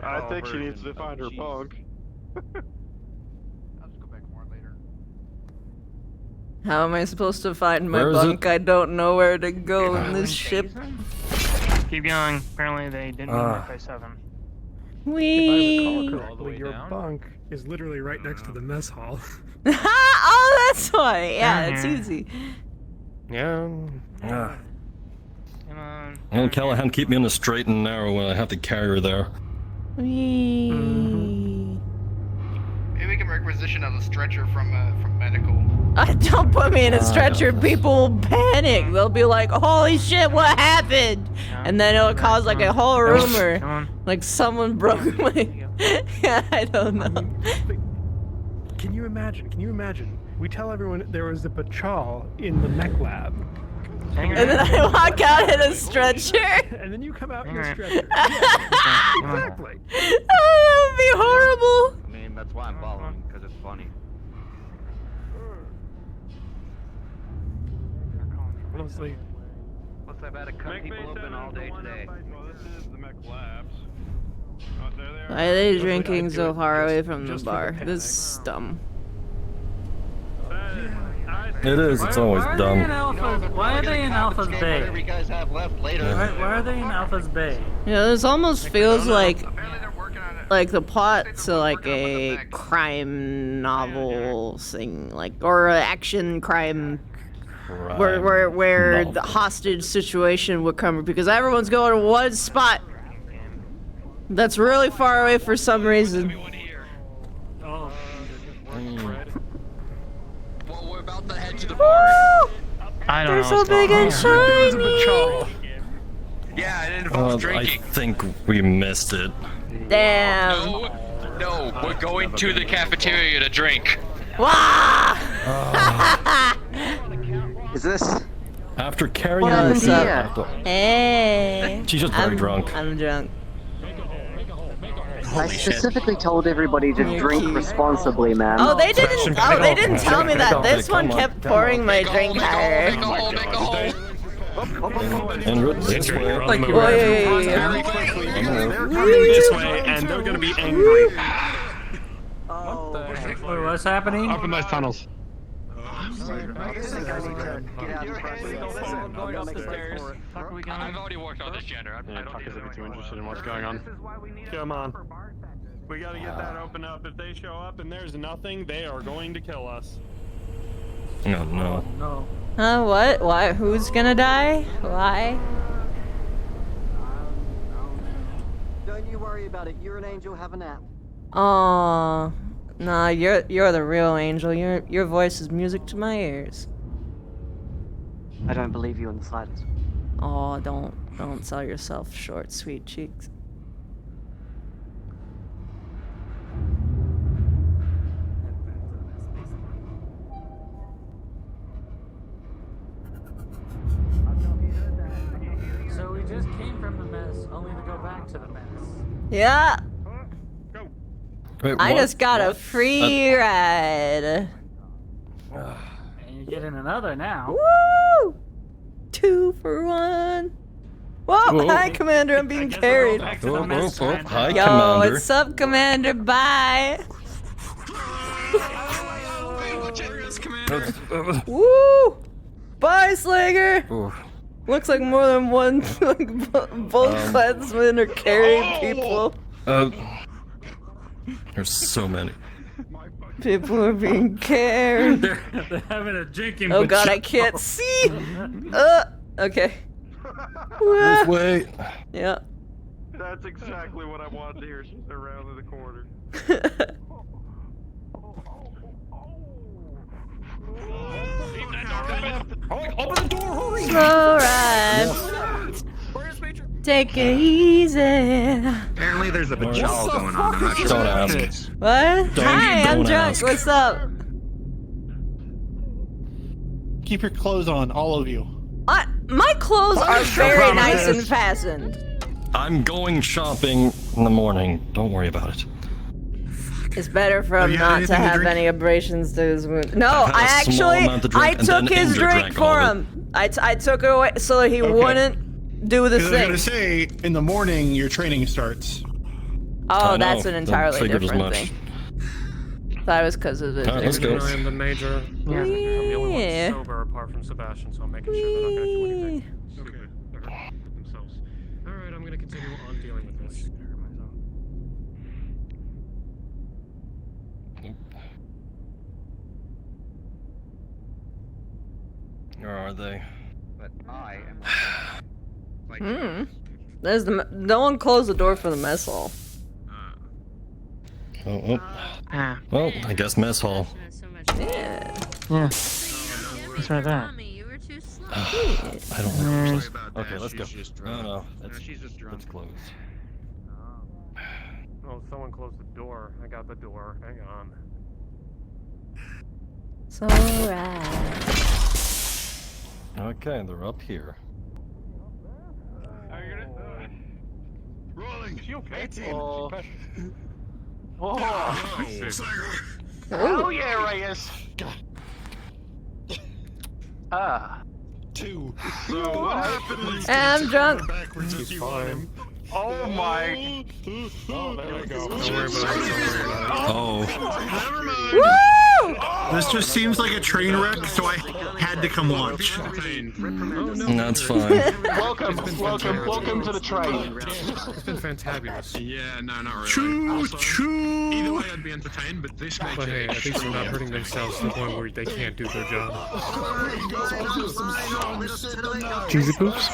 I think she needs to find her bunk. I'll just go back more later. How am I supposed to find my Where is bunk? I don't know where to go in this ship. Keep going. Apparently they didn't mean Mech Bay 7. Wee. If I recall correctly, your bunk is literally right next to the mess hall. Oh, that's why. Yeah, it's easy. Yeah. Yeah. Come on. Well, Callahan, keep me on the straight and narrow when I have to carry her there. Wee. Maybe we can requisition a stretcher from medical. Don't put me in a stretcher. People will panic. They'll be like, "Holy shit, what happened?" And then it'll cause like a whole rumor, like someone broke my. Yeah, I don't know. Can you imagine? We tell everyone there was a Bachal in the mech lab. And then I walk out in a stretcher. And then you come out in a stretcher. Yeah, exactly. Oh, that would be horrible. I mean, that's why I'm following, because it's funny. Honestly. Looks like I've had to cut people open all day today. Well, this is the Mech Labs. Oh, there they are. Why are they drinking so far away from the bar? This is dumb. It is, it's always dumb. Why are they in Alpha's Bay? Whatever you guys have left later. Why are they in Alpha's Bay? Yeah, this almost feels like the plot to like a crime novel thing, like or an action crime. Where the hostage situation would come because everyone's going to one spot that's really far away for some reason. Oh. Well, we're about to head to the bar. I don't They're know. so what's big going and on. shiny. Yeah, it involves I drinking. think we missed it. Damn. No, we're going to the cafeteria to drink. Wah! Is this? After carrying What her happened shit. here? Hey. She's just very drunk. I'm drunk. I specifically told everybody to drink responsibly, man. Oh, they didn't. Oh, they didn't tell me that. This one kept pouring my drink higher. Indra, this way. Like, yeah. They're coming this way, and they're gonna be angry. Wait, what's happening? Up in those tunnels. I've already worked on this, Jenner. I don't think they'd be too interested in what's going on. Come on. We gotta get that open up. If they show up and there's nothing, they are going to kill us. Oh no. No. Huh? What? Why? Who's gonna die? Why? Don't you worry about it. You're an angel. Have a nap. Oh, nah. You're the real angel. Your voice is music to my ears. I don't believe you in the slightest. Oh, don't sell yourself short, sweet cheeks. only to go back to the mess. Yeah. Wait, I what? just got a free ride. And you're getting another now. Woo! 2 for 1. Whoa, Whoa. hi, Commander. I'm being carried. Hi, Yo, Commander. what's up, Commander? Bye. Woo! Bye, Slager. Ooh. Looks like more than one. Both clansmen are carrying people. There's so many. People are being carried. They're having a drinking. Oh god, I can't see. Okay. This way. Yeah. That's exactly what I wanted to hear. She's around in the corner. Open the door, hurry! Slow ride. Take it easy. Apparently there's a bajal going on. I'm not sure Don't what ask. it is. What? Hi, I'm don't drunk. ask. What's up? Keep your clothes on, all of you. My clothes are very nice and fastened. I'm going shopping in the morning. Don't worry about it. It's better for him you had not to anything to have drink? any abrasions to his wound. No, I've had I a small amount to drink, I and took then his Indra drink drank for all of him. I took it away so he wouldn't do the 'Cause I was thing. gonna say, in the morning, your training starts. Oh, I that's know. an I entirely figured as different much. thing. That was because of the. Alright, let's go. I am the major. I'm the only Yeah. one sober apart from Sebastian, so I'm making sure they're not going to do anything. Okay. Themselves. All right, I'm going to continue on dealing with this. Where are they? But I am. There's no one closed the door for the mess hall. Oh. Well, I guess mess hall. Yeah. Yeah. What's right there? I don't know. Okay, let's go. No, it's closed. Oh, someone closed the door. I got the door. Hang on. So right. Okay, they're up here. Rolling. Is she okay? Oh yeah, Reyes. Two. So what happened? I'm drunk. He's fine. Oh my. Oh, there we go. Don't worry about it. Oh. Never mind. Woo! This just seems like a train wreck, so I had to come watch. That's fine. Welcome to the train. It's been fantabulous. Yeah, no, not really. Choo choo. Either way, I'd be entertained, but this makes But hey, it. at least they're not hurting themselves to the point where they can't do their job. Cheesy poops?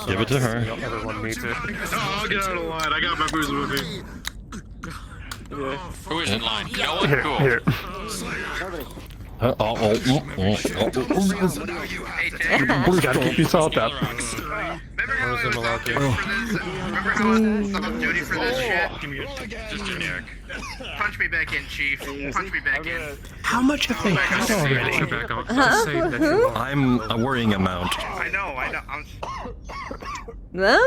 Give it to her. Everyone needs it. Oh, I'll get out of line. I got my booze with me. Who is in line? No one? Cool. Here. Gotta keep your salt up. Remember how I was talking for this? Remember how I was on duty for this shit? Just generic. Punch me back in, Chief. Punch me back in. How much have they had already? Back on. Just say that you are. I'm a worrying amount. I know. Them?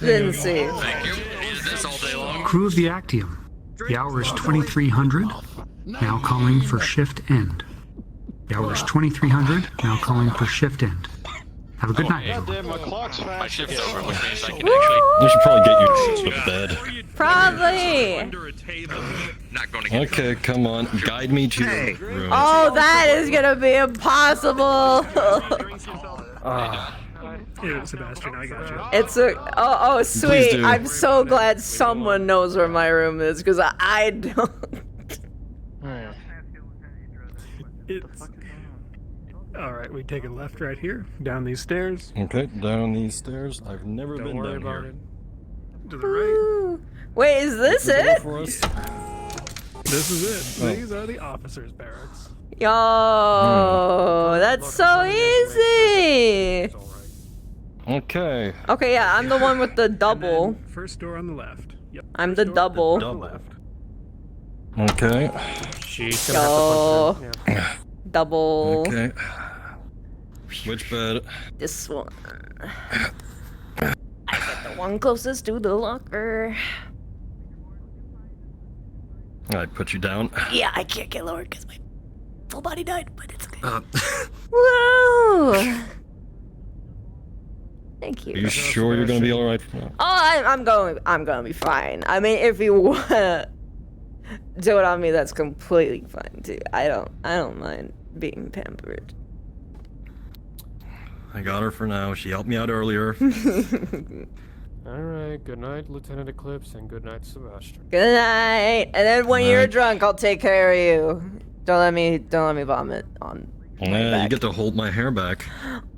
Didn't see. Thank you. Is this all day long? Crew of the Actium. The hour is 2300. Now calling for shift end. The hour is 2300. Now calling for shift end. Have a good night. Goddamn, my clock's fast. My shift's over, which means I can We should probably get you to bed. Probably. not going to get Okay, come on. Guide me to your room. Oh, that is gonna be impossible. Here, Sebastian, I got you. It's a oh sweet. do. I'm so glad someone knows where my room is because I don't. It's... Alright, we take a left right here, down these stairs. Okay, down these stairs. I've never Don't been worry down about here. it. To the right. Wait, is this Open the door it? for us. This is it. Oh. These are the officers' barracks. Yo, that's so easy. Okay. Okay, yeah, I'm the one with the double. First door on the left. Yep. I'm the double. Left. Okay. She's Yo, gonna have to punch her. double. Okay. Which bed? This one. one closest to the locker. I put you down. Yeah, I can't get lowered because my full body died, but it's okay. Whoa! Thank you. Are you sure you're gonna be all right? Oh, I'm gonna be fine. I mean, if you wanna do it on me, that's completely fine too. I don't mind being pampered. I got her for now. She helped me out earlier. Alright, good night, Lieutenant Eclipse, and good night, Sebastian. Good night. And then when Good you're night. drunk, I'll take care of you. Don't let me vomit on. Yeah, you get to hold my hair back.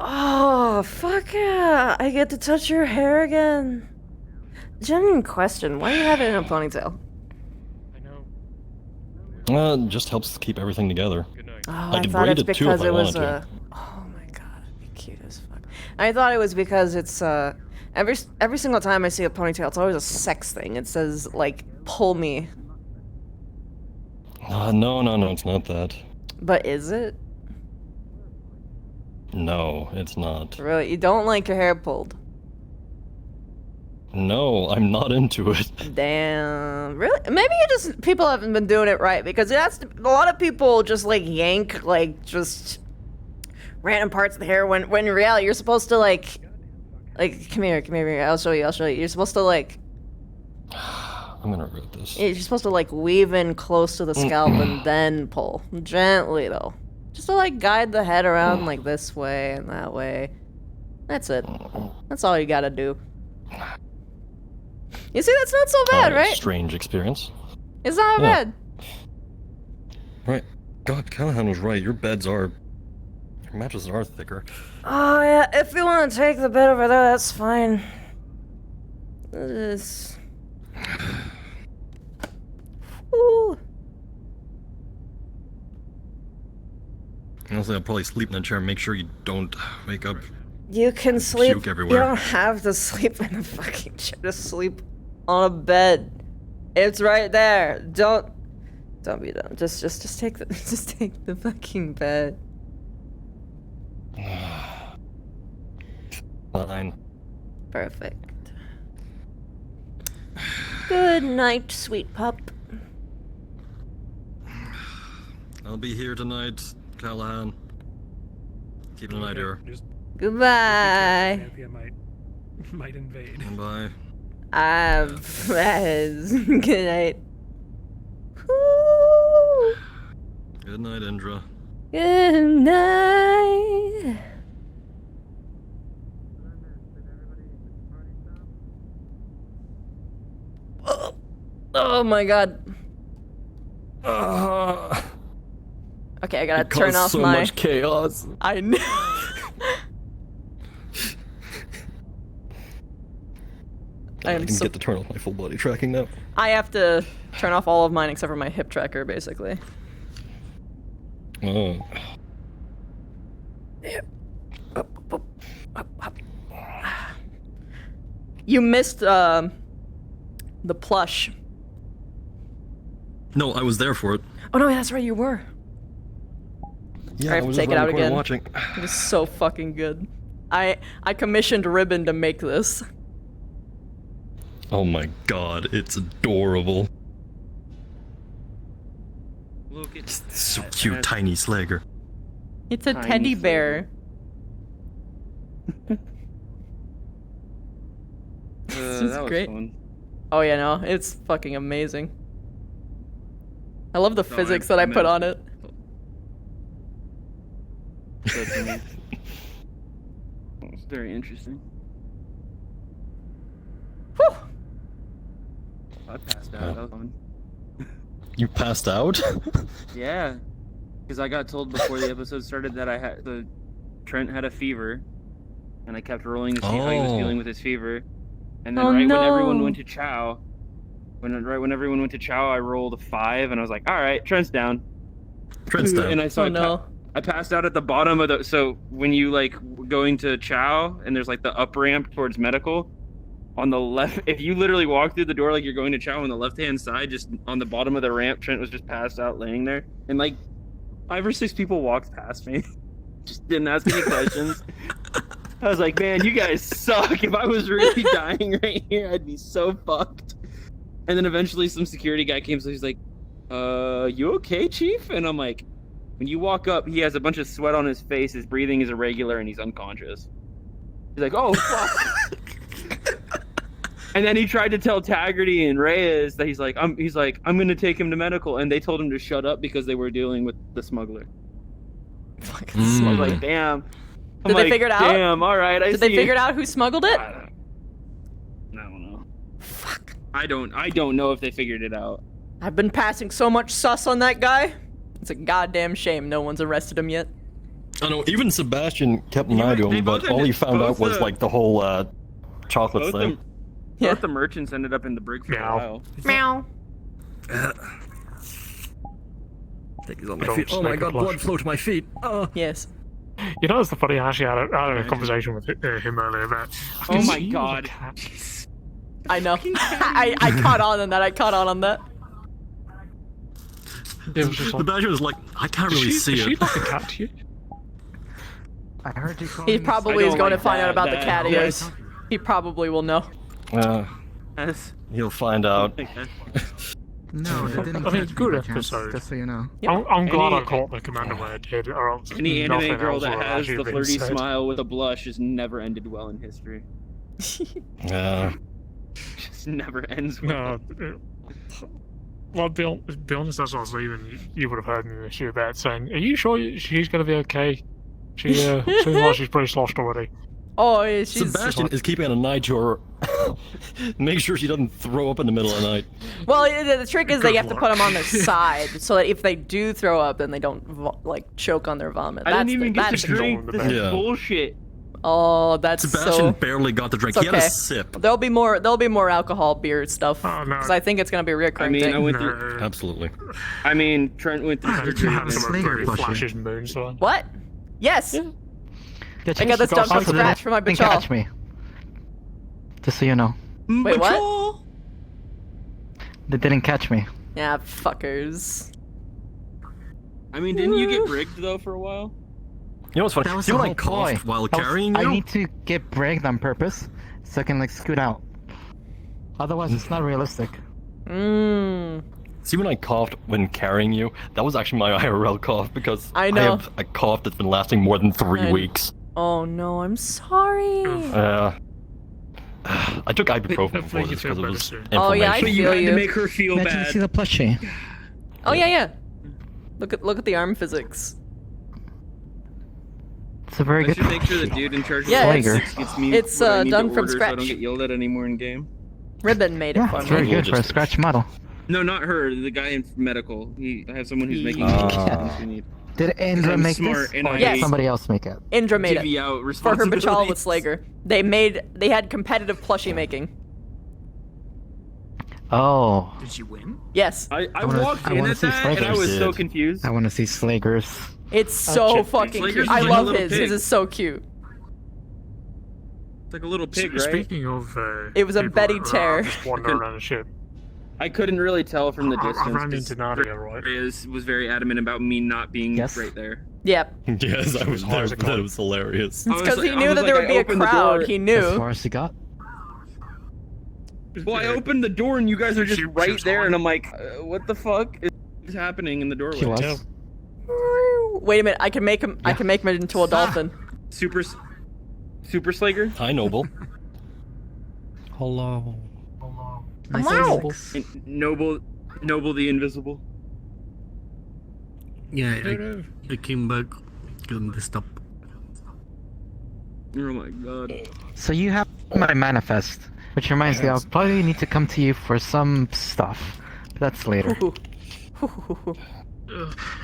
Oh, fuck yeah. I get to touch your hair again. Genuine question. Why do you have it in a ponytail? It just helps keep everything together. Oh, I could thought braid it's it too if because I it was wanted to. Oh my god, it'd be cute as fuck. I thought it was because it's every single time I see a ponytail, it's always a sex thing. It says like pull me. No, it's not that. But is it? No, it's not. Really? You don't like your hair pulled? No, I'm not into it. Damn. Really? Maybe you just people haven't been doing it right because that's a lot of people just like yank like just random parts of the hair when in reality you're supposed to like come here, I'll show you. You're supposed to like I'm gonna regret this. you're supposed to like weave in close to the scalp and then pull. Gently though. Just to like guide the head around like this way and that way. That's it. That's all you gotta do. You see, that's not so bad, right? Strange experience. It's not Yeah. bad. Right. God, Callahan was right. Your mattresses are thicker. Oh yeah, if you want to take the bed over there, that's fine. This. Ooh. Honestly, I'll probably sleep in the chair. Make sure you don't wake up. You can sleep. Puke You everywhere. don't have to sleep in a fucking chair. Just sleep on a bed. It's right there. Don't be dumb. Just take the fucking bed. Fine. Perfect. Good night, sweet pup. I'll be here tonight, Callahan. Keep an eye here. Goodbye. Might invade. Bye. Good night. Good night, Indra. Good night. Oh my god. Okay, I gotta It turn caused off so my. much chaos. I know. I am can so. get to turn off my full body tracking now. I have to turn off all of mine except for my hip tracker, basically. Oh. You missed the plush. No, I was there for it. Oh no, that's right, you were. Yeah, I I have to was take just it around out the corner again. watching. It is so fucking good. I commissioned Ribbon to make this. Oh my god, it's adorable. Look, it's So cute, tiny Slager. It's a Tiny teddy bear. This is that was great. fun. Oh yeah, no, it's fucking amazing. I love the No, physics I that I put on meant- it. It's very interesting. Whew. I passed out. That was fun. You passed out? Yeah, because I got told before the episode started that Trent had a fever, and I kept rolling to see how he was Oh. dealing with his fever, and then Oh, when no. everyone went to chow, when everyone went to chow, I rolled a 5, and I was like, all right, Trent's down. Trent's down. And I saw Oh no. I passed out at the bottom of the. So when you like going to chow, and there's like the up ramp towards medical. On the left, if you literally walk through the door like you're going to chow on the left-hand side, just on the bottom of the ramp, Trent was just passed out laying there. And like 5 or 6 people walked past me. Just didn't ask any questions. I was like, man, you guys suck. If I was really dying right here, I'd be so fucked. And then eventually some security guy came, so he's like, you okay, Chief? And I'm like, when you walk up, he has a bunch of sweat on his face, his breathing is irregular, and he's unconscious. He's like, oh, fuck. And then he tried to tell Taggarty and Reyes that he's like, I'm gonna take him to medical, and they told him to shut up because they were dealing with the smuggler. Fucking smuggler. I'm like, damn. Did they figure it out? Damn, all right, Did they figure out who smuggled it? I don't know. Fuck. I don't know if they figured it out. I've been passing so much sus on that guy. It's a goddamn shame no one's arrested him yet. I know, even Sebastian kept an eye to him, but all he found out was like the whole chocolate thing. Both the merchants ended up in the brig for a while. Meow. On my feet. Oh my god, blood flow to my feet. Yes. You know, it's the funny. I actually had a conversation with him earlier about. Oh my god. I know. I caught on that. I caught on that. The badger was like, I can't really see is it. she like a cat to you? I heard you call He me probably is going to like find out that, about the that- cat ears. He probably will know. He'll find out. No, they didn't I mean, catch good me by chance, episode. just so you know. I'm glad I caught the commander where it did, or else Any nothing anime girl else that would have has actually the been flirty said. smile with a blush has never ended well in history. Just never ends well. No. Well, be honest, as I was leaving, you would have heard me this year about saying, are you sure she's going to be okay? She seems like she's pretty sloshed already. Oh, yeah, she's... Sebastian is keeping an eye to her. Make sure she doesn't throw up in the middle of the night. Well, the trick is they have to put them on their side, so that if they do throw up, then they don't, like, choke on their vomit. I didn't even get that's to drink. This is Yeah. bullshit. Oh, that's Sebastian so... barely got to drink. It's He had a okay. sip. There'll be more alcohol, beer stuff. Because I think it's going to be a reoccurring I mean, thing. I went through... Absolutely. I mean, Trent went through surgery. Flashes and moons, so. What? Yes! Get I got this done from also, scratch they for my didn't bachal. catch me. Just so you know. Wait, what? They didn't catch me. Yeah, fuckers. I mean, didn't you get brigged, though, for a while? You know what's funny? That was See the when I whole coughed point. while I was- carrying you? I need to get brigged on purpose, so I can like scoot out. Otherwise, it's not realistic. See when I coughed when carrying you? That was actually my IRL cough because I know. have a cough that's been lasting more than 3 weeks. Oh no, I'm sorry. I took ibuprofen before this because it was inflammation. Oh yeah, I But you feel had you. to make her feel Imagine you bad. see the plushie. Oh yeah. Look at the arm physics. It's a very I good should make sure the dude in charge of Yeah, the it's- logistics gets me it's, what I need done to from order So I don't scratch. get yelled at anymore in game. Ribbon made it Yeah, for it's me. very good for a scratch model. No, not her. The guy in medical. I have someone who's making Ah. things we need. Did Indra I'm make smart this, and or I did somebody else make it? Indra made divvy it out for her bachal with responsibilities. Slager. They had competitive plushie making. Oh. Did you win? Yes. I wanna- walked I in wanna at see that and I Slagers. was so Did. confused. I want to see Slagers. It's so check. fucking Slager's cute. I like a love little his. pig. His is so cute. It's like a little pig, right? Speaking of, It was a people Betty that are tear. just wandering around the ship. I couldn't really tell from the I distance. ran because into Nadia, right? Reyes was very adamant about me not being Yes. right there. Yep. Yes, I was there. That was hilarious. It's because he knew that there would be a crowd. He As knew. far as he got. Well, I opened the door and you guys are just She right was there, on. and I'm like, what the fuck is happening in the doorway? He was. Wait a minute. I can make him. I can make him into a dolphin. Super Slager? Hi, Noble. Hello. Wow. And Noble the Invisible. Yeah, I came back and this up. Oh my god. So you have my manifest, which reminds me, I'll probably need to come to you for some stuff. But that's later. Do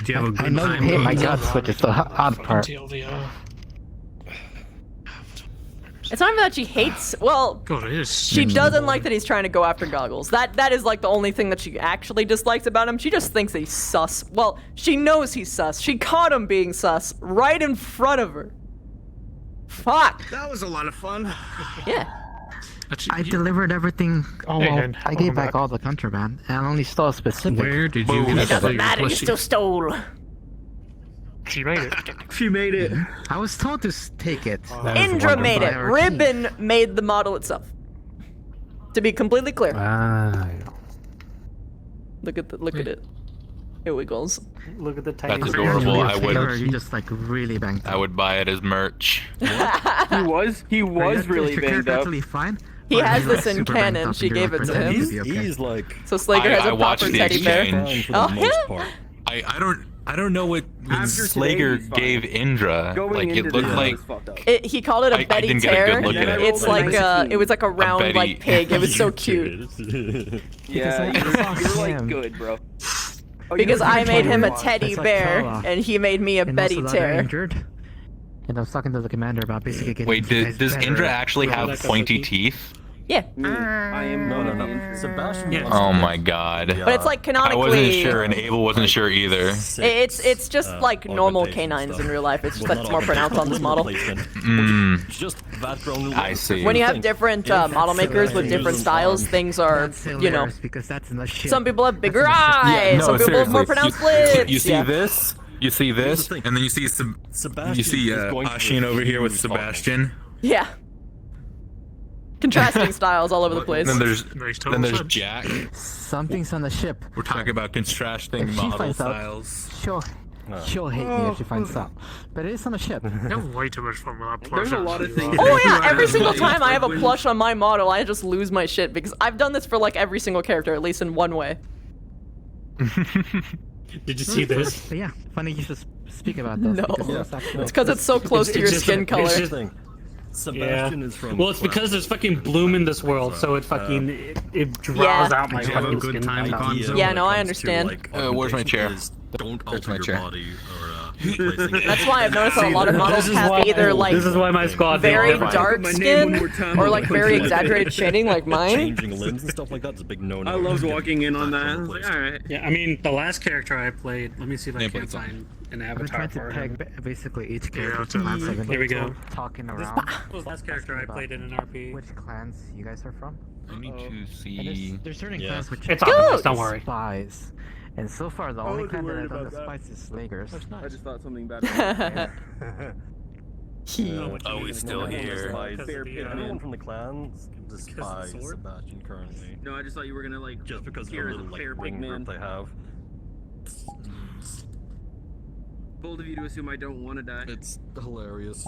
you have a good I know you time? hate my guts, which is the odd part. It's not even that she hates. Well, God, it is. she doesn't like that he's trying to go after Goggles. That is like the only thing that she actually dislikes about him. She just thinks that he's sus. Well, she knows he's sus. She caught him being sus right in front of her. Fuck. That was a lot of fun. Yeah. I delivered everything. Oh, Hey, well, man, I gave back all the contraband, and I only stole a specific. Where did you It get doesn't the matter. You plushie? still stole. She made it. She made it. I was told to take it. Indra made it. Ribbon made the model itself. To be completely clear. Look at it. It wiggles. Look at the tiny. That's adorable. I You just like really banged. would buy it as merch. He was really banged up. Fine. He has this in canon. She gave it to him. He's like. So Slager has a proper teddy bear. Oh, I don't know what Slager gave Indra. like it looked like he called it a Betty didn't get a tear. good look at it. It's like it was like a round like pig. It was so cute. Yeah, you're like good, bro. Because I made him a teddy bear and he made me a Betty tear. And I was talking to the commander about basically getting. Wait, does Indra actually have pointy teeth? Yeah. I am No. Sebastian. Oh my god. But it's like canonically. I wasn't sure, and Abel wasn't sure either. It's just like normal canines in real life. It's just that it's more pronounced on this model. I see. When you have different model makers with different styles, things are, you know. Some people have bigger eyes. Some people have more pronounced lips. You see this? You see this? And then you see Ashin over here with Sebastian. Yeah. Contrasting styles all over the place. Then there's Jack. Something's on the ship. We're talking about contrasting model styles. She'll hate me if she finds out. But it is on the ship. I have way too much fun with that plush. There's a lot of things. Oh yeah, every single time I have a plush on my model, I just lose my shit because I've done this for like every single character, at least in one way. Did you see this? But yeah, funny you should speak about this. No, it's because it's so close to your skin color. Sebastian is from. Well, it's because there's fucking bloom in this world, so it fucking it draws out my fucking skin color. Yeah, no, I understand. Where's my chair? Where's my chair? That's why I've noticed that a lot of models have either like this is why my squad very dark skin or like very exaggerated shading like mine. Changing limbs and stuff like that is a big no-no. I loved walking in on that. I was like, all right. Yeah, I mean the last character I played. Let me see if I can find an avatar for him. Basically each character. Here we go. Talking around. This last character I played in an RP. Which clans you guys are from? I need to see. There's certain clans which it's obvious, don't worry. Spies. And so far, the only clan that I've done the spies is Slagers. I just thought something bad. Oh, he's still here. Everyone from the clans despise Sebastian currently. No, I just thought you were gonna like just because hear of the the little fair like wing pigman. group they have. Bold of you to assume I don't want to die. It's hilarious.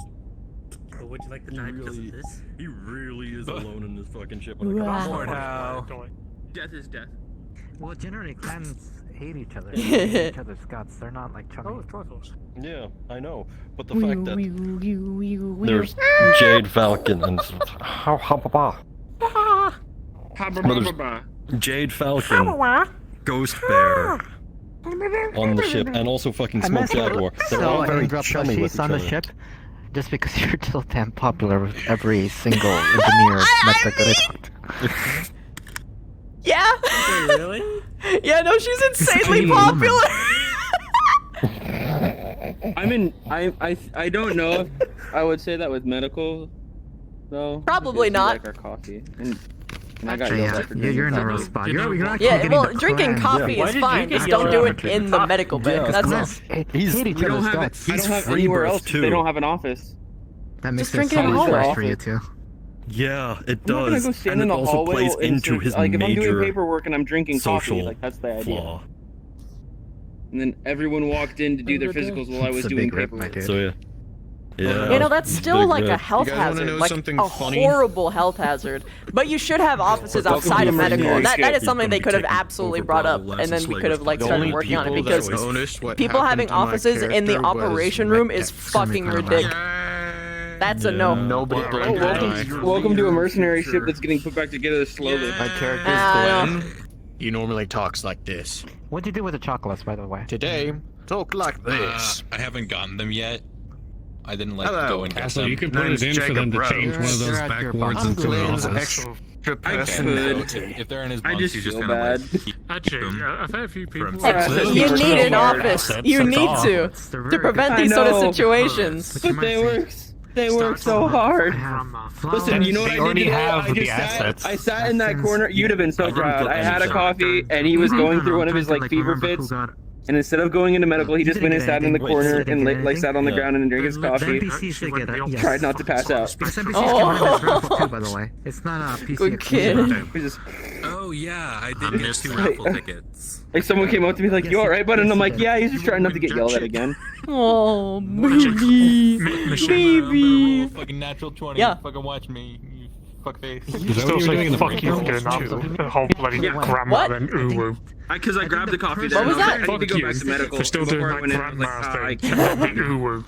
But would you like to die because of this? He really is alone in this fucking ship. Wow. Death is death. Well, generally clans hate each other. They hate each other's guts. They're not like chummy. Yeah, I know. But the fact that there's Jade Falcon and Jade Falcon, Ghost Bear on the ship, and also fucking Smoke Jaguar. They're all very chummy with each on the other. ship. Just because you're still damn popular with every single engineer metric that I talked to. Yeah. Wait, really? Yeah, no, she's insanely popular. I don't know if I would say that with medical though. Probably because not. Like our coffee. And I got yelled at for drinking You're in a real coffee. spot. You're actually Yeah, getting well, the drinking clan. coffee is fine. Just don't do it in the medical bay. Yeah, That's all. He's hate each We don't other's have guts. I don't have free anywhere birth, else. too. They don't have an office. That makes Just drink it in so the much hallway. worse for you too. Yeah, it I'm not gonna does, go stand and in it the also hallway plays and into sit- his like if I'm doing major paperwork and I'm drinking coffee, social like that's the idea. flaw. And then everyone walked in to do their physicals while I was It's a doing big rip, my paperwork. dude. So yeah. You know, that's still Big like a rip. health You guys wanna hazard, know like something a funny? horrible health hazard. But you should have offices Welcome outside to of the medical. emergency That is escape. something they He's could have gonna be absolutely taking brought over up, less and then we Slagers could have like The started only working on it people because that noticed what people having happened to my offices in the character was operation room is Mecha. fucking ridiculous. That's a no. Nobody Oh, blamed welcome to a mercenary ship that's getting put back together slowly. My character's no. Glenn. He normally talks like this. What'd you do with the chocolates, by the way? Today, talk like this. I haven't gotten them yet. I didn't like Hello. go and get Also, them. you can put it in for them to change one of those backboards I'm into an Glenn's office. extra I person. could. If they're in his I bunks, just he's just feel gonna bad. like keep Actually, them. I've had a few people. himself. You need an office. You That's need all. to prevent these sort of I know. situations. But they work so hard. Listen, you know what They I did already today? have I the just assets. I sat in that corner. You'd have been so Everyone proud. got I had a any coffee, and he was going through one of his like fever remember fits. And instead of going into medical, he just went and sat in the corner and like sat on the ground and drank his coffee. Tried not to pass out. Too, by the way. It's not a PC. Good kid. Oh yeah, I did get 2 raffle tickets. Like someone came up to me like, "You alright, bud?" And I'm like, "Yeah, he's just trying not to get yelled at again." Oh, baby, baby. Fucking natural 20. Yeah. Fucking watch me. You fuckface. Still saying fuck you doing the whole bloody grandma and ooh. Because I grabbed the coffee. What was that? I need to go back to medical. For still doing Before I that went in, grandma like, thing. Ooh.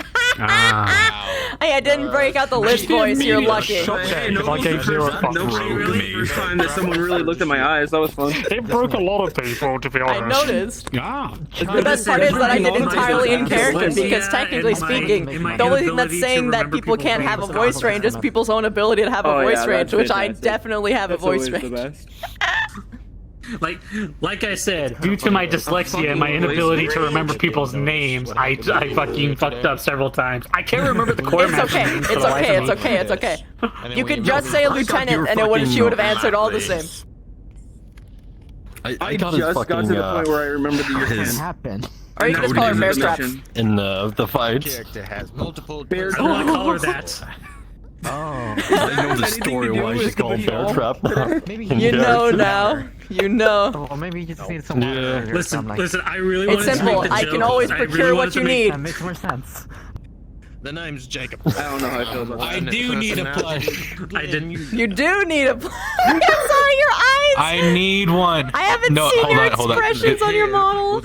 Hey, I didn't break out the list voice. You're lucky. Hey, no really first time that someone really looked at my eyes. That was fun. It broke a lot of people, to be honest. I noticed. Yeah. The best part is that I did entirely in character because technically speaking, the only thing that's saying that people can't have a voice range is people's own ability to have a voice range, which I definitely have a voice range. Like I said, due to my dyslexia and my inability to remember people's names, I fucking fucked up several times. I can't remember the core It's okay. It's okay. You could just say lieutenant, and she would have answered all the same. I just got to the point where I remember the year 10 happened. Or you can just call her Bear Straps. In the fights. Character has multiple. I don't want to call her that. Oh. I know the story of why she's called Bear Trap now. You know now. You know. Well, maybe you just need some water. Listen, I really want It's to make simple. the I joke. can always I procure what you need. That makes more sense. The name's Jacob. I don't know how I feel about that. I do need a plush. I didn't. You do need a. I saw your eyes. I need one. I haven't seen your expressions on your model.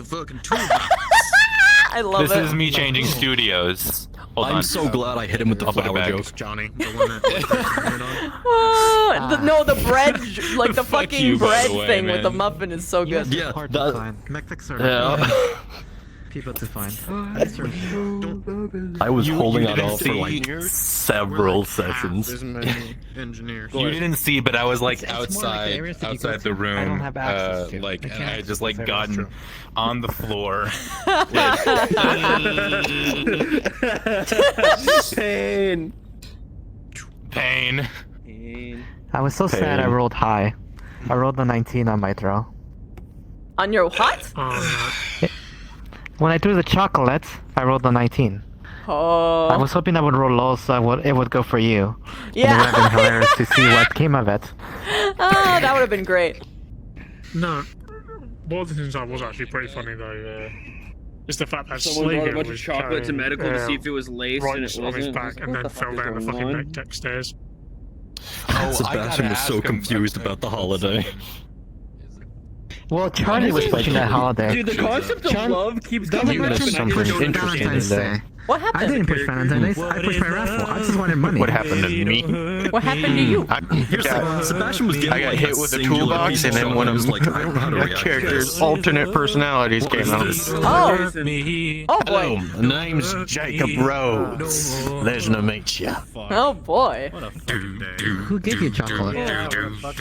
I love This it. is me changing studios. Hold I'm on. so glad I hit him with the flower joke. Johnny, the one that. No, the bread, like the Fuck fucking you, by bread the way, thing man. with the muffin is so good. Yeah, Hard to find. Metrics are people to find. I was holding you that didn't off for see- like several sessions. There's many engineers. You didn't see, but I was like It's more like the areas that you go outside the to. room, I don't have access to. like, I and can't. I had just like That's gotten true. on the floor. Pain. Pain. I was so sad I rolled high. I rolled the 19 on my throw. On your what? When I threw the chocolate, I rolled the 19. Oh. I was hoping I would roll low so it would go for you. Yeah. And it would have been hilarious to see what came of it. Oh, that would have been great. No. One of the things that was actually pretty funny though, is the fact that Someone brought a Slager bunch of was chocolate to medical to see if it was laced, and it right on his wasn't. back and then fell down the fucking med tech stairs. Sebastian was so confused about the holiday. Well, Charlie was pushing that holiday. Dude, the concept of love keeps You coming back. missed something interesting today. What happened? I didn't push Valentine's Day. I pushed my raffle. I just wanted money. What happened to me? What happened to you? Sebastian was getting I got like hit with a toolbox, and then one of like, I don't know how to my react to character's this. alternate personalities came out. Oh. Oh boy. Hello, my name's Jacob Rhodes. Pleasure to meet you. Oh boy. Who gave you chocolate?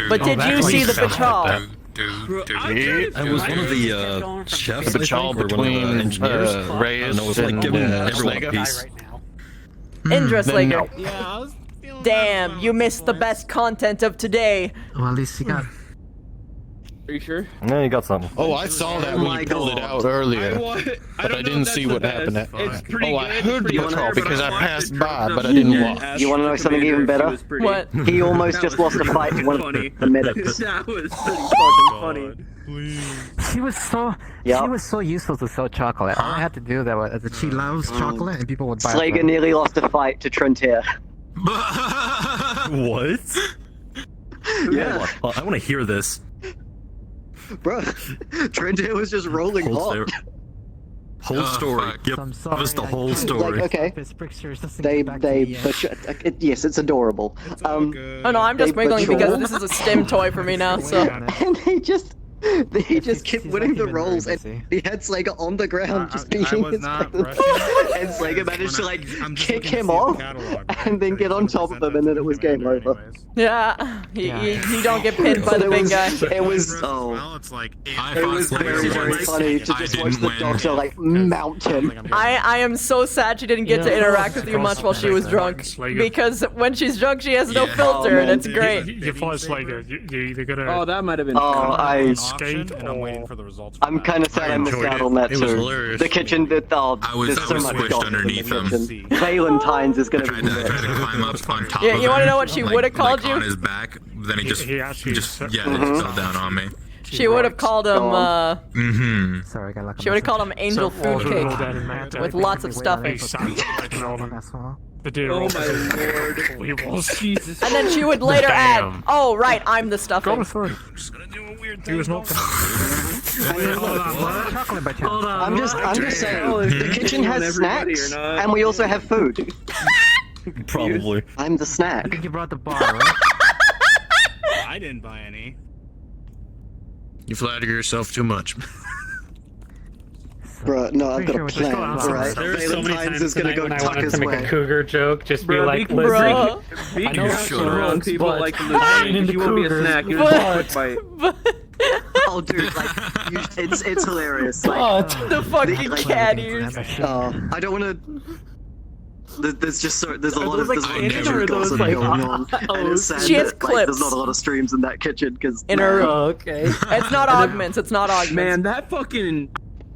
But did you see the patrol? I was one of the chefs, The patrol or one of the between engineers, Reyes and I was like and giving everyone a Slager. piece. Indra Then Slager. Damn, you missed the best content of today. Well, at least you got. Are you sure? Yeah, you got something. Oh, I saw that when you pulled it out earlier, but I didn't see what happened. Oh, I heard the patrol because I passed by, but I didn't watch. You want to know something even better? What? He almost just lost a fight to one of the medics. That was pretty fucking funny. She was so. Yep. She was so useful to sell chocolate. All I had to do that was that she loves chocolate and people would buy it. Slager from her. nearly lost a fight to Trentair. What? Yeah. I want to hear this. Bro, Trentair was just rolling hot. Whole story. Give us the whole story. Like, okay. Yes, it's adorable. Oh no, I'm just wiggling because this is a stim toy for me now, so. And he just kept winning the rolls, and he had Slager on the ground just beating his presence. And Slager managed to kick him off, and then get on top of him, and then it was game over. Yeah. You don't get pinned by the big guy. It was Well, it's like it was very funny to just watch the doctor like mount him. I am so sad she didn't get to interact with you much while she was drunk. Because when she's drunk, she has no filter, and it's great. You fall asleep. You're either gonna. Oh, that might have been. Skate, and I'm waiting for the results. I'm kind of sad I missed out on that It was too. hilarious. The kitchen, there's so I was much squished gossip underneath in him. the kitchen. Valentine's is gonna be Tried to climb up on top Yeah, of you want to him, know what she would have called like you? on his back. Then he just fell down on me. She would have called him. Sorry, I got lucky. She would have called him Angel Food Cake with lots of stuffing. The dude. Oh my lord. Jesus. And then she would later add, "Oh right, I'm the stuffing." He was not. I'm just saying, the kitchen has snacks, and we also have food. Probably. I'm the snack. I think you brought the bar, right? I didn't buy any. You flatter yourself too much. Bro, no, I've got a plan, alright? There's so many Valentine's times is gonna tonight go when I tuck wanted his to make way. a cougar joke, just be like, be listen, careful I know people like to I ain't listen. into You won't be a cougars, snack. You're just a quick bite. Oh, dude, like, it's hilarious. Like, The fucking cat ears. I don't want to. There's a lot of standard true or those, gossip like, going on, and it's sad she has that, like, clips. there's not a lot of streams in that kitchen because In her. Okay. It's not augments. It's not augments. Man, that fucking.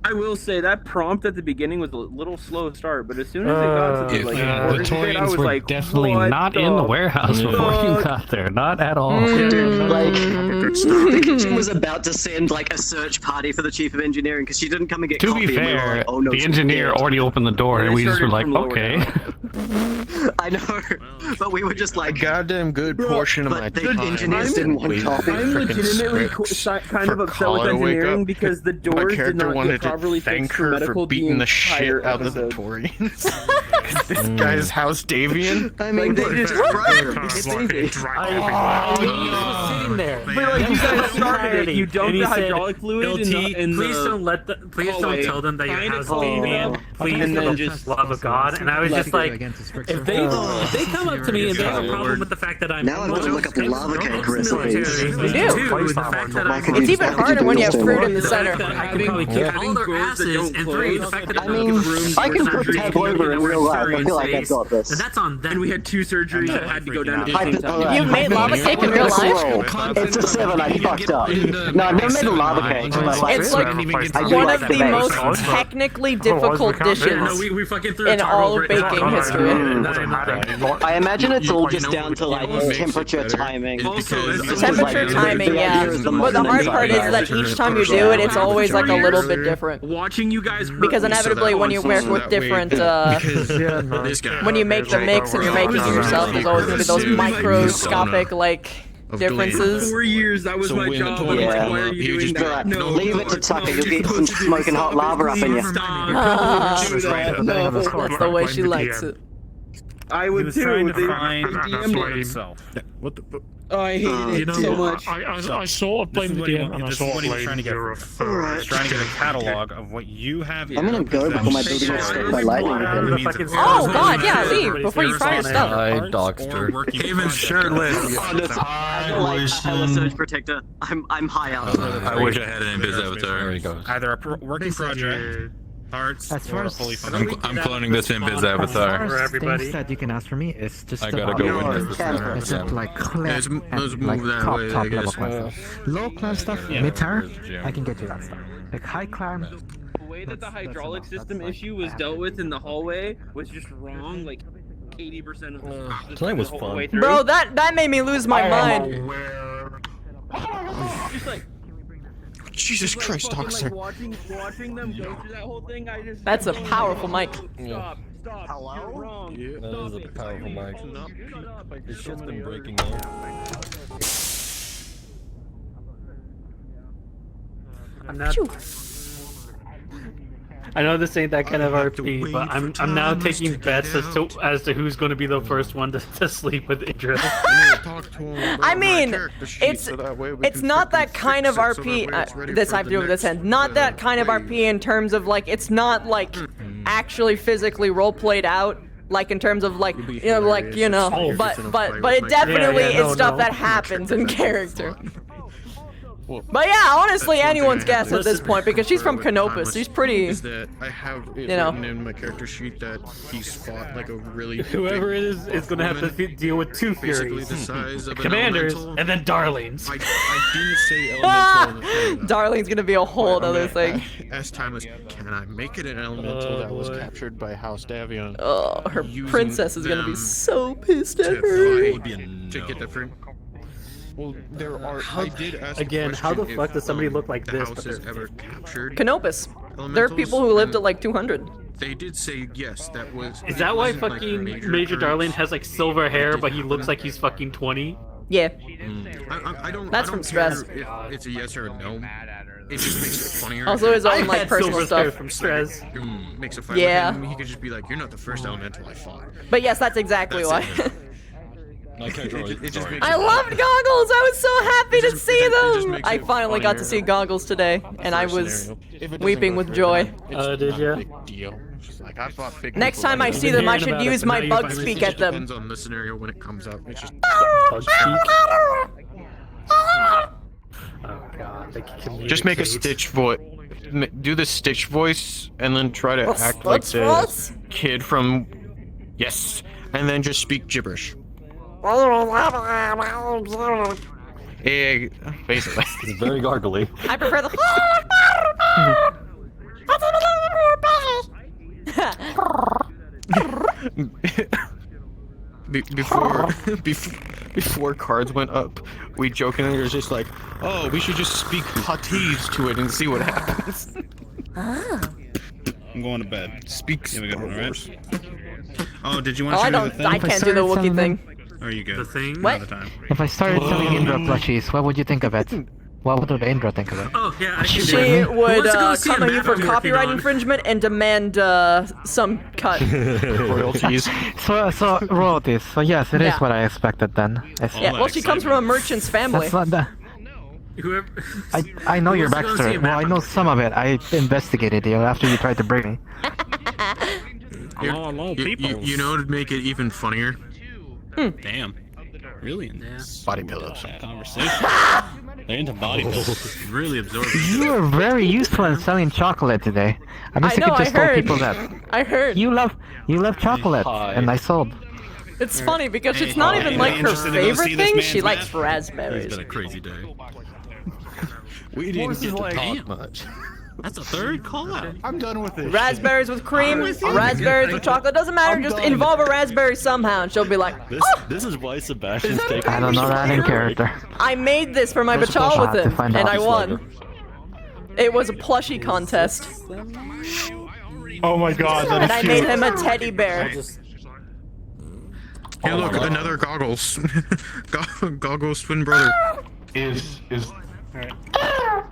I will say that prompt at the beginning was a little slow to start, but as soon as it got to the the important bit, I Torians was were like, definitely what not in the warehouse before you got there. Not at all. Dude, like, the kitchen was about to send like a search party for the chief of engineering because she didn't come and get To coffee. be and we were fair, like, oh, no, the she's engineer dead. already opened the door, and we just were like, from lower okay. I know, but we were just like, a goddamn good portion of my the time. engineers didn't want coffee. I'm legitimately kind of upset with engineering because the doors did not get properly fixed for medical beating the shit out of the episode. Torians. This guy's house, Davian. I mean, they just it's easy. Sitting there. But like you guys started it, you dumped the hydraulic fluid in the please don't hallway. tell them that your Kind of house is cold. Davian. Please, And for then the just love of God. And I was just like, if they come up to me and they have a problem with the fact that I'm Now I want to look up lava cake recipes. You do. It's even harder when you have fruit in the center. I can probably kick all their asses, and three, the fact that I mean, I can put pavlova in real life. I feel like I've got this. and that's on them. And we had 2 surgeries that had to go down at the same time. You've made lava cake in real life? It's a 7. I fucked up. No, I've never made a lava cake. But like, It's like I do one like of the base. most technically difficult dishes we fucking threw in all of baking history. I imagine it's all just down to like temperature timing. Temperature timing, yeah. But the hard part is that each time you do it, it's always like a little bit different. Watching you guys Because inevitably, when you work with different, when you make the mix and you're making it yourself, there's always going to be those microscopic, like, differences. 4 years, that was my job. I'm like, why are you doing that? No, Leave it to Tucker. You'll get some smoking hot lava up in you. That's the way she likes it. I would too. trying to They find DM'd it. himself. What the? Oh, I hated it so much. I sort of blame the DM, and I This is sort what of he was trying to blame get. He's trying to get a catalog of what you have. I'm gonna go before my building gets struck by lightning again. Oh god, yeah, leave before you try your stuff. I doxed her. Even shirtless. I have a surge protector. I'm high up. I wish I had an invis avatar. There he goes. Either a working project, parts, As far or a as- fully funded. I'm cloning this invis avatar. First things that you can ask for me is just I the gotta go witness this one. except like clan Let's and move like that top way, I level guess. clan stuff. Low clan stuff, mid tier, I can get you that stuff. Like high clan, The way that the hydraulic system issue was dealt with in the hallway was just wrong. Like 80% of the Tonight was whole fun. way through. Bro, that made me lose my mind. Just like Jesus like, Christ, fucking, Doctor. like, watching them go through that whole thing, I just. That's a powerful mic. Stop! Hello? You're wrong. That is a powerful mic. Shut up! It's just been breaking up. I'm not. I know this ain't that kind of RP, but I'm now taking bets as to who's going to be the first one to sleep with Indra. I mean, it's not that kind of RP. This I have to do with this end. Not that kind of RP in terms of like it's not like actually physically role played out. Like in terms of like but it definitely is stuff that happens in character. But yeah, honestly, anyone's guess at this point because she's from Canopus. She's pretty. Is that I have it written in my character sheet that he's fought like a really Whoever it is gonna have to deal with two Furies, the size of an Commanders, elemental. and then Darlings. I didn't say elemental in the thing. Darling's gonna be a whole other thing. Asked Timeless, can I make it an elemental that was captured by House Davion? Oh, her princess is gonna be so pissed at her. To get the frame. Well, there are. I did ask Again, how the fuck does somebody look like this? House has ever captured Canopus. There are people who lived at like 200. They did say yes. That was. Is that why fucking Major Darling has like silver hair, but he looks like he's fucking 20? Yeah. I don't. That's from Stress. If it's a yes or a no. It just makes it funnier. Also his own like personal stuff. From Stress. Makes a fight with him. He could just be like, "You're not the first elemental I fought." But yes, that's exactly why. My character I loved Goggles! I was so happy to see them! I finally got to see Goggles today, and I was weeping with joy. Did ya? Next time I see them, I should use my bug speak at them. Depends on the scenario when it comes out. It's just bug speak. Oh god, just make a Stitch voice. Do the Stitch voice, and then try to act like the kid from. Yes, and then just speak gibberish. Basically. It's very gargly. I prefer the. Before cards went up, we jokingly were just like, "Oh, we should just speak Hatiz to it and see what happens." I'm going to bed. Speak. Yeah, we got one, right? Oh, did you want Oh, to I do the don't. thing? I can't do the Wookiee thing. Are you good? The thing? What? If I started selling Indra plushies, what would you think of it? What would Indra think of it? Oh, yeah, I can do She it. would See a come at you map for I'm working copyright on. infringement and demand some cut. Royalties. So royalties. So yes, it is Yeah. what I expected then. I see. Yeah, well, she comes from a merchant's family. That's not that. Whoever... I know Who your wants to go see a backstory. Well, map I of know it? some of it. I investigated you after you tried to bring me. You know, to make it even funnier. Damn. Really in this body pillows conversation. They're into body pillows. Really absorbing. You were very useful in selling chocolate today. I wish I know, could just I tell heard. people that. I heard. You love chocolate, and I sold. It's funny because it's not even like her favorite thing. She likes raspberries. It's been a crazy day. We didn't get to talk much. That's a third call out. I'm done with this. Raspberries with cream, raspberries with chocolate. Doesn't matter. Just involve a raspberry somehow, and she'll be like, This is why Sebastian's taking. I don't know that in character. I made this for my bachal with him, and I won. It was a plushie contest. Oh my god, that And is I cute. made him a teddy bear. Hey, look, another Goggles. Goggles twin brother. Alright.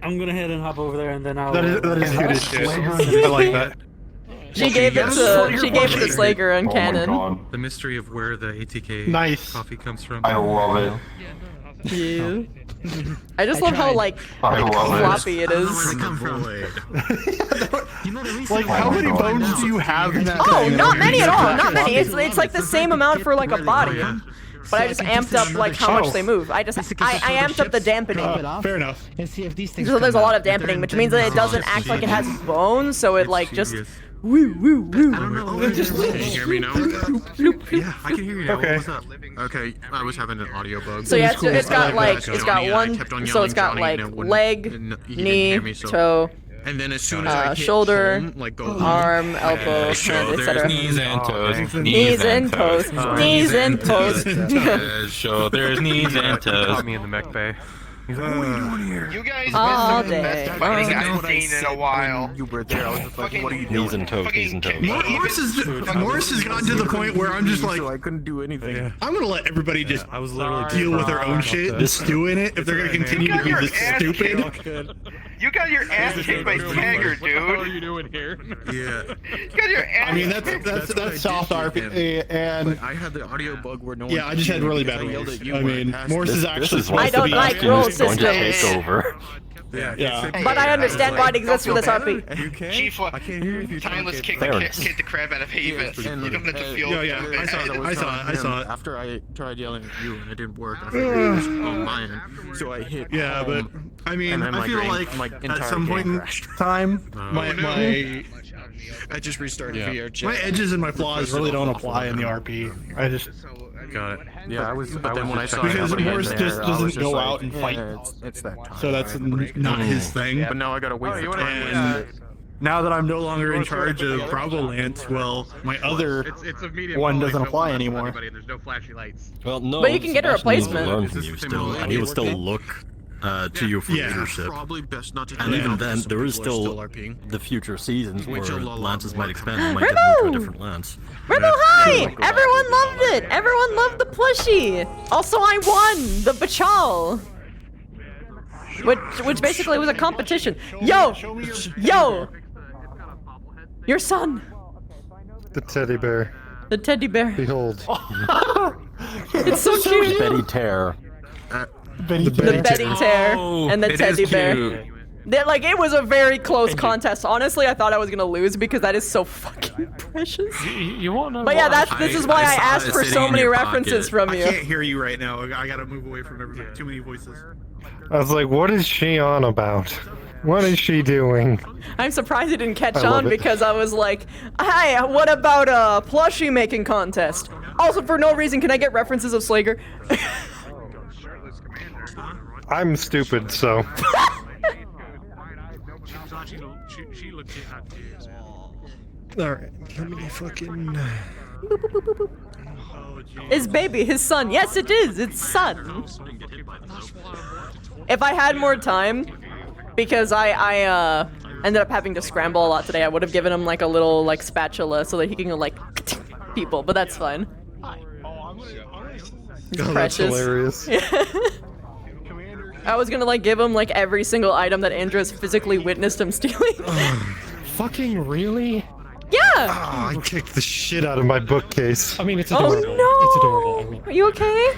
I'm gonna head and hop over there and then I'll... That is cute as shit. I like that. She gave it to Slager and Cannon. The mystery of where the ATK coffee comes from. I love it. Yeah. I just love how like floppy it is. Like, how many bones do you have in that Oh, thing? not many at all. Not many. It's like the same amount for like a body. But I just amped up like how much they move. I amped up the dampening. Fair enough. And see if these things. So there's a lot of dampening, which means that it doesn't act like it has bones, so it like just woo woo woo. Can you hear me now? Yeah, I can hear you now. Okay. What's up? Okay, I was having an audio bug. So yeah, it's got like it's got one. So it's got like leg, knee, toe. And then as soon as I hit shoulder, home, like go arm, elbow, hand, etc. Knees and toes. Knees and toes. Knees and toes. Shoulders, knees and toes. Caught me in the mech bay. He's like, what are you doing here? You guys All been some of the best day. fighting I've seen in a while. You were there. I was just like, what are you doing? Knees and toes, knees and toes. Morris has gotten to the point where I'm just like, So I couldn't do anything. I'm gonna let everybody just I was literally deal with their own shit, just stew in it, if they're gonna continue to be this stupid. You got your ass kicked by Tagger, dude. What are you doing here? Yeah. You got your ass. I mean, that's South RP, and I had the audio bug where no one. yeah, I just had really bad rolls. I mean, Morris is actually I don't like roll systems. Yeah. But I understand why it exists for this RP. You can? Chief, I can't hear if you Timeless kicked Fairness. the crap out of Haven. You don't have to feel. Yeah, I saw it. After I tried yelling at you and it didn't work, I figured it was on my end. So I hit Yeah, but home, I mean, and then I my feel brain- like my at entire some point game in crashed. time, I just restarted VR chat. my edges and my flaws really don't apply in the RP. I just Got it. Yeah, I was. But then when I saw because it Morse just doesn't go out and fight. It's that time. So that's not his thing. But now I gotta wait for time. And now that I'm no longer in charge of Bravo Land, well, my other one doesn't apply anymore. There's no flashy lights. Well, no. But you can get a Sebastian needs to replacement. learn from you still, and he will still look to you for leadership. Probably best not to. And even then, Some there is people are still RPing. the future seasons Wait where till Lola lances might work. expand and might get moved to a different lance. Rebel High! Everyone loved it! Everyone loved the plushie! Also, I won the Bachal! Which basically was a competition. Yo! Yo! Your son! The teddy bear. The teddy bear. Behold. It's so cute! Betty Tear. Betty The Betty Tear and the it is teddy bear. cute. Like, it was a very close contest. Honestly, I thought I was gonna lose because that is so fucking precious. You won't know. But yeah, this is why I saw asked it for sitting so in many your references pocket. from I you. can't hear you right now. I gotta move away from everything. Too many voices. I was like, what is she on about? What is she doing? I'm surprised it didn't catch I love on it. because I was like, hey, what about a plushie making contest? Also, for no reason, can I get references of Slager? I'm stupid, so. She looked happy as well. Alright, let me fucking. His baby, his son. Yes, it is. It's son. If I had more time, because I ended up having to scramble a lot today, I would have given him like a little like spatula so that he can like people, but that's fine. It's Oh, that's precious. hilarious. I was gonna like give him like every single item that Indra's physically witnessed him stealing. Fucking really? Yeah! Oh, I kicked the shit out of my bookcase. I mean, it's Oh adorable. no! It's adorable. I mean, Are you okay?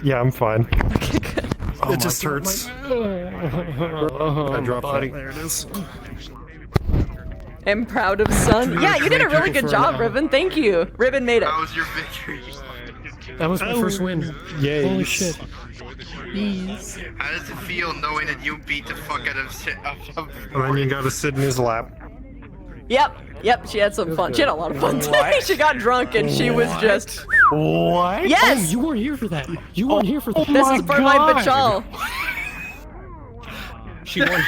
Yeah, I'm fine. Okay, good. Oh, it just hurts. I dropped it. There it is. I'm proud of son. Yeah, you did a really good job, Ribbon. Thank you. Ribbon made it. How was your victory? that was my first win. Yay. Holy shit. Please. How does it feel knowing that you beat the fuck out of And then you gotta sit in his lap. Yep, she had some fun. She had a lot of fun today. She got drunk and she was just... What? Yes! Oh, you weren't here for that. You weren't here for that. This is for my Bachal. She won.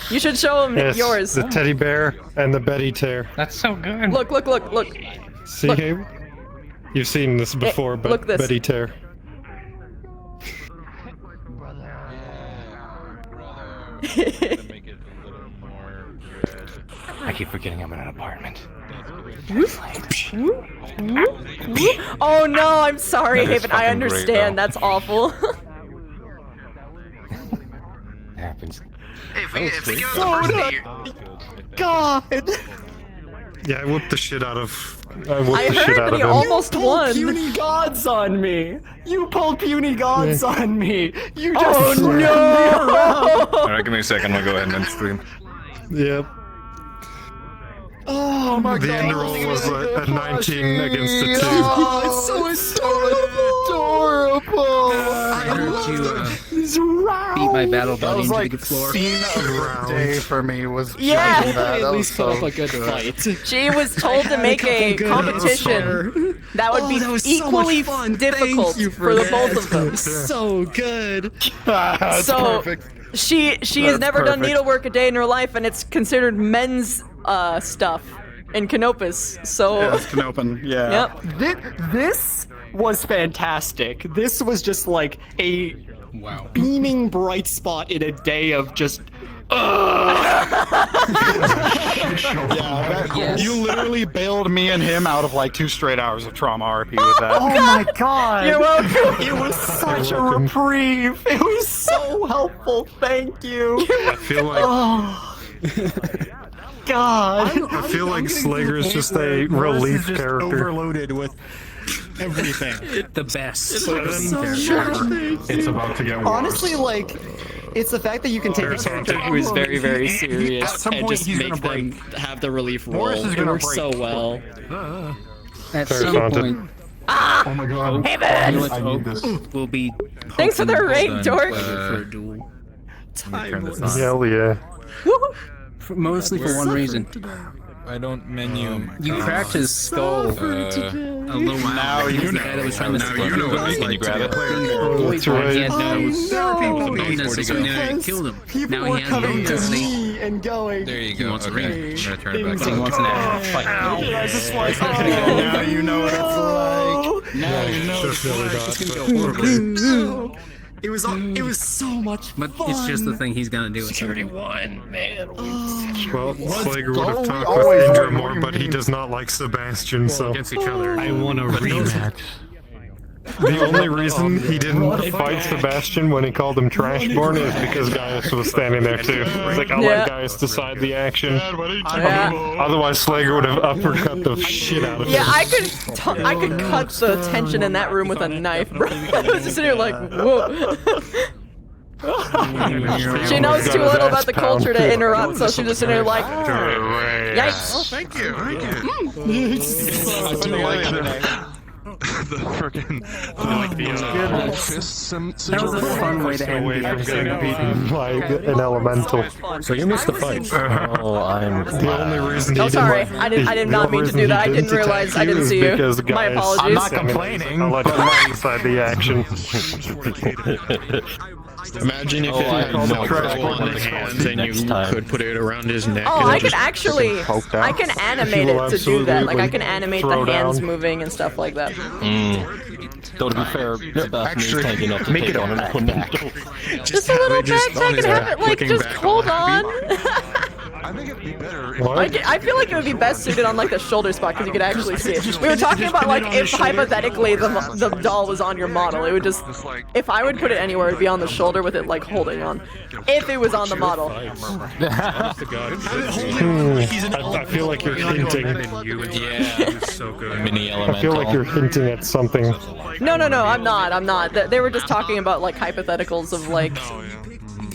You should show him Yes, yours. the teddy bear and the Betty tear. That's so good. Look. See, Look. Gabe? You've seen this before, but look this. Betty tear. I keep forgetting I'm in an apartment. Oh no, I'm sorry, That is Haven. I fucking understand. great, That's awful. It happens. Hey, if we give us a person here. God! Yeah, I whooped the shit out of. I I whooped the shit heard out that of he him. almost won. Puny gods on me! You pulled puny gods on me! You just Oh slammed me around. All right, give me a second. I'll go ahead and end stream. Yep. Oh my The god. end roll was a 19 against a 2. Oh, it's so adorable! I heard you He's round. beat my battle That buddy was into like the floor. scene of the day for me was Yeah. showing that. At That was least put so up a good fight. She was told to make a competition that would be that was so much equally fun. difficult Thank you for the that. both of them. So good. That's So perfect. she has That's never done perfect. needlework a day in her life, and it's considered men's stuff in Canopus. So Yeah, It's Canopen, yeah. yep. This was fantastic. This was just like a beaming bright spot in a day of just. You literally bailed me and him out of like 2 straight hours of trauma RP with that. Oh my god! You're welcome. It was such a reprieve. It was so helpful. Thank you. I feel like. Oh. God. I feel like Slager's just a relief character. Overloaded with Everything. The best. It's about to get worse. Honestly, like, it's the fact that you can take a character who is very, very serious and just make them have the relief roll. It works so well. At Very some haunted. point, Oh my god. Hey, man! I need this. we'll be. Thanks for the raid, dork. For a duel. Hell yeah. Mostly for one reason. I don't menu. You cracked his skull. A little while. Now he's the guy that was trying to Now you know what it's Can like you grab to it? be a player. That's right. He had no. No, Don't necessarily killed him. people Now were he has coming no to destiny. me and going. There you He go. wants a Okay. rematch. I'm gonna turn it back He on. wants an fight. I just like, Now you know what it's like. Now you know Definitely it's gonna go horribly. It was so much But fun. it's just the thing he's gonna do. Security won, man. Well, Slager would have go. talked We with always Indra know more, what you but he mean. does not like Sebastian, so... Against each other. I want a rematch. The only reason he didn't fight Sebastian when he called him Trashborn is because Gaius was standing there too. He's like, I'll Yeah. let Gaius decide the action. Yeah. Otherwise, Slager would have uppercut the shit out of him. Yeah, I could cut the tension in that room with a knife, bro. I was just sitting here like, whoa. She knows too little about the culture to interrupt, so she's just sitting there like, yikes. Oh, thank you. Thank you. The freaking That was a fun way to end Away the from getting episode. beaten by an elemental. So you missed the fight. Oh, I'm The only reason he Oh, sorry. didn't, I did not mean to do the that. I only didn't reason he realize. I didn't didn't see attack you you. is because My Gaius apologies. I'm not complaining. I'll let you decide the action. Imagine if Oh, it I had called no the trash bow on board the next hands and you time. could put it around his neck. Oh, and I it can just actually, poked out. I can animate He will it to do that. Like I can absolutely animate throw the hands down. moving and stuff like that. Though to be fair, Sebastian is tanky enough to make take it a on an backpack. opponent. Just a little backpack and have it like looking just back hold on. I think it'd be better if I feel like it would be best suited on like the shoulder spot because you could actually see it. We were talking about like if hypothetically the doll was on your model, it would just, if I would put it anywhere, it'd be on the shoulder with it like holding on. If it was on the model. I feel like you're hinting. Yeah. So good. Mini I feel like you're elemental. hinting at something. No, I'm not. They were just talking about like hypotheticals of like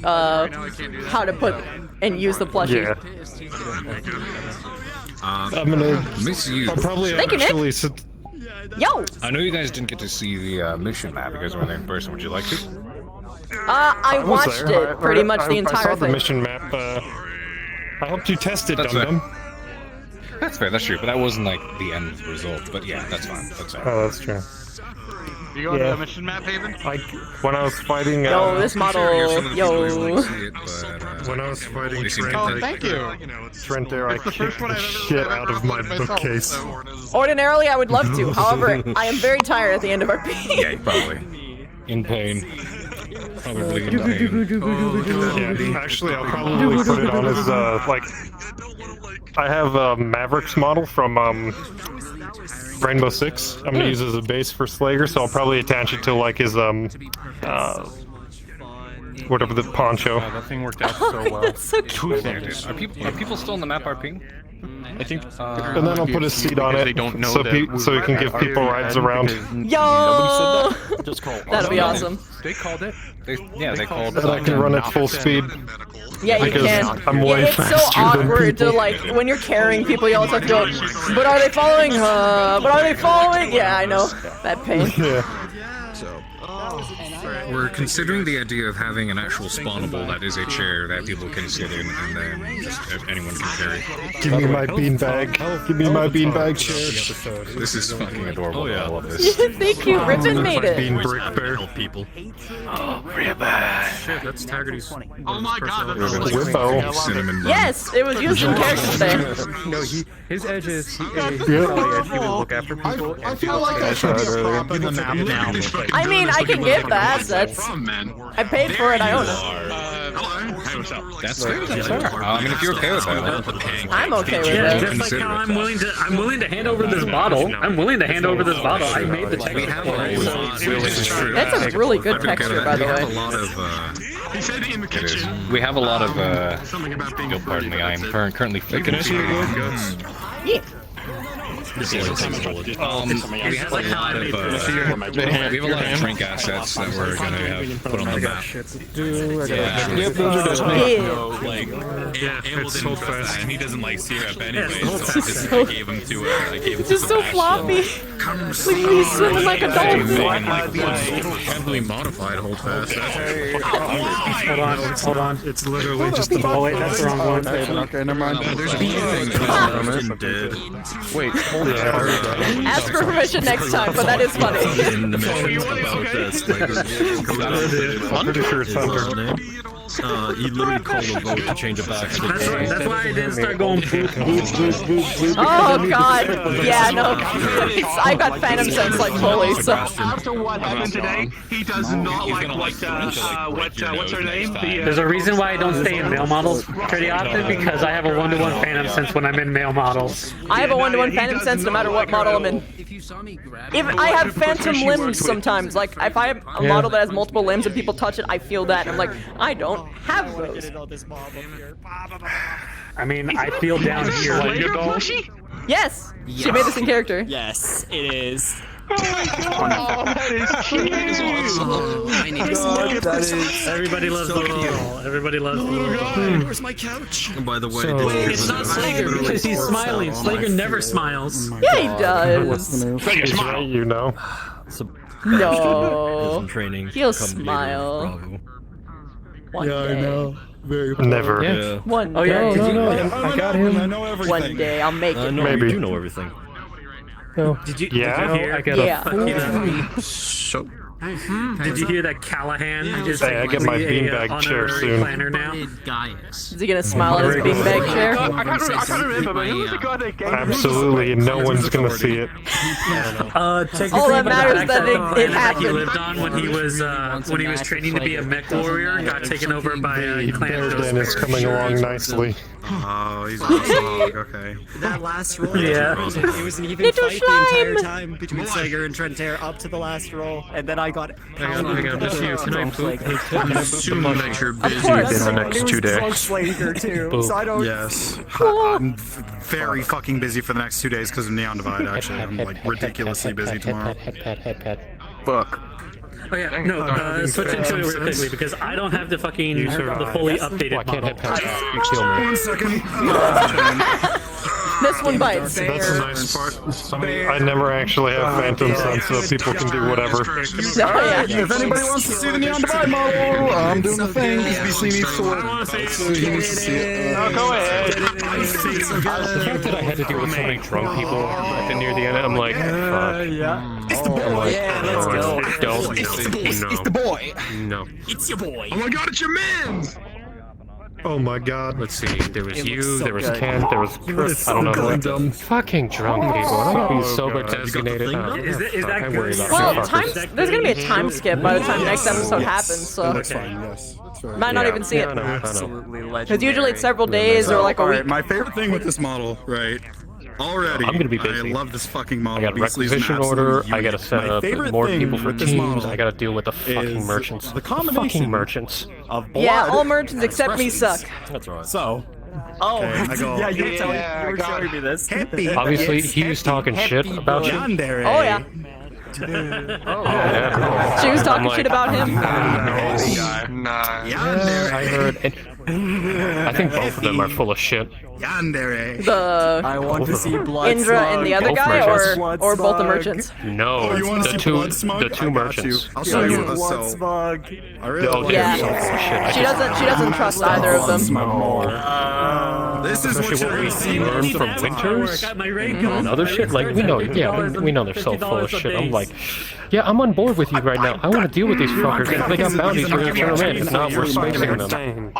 how to put and use the plushie. Yeah. I'm gonna miss you. I'll probably Thank you, Nick. actually Yo! I know you guys didn't get to see the mission map. You guys were there in person. Would you like to? I was watched there. it pretty much the I entire saw the thing. mission map. I helped you test it, That's dum-dum. That's fair. That's true. But that wasn't like the end result. But yeah, that's fine. That's fair. Oh, that's true. You going Yeah. to the mission map, Haven? When I was fighting, Yo, this model, yo. when I was fighting Trent, Oh, thank you. Trent there, I kicked the shit out of my bookcase. Ordinarily, I would love to. However, I am very tired at the end of RP. Yeah, probably. In pain. Probably in pain. Yeah, actually, I'll probably put it on as like. I have a Mavericks model from Rainbow Six. I'm gonna use it as a base for Slayer, so I'll probably attach it to like his whatever the poncho. Oh, that thing worked out so well. That's so cute. Are people still in the map RPing? I think. And then I'll put a seat on because it they don't know so, that so he can give people rides around. Yo! Just call. That'll be awesome. They called it. They called. And I can run at full speed. Yeah, you Because can. I'm way It's so faster than awkward to people. like when you're carrying people. You always have to go. But are they following? But are they following? Yeah, I know that pain. Yeah. We're considering the idea of having an actual spawnable that is a chair that people can sit in and then just anyone can carry. Give me my beanbag. Give me my beanbag chair. This is fucking adorable. Oh, yeah. I love this. Thank you, Ribbon made it. Bean brick bear. People. Oh, Ribbon. Shit, that's Taggarty's. Oh my god, that's Whippo. Cinnamon bun. Yes, it was used in character there. No, his edge is he Yeah. he would look after people. I feel like I should be a prop in the map now. I mean, I can give the assets. I paid for it. I own it. That's fair. I mean, if you're okay with that, I'm okay with Yeah, it. just like how I'm willing to hand over this bottle. I'm willing to hand over this bottle. I made the texture for it. this is true. That's a really good texture, by the We have a way. lot of. He said in the It is. kitchen. We have a lot of. Something about being Pardon me. I am currently flicking. Can I see your guts? Yeah. We have like a lot of drink assets that we're gonna have put on the map. Yep, those are just Like, Amble didn't trust that, and he doesn't like syrup anyway, so I gave him to It's just so floppy. Like he's swimming like a dolphin. Heavily modified holdfast. Hold on. It's literally just the ball. Oh, wait, that's the wrong one. Okay, never mind. There's a Dead. Wait, Ask for permission next time, but that is funny. In the mission about I'm pretty sure it's Thunder. he literally called a vote to change it back. That's why I didn't start going boop, boop, boop, boop, boop. Oh god. Yeah, no. I got Phantom Sense like fully, so. After what happened today, he does not like what's her name? There's a reason why I don't stay in male models pretty often, because I have a 1-to-1 Phantom Sense when I'm in male models. I have a 1-to-1 Phantom Sense no matter what model I'm in. If I have phantom limbs sometimes, like if I have a model that has multiple limbs and people touch it, I feel that. I'm like, I don't have those. I mean, I feel down here. Yes! She made this in character. Yes, it is. Oh, that is cute. Everybody loves the roll. Everybody loves the roll. Where's my couch? And by the way, It's not Slager because he's smiling. Slager never smiles. Yeah, he does. You know. No. Training. He'll smile. One day. I know. Very Never. Yeah. One day. Oh yeah, did you? I got him. I know everything. One day I'll make it. Maybe. You do know everything. Did you? Yeah. Did you hear? I got Yeah. So. Did you hear that Callahan? Just Hey, I get my beanbag chair soon. Planner now. Is he gonna smile at his beanbag chair? I can't remember, but who was the guy that gave Absolutely, no one's gonna see it. All that matters is that it He happened. lived on when he was training to be a mech warrior. Got taken over by a clan. Dan is coming along nicely. Oh, he's a dog. Okay. That last roll, Yeah. it was an even Little fight the entire slime. time between Slager and Trentair up to the last roll, and then I got pounded. I got this here. Can I poop? Assume that you're Of busy course. in the next 2 days. Slager too, so I don't. Yes. I'm very fucking busy for the next 2 days because of Neon Divide, actually. I'm like ridiculously busy tomorrow. Fuck. Oh yeah, no, switch into it real quickly because I don't have the fucking the fully updated model. You kill me. 1 second. This one bites. That's the nice part. I never actually have Phantom Sense, so people can do whatever. Oh yeah. If anybody wants to see the Neon Divide model, I'm doing the thing. BC needs to work. So he needs to see it. Go ahead. The fact that I had to deal with so many drunk people near the end, I'm like, fuck. It's the boy. Yeah, let's go. Don't. It's the boy. No. It's your boy. Oh my god, it's your man! Oh my god. Let's see. There was It you, looks so there was good. Kent, there was Chris. I don't know. Fucking drunk people. I don't be sober God. designated. Oh, Is that I worry good? about Well, fuckers. time, there's gonna be a time skip by the time next episode happens, so That's fine, yes. That's right. might not even see it. I know. Absolutely legendary. Because usually it's several days or like a Alright, week. my favorite thing with this model, right? Already, I'm gonna be busy. I love this fucking I model. got Beastly's an requisition absolute order. unit. I gotta set My up favorite more thing people for with this teams. model I gotta deal with the fucking is merchants. the combination fucking merchants. of blood. Yeah, all merchants except me suck. That's right. So, Oh, I go, yeah, you were showing me this. happy. Obviously, yes, he was talking shit about you. Yandere. Oh yeah. Yeah. She was talking I'm shit like, about him. Yandere. I heard. I think both of them are full of shit. Yandere. The I want to see blood. Indra and the other Both guy, merchants. or both the merchants. No, you want to the see two, blood smug? the two I got merchants. you. I'll show you. Blood So, smug. I really Oh, like Yeah. they're so full of shit. She doesn't trust either of them. This is what Especially what we see learned from Winters Got my ray gun. and other shit. Like we know, we know they're so full of shit. I'm like, yeah, I'm on board with you right now. I want to deal with these fuckers. If they got bounties, we're gonna turn them in. If not, we're spacing them.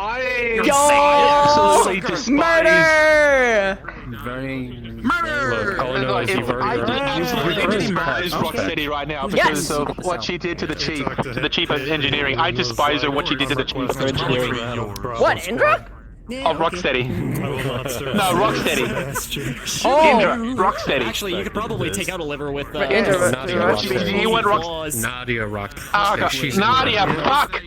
Yo! Murder! Look, all I know is you've already despise Rocksteady right now because of what she did to the chief of engineering. I despise her what she did to the chief of engineering. What, Indra? Oh, Rocksteady. No, Rocksteady. Oh. Indra, Rocksteady. Actually, you could probably take out a liver with Indra. You went Rock. Nadia rocked. Ah, She's Nadia, fuck.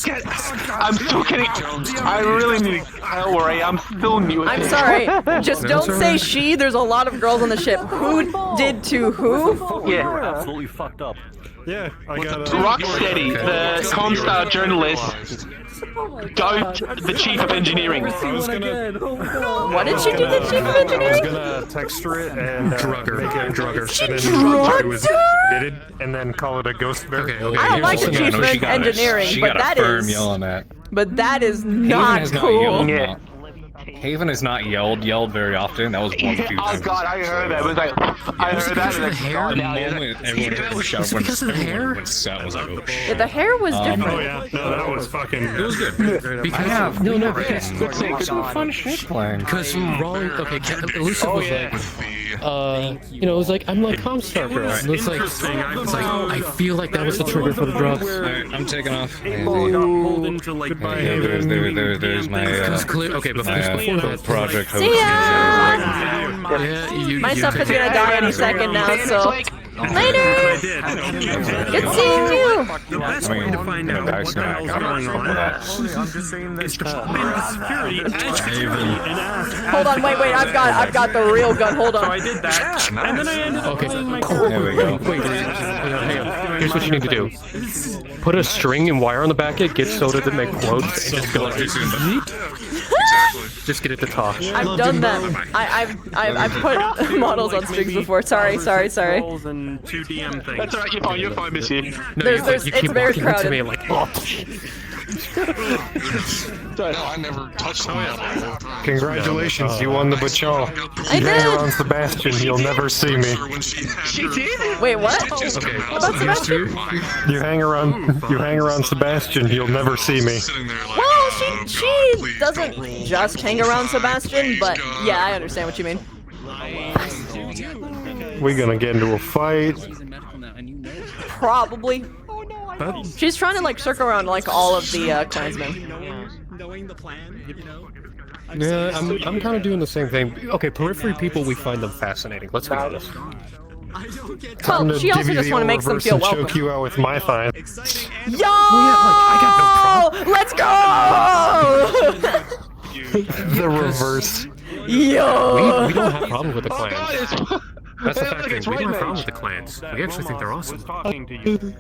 I'm still kidding. I really need to tell Ray. I'm still new. I'm sorry. Just don't say she. There's a lot of girls on the ship. Who did to who? Yeah. Absolutely fucked up. Yeah, I got Rocksteady, the Comstar journalist, the chief of engineering. What did she do, the chief of engineering? I was gonna texture it and Drugger. make it a drugger. She and drugged then it was edited and then call it a ghost bear. I don't like the chief of engineering, but that is. Yelling at. But that is Haven not has cool. Not yelled. Haven has not yelled very often. That was one of two Oh times. god, I heard that. It was like, I heard that. And The moment everyone was shouting because of the hair. When Seth was like, oh shit. Yeah, the hair was different. Oh yeah, no, that was fucking. It was good. Because Because it's some fun shit playing. Because Raleigh, okay, Elusive was like, you know, it was like, I'm like Comstar girl. And it's like, I feel like that was the trigger for the drugs. Alright, I'm taking off. There's my okay, but before that, project host. See ya! Yeah, My stuff is gonna die any second now, so. Later! Good seeing you! The best way to find out what the hell's going on is to pop into security and ask. Hold on, wait, I've got the real gun, hold on. So I did that, and then I ended up playing my There we go. Wait, hang on. Here's what you need to do. Put a string and wire on the back of it, get soda to make quotes, and just go like this. Just get it to talk. I've done that. I've put models on strings before. Sorry. And 2DM things. That's alright, you're fine, Missy. No, There's you it's keep very walking up to crowded. me like, oh. No, I never touched them. Congratulations, you won the baton. I You hang did. around Sebastian, you'll never see me. She did? Wait, what? Okay. About Sebastian? You hang around Sebastian, you'll never see me. Well, she doesn't just hang around Sebastian, but yeah, I understand what you mean. We gonna get into a fight. Probably. She's trying to like circle around like all of the clansmen. Knowing the plan, you know. Yeah, I'm kind of doing the same thing. Okay, periphery people, we find them fascinating. Let's be honest. Well, she also just want to make them feel welcome. Choke you out with my thigh. Yo! I got no Let's go! The reverse. Yo! We don't have problems with the clans. That's the fact. We don't have problems with the clans. We actually think they're awesome. Talking to you.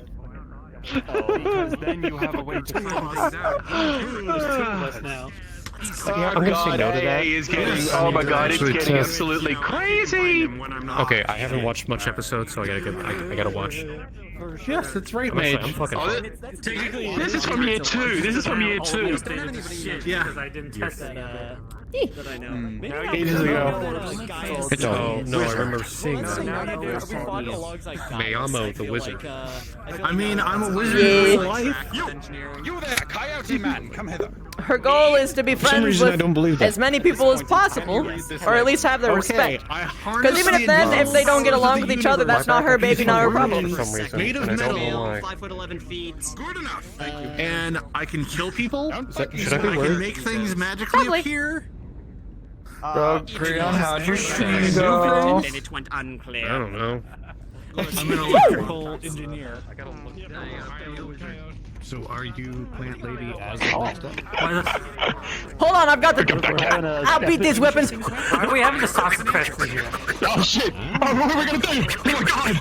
Because then you have a way to figure things out. There's two of us now. Yeah, I'm gonna say no to that. Is getting, oh my god, it's getting absolutely crazy! Okay, I haven't watched much episodes, so I gotta watch. Yes, it's right, mate. mate. I'm fucking. This is from year 2. This is from year 2. Yeah. Because I didn't test that I know. Ages ago. No, I remember seeing that. Mayamo, the wizard. I mean, I'm a wizard in real life. You there, coyote man, come hither. Her goal is to be friends reason, I with don't believe that. as many people as possible, or at least have their respect. Because even if they don't get along with each other, that's not her baby, not her problem. For some reason, Made of and I don't know metal, why. 5'11" feet. Good enough. Thank you. And I can kill people. Should I be I can worried? make things magically Probably. appear. Creon, how'd your stream go? And it went unclear. I don't know. I'm an electrical engineer. I gotta look at that. So are you plant lady as Hold on, I've got the. I'll beat these weapons. Why are we having the sausage festival here? Oh shit! Oh, what are we gonna do? Oh my god!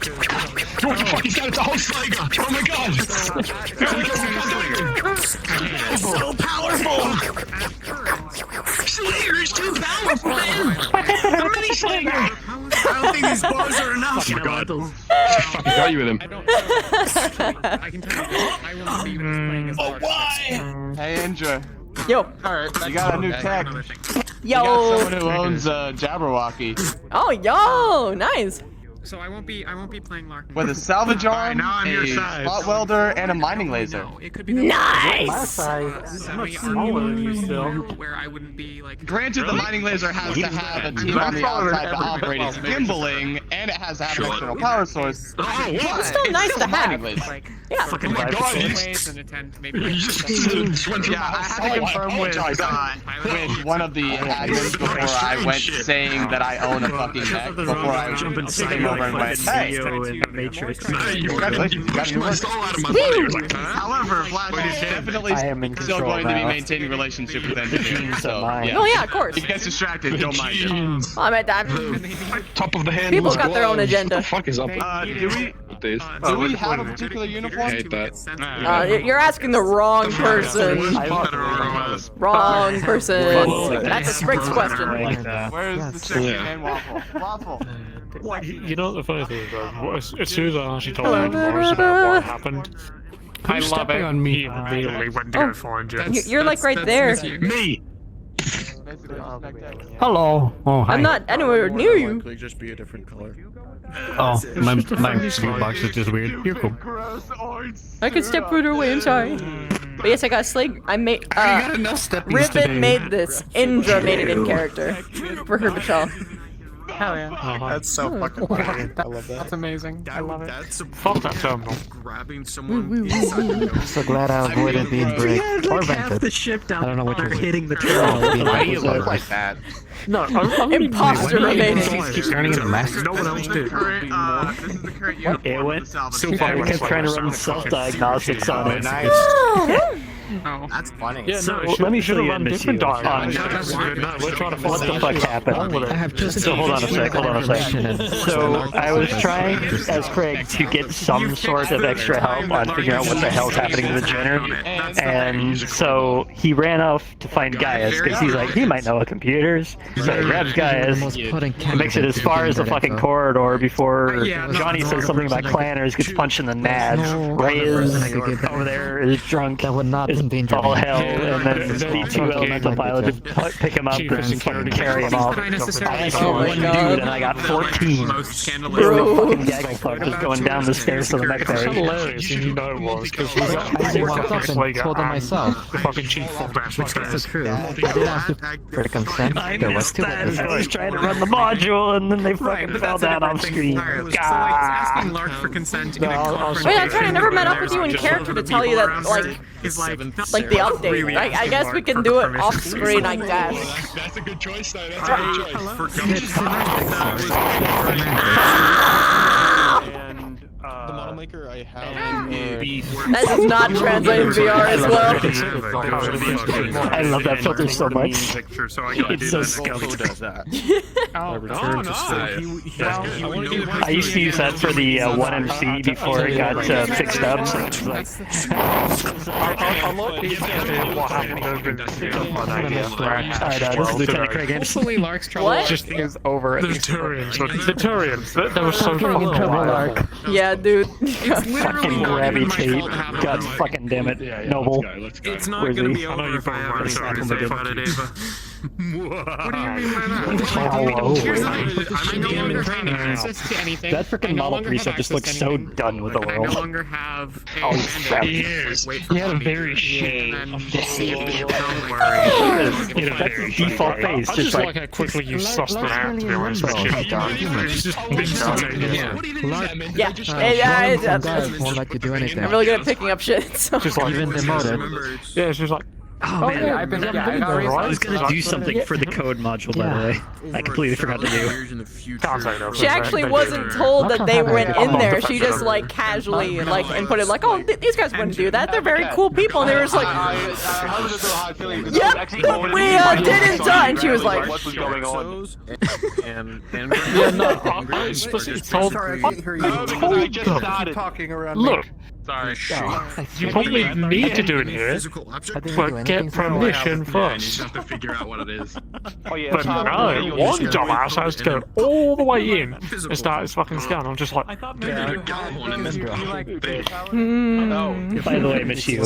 What the fuck? He's got a whole Slayer! Oh my god! So powerful! Slayer is too powerful, man! The mini Slayer! I don't think these bars are enough. Oh my god. Fucking got you with him. I can tell you this, I will not be even playing as Oh, why? Hey, Indra. Yo. You got a new tech. You Yo. got someone who owns Jabberwocky. Oh, yo, nice. So I won't be playing Larkin. With a salvage arm, now I'm your a size. spot welder, and a mining laser. It could be the Nice. Much smaller than you still. where I wouldn't be like. Granted, the mining laser has to have a team on the outside to operate its gimbaling, and it has to have an external power source. It's still nice to have. Yeah. Fucking my vibe. God, Ways and attend maybe. Like, Yeah, I had to confirm with one of the admins before I went saying that I own a fucking mech before I came over and went, hey, Matrix. congratulations, you got a new one. However, Flash is definitely still going to be maintaining relationship with engineers, so yeah. Oh yeah, of course. If he gets distracted, don't mind him. I'm at that. Top of the hand. People got their own agenda. What the fuck is up? Do we have a particular uniform? I hate that. You're asking the wrong person. Wrong person. That's a Spriggs question. Where's the chicken and waffle? Waffle. You know what the funny thing is, though? As soon as I actually told Morris about what happened, I love it. on me immediately went to go find you. You're like right there. Me! Hello. Oh, hi. I'm not anywhere near you. Could just be a different color. Oh, my blue box is just weird. You're cool. I could step further away. I'm sorry. But yes, I got Slag. I made. Ribbon made this. Indra made it in character for her patrol. Hell yeah. That's so fucking funny. I love that. That's amazing. I love it. That's Fuck that terminal. grabbing someone inside the door. So glad I avoided being bricked or vented. The ship down I don't know which was hitting the Why do you look like that? No, I'm Imposter remaining. keep turning into masks. No one else did. This is the current uniform. It went so I kept trying to run self-diagnostics on it. That's funny. Yeah, So, no, let me show you run in different diagrams. No, We're trying to What the fuck happened? I have just So hold on a sec. So I was trying as Craig to get some sort of extra help on figuring out what the hell's happening to the Jenner, and so he ran off to find Gaius because he's like he might know computers. So he grabs Gaius, and makes it as far as the fucking corridor before Johnny says something about clanners, gets punched in the nads. Ray is over there is drunk. That would not Is endanger all me. hell, and then the two elemental pilots just pick him up and fucking carry him off. I had one dude and I got 14. Bro, fucking gaggle fuck just going down the stairs to the mech It's bay. hilarious, and you know it was, because he's I walked up and told them myself. the fucking chief of that That's true. I did ask for the consent. There was two of I was trying to run the module and then they fucking fell down off screen. asking Lark for consent. Wait, I'm trying. I never met up with you in character to tell you that, like the update. I guess we can do it off screen, I guess. That's a good choice, though. That's a good choice. The model maker I have That does not translate in VR as well. I love that filter so much. It's so Who does that? I used to use that for the 1MC before it got fixed up. So it's like, Alright, this is Lieutenant Craig Anderson. Hopefully Lark's trouble What? just is over. The Turians. That was so fun. Yeah, dude. Fucking gravitate. God fucking damn it. Noble. It's not Where's gonna he? be over if I have to start to say fun at Ava. What do you mean by Oh, that? that freaking model preset just looks so done with the I no world. longer have a Oh, crap. He is. He had a very shitty. Don't worry. That's his default face. I just like how quickly you sussed it out, to be honest with you. It's just Yeah, Won't let you do anything. I'm really good at picking up shit. So. just like Even demoted. yeah, it's just like Oh man, yeah, I've been. yeah, Yeah, I was gonna do something for the code module, by the way. I completely forgot to do. She actually wasn't told that they went in there. She just like casually like inputted like, oh, these guys wouldn't do that. They're very cool people. And they were just like, yep, but we didn't. And she was like, What was going on? yeah, no, I explicitly told talking around. look, Sorry. you probably need to do it here, but get permission first. You have to figure out what it is. But no, one dumbass has to go all the way in and start his fucking scan. I'm just like, By the way, Miss Yu,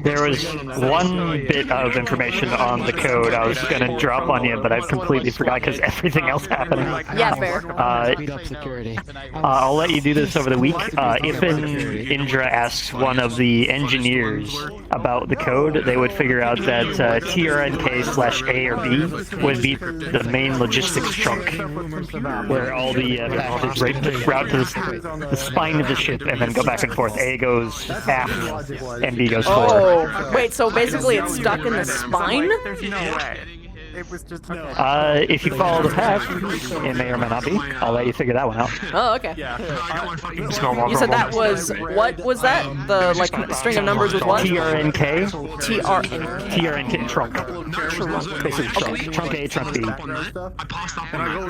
there was one bit of information on the code I was gonna drop on you, but I completely forgot because everything else happened. yeah, fair. Speed up security. I'll let you do this over the week. If often Indra asks one of the engineers about the code, they would figure out that TRNK/A or B would be the main logistics trunk, where all the packages route to the spine of the ship and then go back and forth. A goes aft and B goes forward. Oh, wait, so basically it's stuck in the spine? There's no way. It was just If you follow the path, it may or may not be. I'll let you figure that one out. Oh, okay. Yeah. You said that was, what was that? The, like, string of numbers was what? TRNK. TRNK. TRNK, trunk. Basically trunk. Trunk A, trunk B. So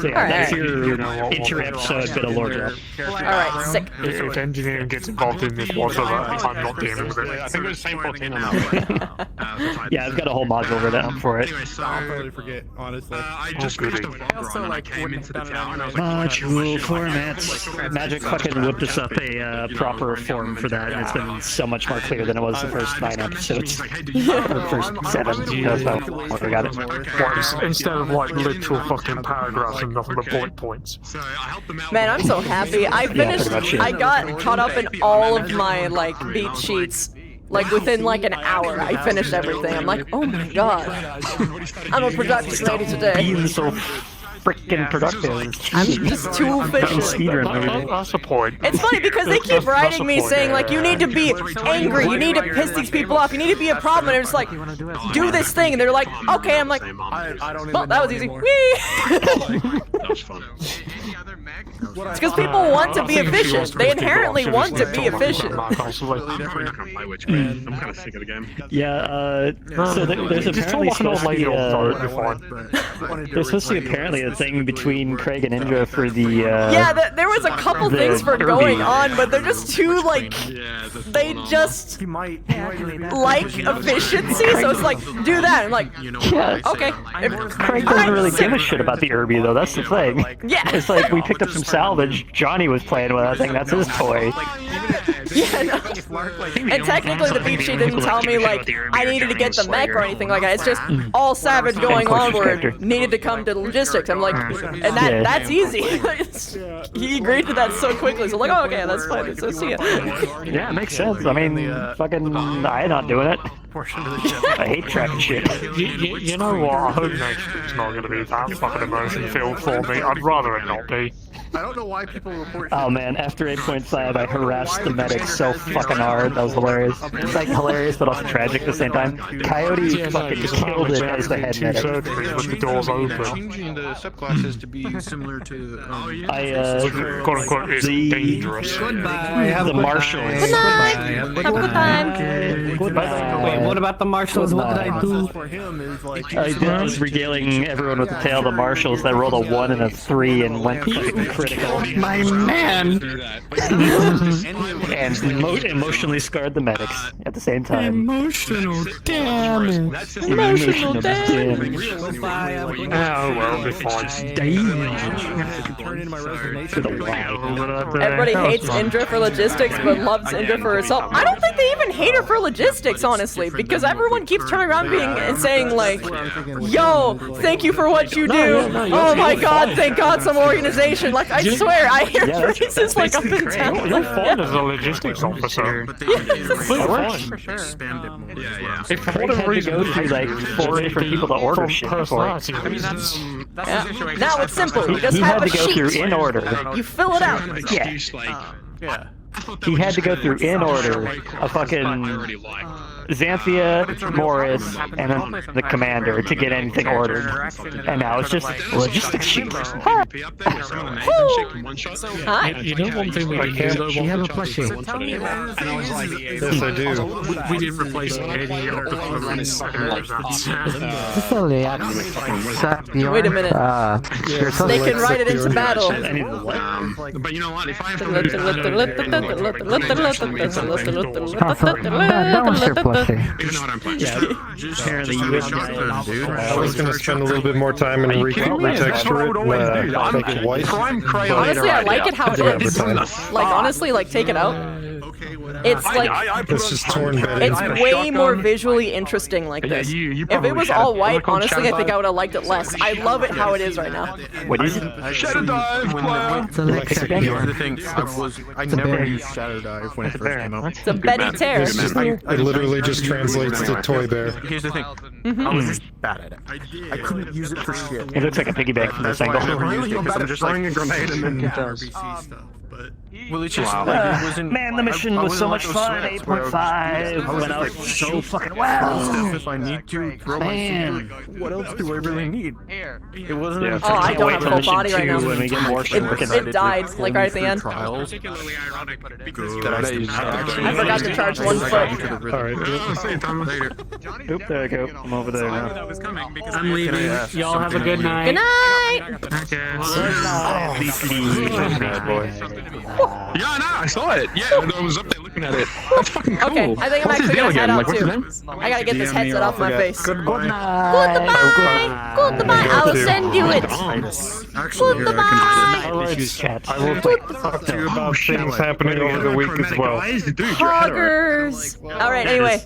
yeah, that's your inter-episode bit of lore drop. Alright, sick. If engineering gets involved in this whatsoever, I'm not dealing with it. I think there's the same 14 on that one. Yeah, I've got a whole module written for it. I'll totally forget, honestly. I just finished a also like came into the town. Module formats. Magic fucking whipped us up a proper form for that, and it's been so much more clear than it was the first 9 episodes. The first 7. That's how I got it. Instead of like literal fucking paragraphs and nothing but bullet points. Man, I'm so happy. I finished, I got caught up in all of my, like, beat sheets. Like, within, like, an hour, I finished everything. I'm like, oh my god. I'm a productive lady today. Being so freaking productive. I'm just too efficient. That's the point. It's funny because they keep writing me saying, like, you need to be angry, you need to piss these people off, you need to be a problem, and it's like, do this thing, and they're like, okay, I'm like, well, that was easy. Whee! It's because people want to be efficient. They inherently want to be efficient. I'm kind of sick of the game. Yeah, so there's apparently supposed to be there's supposed to be apparently a thing between Craig and Indra for the yeah, there was a couple things for going on, but they're just too, like, they just like efficiency, so it's like, do that, and like, yeah, okay. Craig doesn't really give a shit about the Irby though, that's the thing. Yeah. It's like, we picked up some salvage, Johnny was playing with that thing, that's his toy. Yeah, no. And technically the beat sheet didn't tell me, like, I needed to get the mech or anything like that. It's just all Savage going onward needed to come to logistics. I'm like, and that's easy. He agreed to that so quickly, so I'm like, oh, okay, that's fine, so see ya. Yeah, it makes sense. I mean, fucking, I'm not doing it. I hate tracking shit. You know what? I hope next week's not going to be that fucking emotion filled for me. I'd rather it not be. I don't know why people report. Oh man, after 8.5, I harassed the medics so fucking hard. That was hilarious. It's like hilarious, but also tragic at the same time. Coyote fucking just killed it as the head medic. With the doors open. Changing the subclasses to be similar to quote unquote is dangerous. The marshals. Good night. Have a good time. Goodbye. Wait, what about the marshals? What did I do? I was regaling everyone with the tale of the marshals that rolled a 1 and a 3 and went fucking critical. My man! And emotionally scarred the medics at the same time. Emotional damage. Emotional damage. Oh, well, before Everybody hates Indra for logistics, but loves Indra for herself. I don't think they even hate her for logistics, honestly, because everyone keeps turning around and saying, like, yo, thank you for what you do. Oh my god, thank god, some organization. Like, I swear, I hear phrases like up and down. You're fine as a logistics officer. For sure. If for Craig whatever had to go reason, through like 4 different people to order shit before. I mean, that's the situation. Now it's simple. You just He have had a to go through sheet. in order. You fill it out. Yeah. Yeah. He had to go through in order a fucking Xanthia, Morris, and then the commander to get anything ordered. And now it's just logistics sheet. Hi. you know one thing we can do? You have a plushie. Yes, I do. We didn't replace any of the Wait a minute. They can write it into battle. But you know what? If I have to even know what I'm playing. Apparently you I was going to spend a little bit more time and retexture it and make it white. Honestly, I like it how it is. Like, honestly, like, take it out. It's like It's just torn bedding. it's way more visually interesting like this. If it was all white, honestly, I think I would have liked it less. I love it how it is right now. What is it? Shadow dive, player. Here's the thing, I never used Shadow Dive when it first came out. It's a Betty tear. It literally just translates to toy bear. Here's the thing, I was just bad at it. I couldn't use it for shit. It looks like a piggyback from this angle. I'm just throwing a grenade and then well, it's just like, it wasn't. Man, the mission was so much fun. 8.5 went out so fucking well. If I need to throw my secret, what else do I really need? It wasn't. Oh, I don't have full body right now. When we get more It died like right at the end. Particularly ironic, but I forgot to charge 1 foot. Alright. Oop, there I go. I'm over there now. I'm leaving. Y'all have a good night. Good night. Bad boy. Yeah, no, I saw it. Yeah, I was up there looking at it. That's fucking cool. Okay, I think I'm actually gonna head out too. I gotta get this headset off my face. Goodbye. Goodbye. I will send you it. Goodbye. I will talk to you about things happening over the week as well. Poggers. Alright, anyway.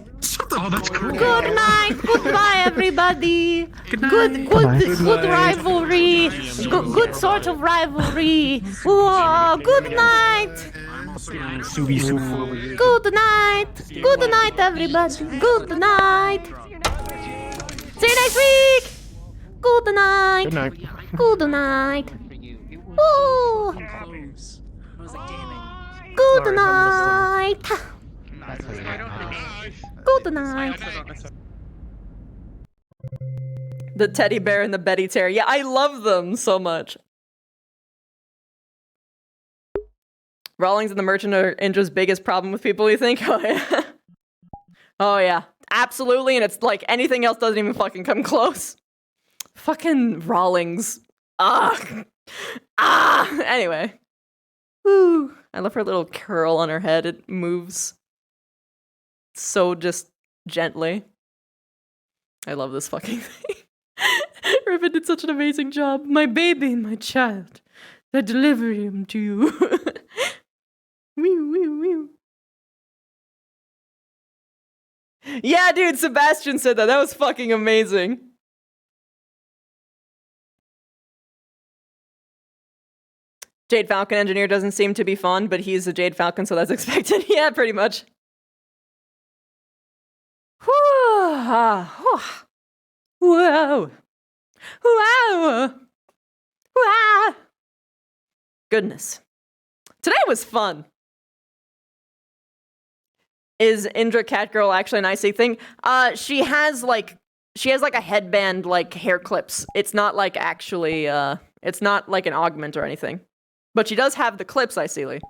Oh, that's cool. Good night. Goodbye, everybody. Good rivalry. Good sort of rivalry. Whoa, good night. Good night. Good night, everybody. Good night. See you next week. Good night. Good night. Good night. Woo. Good night. Good night. The teddy bear and the Betty tear. Yeah, I love them so much. Rawlings and the Merchant are Indra's biggest problem with people, you think? Oh, yeah. Oh, yeah. Absolutely, and it's like anything else doesn't even fucking come close. Fucking Rawlings. Anyway. Woo. I love her little curl on her head. It moves so just gently. I love this fucking thing. Riven did such an amazing job. My baby and my child. I deliver him to you. Wee, wee, wee. Yeah, dude, Sebastian said that. That was fucking amazing. Jade Falcon engineer doesn't seem to be fun, but he's a Jade Falcon, so that's expected. Yeah, pretty much. Whoa. Whoa. Wow. Wow. Goodness. Today was fun. Is Indra Catgirl actually an icy thing? She has like a headband, like hair clips. It's not like actually, it's not like an augment or anything. But she does have the clips, Icely.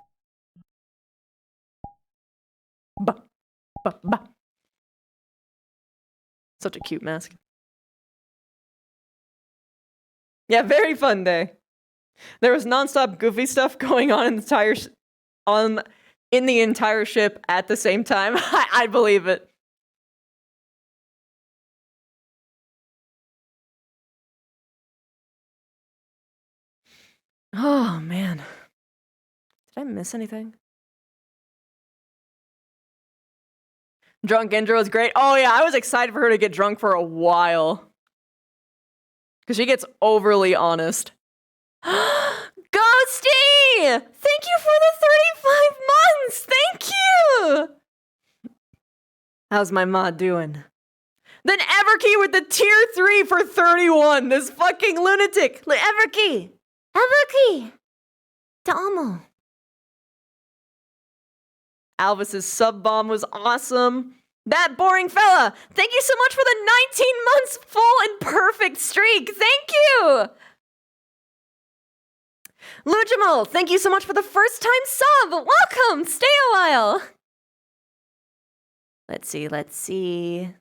Such a cute mask. Yeah, very fun day. There was nonstop goofy stuff going on in the entire ship at the same time. I believe it. Oh man. Did I miss anything? Drunk Indra was great. Oh yeah, I was excited for her to get drunk for a while. Because she gets overly honest. Ghosty! Thank you for the 35 months! Thank you! How's my mod doing? Then Everkey with the tier 3 for 31! This fucking lunatic! Everkey! Everkey! Damo! Alvis's sub bomb was awesome. That boring fella! Thank you so much for the 19 months full and perfect streak! Thank you! Lujamal, thank you so much for the first time sub! Welcome! Stay a while! Let's see.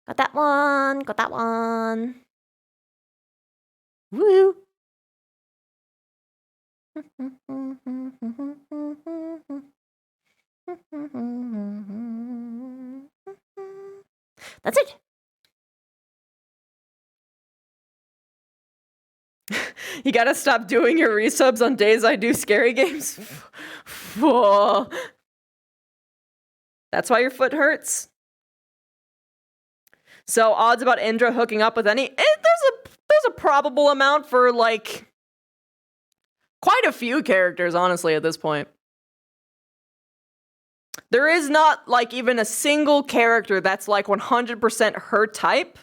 Got that one. Woo! That's it. You gotta stop doing your resubs on days I do scary games. Whoa. That's why your foot hurts. So odds about Indra hooking up with any there's a probable amount for like quite a few characters, honestly, at this point. There is not like even a single character that's like 100% her type.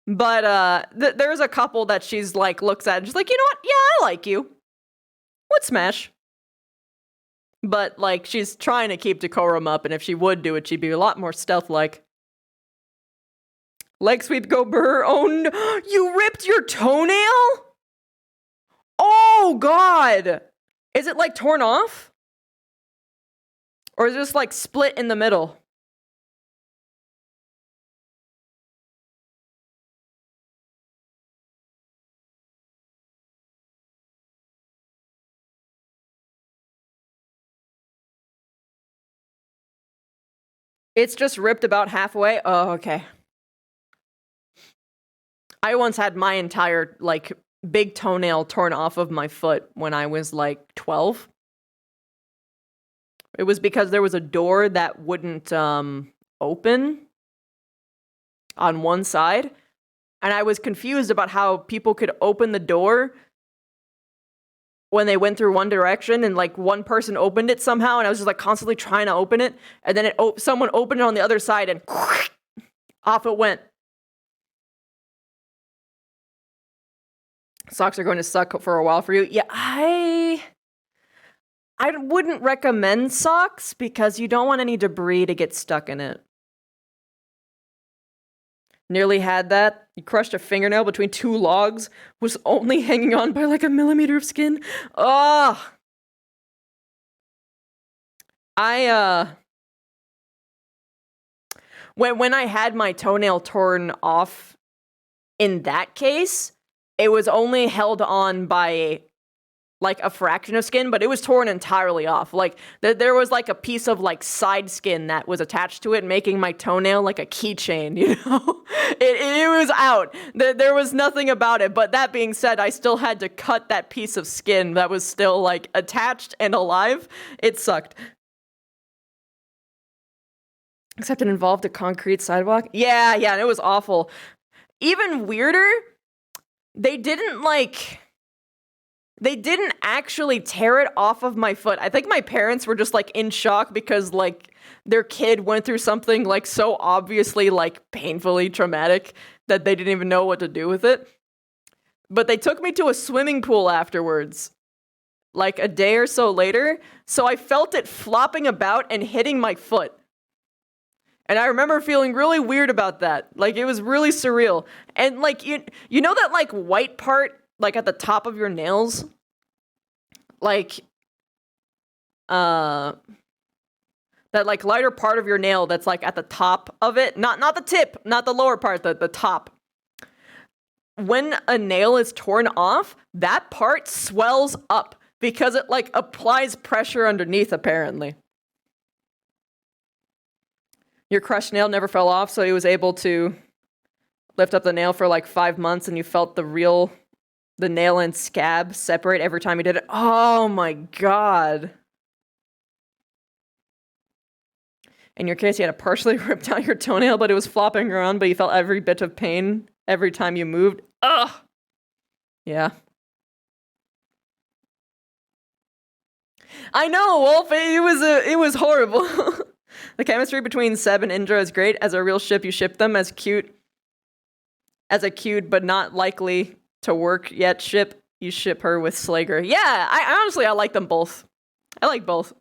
But there's a couple that she's like looks at and she's like, you know what? Yeah, I like you. Would smash. But like she's trying to keep decorum up, and if she would do it, she'd be a lot more stealth-like. Leg sweep, go burr. Oh no, you ripped your toenail? Oh god! Is it like torn off? Or is it just like split in the middle? It's just ripped about halfway? Oh, okay. I once had my entire, like, big toenail torn off of my foot when I was, like, 12. It was because there was a door that wouldn't, open on one side. And I was confused about how people could open the door when they went through one direction, and like one person opened it somehow, and I was just like constantly trying to open it, and then someone opened it on the other side, and off it went. Socks are going to suck for a while for you. Yeah, I wouldn't recommend socks because you don't want any debris to get stuck in it. Nearly had that. You crushed a fingernail between two logs. Was only hanging on by like a millimeter of skin. Ugh. When I had my toenail torn off in that case, it was only held on by like a fraction of skin, but it was torn entirely off. Like there was like a piece of like side skin that was attached to it, making my toenail like a keychain, you know? It was out. There was nothing about it. But that being said, I still had to cut that piece of skin that was still like attached and alive. It sucked. Except it involved a concrete sidewalk. Yeah, and it was awful. Even weirder, they didn't actually tear it off of my foot. I think my parents were just like in shock because like their kid went through something like so obviously like painfully traumatic that they didn't even know what to do with it. But they took me to a swimming pool afterwards, like a day or so later. So I felt it flopping about and hitting my foot. And I remember feeling really weird about that. Like it was really surreal. And like you know that like white part like at the top of your nails, like that like lighter part of your nail that's like at the top of it, not the tip, not the lower part, the top. When a nail is torn off, that part swells up because it like applies pressure underneath apparently. Your crushed nail never fell off, so he was able to lift up the nail for like 5 months, and you felt the nail and scab separate every time you did it. Oh my god. In your case, you had to partially rip out your toenail, but it was flopping around, but you felt every bit of pain every time you moved. Ugh. Yeah. I know, Wolf. It was horrible. The chemistry between Seb and Indra is great. As a real ship, you ship them. As a cute but not likely to work yet ship, you ship her with Slager. Yeah, I honestly like them both. I like both.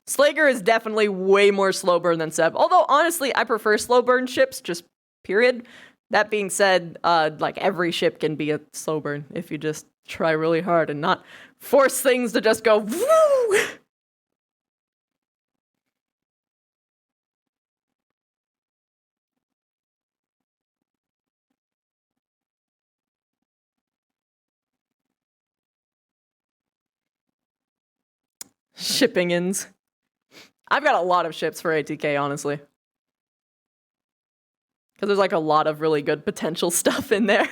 Slager is definitely way more slow burn than Seb. Although honestly, I prefer slow burn ships, just period. That being said, like every ship can be a slow burn if you just try really hard and not force things to just go woo. Shipping ins. I've got a lot of ships for ATK, honestly. Because there's like a lot of really good potential stuff in there.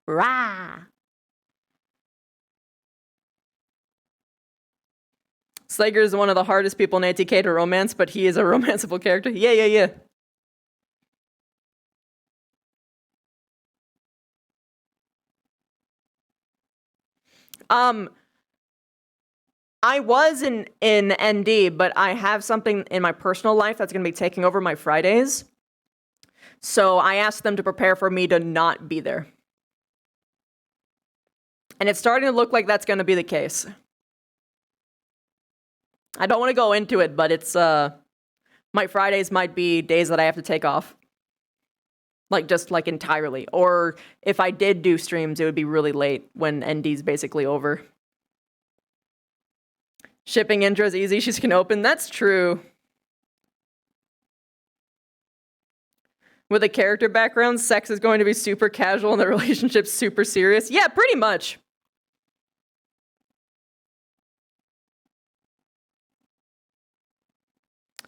Rah! Slager is one of the hardest people in ATK to romance, but he is a romanceable character. Yeah. I was in ND, but I have something in my personal life that's going to be taking over my Fridays. So I asked them to prepare for me to not be there. And it's starting to look like that's going to be the case. I don't want to go into it, but it's, my Fridays might be days that I have to take off. Like, just, like, entirely. Or if I did do streams, it would be really late when ND's basically over. Shipping Indra is easy, she's can open. That's true. With a character background, sex is going to be super casual and the relationship's super serious. Yeah, pretty much.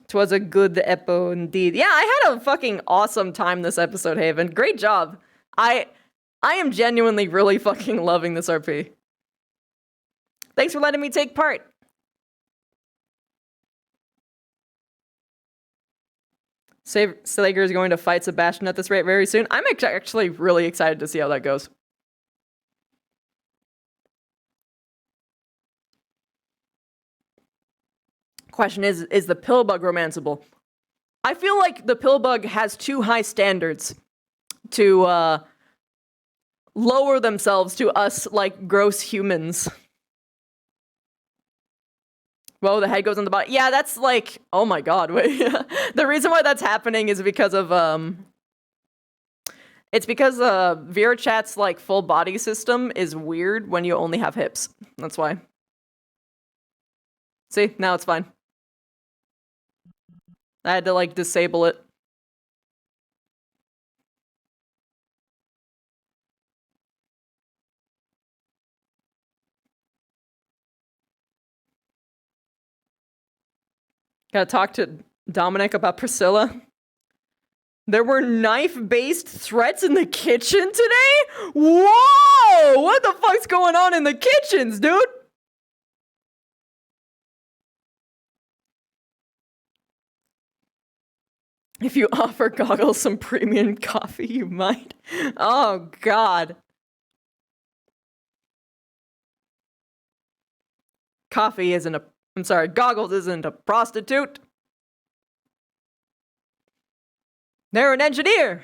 Twas a good epo indeed. Yeah, I had a fucking awesome time this episode, Haven. Great job. I am genuinely really fucking loving this RP. Thanks for letting me take part. Slager is going to fight Sebastian at this rate very soon. I'm actually really excited to see how that goes. Question is the Pillbug romanceable? I feel like the Pillbug has too high standards to lower themselves to us, like, gross humans. Whoa, the head goes on the bottom. Yeah, that's like, oh my god, wait. The reason why that's happening is because of, it's because VRChat's, like, full body system is weird when you only have hips. That's why. See, now it's fine. I had to, like, disable it. Gotta talk to Dominic about Priscilla. There were knife-based threats in the kitchen today? Whoa! What the fuck's going on in the kitchens, dude? If you offer Goggles some premium coffee, you might. Oh, God. Coffee isn't a... I'm sorry, Goggles isn't a prostitute. They're an engineer.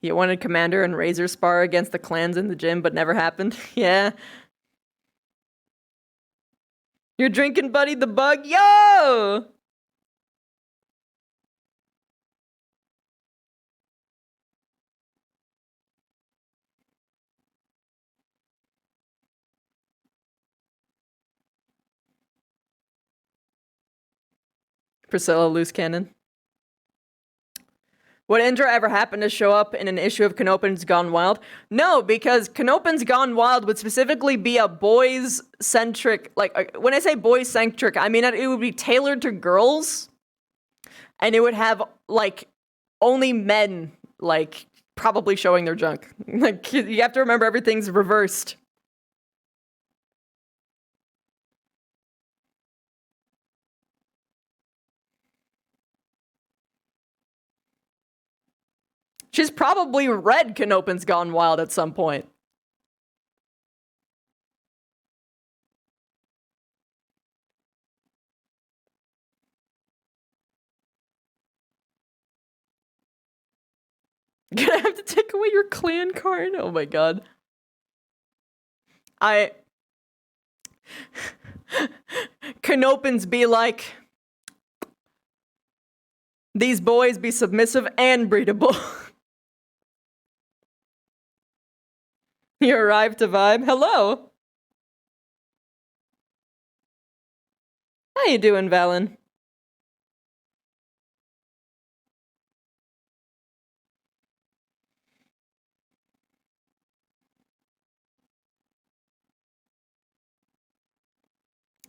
You wanted Commander and Razor spar against the clans in the gym, but never happened. Yeah. You're drinking Buddy the Bug? Yo! Priscilla loose cannon. Would Indra ever happen to show up in an issue of Canopin's Gone Wild? No, because Canopin's Gone Wild would specifically be a boys-centric, like, when I say boys-centric, I mean that it would be tailored to girls, and it would have, like, only men, like, probably showing their junk. Like, you have to remember everything's reversed. She's probably read Canopin's Gone Wild at some point. Gonna have to take away your clan card? Oh my god. Canopins be like, these boys be submissive and breedable. You arrived to vibe. Hello. How you doing, Valen?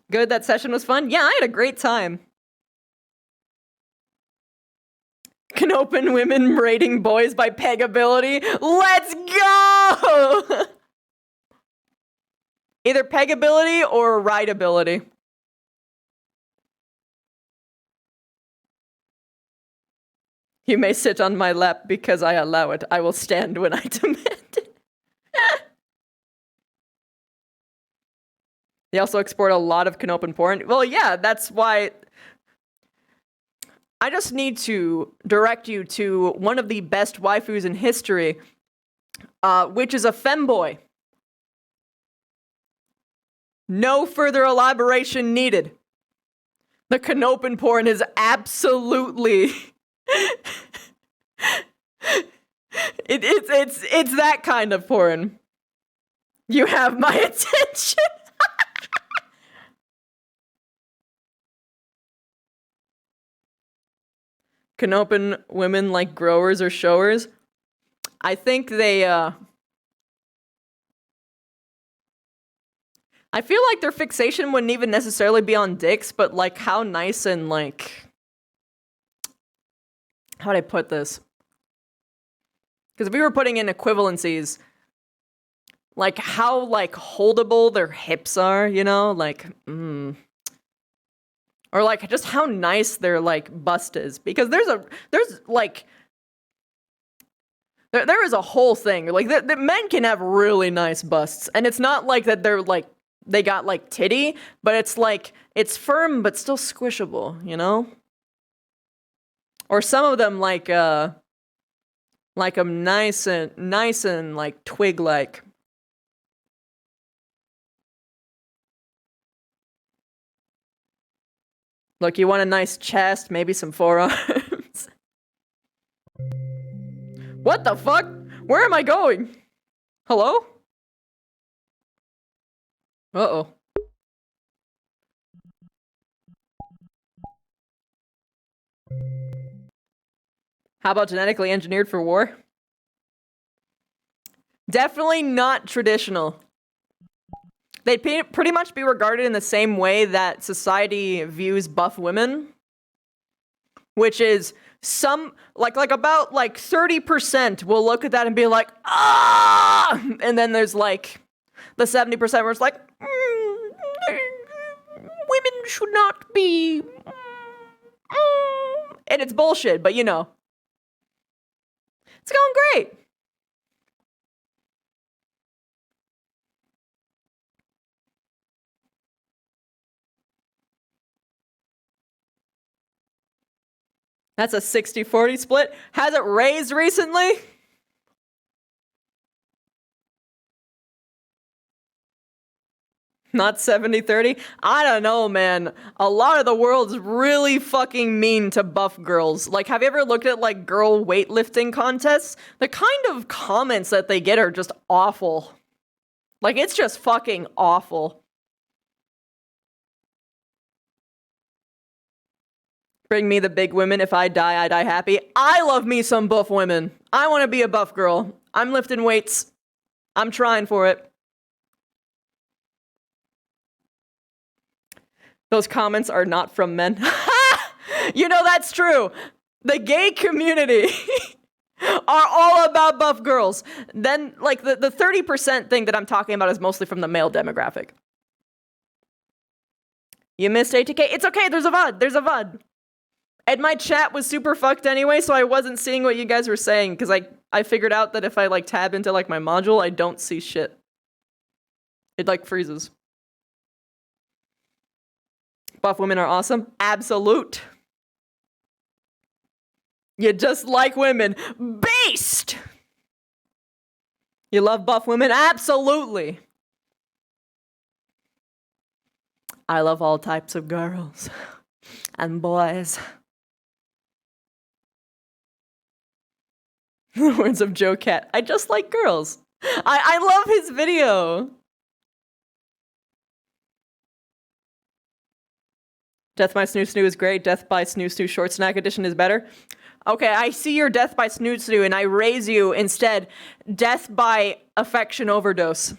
Good, that session was fun? Yeah, I had a great time. Can women rating boys by pegability? Let's go! Either pegability or rideability. You may sit on my lap because I allow it. I will stand when I demand it. They also export a lot of Canopen porn. Well, yeah, that's why... I just need to direct you to one of the best waifus in history, which is a femboy. No further elaboration needed. The Canopen porn is absolutely... It's that kind of porn. You have my attention. Canopen women like growers or showers. I think they I feel like their fixation wouldn't even necessarily be on dicks, but like how nice and like, how'd I put this? Because if we were putting in equivalencies, like how like holdable their hips are, you know, like, or like just how nice their like bust is. Because there is a whole thing. Like the men can have really nice busts, and it's not like that they're like they got like titty, but it's like it's firm but still squishable, you know? Or some of them like nice and like twig like. Look, you want a nice chest, maybe some forearms. What the fuck? Where am I going? Hello? Uh-oh. How about genetically engineered for war? Definitely not traditional. They'd pretty much be regarded in the same way that society views buff women. Which is about 30% will look at that and be like, ah! And then there's like the 70% where it's like, women should not be. And it's bullshit, but you know. It's going great. That's a 60-40 split. Has it raised recently? Not 70-30? I don't know, man. A lot of the world's really fucking mean to buff girls. Like, have you ever looked at, like, girl weightlifting contests? The kind of comments that they get are just awful. Like, it's just fucking awful. Bring me the big women. If I die happy. I love me some buff women. I want to be a buff girl. I'm lifting weights. I'm trying for it. Those comments are not from men. You know, that's true. The gay community are all about buff girls. Then, like, the 30% thing that I'm talking about is mostly from the male demographic. You missed ATK? It's okay, there's a VOD. There's a VOD. And my chat was super fucked anyway, so I wasn't seeing what you guys were saying, because I figured out that if I, like, tab into, like, my module, I don't see shit. It, like, freezes. Buff women are awesome. Absolute. You just like women. Based! You love buff women? Absolutely. I love all types of girls and boys. The words of Joe Cat. I just like girls. I love his video. Death by Snoo Snoo is great. Death by Snoo Snoo Short Snack Edition is better. Okay, I see your Death by Snoo Snoo and I raise you instead. Death by Affection Overdose.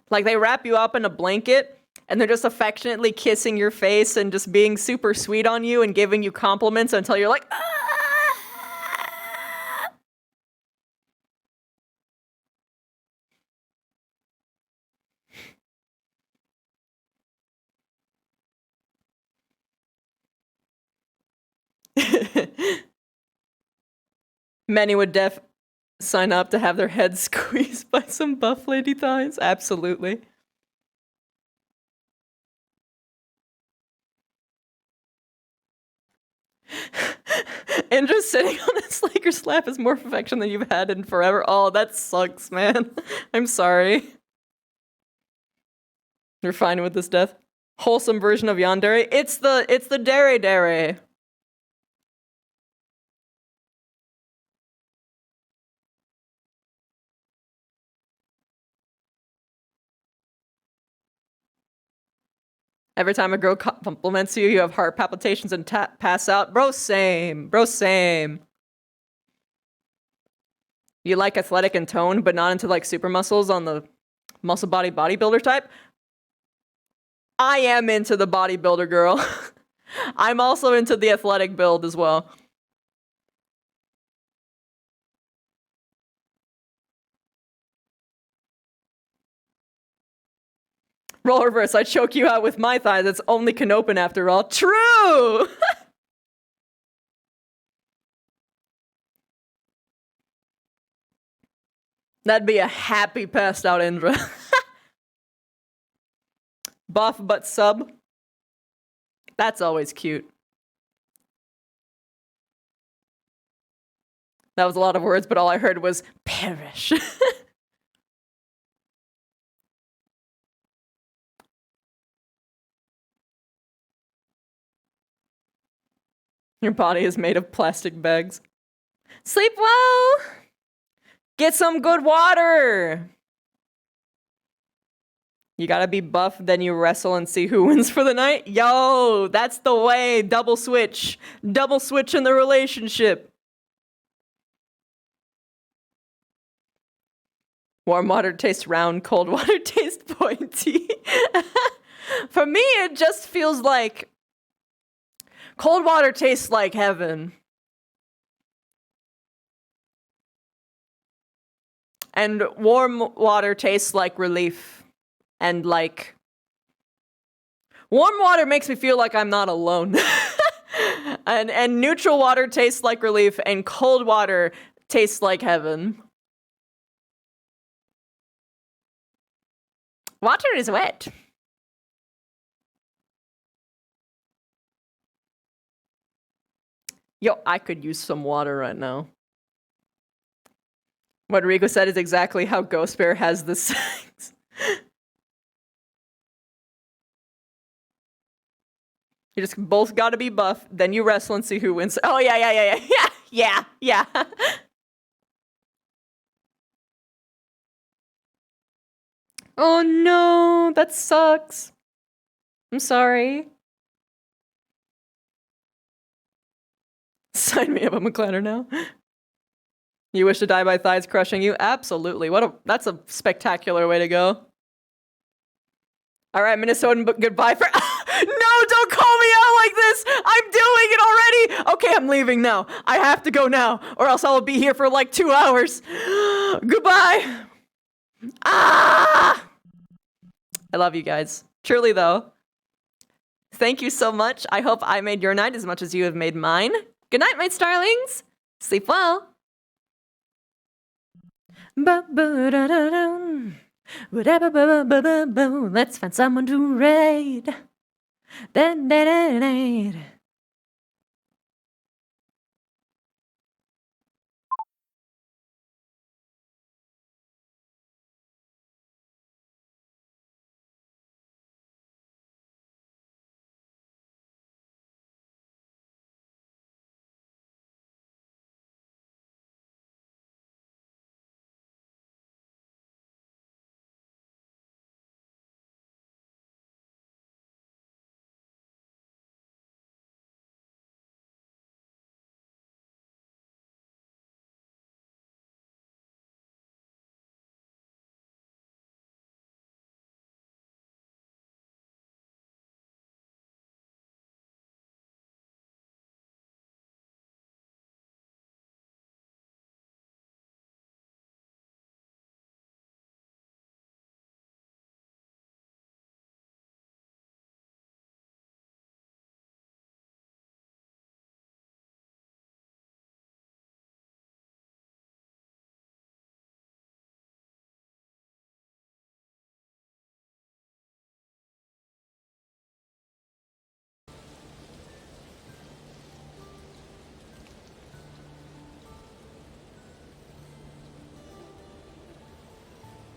Like they wrap you up in a blanket and they're just affectionately kissing your face and just being super sweet on you and giving you compliments until you're like, ah! Many would sign up to have their heads squeezed by some buff lady thighs. Absolutely. Indra sitting on a Slaker's lap is more perfection than you've had in forever. Oh, that sucks, man. I'm sorry. You're fine with this death? Wholesome version of yandere? It's the dere dere. Every time a girl compliments you, you have heart palpitations and pass out. Bro, same. Bro, same. You like athletic and tone, but not into like super muscles on the muscle body bodybuilder type? I am into the bodybuilder girl. I'm also into the athletic build as well. Role reverse, I choke you out with my thighs. It's only can open after all. True! That'd be a happy passed out Indra. Buff but sub. That's always cute. That was a lot of words, but all I heard was perish. Your body is made of plastic bags. Sleep well! Get some good water! You gotta be buff, then you wrestle and see who wins for the night? Yo, that's the way! Double switch! Double switch in the relationship! Warm water tastes round, cold water tastes pointy. For me, it just feels like cold water tastes like heaven. And warm water tastes like relief. And like... warm water makes me feel like I'm not alone. and neutral water tastes like relief, and cold water tastes like heaven. Water is wet. Yo, I could use some water right now. What Rico said is exactly how Ghost Bear has the sex. You just both gotta be buff, then you wrestle and see who wins. Oh, yeah. Oh no, that sucks. I'm sorry. Sign me up, I'm a clanner now. You wish to die by thighs crushing you? Absolutely. That's a spectacular way to go. All right, Minnesotan, goodbye for... No, don't call me out like this! I'm doing it already! Okay, I'm leaving now. I have to go now, or else I'll be here for like 2 hours. Goodbye! Ah! I love you guys. Truly, though. Thank you so much. I hope I made your night as much as you have made mine. Good night, my starlings. Sleep well. Let's find someone to raid.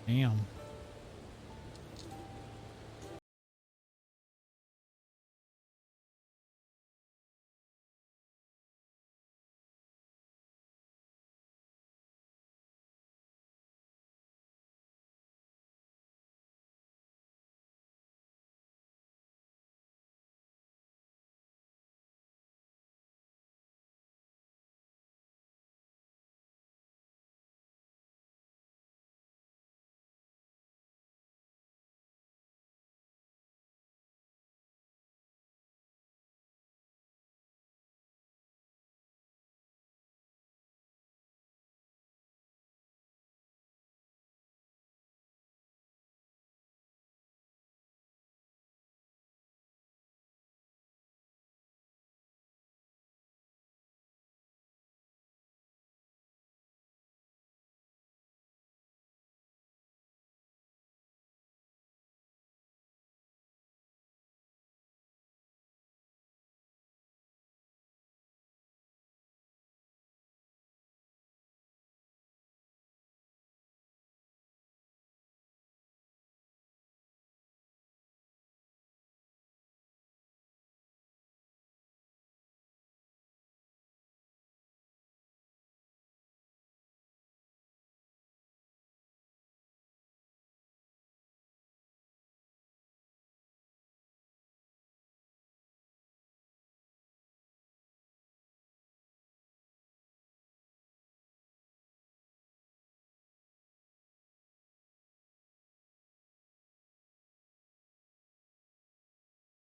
Damn.